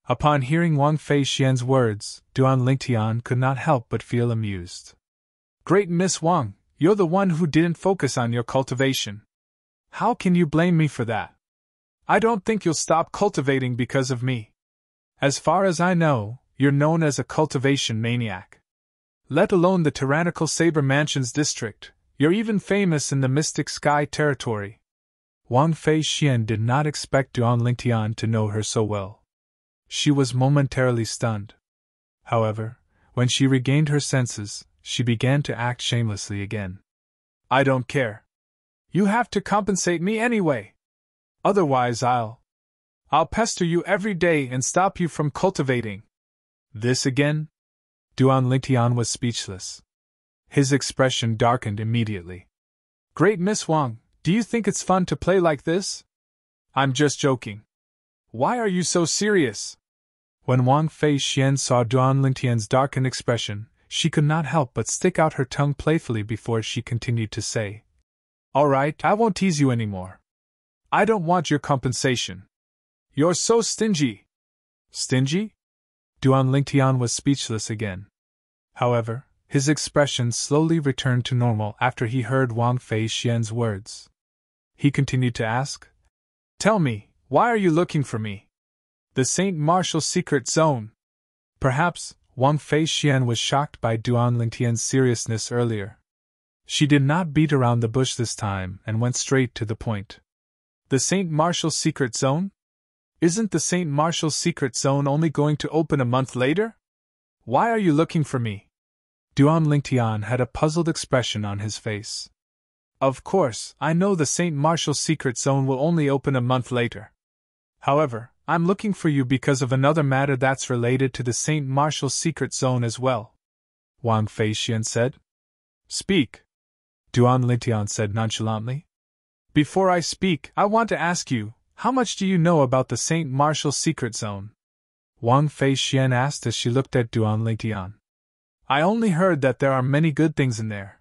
Upon hearing Wang Fei Xian's words, Duan Lingtian could not help but feel amused. Great Miss Wang, you're the one who didn't focus on your cultivation. How can you blame me for that? I don't think you'll stop cultivating because of me. As far as I know, you're known as a cultivation maniac. Let alone the tyrannical Saber Mansions district, you're even famous in the Mystic Sky territory. Wang Fei Xian did not expect Duan Lingtian to know her so well. She was momentarily stunned. However, when she regained her senses, she began to act shamelessly again. I don't care. You have to compensate me anyway. Otherwise I'll pester you every day and stop you from cultivating. This again? Duan Lingtian was speechless. His expression darkened immediately. Great Miss Wang, do you think it's fun to play like this? I'm just joking. Why are you so serious? When Wang Fei Xian saw Duan Lingtian's darkened expression, she could not help but stick out her tongue playfully before she continued to say, All right, I won't tease you anymore. I don't want your compensation. You're so stingy. Stingy? Duan Lingtian was speechless again. However, his expression slowly returned to normal after he heard Wang Fei Xian's words. He continued to ask, Tell me, why are you looking for me? The Saint Martial Secret Zone. Perhaps, Wang Fei Xian was shocked by Duan Lingtian's seriousness earlier. She did not beat around the bush this time and went straight to the point. The Saint Martial Secret Zone? Isn't the Saint Martial Secret Zone only going to open a month later? Why are you looking for me? Duan Lingtian had a puzzled expression on his face. Of course, I know the Saint Martial Secret Zone will only open a month later. However, I'm looking for you because of another matter that's related to the Saint Martial Secret Zone as well. Wang Fei Xian said. Speak. Duan Lingtian said nonchalantly. Before I speak, I want to ask you, how much do you know about the Saint Martial Secret Zone? Wang Fei Xian asked as she looked at Duan Lingtian. I only heard that there are many good things in there.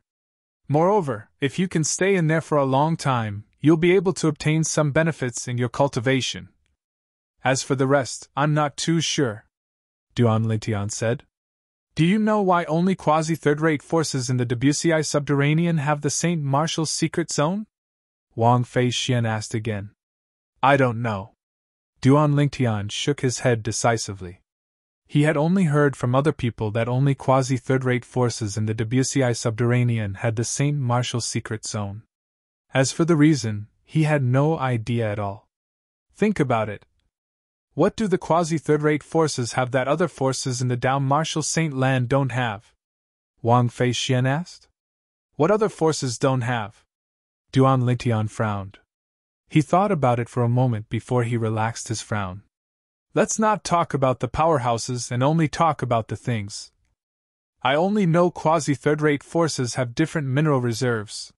Moreover, if you can stay in there for a long time, you'll be able to obtain some benefits in your cultivation. As for the rest, I'm not too sure. Duan Lingtian said. Do you know why only quasi-third-rate forces in the Debussy subterranean have the Saint Martial Secret Zone? Wang Fei Xian asked again. I don't know. Duan Lingtian shook his head decisively. He had only heard from other people that only quasi-third-rate forces in the Debussy subterranean had the Saint Martial Secret Zone. As for the reason, he had no idea at all. Think about it. What do the quasi-third-rate forces have that other forces in the Dao Martial Saint Land don't have? Wang Fei Xian asked. What other forces don't have? Duan Lingtian frowned. He thought about it for a moment before he relaxed his frown. Let's not talk about the powerhouses and only talk about the things. I only know quasi-third-rate forces have different mineral reserves.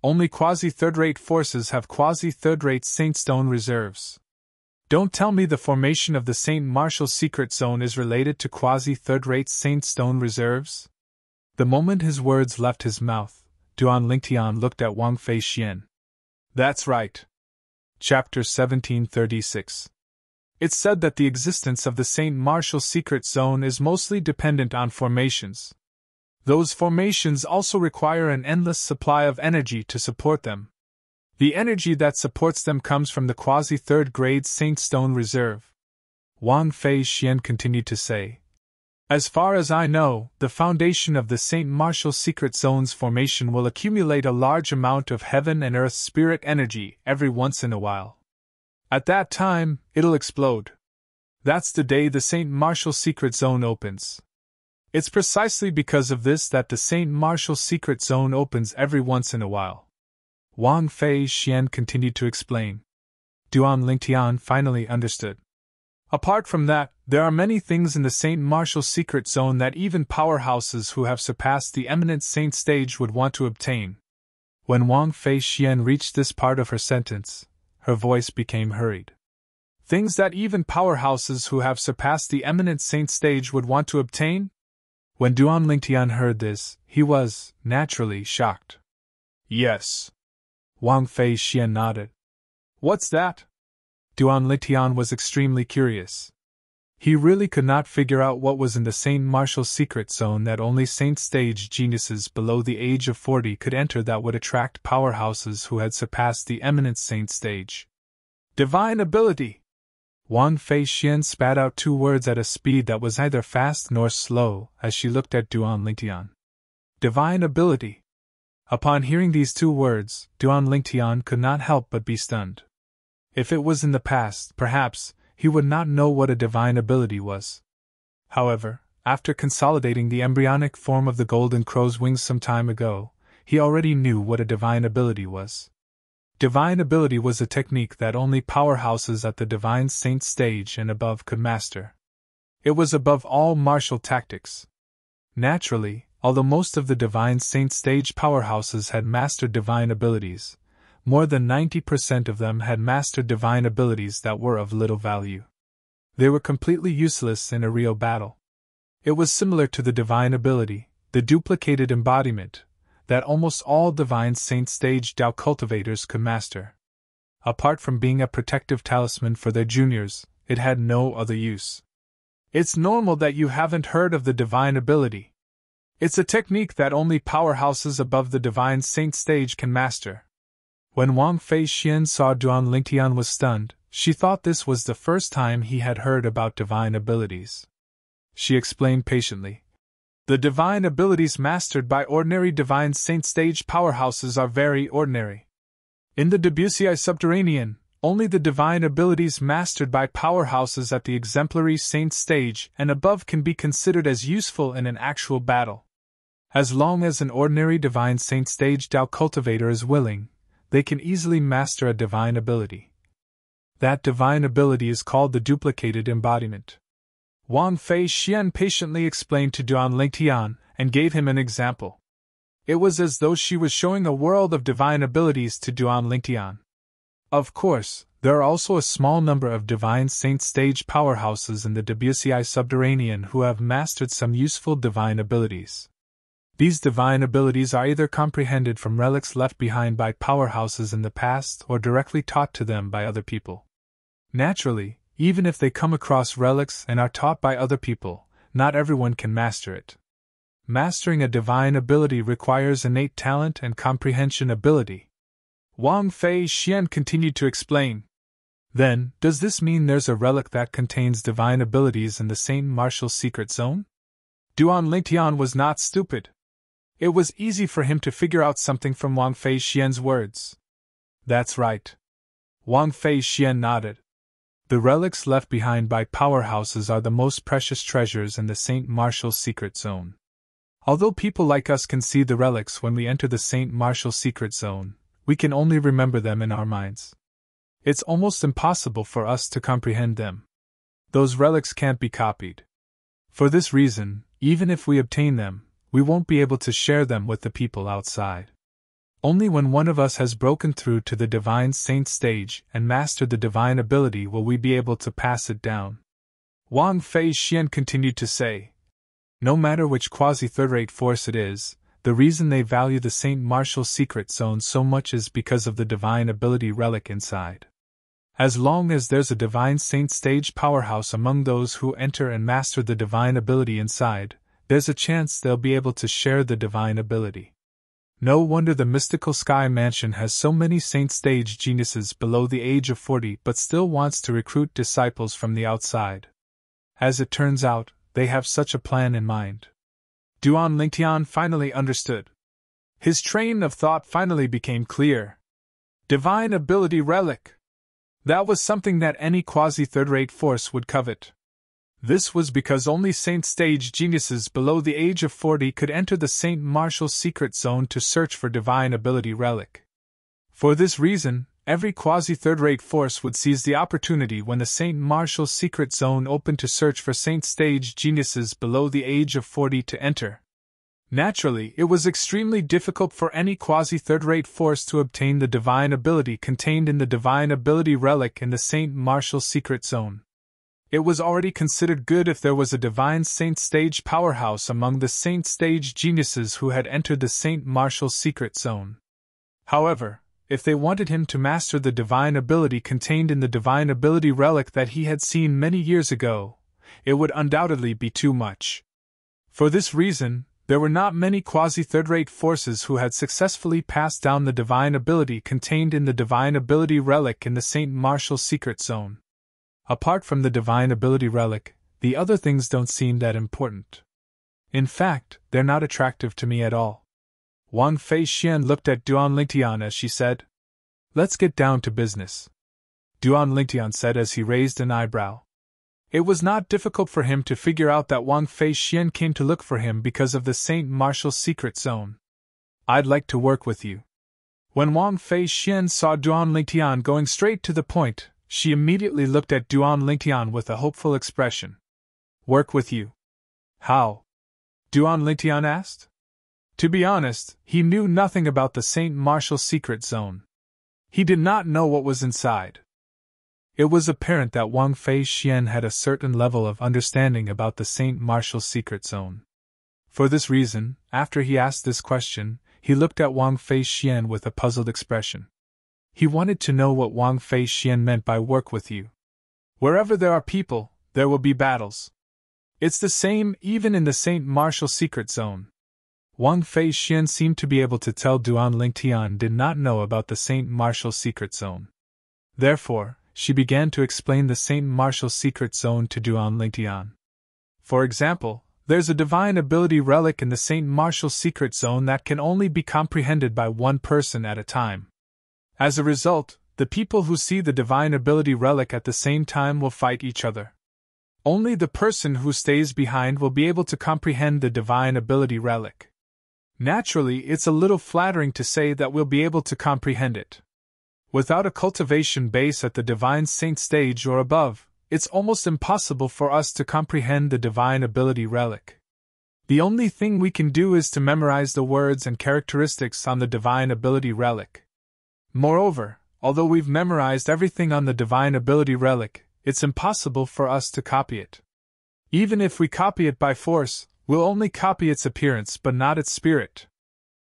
Only quasi-third-rate forces have quasi-third-rate Saintstone reserves. Don't tell me the formation of the Saint Martial Secret Zone is related to quasi-third-rate Saintstone reserves? The moment his words left his mouth, Duan Lingtian looked at Wang Fei Xian. That's right. Chapter 1736. It's said that the existence of the St. Martial secret zone is mostly dependent on formations. Those formations also require an endless supply of energy to support them. The energy that supports them comes from the quasi-third grade Saint Stone Reserve. Wang Fei Xian continued to say. As far as I know, the foundation of the St. Martial secret zone's formation will accumulate a large amount of heaven and earth spirit energy every once in a while. At that time, it'll explode. That's the day the St. Martial secret zone opens. It's precisely because of this that the St. Martial secret zone opens every once in a while. Wang Fei Xian continued to explain. Duan Lingtian finally understood. Apart from that, there are many things in the St. Martial secret zone that even powerhouses who have surpassed the eminent saint stage would want to obtain. When Wang Fei Xian reached this part of her sentence, her voice became hurried. Things that even powerhouses who have surpassed the eminent saint stage would want to obtain? When Duan Lingtian heard this, he was, naturally, shocked. Yes. Wang Fei Xian nodded. What's that? Duan Lingtian was extremely curious. He really could not figure out what was in the St. Martial secret zone that only saint stage geniuses below the age of 40 could enter that would attract powerhouses who had surpassed the eminent saint stage. Divine ability! Wang Fei Xian spat out two words at a speed that was neither fast nor slow as she looked at Duan Lingtian. Divine ability! Upon hearing these two words, Duan Lingtian could not help but be stunned. If it was in the past, perhaps, he would not know what a divine ability was. However, after consolidating the embryonic form of the golden crow's wings some time ago, he already knew what a divine ability was. Divine ability was a technique that only powerhouses at the divine saint stage and above could master. It was above all martial tactics. Naturally, although most of the divine saint stage powerhouses had mastered divine abilities, more than 90% of them had mastered divine abilities that were of little value. They were completely useless in a real battle. It was similar to the divine ability, the duplicated embodiment, that almost all divine saint stage Tao cultivators could master. Apart from being a protective talisman for their juniors, it had no other use. It's normal that you haven't heard of the divine ability. It's a technique that only powerhouses above the divine saint stage can master. When Wang Fei Xian saw Duan Lingtian was stunned, she thought this was the first time he had heard about divine abilities. She explained patiently. The divine abilities mastered by ordinary divine saint stage powerhouses are very ordinary. In the Debussy subterranean, only the divine abilities mastered by powerhouses at the exemplary saint stage and above can be considered as useful in an actual battle. As long as an ordinary divine saint stage Tao cultivator is willing, they can easily master a divine ability. That divine ability is called the duplicated embodiment. Wang Fei Xian patiently explained to Duan Lingtian and gave him an example. It was as though she was showing a world of divine abilities to Duan Lingtian. Of course, there are also a small number of divine saint stage powerhouses in the Debussy subterranean who have mastered some useful divine abilities. These divine abilities are either comprehended from relics left behind by powerhouses in the past or directly taught to them by other people. Naturally, even if they come across relics and are taught by other people, not everyone can master it. Mastering a divine ability requires innate talent and comprehension ability. Wang Fei Xian continued to explain. Then, does this mean there's a relic that contains divine abilities in the St. Martial secret zone? Duan Lingtian was not stupid. It was easy for him to figure out something from Wang Fei Xian's words. That's right. Wang Fei Xian nodded. The relics left behind by powerhouses are the most precious treasures in the St. Martial secret zone. Although people like us can see the relics when we enter the St. Martial secret zone, we can only remember them in our minds. It's almost impossible for us to comprehend them. Those relics can't be copied. For this reason, even if we obtain them, we won't be able to share them with the people outside. Only when one of us has broken through to the divine saint stage and mastered the divine ability will we be able to pass it down. Wang Fei Xian continued to say, no matter which quasi-third-rate force it is, the reason they value the St. Martial's secret zone so much is because of the divine ability relic inside. As long as there's a divine saint stage powerhouse among those who enter and master the divine ability inside, there's a chance they'll be able to share the divine ability. No wonder the mystical Sky Mansion has so many saint stage geniuses below the age of 40 but still wants to recruit disciples from the outside. As it turns out, they have such a plan in mind. Duan Lingtian finally understood. His train of thought finally became clear. Divine ability relic. That was something that any quasi-third-rate force would covet. This was because only saint-stage geniuses below the age of 40 could enter the St. Martial's secret zone to search for divine ability relic. For this reason, every quasi-third-rate force would seize the opportunity when the St. Martial's secret zone opened to search for saint-stage geniuses below the age of 40 to enter. Naturally, it was extremely difficult for any quasi-third-rate force to obtain the divine ability contained in the divine ability relic in the St. Martial's secret zone. It was already considered good if there was a divine saint stage powerhouse among the saint stage geniuses who had entered the St. Martial's secret zone. However, if they wanted him to master the divine ability contained in the divine ability relic that he had seen many years ago, it would undoubtedly be too much. For this reason, there were not many quasi-third-rate forces who had successfully passed down the divine ability contained in the divine ability relic in the St. Martial's secret zone. Apart from the divine ability relic, the other things don't seem that important. In fact, they're not attractive to me at all. Wang Fei Xian looked at Duan Lingtian as she said, "Let's get down to business," Duan Lingtian said as he raised an eyebrow. It was not difficult for him to figure out that Wang Fei Xian came to look for him because of the St. Martial's secret zone. "I'd like to work with you." When Wang Fei Xian saw Duan Lingtian going straight to the point, she immediately looked at Duan Lingtian with a hopeful expression. "Work with you? How?" Duan Lingtian asked. To be honest, he knew nothing about the St. Martial's secret zone. He did not know what was inside. It was apparent that Wang Fei Xian had a certain level of understanding about the St. Martial's secret zone. For this reason, after he asked this question, he looked at Wang Fei Xian with a puzzled expression. He wanted to know what Wang Fei Xian meant by work with you. Wherever there are people, there will be battles. It's the same even in the St. Martial's secret zone. Wang Fei Xian seemed to be able to tell Duan Lingtian did not know about the St. Martial's secret zone. Therefore, she began to explain the St. Martial's secret zone to Duan Lingtian. For example, there's a divine ability relic in the St. Martial's secret zone that can only be comprehended by one person at a time. As a result, the people who see the divine ability relic at the same time will fight each other. Only the person who stays behind will be able to comprehend the divine ability relic. Naturally, it's a little flattering to say that we'll be able to comprehend it. Without a cultivation base at the divine saint stage or above, it's almost impossible for us to comprehend the divine ability relic. The only thing we can do is to memorize the words and characteristics on the divine ability relic. Moreover, although we've memorized everything on the divine ability relic, it's impossible for us to copy it. Even if we copy it by force, we'll only copy its appearance but not its spirit.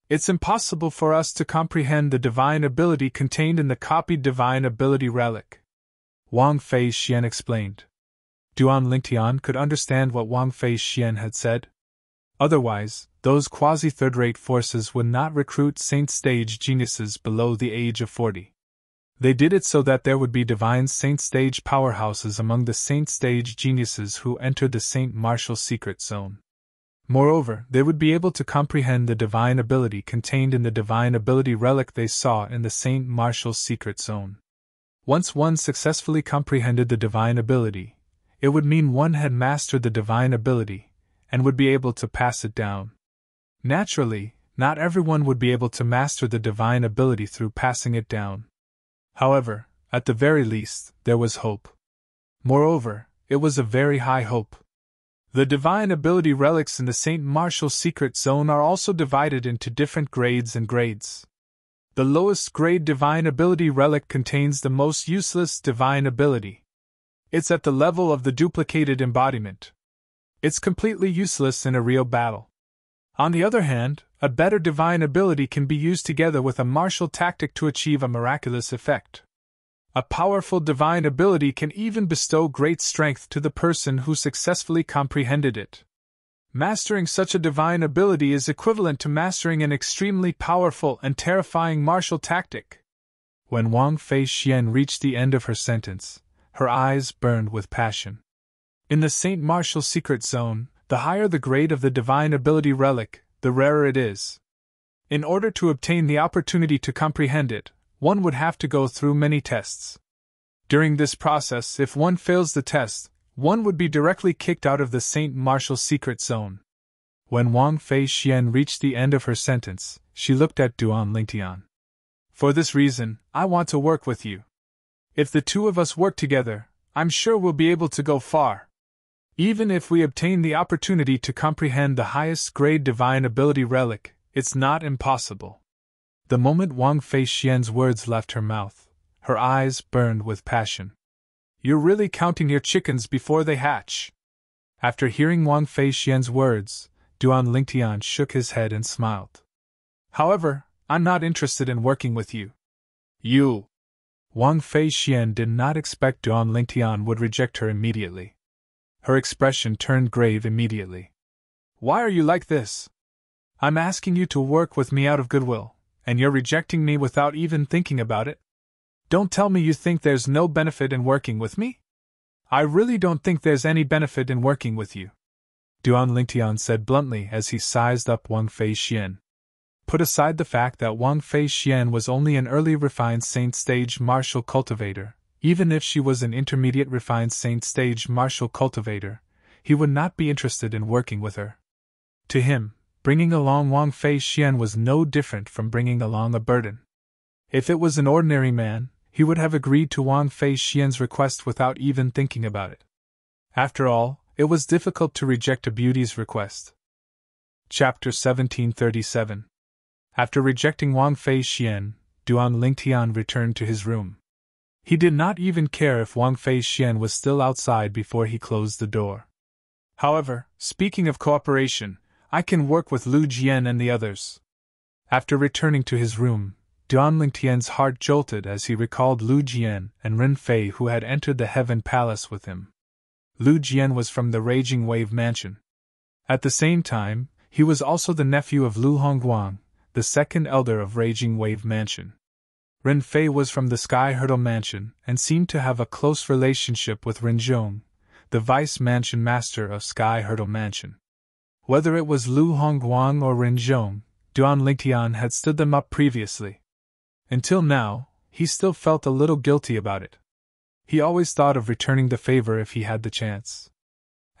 It's impossible for us to comprehend the divine ability contained in the copied divine ability relic. Wang Fei Xian explained. Duan Lingtian could understand what Wang Fei Xian had said. Otherwise, those quasi-third-rate forces would not recruit saint-stage geniuses below the age of 40. They did it so that there would be divine saint-stage powerhouses among the saint-stage geniuses who entered the St. Martial's secret zone. Moreover, they would be able to comprehend the divine ability contained in the divine ability relic they saw in the St. Martial's secret zone. Once one successfully comprehended the divine ability, it would mean one had mastered the divine ability, and would be able to pass it down. Naturally, not everyone would be able to master the divine ability through passing it down. However, at the very least, there was hope. Moreover, it was a very high hope. The divine ability relics in the St. Martial's secret zone are also divided into different grades and grades. The lowest grade divine ability relic contains the most useless divine ability. It's at the level of the duplicated embodiment. It's completely useless in a real battle. On the other hand, a better divine ability can be used together with a martial tactic to achieve a miraculous effect. A powerful divine ability can even bestow great strength to the person who successfully comprehended it. Mastering such a divine ability is equivalent to mastering an extremely powerful and terrifying martial tactic. When Wang Fei Xian reached the end of her sentence, her eyes burned with passion. In the Saint Martial Secret Zone, the higher the grade of the divine ability relic, the rarer it is. In order to obtain the opportunity to comprehend it, one would have to go through many tests. During this process, if one fails the test, one would be directly kicked out of the Saint Martial Secret Zone. When Wang Fei Xian reached the end of her sentence, she looked at Duan Lingtian. For this reason, I want to work with you. If the two of us work together, I'm sure we'll be able to go far. Even if we obtain the opportunity to comprehend the highest grade divine ability relic, it's not impossible. The moment Wang Fei Xian's words left her mouth, her eyes burned with passion. You're really counting your chickens before they hatch. After hearing Wang Fei Xian's words, Duan Lingtian shook his head and smiled. However, I'm not interested in working with you. You. Wang Fei Xian did not expect Duan Lingtian would reject her immediately. Her expression turned grave immediately. Why are you like this? I'm asking you to work with me out of goodwill, and you're rejecting me without even thinking about it? Don't tell me you think there's no benefit in working with me? I really don't think there's any benefit in working with you, Duan Lingtian said bluntly as he sized up Wang Fei Xian. Put aside the fact that Wang Fei Xian was only an early refined saint stage martial cultivator, even if she was an intermediate refined saint stage martial cultivator, he would not be interested in working with her. To him, bringing along Wang Fei Xian was no different from bringing along a burden. If it was an ordinary man, he would have agreed to Wang Fei Xian's request without even thinking about it. After all, it was difficult to reject a beauty's request. Chapter 1737. After rejecting Wang Fei Xian, Duan Lingtian returned to his room. He did not even care if Wang Fei Xian was still outside before he closed the door. However, speaking of cooperation, I can work with Lu Jian and the others. After returning to his room, Duan Lingtian's heart jolted as he recalled Lu Jian and Ren Fei who had entered the Heaven Palace with him. Lu Jian was from the Raging Wave Mansion. At the same time, he was also the nephew of Lu Hongguang, the second elder of Raging Wave Mansion. Ren Fei was from the Sky Hurdle Mansion and seemed to have a close relationship with Ren Zhong, the vice mansion master of Sky Hurdle Mansion. Whether it was Lu Hongguang or Ren Zhong, Duan Lingtian had stood them up previously. Until now, he still felt a little guilty about it. He always thought of returning the favor if he had the chance.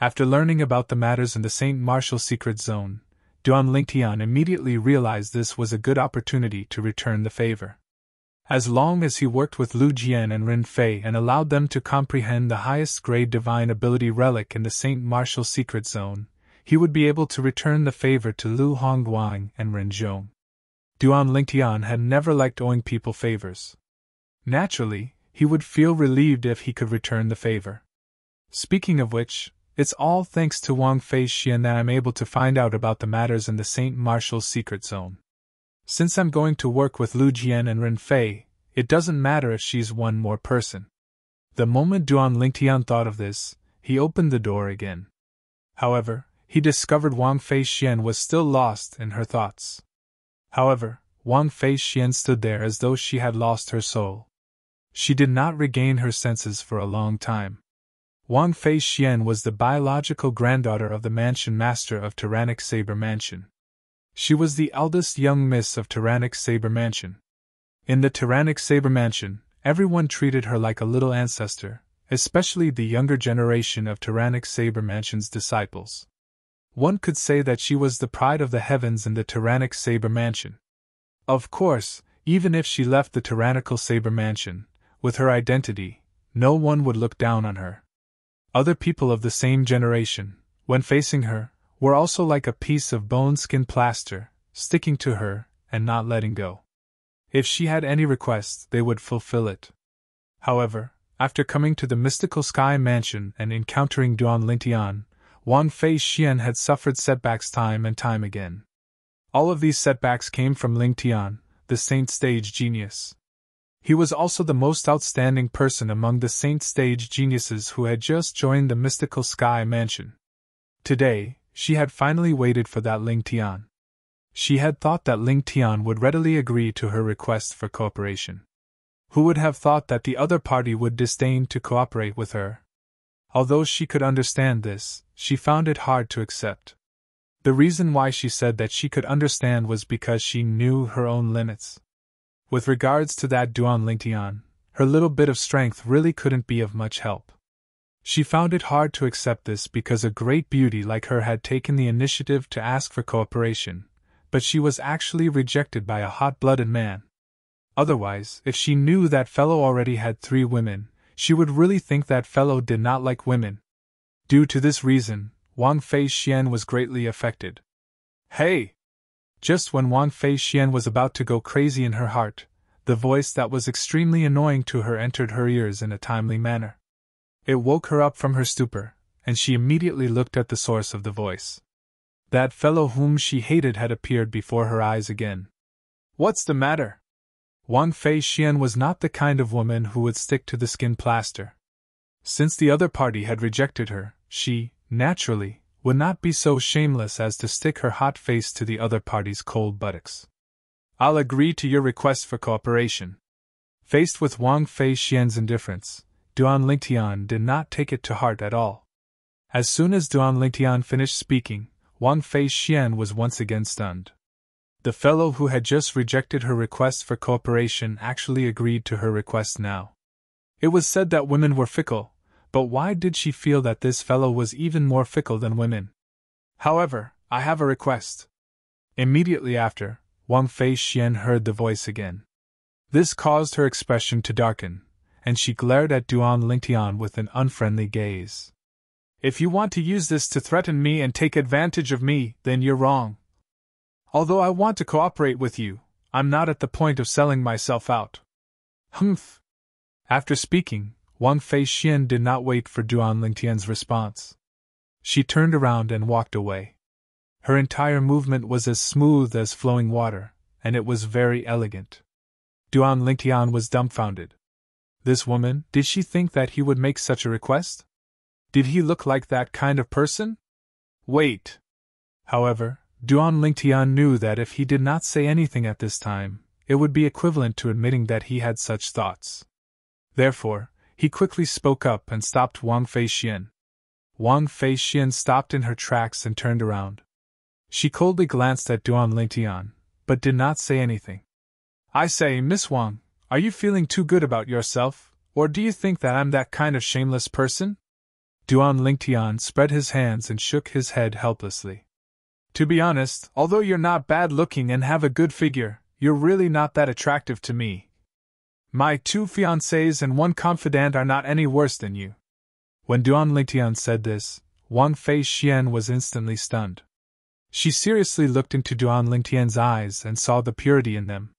After learning about the matters in the Saint Martial Secret Zone, Duan Lingtian immediately realized this was a good opportunity to return the favor. As long as he worked with Lu Jian and Ren Fei and allowed them to comprehend the highest grade divine ability relic in the Saint Martial Secret Zone, he would be able to return the favor to Lu Hongguang and Ren Zhong. Duan Lingtian had never liked owing people favors. Naturally, he would feel relieved if he could return the favor. Speaking of which, it's all thanks to Wang Fei Xian that I'm able to find out about the matters in the Saint Martial Secret Zone. Since I'm going to work with Lu Jian and Ren Fei, it doesn't matter if she's one more person. The moment Duan Lingtian thought of this, he opened the door again. However, he discovered Wang Fei Xian was still lost in her thoughts. However, Wang Fei Xian stood there as though she had lost her soul. She did not regain her senses for a long time. Wang Fei Xian was the biological granddaughter of the mansion master of Tyrannic Saber Mansion. She was the eldest young miss of Tyrannic Saber Mansion. In the Tyrannic Saber Mansion, everyone treated her like a little ancestor, especially the younger generation of Tyrannic Saber Mansion's disciples. One could say that she was the pride of the heavens in the Tyrannic Saber Mansion. Of course, even if she left the Tyrannical Saber Mansion, with her identity, no one would look down on her. Other people of the same generation, when facing her, were also like a piece of bone-skin plaster, sticking to her and not letting go. If she had any request, they would fulfill it. However, after coming to the mystical Sky Mansion and encountering Duan Lingtian, Wang Fei Xian had suffered setbacks time and time again. All of these setbacks came from Ling Tian, the Saint Stage genius. He was also the most outstanding person among the Saint Stage geniuses who had just joined the mystical sky mansion. Today, she had finally waited for that Ling Tian. She had thought that Ling Tian would readily agree to her request for cooperation. Who would have thought that the other party would disdain to cooperate with her? Although she could understand this, she found it hard to accept. The reason why she said that she could understand was because she knew her own limits. With regards to that Duan Lingtian, her little bit of strength really couldn't be of much help. She found it hard to accept this because a great beauty like her had taken the initiative to ask for cooperation, but she was actually rejected by a hot-blooded man. Otherwise, if she knew that fellow already had 3 women, she would really think that fellow did not like women. Due to this reason, Wang Feixian was greatly affected. Hey! Just when Wang Feixian was about to go crazy in her heart, the voice that was extremely annoying to her entered her ears in a timely manner. It woke her up from her stupor, and she immediately looked at the source of the voice. That fellow whom she hated had appeared before her eyes again. What's the matter? Wang Feixian was not the kind of woman who would stick to the skin plaster. Since the other party had rejected her, she, naturally, would not be so shameless as to stick her hot face to the other party's cold buttocks. I'll agree to your request for cooperation. Faced with Wang Feixian's indifference, Duan Lingtian did not take it to heart at all. As soon as Duan Lingtian finished speaking, Wang Feixian was once again stunned. The fellow who had just rejected her request for cooperation actually agreed to her request now. It was said that women were fickle, but why did she feel that this fellow was even more fickle than women? However, I have a request. Immediately after, Wang Feixian heard the voice again. This caused her expression to darken, and she glared at Duan Lingtian with an unfriendly gaze. If you want to use this to threaten me and take advantage of me, then you're wrong. Although I want to cooperate with you, I'm not at the point of selling myself out. Humph! After speaking, Wang Feixian did not wait for Duan Lingtian's response. She turned around and walked away. Her entire movement was as smooth as flowing water, and it was very elegant. Duan Lingtian was dumbfounded. This woman, did she think that he would make such a request? Did he look like that kind of person? Wait! However, Duan Lingtian knew that if he did not say anything at this time, it would be equivalent to admitting that he had such thoughts. Therefore, he quickly spoke up and stopped Wang Feixian. Wang Feixian stopped in her tracks and turned around. She coldly glanced at Duan Lingtian, but did not say anything. I say, Miss Wang, are you feeling too good about yourself, or do you think that I'm that kind of shameless person? Duan Lingtian spread his hands and shook his head helplessly. To be honest, although you're not bad-looking and have a good figure, you're really not that attractive to me. My 2 fiancés and 1 confidant are not any worse than you. When Duan Lingtian said this, Wang Feixian was instantly stunned. She seriously looked into Duan Lingtian's eyes and saw the purity in them.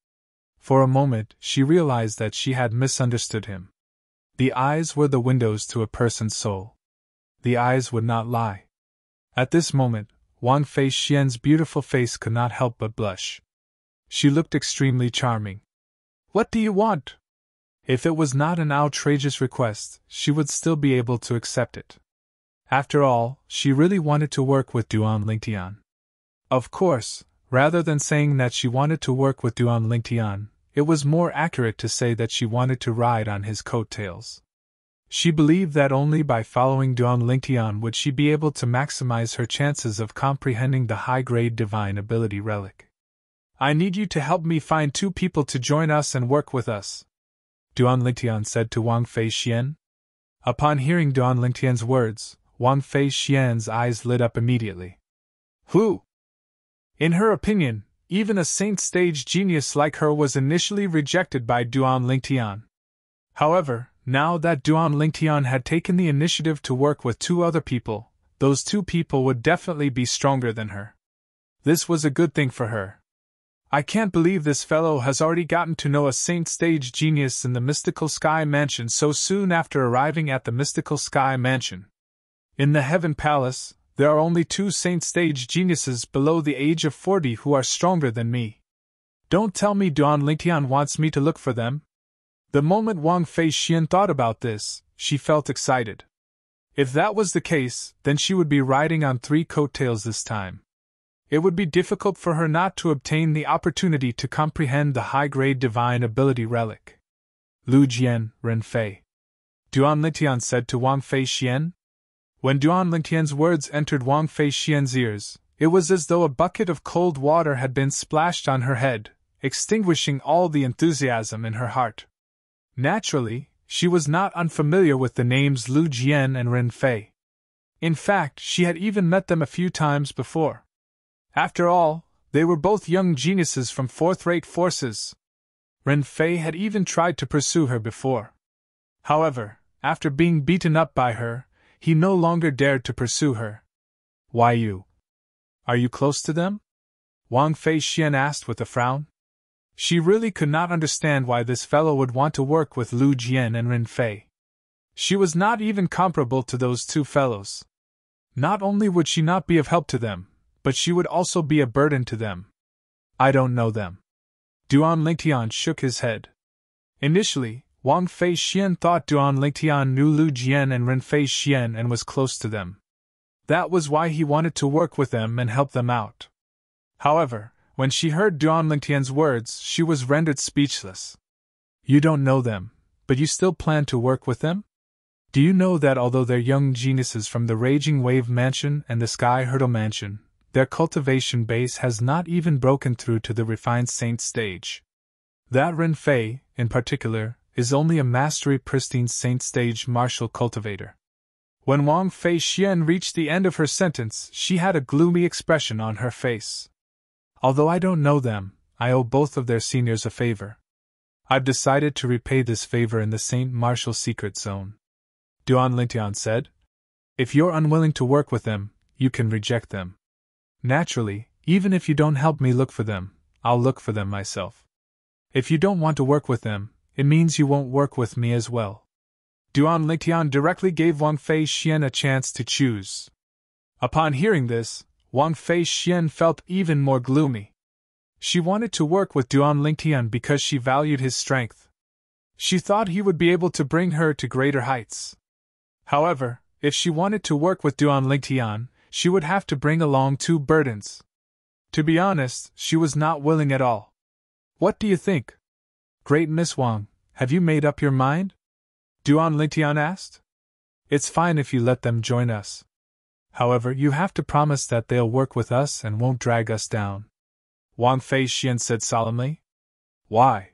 For a moment, she realized that she had misunderstood him. The eyes were the windows to a person's soul. The eyes would not lie. At this moment, Wang Feixian's beautiful face could not help but blush. She looked extremely charming. What do you want? If it was not an outrageous request, she would still be able to accept it. After all, she really wanted to work with Duan Lingtian. Of course, rather than saying that she wanted to work with Duan Lingtian, it was more accurate to say that she wanted to ride on his coattails. She believed that only by following Duan Lingtian would she be able to maximize her chances of comprehending the high-grade divine ability relic. I need you to help me find 2 people to join us and work with us, Duan Lingtian said to Wang Feixian. Upon hearing Duan Lingtian's words, Wang Feixian's eyes lit up immediately. Who? In her opinion, even a Saint Stage genius like her was initially rejected by Duan Lingtian. However, now that Duan Lingtian had taken the initiative to work with 2 other people, those 2 people would definitely be stronger than her. This was a good thing for her. I can't believe this fellow has already gotten to know a Saint Stage genius in the Mystical Sky Mansion so soon after arriving at the Mystical Sky Mansion. In the Heaven Palace, There are only 2 Saint Stage geniuses below the age of 40 who are stronger than me. Don't tell me Duan Lingtian wants me to look for them? The moment Wang Feixian thought about this, she felt excited. If that was the case, then she would be riding on 3 coattails this time. It would be difficult for her not to obtain the opportunity to comprehend the high-grade divine ability relic. Lu Jian, Ren Fei. Duan Lingtian said to Wang Feixian. When Duan Lingtian's words entered Wang Feixian's ears, it was as though a bucket of cold water had been splashed on her head, extinguishing all the enthusiasm in her heart. Naturally, she was not unfamiliar with the names Lu Jian and Ren Fei. In fact, she had even met them a few times before. After all, they were both young geniuses from fourth-rate forces. Ren Fei had even tried to pursue her before. However, after being beaten up by her, he no longer dared to pursue her. Why you? Are you close to them? Wang Feixian asked with a frown. She really could not understand why this fellow would want to work with Lu Jian and Ren Fei. She was not even comparable to those 2 fellows. Not only would she not be of help to them, but she would also be a burden to them. I don't know them. Duan Lingtian shook his head. Initially, Wang Feixian thought Duan Lingtian knew Lu Jian and Ren Feixian and was close to them. That was why he wanted to work with them and help them out. However, when she heard Duan Lingtian's words, she was rendered speechless. You don't know them, but you still plan to work with them? Do you know that although they're young geniuses from the Raging Wave Mansion and the Sky Hurdle Mansion, their cultivation base has not even broken through to the refined Saint Stage? That Ren Fei, in particular, is only a mastery pristine Saint Stage martial cultivator. When Wang Feixian reached the end of her sentence, she had a gloomy expression on her face. Although I don't know them, I owe both of their seniors a favor. I've decided to repay this favor in the Saint Martial Secret Zone. Duan Lingtian said. If you're unwilling to work with them, you can reject them. Naturally, even if you don't help me look for them, I'll look for them myself. If you don't want to work with them, it means you won't work with me as well. Duan Lingtian directly gave Wang Feixian a chance to choose. Upon hearing this, Wang Feixian felt even more gloomy. She wanted to work with Duan Lingtian because she valued his strength. She thought he would be able to bring her to greater heights. However, if she wanted to work with Duan Lingtian, she would have to bring along 2 burdens. To be honest, she was not willing at all. What do you think? Great Miss Wang, have you made up your mind? Duan Lingtian asked. It's fine if you let them join us. However, you have to promise that they'll work with us and won't drag us down. Wang Feixian said solemnly. Why?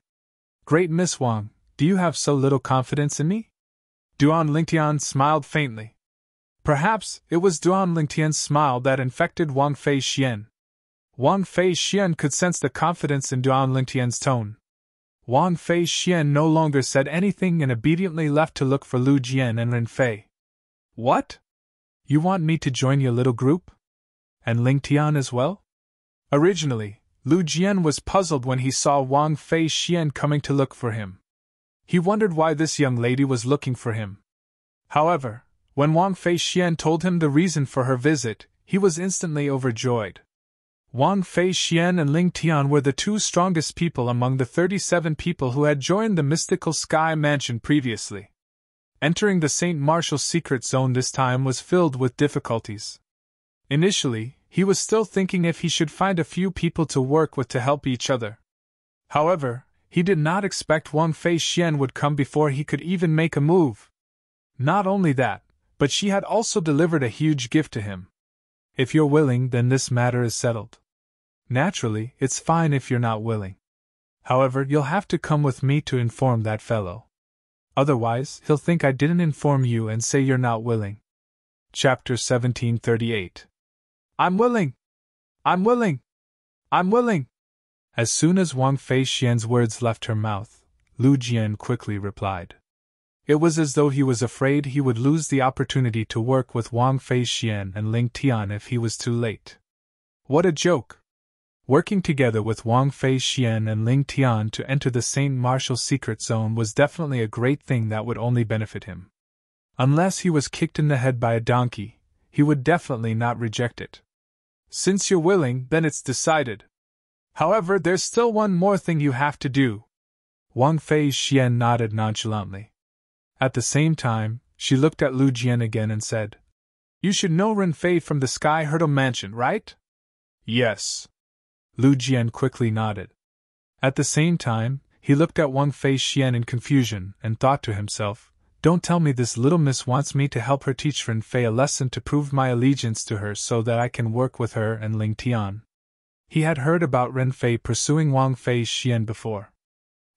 Great Miss Wang, do you have so little confidence in me? Duan Lingtian smiled faintly. Perhaps it was Duan Lingtian's smile that infected Wang Feixian. Wang Feixian could sense the confidence in Duan Lingtian's tone. Wang Feixian no longer said anything and obediently left to look for Lu Jian and Ren Fei. What? You want me to join your little group? And Lingtian as well? Originally, Lu Jian was puzzled when he saw Wang Feixian coming to look for him. He wondered why this young lady was looking for him. However, when Wang Feixian told him the reason for her visit, he was instantly overjoyed. Wang Feixian and Lingtian were the 2 strongest people among the 37 people who had joined the mystical Sky Mansion previously. Entering the Saint Martial Secret Zone this time was filled with difficulties. Initially, he was still thinking if he should find a few people to work with to help each other. However, he did not expect Wang Feixian would come before he could even make a move. Not only that, but she had also delivered a huge gift to him. If you're willing, then this matter is settled. Naturally, it's fine if you're not willing. However, you'll have to come with me to inform that fellow. Otherwise, he'll think I didn't inform you and say you're not willing. Chapter 1738. I'm willing! I'm willing! I'm willing! As soon as Wang Feixian's words left her mouth, Lu Jian quickly replied. It was as though he was afraid he would lose the opportunity to work with Wang Feixian and Lingtian if he was too late. What a joke! Working together with Wang Feixian and Lingtian to enter the Saint Martial Secret Zone was definitely a great thing that would only benefit him. Unless he was kicked in the head by a donkey, he would definitely not reject it. Since you're willing, then it's decided. However, there's still one more thing you have to do. Wang Fei Xian nodded nonchalantly. At the same time, she looked at Lu Jian again and said, You should know Ren Fei from the Sky Hurdle Mansion, right? Yes. Lu Jian quickly nodded. At the same time, he looked at Wang Fei Xian in confusion and thought to himself, Don't tell me this little miss wants me to help her teach Ren Fei a lesson to prove my allegiance to her so that I can work with her and Ling Tian. He had heard about Ren Fei pursuing Wang Fei Xian before.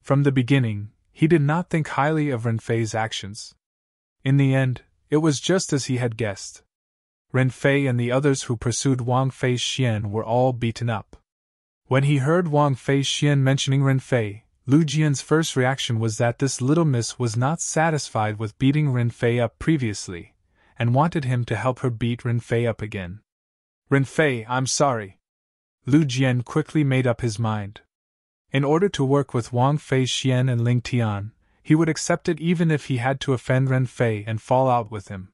From the beginning, he did not think highly of Ren Fei's actions. In the end, it was just as he had guessed. Ren Fei and the others who pursued Wang Fei Xian were all beaten up. When he heard Wang Fei Xian mentioning Ren Fei, Lu Jian's first reaction was that this little miss was not satisfied with beating Ren Fei up previously, and wanted him to help her beat Ren Fei up again. Ren Fei, I'm sorry. Lu Jian quickly made up his mind. In order to work with Wang Fei Xian and Ling Tian, he would accept it even if he had to offend Ren Fei and fall out with him.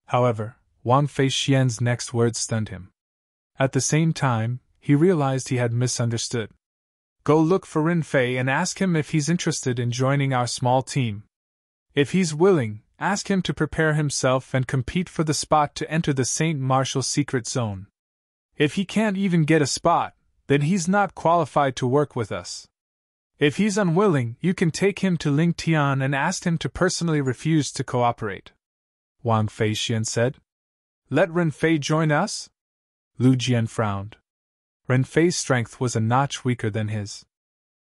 However, Wang Fei Xian's next words stunned him. At the same time, he realized he had misunderstood. Go look for Ren Fei and ask him if he's interested in joining our small team. If he's willing, ask him to prepare himself and compete for the spot to enter the Saint Martial Secret Zone. If he can't even get a spot, then he's not qualified to work with us. If he's unwilling, you can take him to Ling Tian and ask him to personally refuse to cooperate. Wang Fei Xian said. Let Ren Fei join us? Lu Jian frowned. Ren Fei's strength was a notch weaker than his.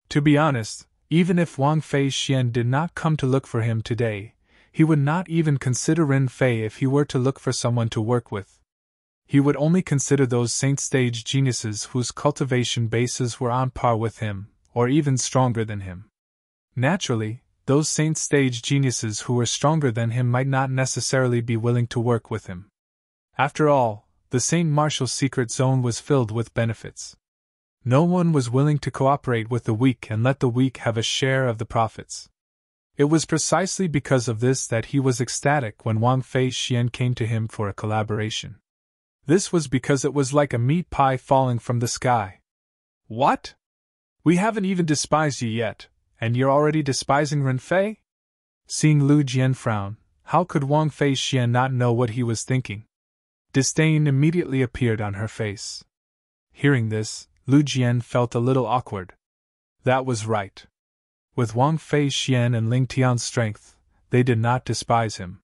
To be honest, even if Wang Fei Xian did not come to look for him today, he would not even consider Ren Fei if he were to look for someone to work with. He would only consider those saint-stage geniuses whose cultivation bases were on par with him, or even stronger than him. Naturally, those saint-stage geniuses who were stronger than him might not necessarily be willing to work with him. After all, the Saint Martial Secret Zone was filled with benefits. No one was willing to cooperate with the weak and let the weak have a share of the profits. It was precisely because of this that he was ecstatic when Wang Fei Xian came to him for a collaboration. This was because it was like a meat pie falling from the sky. What? We haven't even despised you yet, and you're already despising Ren Fei? Seeing Lu Jian frown, how could Wang Fei Xian not know what he was thinking? Disdain immediately appeared on her face. Hearing this, Lu Jian felt a little awkward. That was right. With Wang Fei Xian and Ling Tian's strength, they did not despise him.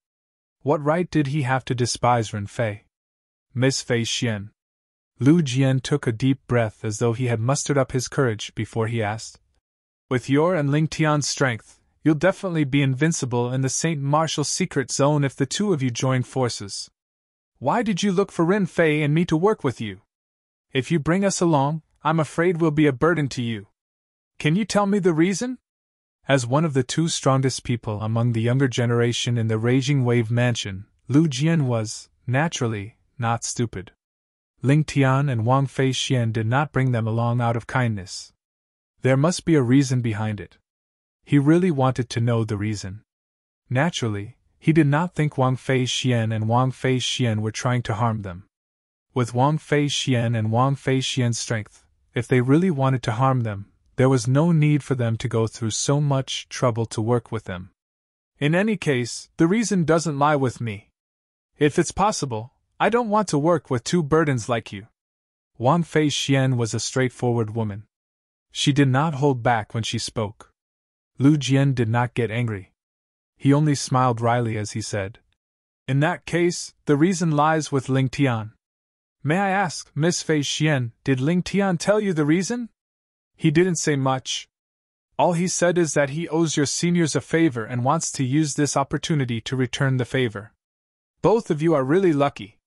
What right did he have to despise Ren Fei? Miss Fei Xian. Lu Jian took a deep breath as though he had mustered up his courage before he asked. With your and Ling Tian's strength, you'll definitely be invincible in the Saint Martial Secret Zone if the two of you join forces. Why did you look for Ren Fei and me to work with you? If you bring us along, I'm afraid we'll be a burden to you. Can you tell me the reason? As one of the two strongest people among the younger generation in the Raging Wave Mansion, Lu Jian was, naturally, not stupid. Ling Tian and Wang Fei Xian did not bring them along out of kindness. There must be a reason behind it. He really wanted to know the reason. Naturally, he did not think Wang Fei Xian and Wang Fei Xian were trying to harm them. With Wang Fei Xian and Wang Fei Xian's strength, if they really wanted to harm them, there was no need for them to go through so much trouble to work with them. In any case, the reason doesn't lie with me. If it's possible, I don't want to work with two burdens like you. Wang Fei Xian was a straightforward woman. She did not hold back when she spoke. Lu Jian did not get angry. He only smiled wryly as he said, In that case, the reason lies with Ling Tian. May I ask, Miss Fei Xian, did Ling Tian tell you the reason? He didn't say much. All he said is that he owes your seniors a favor and wants to use this opportunity to return the favor. Both of you are really lucky.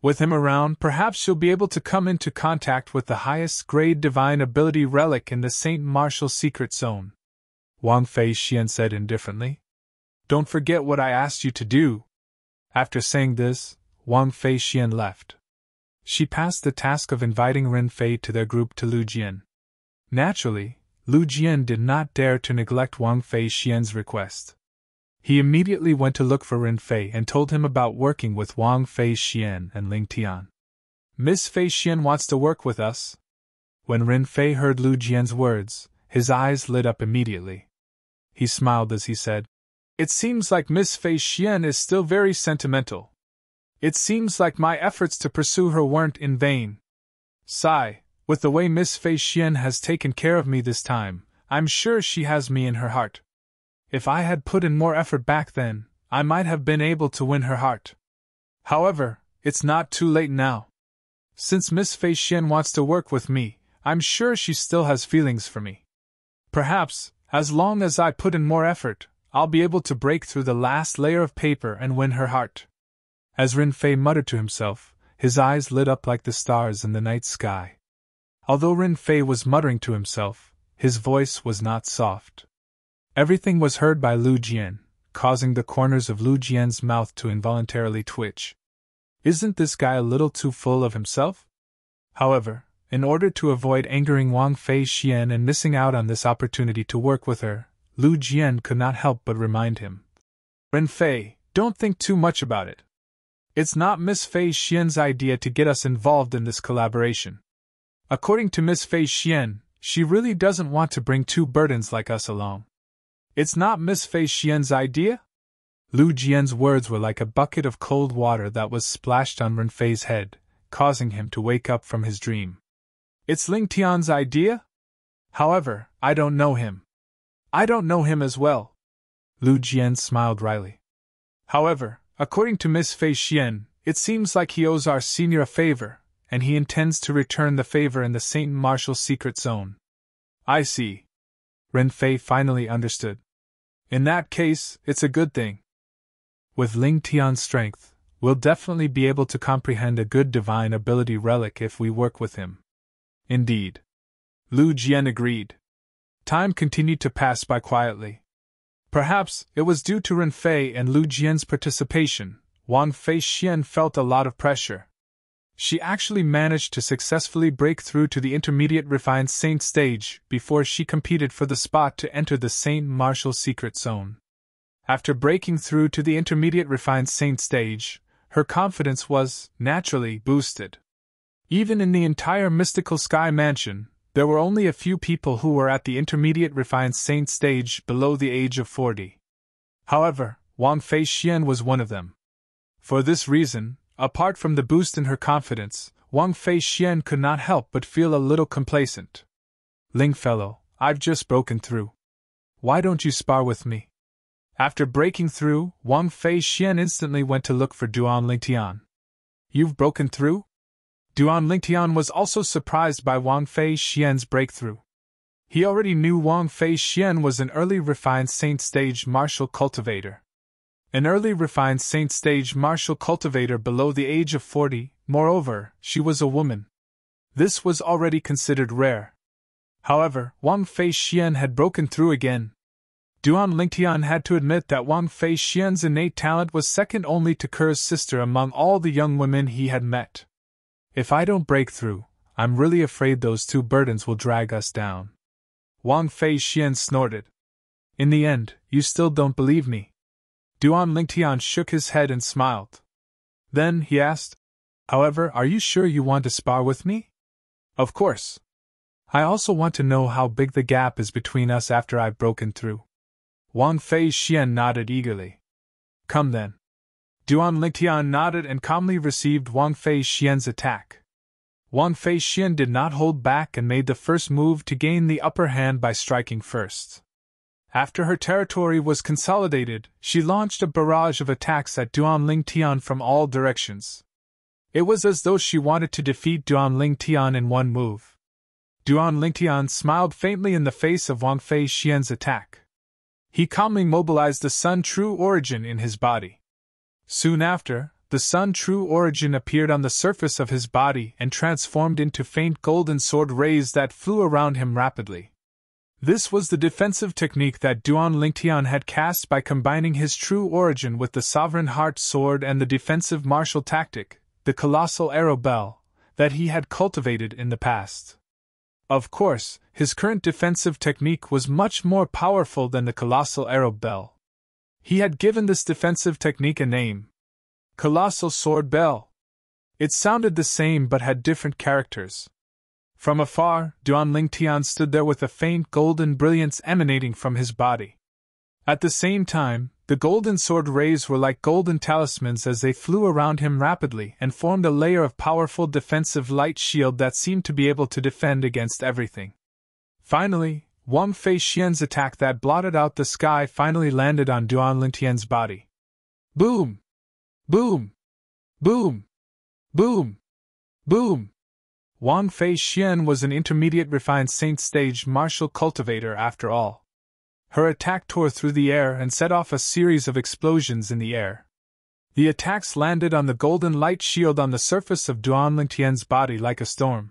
With him around, perhaps you'll be able to come into contact with the highest grade divine ability relic in the Saint Martial Secret Zone. Wang Fei Xian said indifferently. Don't forget what I asked you to do. After saying this, Wang Fei Xian left. She passed the task of inviting Ren Fei to their group to Lu Jian. Naturally, Lu Jian did not dare to neglect Wang Fei Xian's request. He immediately went to look for Rin Fei and told him about working with Wang Fei Xian and Ling Tian. Miss Fei Xian wants to work with us. When Rin Fei heard Lu Jian's words, his eyes lit up immediately. He smiled as he said, "It seems like Miss Fei Xian is still very sentimental. It seems like my efforts to pursue her weren't in vain. Sigh, with the way Miss Fei Xian has taken care of me this time, I'm sure she has me in her heart. If I had put in more effort back then, I might have been able to win her heart. However, it's not too late now. Since Miss Fei Xian wants to work with me, I'm sure she still has feelings for me. Perhaps, as long as I put in more effort, I'll be able to break through the last layer of paper and win her heart." As Rin Fei muttered to himself, his eyes lit up like the stars in the night sky. Although Rin Fei was muttering to himself, his voice was not soft. Everything was heard by Lu Jian, causing the corners of Lu Jian's mouth to involuntarily twitch. Isn't this guy a little too full of himself? However, in order to avoid angering Wang Fei Xian and missing out on this opportunity to work with her, Lu Jian could not help but remind him. "Rin Fei, don't think too much about it. It's not Miss Fei Xian's idea to get us involved in this collaboration. According to Miss Fei Xian, she really doesn't want to bring two burdens like us along. It's not Miss Fei Xian's idea?" Lu Jian's words were like a bucket of cold water that was splashed on Rin Fei's head, causing him to wake up from his dream. "It's Ling Tian's idea? However, I don't know him. I don't know him as well." Lu Jian smiled wryly. "However, according to Miss Fei Xian, it seems like he owes our senior a favor, and he intends to return the favor in the Saint Martial secret zone." "I see." Rin Fei finally understood. "In that case, it's a good thing. With Ling Tian's strength, we'll definitely be able to comprehend a good divine ability relic if we work with him." "Indeed." Lu Jian agreed. Time continued to pass by quietly. Perhaps it was due to Rin Fei and Lu Jian's participation, Wang Fei Xian felt a lot of pressure. She actually managed to successfully break through to the intermediate refined saint stage before she competed for the spot to enter the Saint Martial secret zone. After breaking through to the intermediate refined saint stage, her confidence was, naturally, boosted. Even in the entire mystical sky mansion, there were only a few people who were at the intermediate refined saint stage below the age of 40. However, Wang Fei Xian was one of them. For this reason, apart from the boost in her confidence, Wang Fei Xian could not help but feel a little complacent. "Ling fellow, I've just broken through. Why don't you spar with me?" After breaking through, Wang Fei Xian instantly went to look for Duan Lingtian. "You've broken through?" Duan Lingtian was also surprised by Wang Fei Xian's breakthrough. He already knew Wang Fei Xian was an early refined saint stage martial cultivator. An early refined saint stage martial cultivator below the age of 40, moreover, she was a woman. This was already considered rare. However, Wang Fei Xian had broken through again. Duan Lingtian had to admit that Wang Fei Xian's innate talent was second only to Ker's sister among all the young women he had met. "If I don't break through, I'm really afraid those two burdens will drag us down." Wang Fei Xian snorted. "In the end, you still don't believe me?" Duan Lingtian shook his head and smiled. Then he asked, "However, are you sure you want to spar with me?" "Of course. I also want to know how big the gap is between us after I've broken through." Wang Fei Xian nodded eagerly. "Come then." Duan Lingtian nodded and calmly received Wang Fei Xian's attack. Wang Fei Xian did not hold back and made the first move to gain the upper hand by striking first. After her territory was consolidated, she launched a barrage of attacks at Duan Lingtian from all directions. It was as though she wanted to defeat Duan Lingtian in one move. Duan Lingtian smiled faintly in the face of Wang Fei Xian's attack. He calmly mobilized the Sun True Origin in his body. Soon after, the Sun True Origin appeared on the surface of his body and transformed into faint golden sword rays that flew around him rapidly. This was the defensive technique that Duan Lingtian had cast by combining his true origin with the Sovereign Heart Sword and the defensive martial tactic, the Colossal Arrow Bell, that he had cultivated in the past. Of course, his current defensive technique was much more powerful than the Colossal Arrow Bell. He had given this defensive technique a name: Colossal Sword Bell. It sounded the same but had different characters. From afar, Duan Lingtian stood there with a faint golden brilliance emanating from his body. At the same time, the golden sword rays were like golden talismans as they flew around him rapidly and formed a layer of powerful defensive light shield that seemed to be able to defend against everything. Finally, Wang Fei Xian's attack that blotted out the sky finally landed on Duan Lingtian's body. Boom! Boom! Boom! Boom! Boom! Wang Fei Xian was an intermediate refined saint stage martial cultivator after all. Her attack tore through the air and set off a series of explosions in the air. The attacks landed on the golden light shield on the surface of Duan Lingtian's body like a storm.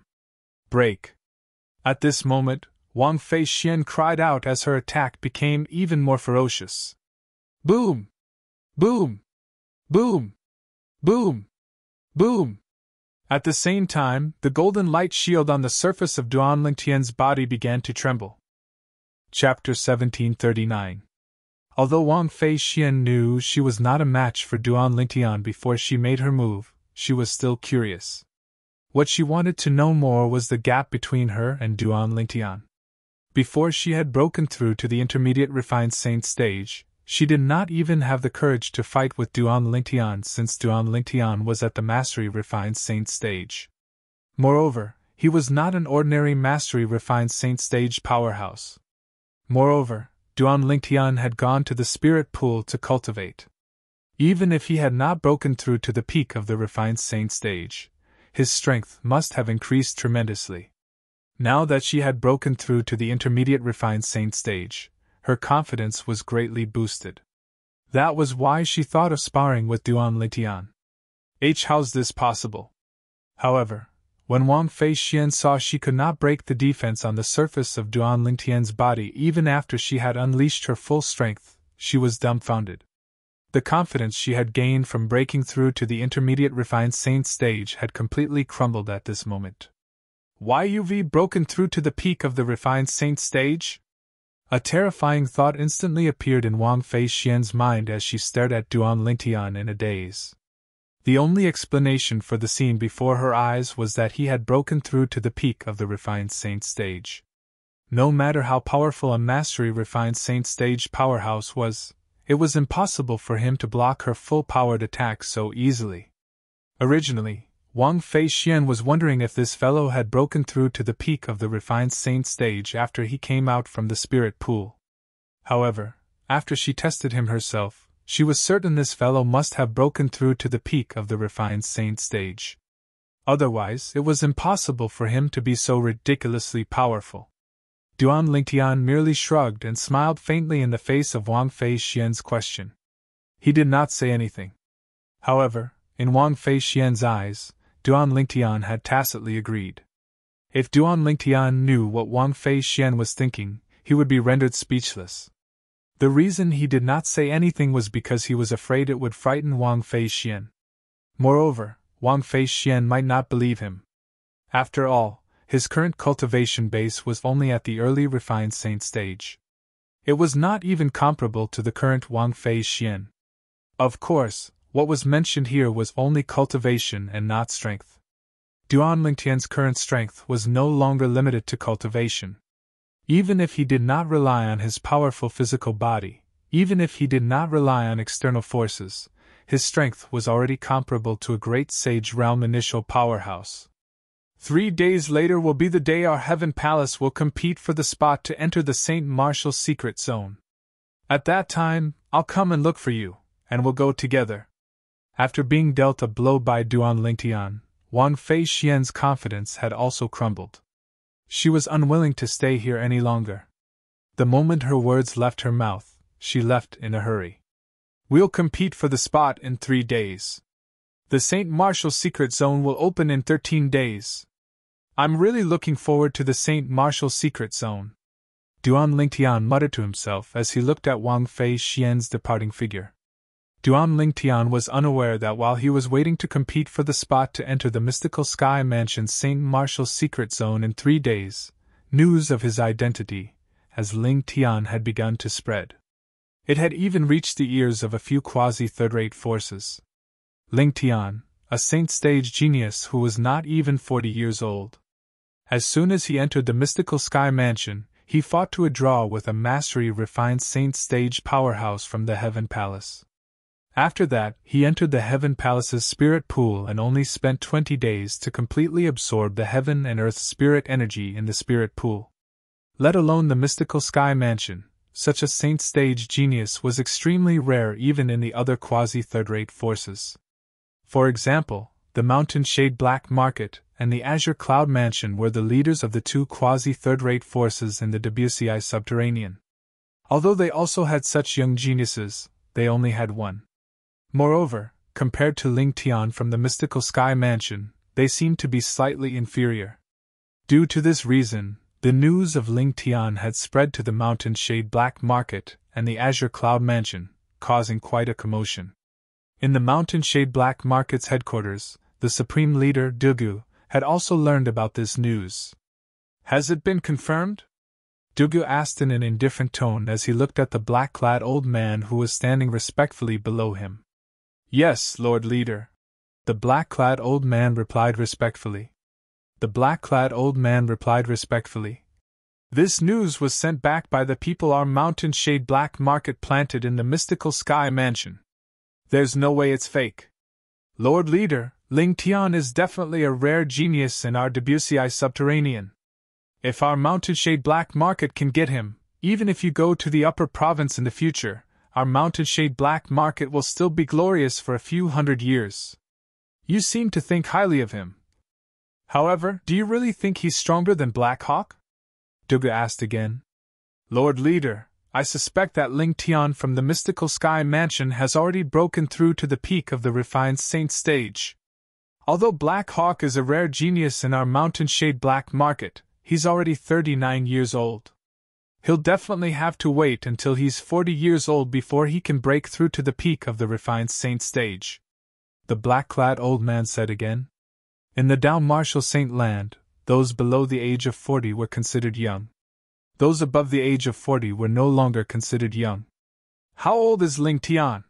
Break! At this moment, Wang Fei Xian cried out as her attack became even more ferocious. Boom! Boom! Boom! Boom! Boom! At the same time, the golden light shield on the surface of Duan Lingtian's body began to tremble. Chapter 1739. Although Wang Fei Xian knew she was not a match for Duan Lingtian before she made her move, she was still curious. What she wanted to know more was the gap between her and Duan Lingtian. Before she had broken through to the intermediate refined saint stage, she did not even have the courage to fight with Duan Lingtian since Duan Lingtian was at the mastery refined saint stage. Moreover, he was not an ordinary mastery refined saint stage powerhouse. Moreover, Duan Lingtian had gone to the spirit pool to cultivate. Even if he had not broken through to the peak of the refined saint stage, his strength must have increased tremendously. Now that she had broken through to the intermediate refined saint stage, her confidence was greatly boosted. That was why she thought of sparring with Duan Lingtian. How's this possible? However, when Wang Fei Xian saw she could not break the defense on the surface of Duan Lingtian's body even after she had unleashed her full strength, she was dumbfounded. The confidence she had gained from breaking through to the intermediate refined saint stage had completely crumbled at this moment. Why you've broken through to the peak of the refined saint stage? A terrifying thought instantly appeared in Wang Fei Xian's mind as she stared at Duan Lingtian in a daze. The only explanation for the scene before her eyes was that he had broken through to the peak of the refined saint stage. No matter how powerful a mastery refined saint stage powerhouse was, it was impossible for him to block her full-powered attack so easily. Originally, Wang Fei Xian was wondering if this fellow had broken through to the peak of the refined saint stage after he came out from the spirit pool. However, after she tested him herself, she was certain this fellow must have broken through to the peak of the refined saint stage. Otherwise, it was impossible for him to be so ridiculously powerful. Duan Lingtian merely shrugged and smiled faintly in the face of Wang Fei Xian's question. He did not say anything. However, in Wang Fei Xian's eyes, Duan Lingtian had tacitly agreed. If Duan Lingtian knew what Wang Fei Xian was thinking, he would be rendered speechless. The reason he did not say anything was because he was afraid it would frighten Wang Fei Xian. Moreover, Wang Fei Xian might not believe him. After all, his current cultivation base was only at the early refined saint stage. It was not even comparable to the current Wang Fei Xian. Of course, what was mentioned here was only cultivation and not strength. Duan Lingtian's current strength was no longer limited to cultivation. Even if he did not rely on his powerful physical body, even if he did not rely on external forces, his strength was already comparable to a great sage realm initial powerhouse. 3 days later will be the day our Heaven Palace will compete for the spot to enter the Saint Martial Secret Zone. At that time, I'll come and look for you, and we'll go together. After being dealt a blow by Duan Lingtian, Wang Fei Xian's confidence had also crumbled. She was unwilling to stay here any longer. The moment her words left her mouth, she left in a hurry. We'll compete for the spot in 3 days. The Saint Martial Secret Zone will open in 13 days. I'm really looking forward to the Saint Martial Secret Zone. Duan Lingtian muttered to himself as he looked at Wang Fei Xian's departing figure. Duan Lingtian was unaware that while he was waiting to compete for the spot to enter the Mystical Sky Mansion's Saint Martial Secret Zone in 3 days, news of his identity, as Ling Tian had begun to spread. It had even reached the ears of a few quasi-third-rate forces. Ling Tian, a saint-stage genius who was not even 40 years old. As soon as he entered the mystical sky mansion, he fought to a draw with a mastery-refined saint-stage powerhouse from the Heaven Palace. After that, he entered the Heaven Palace's spirit pool and only spent 20 days to completely absorb the heaven and earth spirit energy in the spirit pool. Let alone the mystical sky mansion, such a saint-stage genius was extremely rare even in the other quasi-third-rate forces. For example, the Mountain Shade Black Market and the Azure Cloud Mansion were the leaders of the two quasi-third-rate forces in the WCI subterranean. Although they also had such young geniuses, they only had one. Moreover, compared to Ling Tian from the Mystical Sky Mansion, they seemed to be slightly inferior. Due to this reason, the news of Ling Tian had spread to the Mountain Shade Black Market and the Azure Cloud Mansion, causing quite a commotion. In the Mountain Shade Black Market's headquarters, the supreme leader, Dugu, had also learned about this news. "Has it been confirmed?" Dugu asked in an indifferent tone as he looked at the black-clad old man who was standing respectfully below him. "Yes, Lord Leader," the black-clad old man replied respectfully. "This news was sent back by the people our Mountain Shade Black Market planted in the Mystical Sky Mansion. There's no way it's fake. Lord Leader, Ling Tian is definitely a rare genius in our WCI subterranean. If our Mountain Shade Black Market can get him, even if you go to the upper province in the future, our Mountain Shade Black Market will still be glorious for a few hundred years. You seem to think highly of him. However, do you really think he's stronger than Black Hawk?" Dugu asked again. "Lord Leader, I suspect that Ling Tian from the Mystical Sky Mansion has already broken through to the peak of the refined saint stage. Although Black Hawk is a rare genius in our Mountain Shade Black Market, he's already 39 years old. He'll definitely have to wait until he's 40 years old before he can break through to the peak of the refined saint stage," the black-clad old man said again. In the Down Martial Saint Land, those below the age of 40 were considered young. Those above the age of 40 were no longer considered young. "How old is Ling Tian?"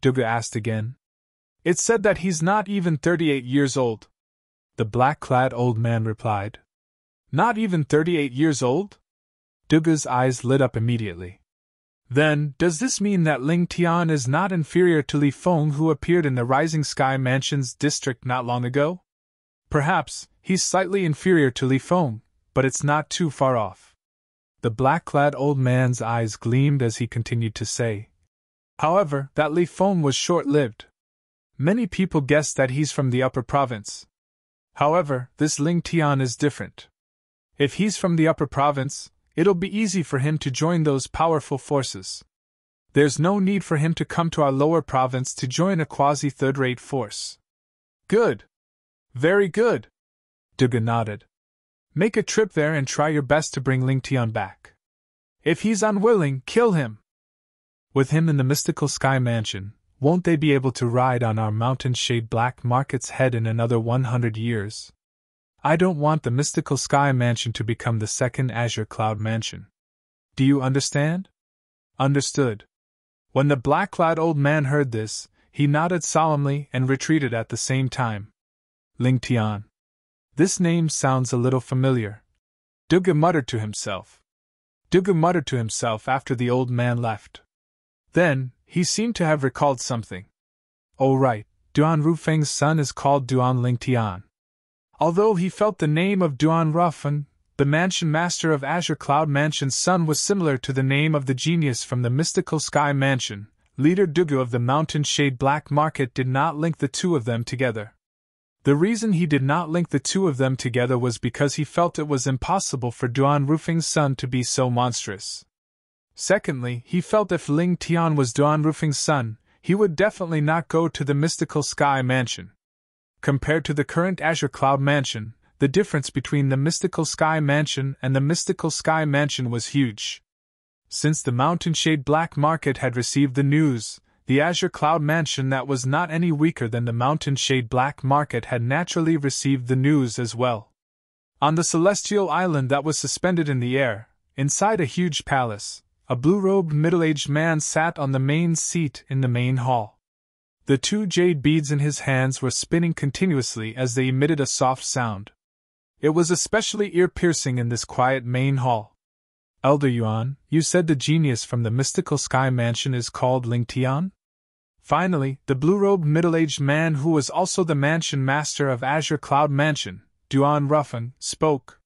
Dugu asked again. "It's said that he's not even 38 years old," the black-clad old man replied. "Not even 38 years old?" Dugu's eyes lit up immediately. "Then, does this mean that Ling Tian is not inferior to Li Feng who appeared in the Rising Sky Mansion's district not long ago? Perhaps, he's slightly inferior to Li Feng, but it's not too far off." The black-clad old man's eyes gleamed as he continued to say, "However, that Li Feng was short-lived. Many people guess that he's from the upper province. However, this Ling Tian is different. If he's from the upper province, it'll be easy for him to join those powerful forces. There's no need for him to come to our lower province to join a quasi-third-rate force." "Good. Very good," Dugu nodded. "Make a trip there and try your best to bring Ling Tian back. If he's unwilling, kill him. With him in the Mystical Sky Mansion, won't they be able to ride on our Mountain Shade Black Market's head in another 100 years? I don't want the Mystical Sky Mansion to become the second Azure Cloud Mansion. Do you understand?" "Understood." When the black-clad old man heard this, he nodded solemnly and retreated at the same time. Ling Tian. This name sounds a little familiar. Dugu muttered to himself after the old man left. Then, he seemed to have recalled something. "Oh right, Duan Rufeng's son is called Duan Ling Tian." Although he felt the name of Duan Rufeng, the mansion master of Azure Cloud Mansion's son was similar to the name of the genius from the Mystical Sky Mansion, leader Dugu of the Mountain Shade Black Market did not link the two of them together. The reason he did not link the two of them together was because he felt it was impossible for Duan Rufeng's son to be so monstrous. Secondly, he felt if Ling Tian was Duan Rufeng's son, he would definitely not go to the Mystical Sky Mansion. Compared to the current Azure Cloud Mansion, the difference between the Mystical Sky Mansion and the Mystical Sky Mansion was huge. Since the Mountain Shade Black Market had received the news, the Azure Cloud Mansion that was not any weaker than the Mountain Shade Black Market had naturally received the news as well. On the celestial island that was suspended in the air, inside a huge palace, a blue-robed middle-aged man sat on the main seat in the main hall. The 2 jade beads in his hands were spinning continuously as they emitted a soft sound. It was especially ear-piercing in this quiet main hall. Elder Yuan, you said the genius from the mystical sky mansion is called Ling Tian? Finally, the blue-robed middle-aged man who was also the mansion master of Azure Cloud Mansion, Duan Ruffin, spoke.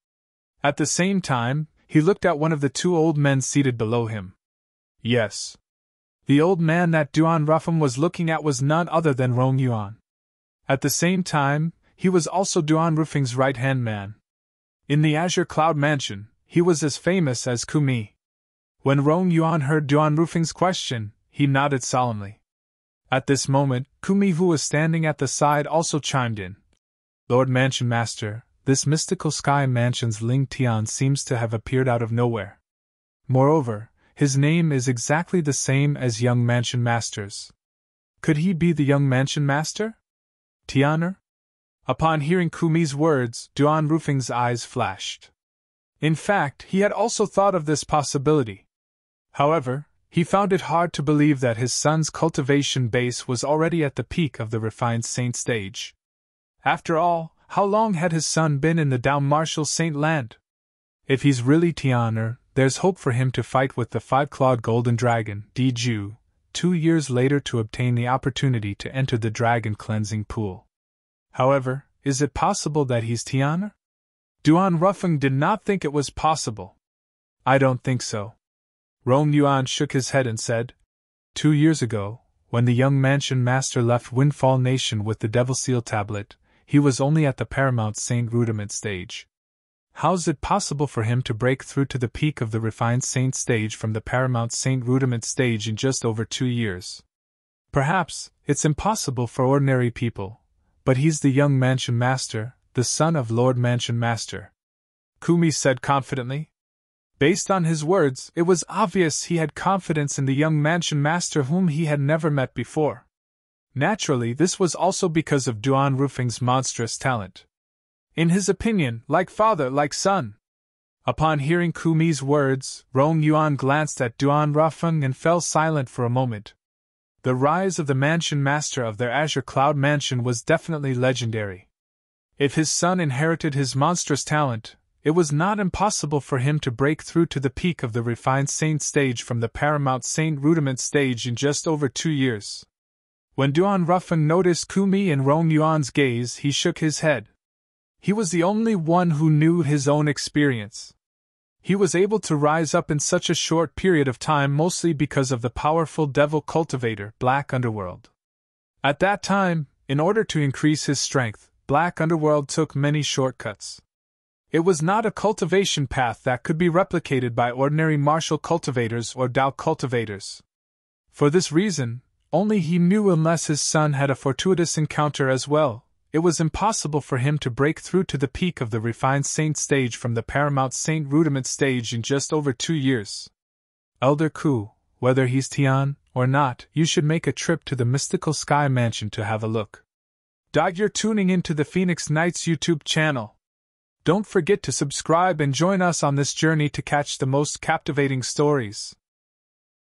At the same time, he looked at one of the 2 old men seated below him. Yes. The old man that Duan Ruffin was looking at was none other than Rong Yuan. At the same time, he was also Duan Rufing's right-hand man. In the Azure Cloud Mansion, he was as famous as Kumi. When Rong Yuan heard Duan Rufing's question, he nodded solemnly. At this moment, Kumi, who was standing at the side, also chimed in. Lord Mansion Master, this mystical sky mansion's Ling Tian seems to have appeared out of nowhere. Moreover, his name is exactly the same as young Mansion Master's. Could he be the young Mansion Master? Tianer? Upon hearing Kumi's words, Duan Rufing's eyes flashed. In fact, he had also thought of this possibility. However, he found it hard to believe that his son's cultivation base was already at the peak of the refined saint stage. After all, how long had his son been in the Dao Martial Saint Land? If he's really Tianer, there's hope for him to fight with the 5-clawed golden dragon, Diju, 2 years later to obtain the opportunity to enter the dragon cleansing pool. However, is it possible that he's Tianer? Duan Ruffing did not think it was possible. I don't think so. Rong Yuan shook his head and said, 2 years ago, when the young Mansion Master left Windfall Nation with the Devil Seal Tablet, he was only at the Paramount Saint Rudiment stage. How's it possible for him to break through to the peak of the Refined Saint stage from the Paramount Saint Rudiment stage in just over 2 years? Perhaps it's impossible for ordinary people, but he's the young Mansion Master, the son of Lord Mansion Master. Kumi said confidently. Based on his words, it was obvious he had confidence in the young Mansion Master whom he had never met before. Naturally, this was also because of Duan Rufing's monstrous talent. In his opinion, like father, like son. Upon hearing Kumi's words, Rong Yuan glanced at Duan Rufing and fell silent for a moment. The rise of the Mansion Master of their Azure Cloud Mansion was definitely legendary. If his son inherited his monstrous talent, it was not impossible for him to break through to the peak of the Refined Saint stage from the Paramount Saint Rudiment stage in just over 2 years. When Duan Rufing noticed Kumi and Rong Yuan's gaze, he shook his head. He was the only one who knew his own experience. He was able to rise up in such a short period of time mostly because of the powerful devil cultivator, Black Underworld. At that time, in order to increase his strength, Black Underworld took many shortcuts. It was not a cultivation path that could be replicated by ordinary martial cultivators or Dao cultivators. For this reason, only he knew unless his son had a fortuitous encounter as well, it was impossible for him to break through to the peak of the Refined Saint stage from the Paramount Saint Rudiment stage in just over 2 years. Elder Ku, whether he's Tian or not, you should make a trip to the Mystical Sky Mansion to have a look. You're tuning into the Phoenix Knights YouTube channel. Don't forget to subscribe and join us on this journey to catch the most captivating stories.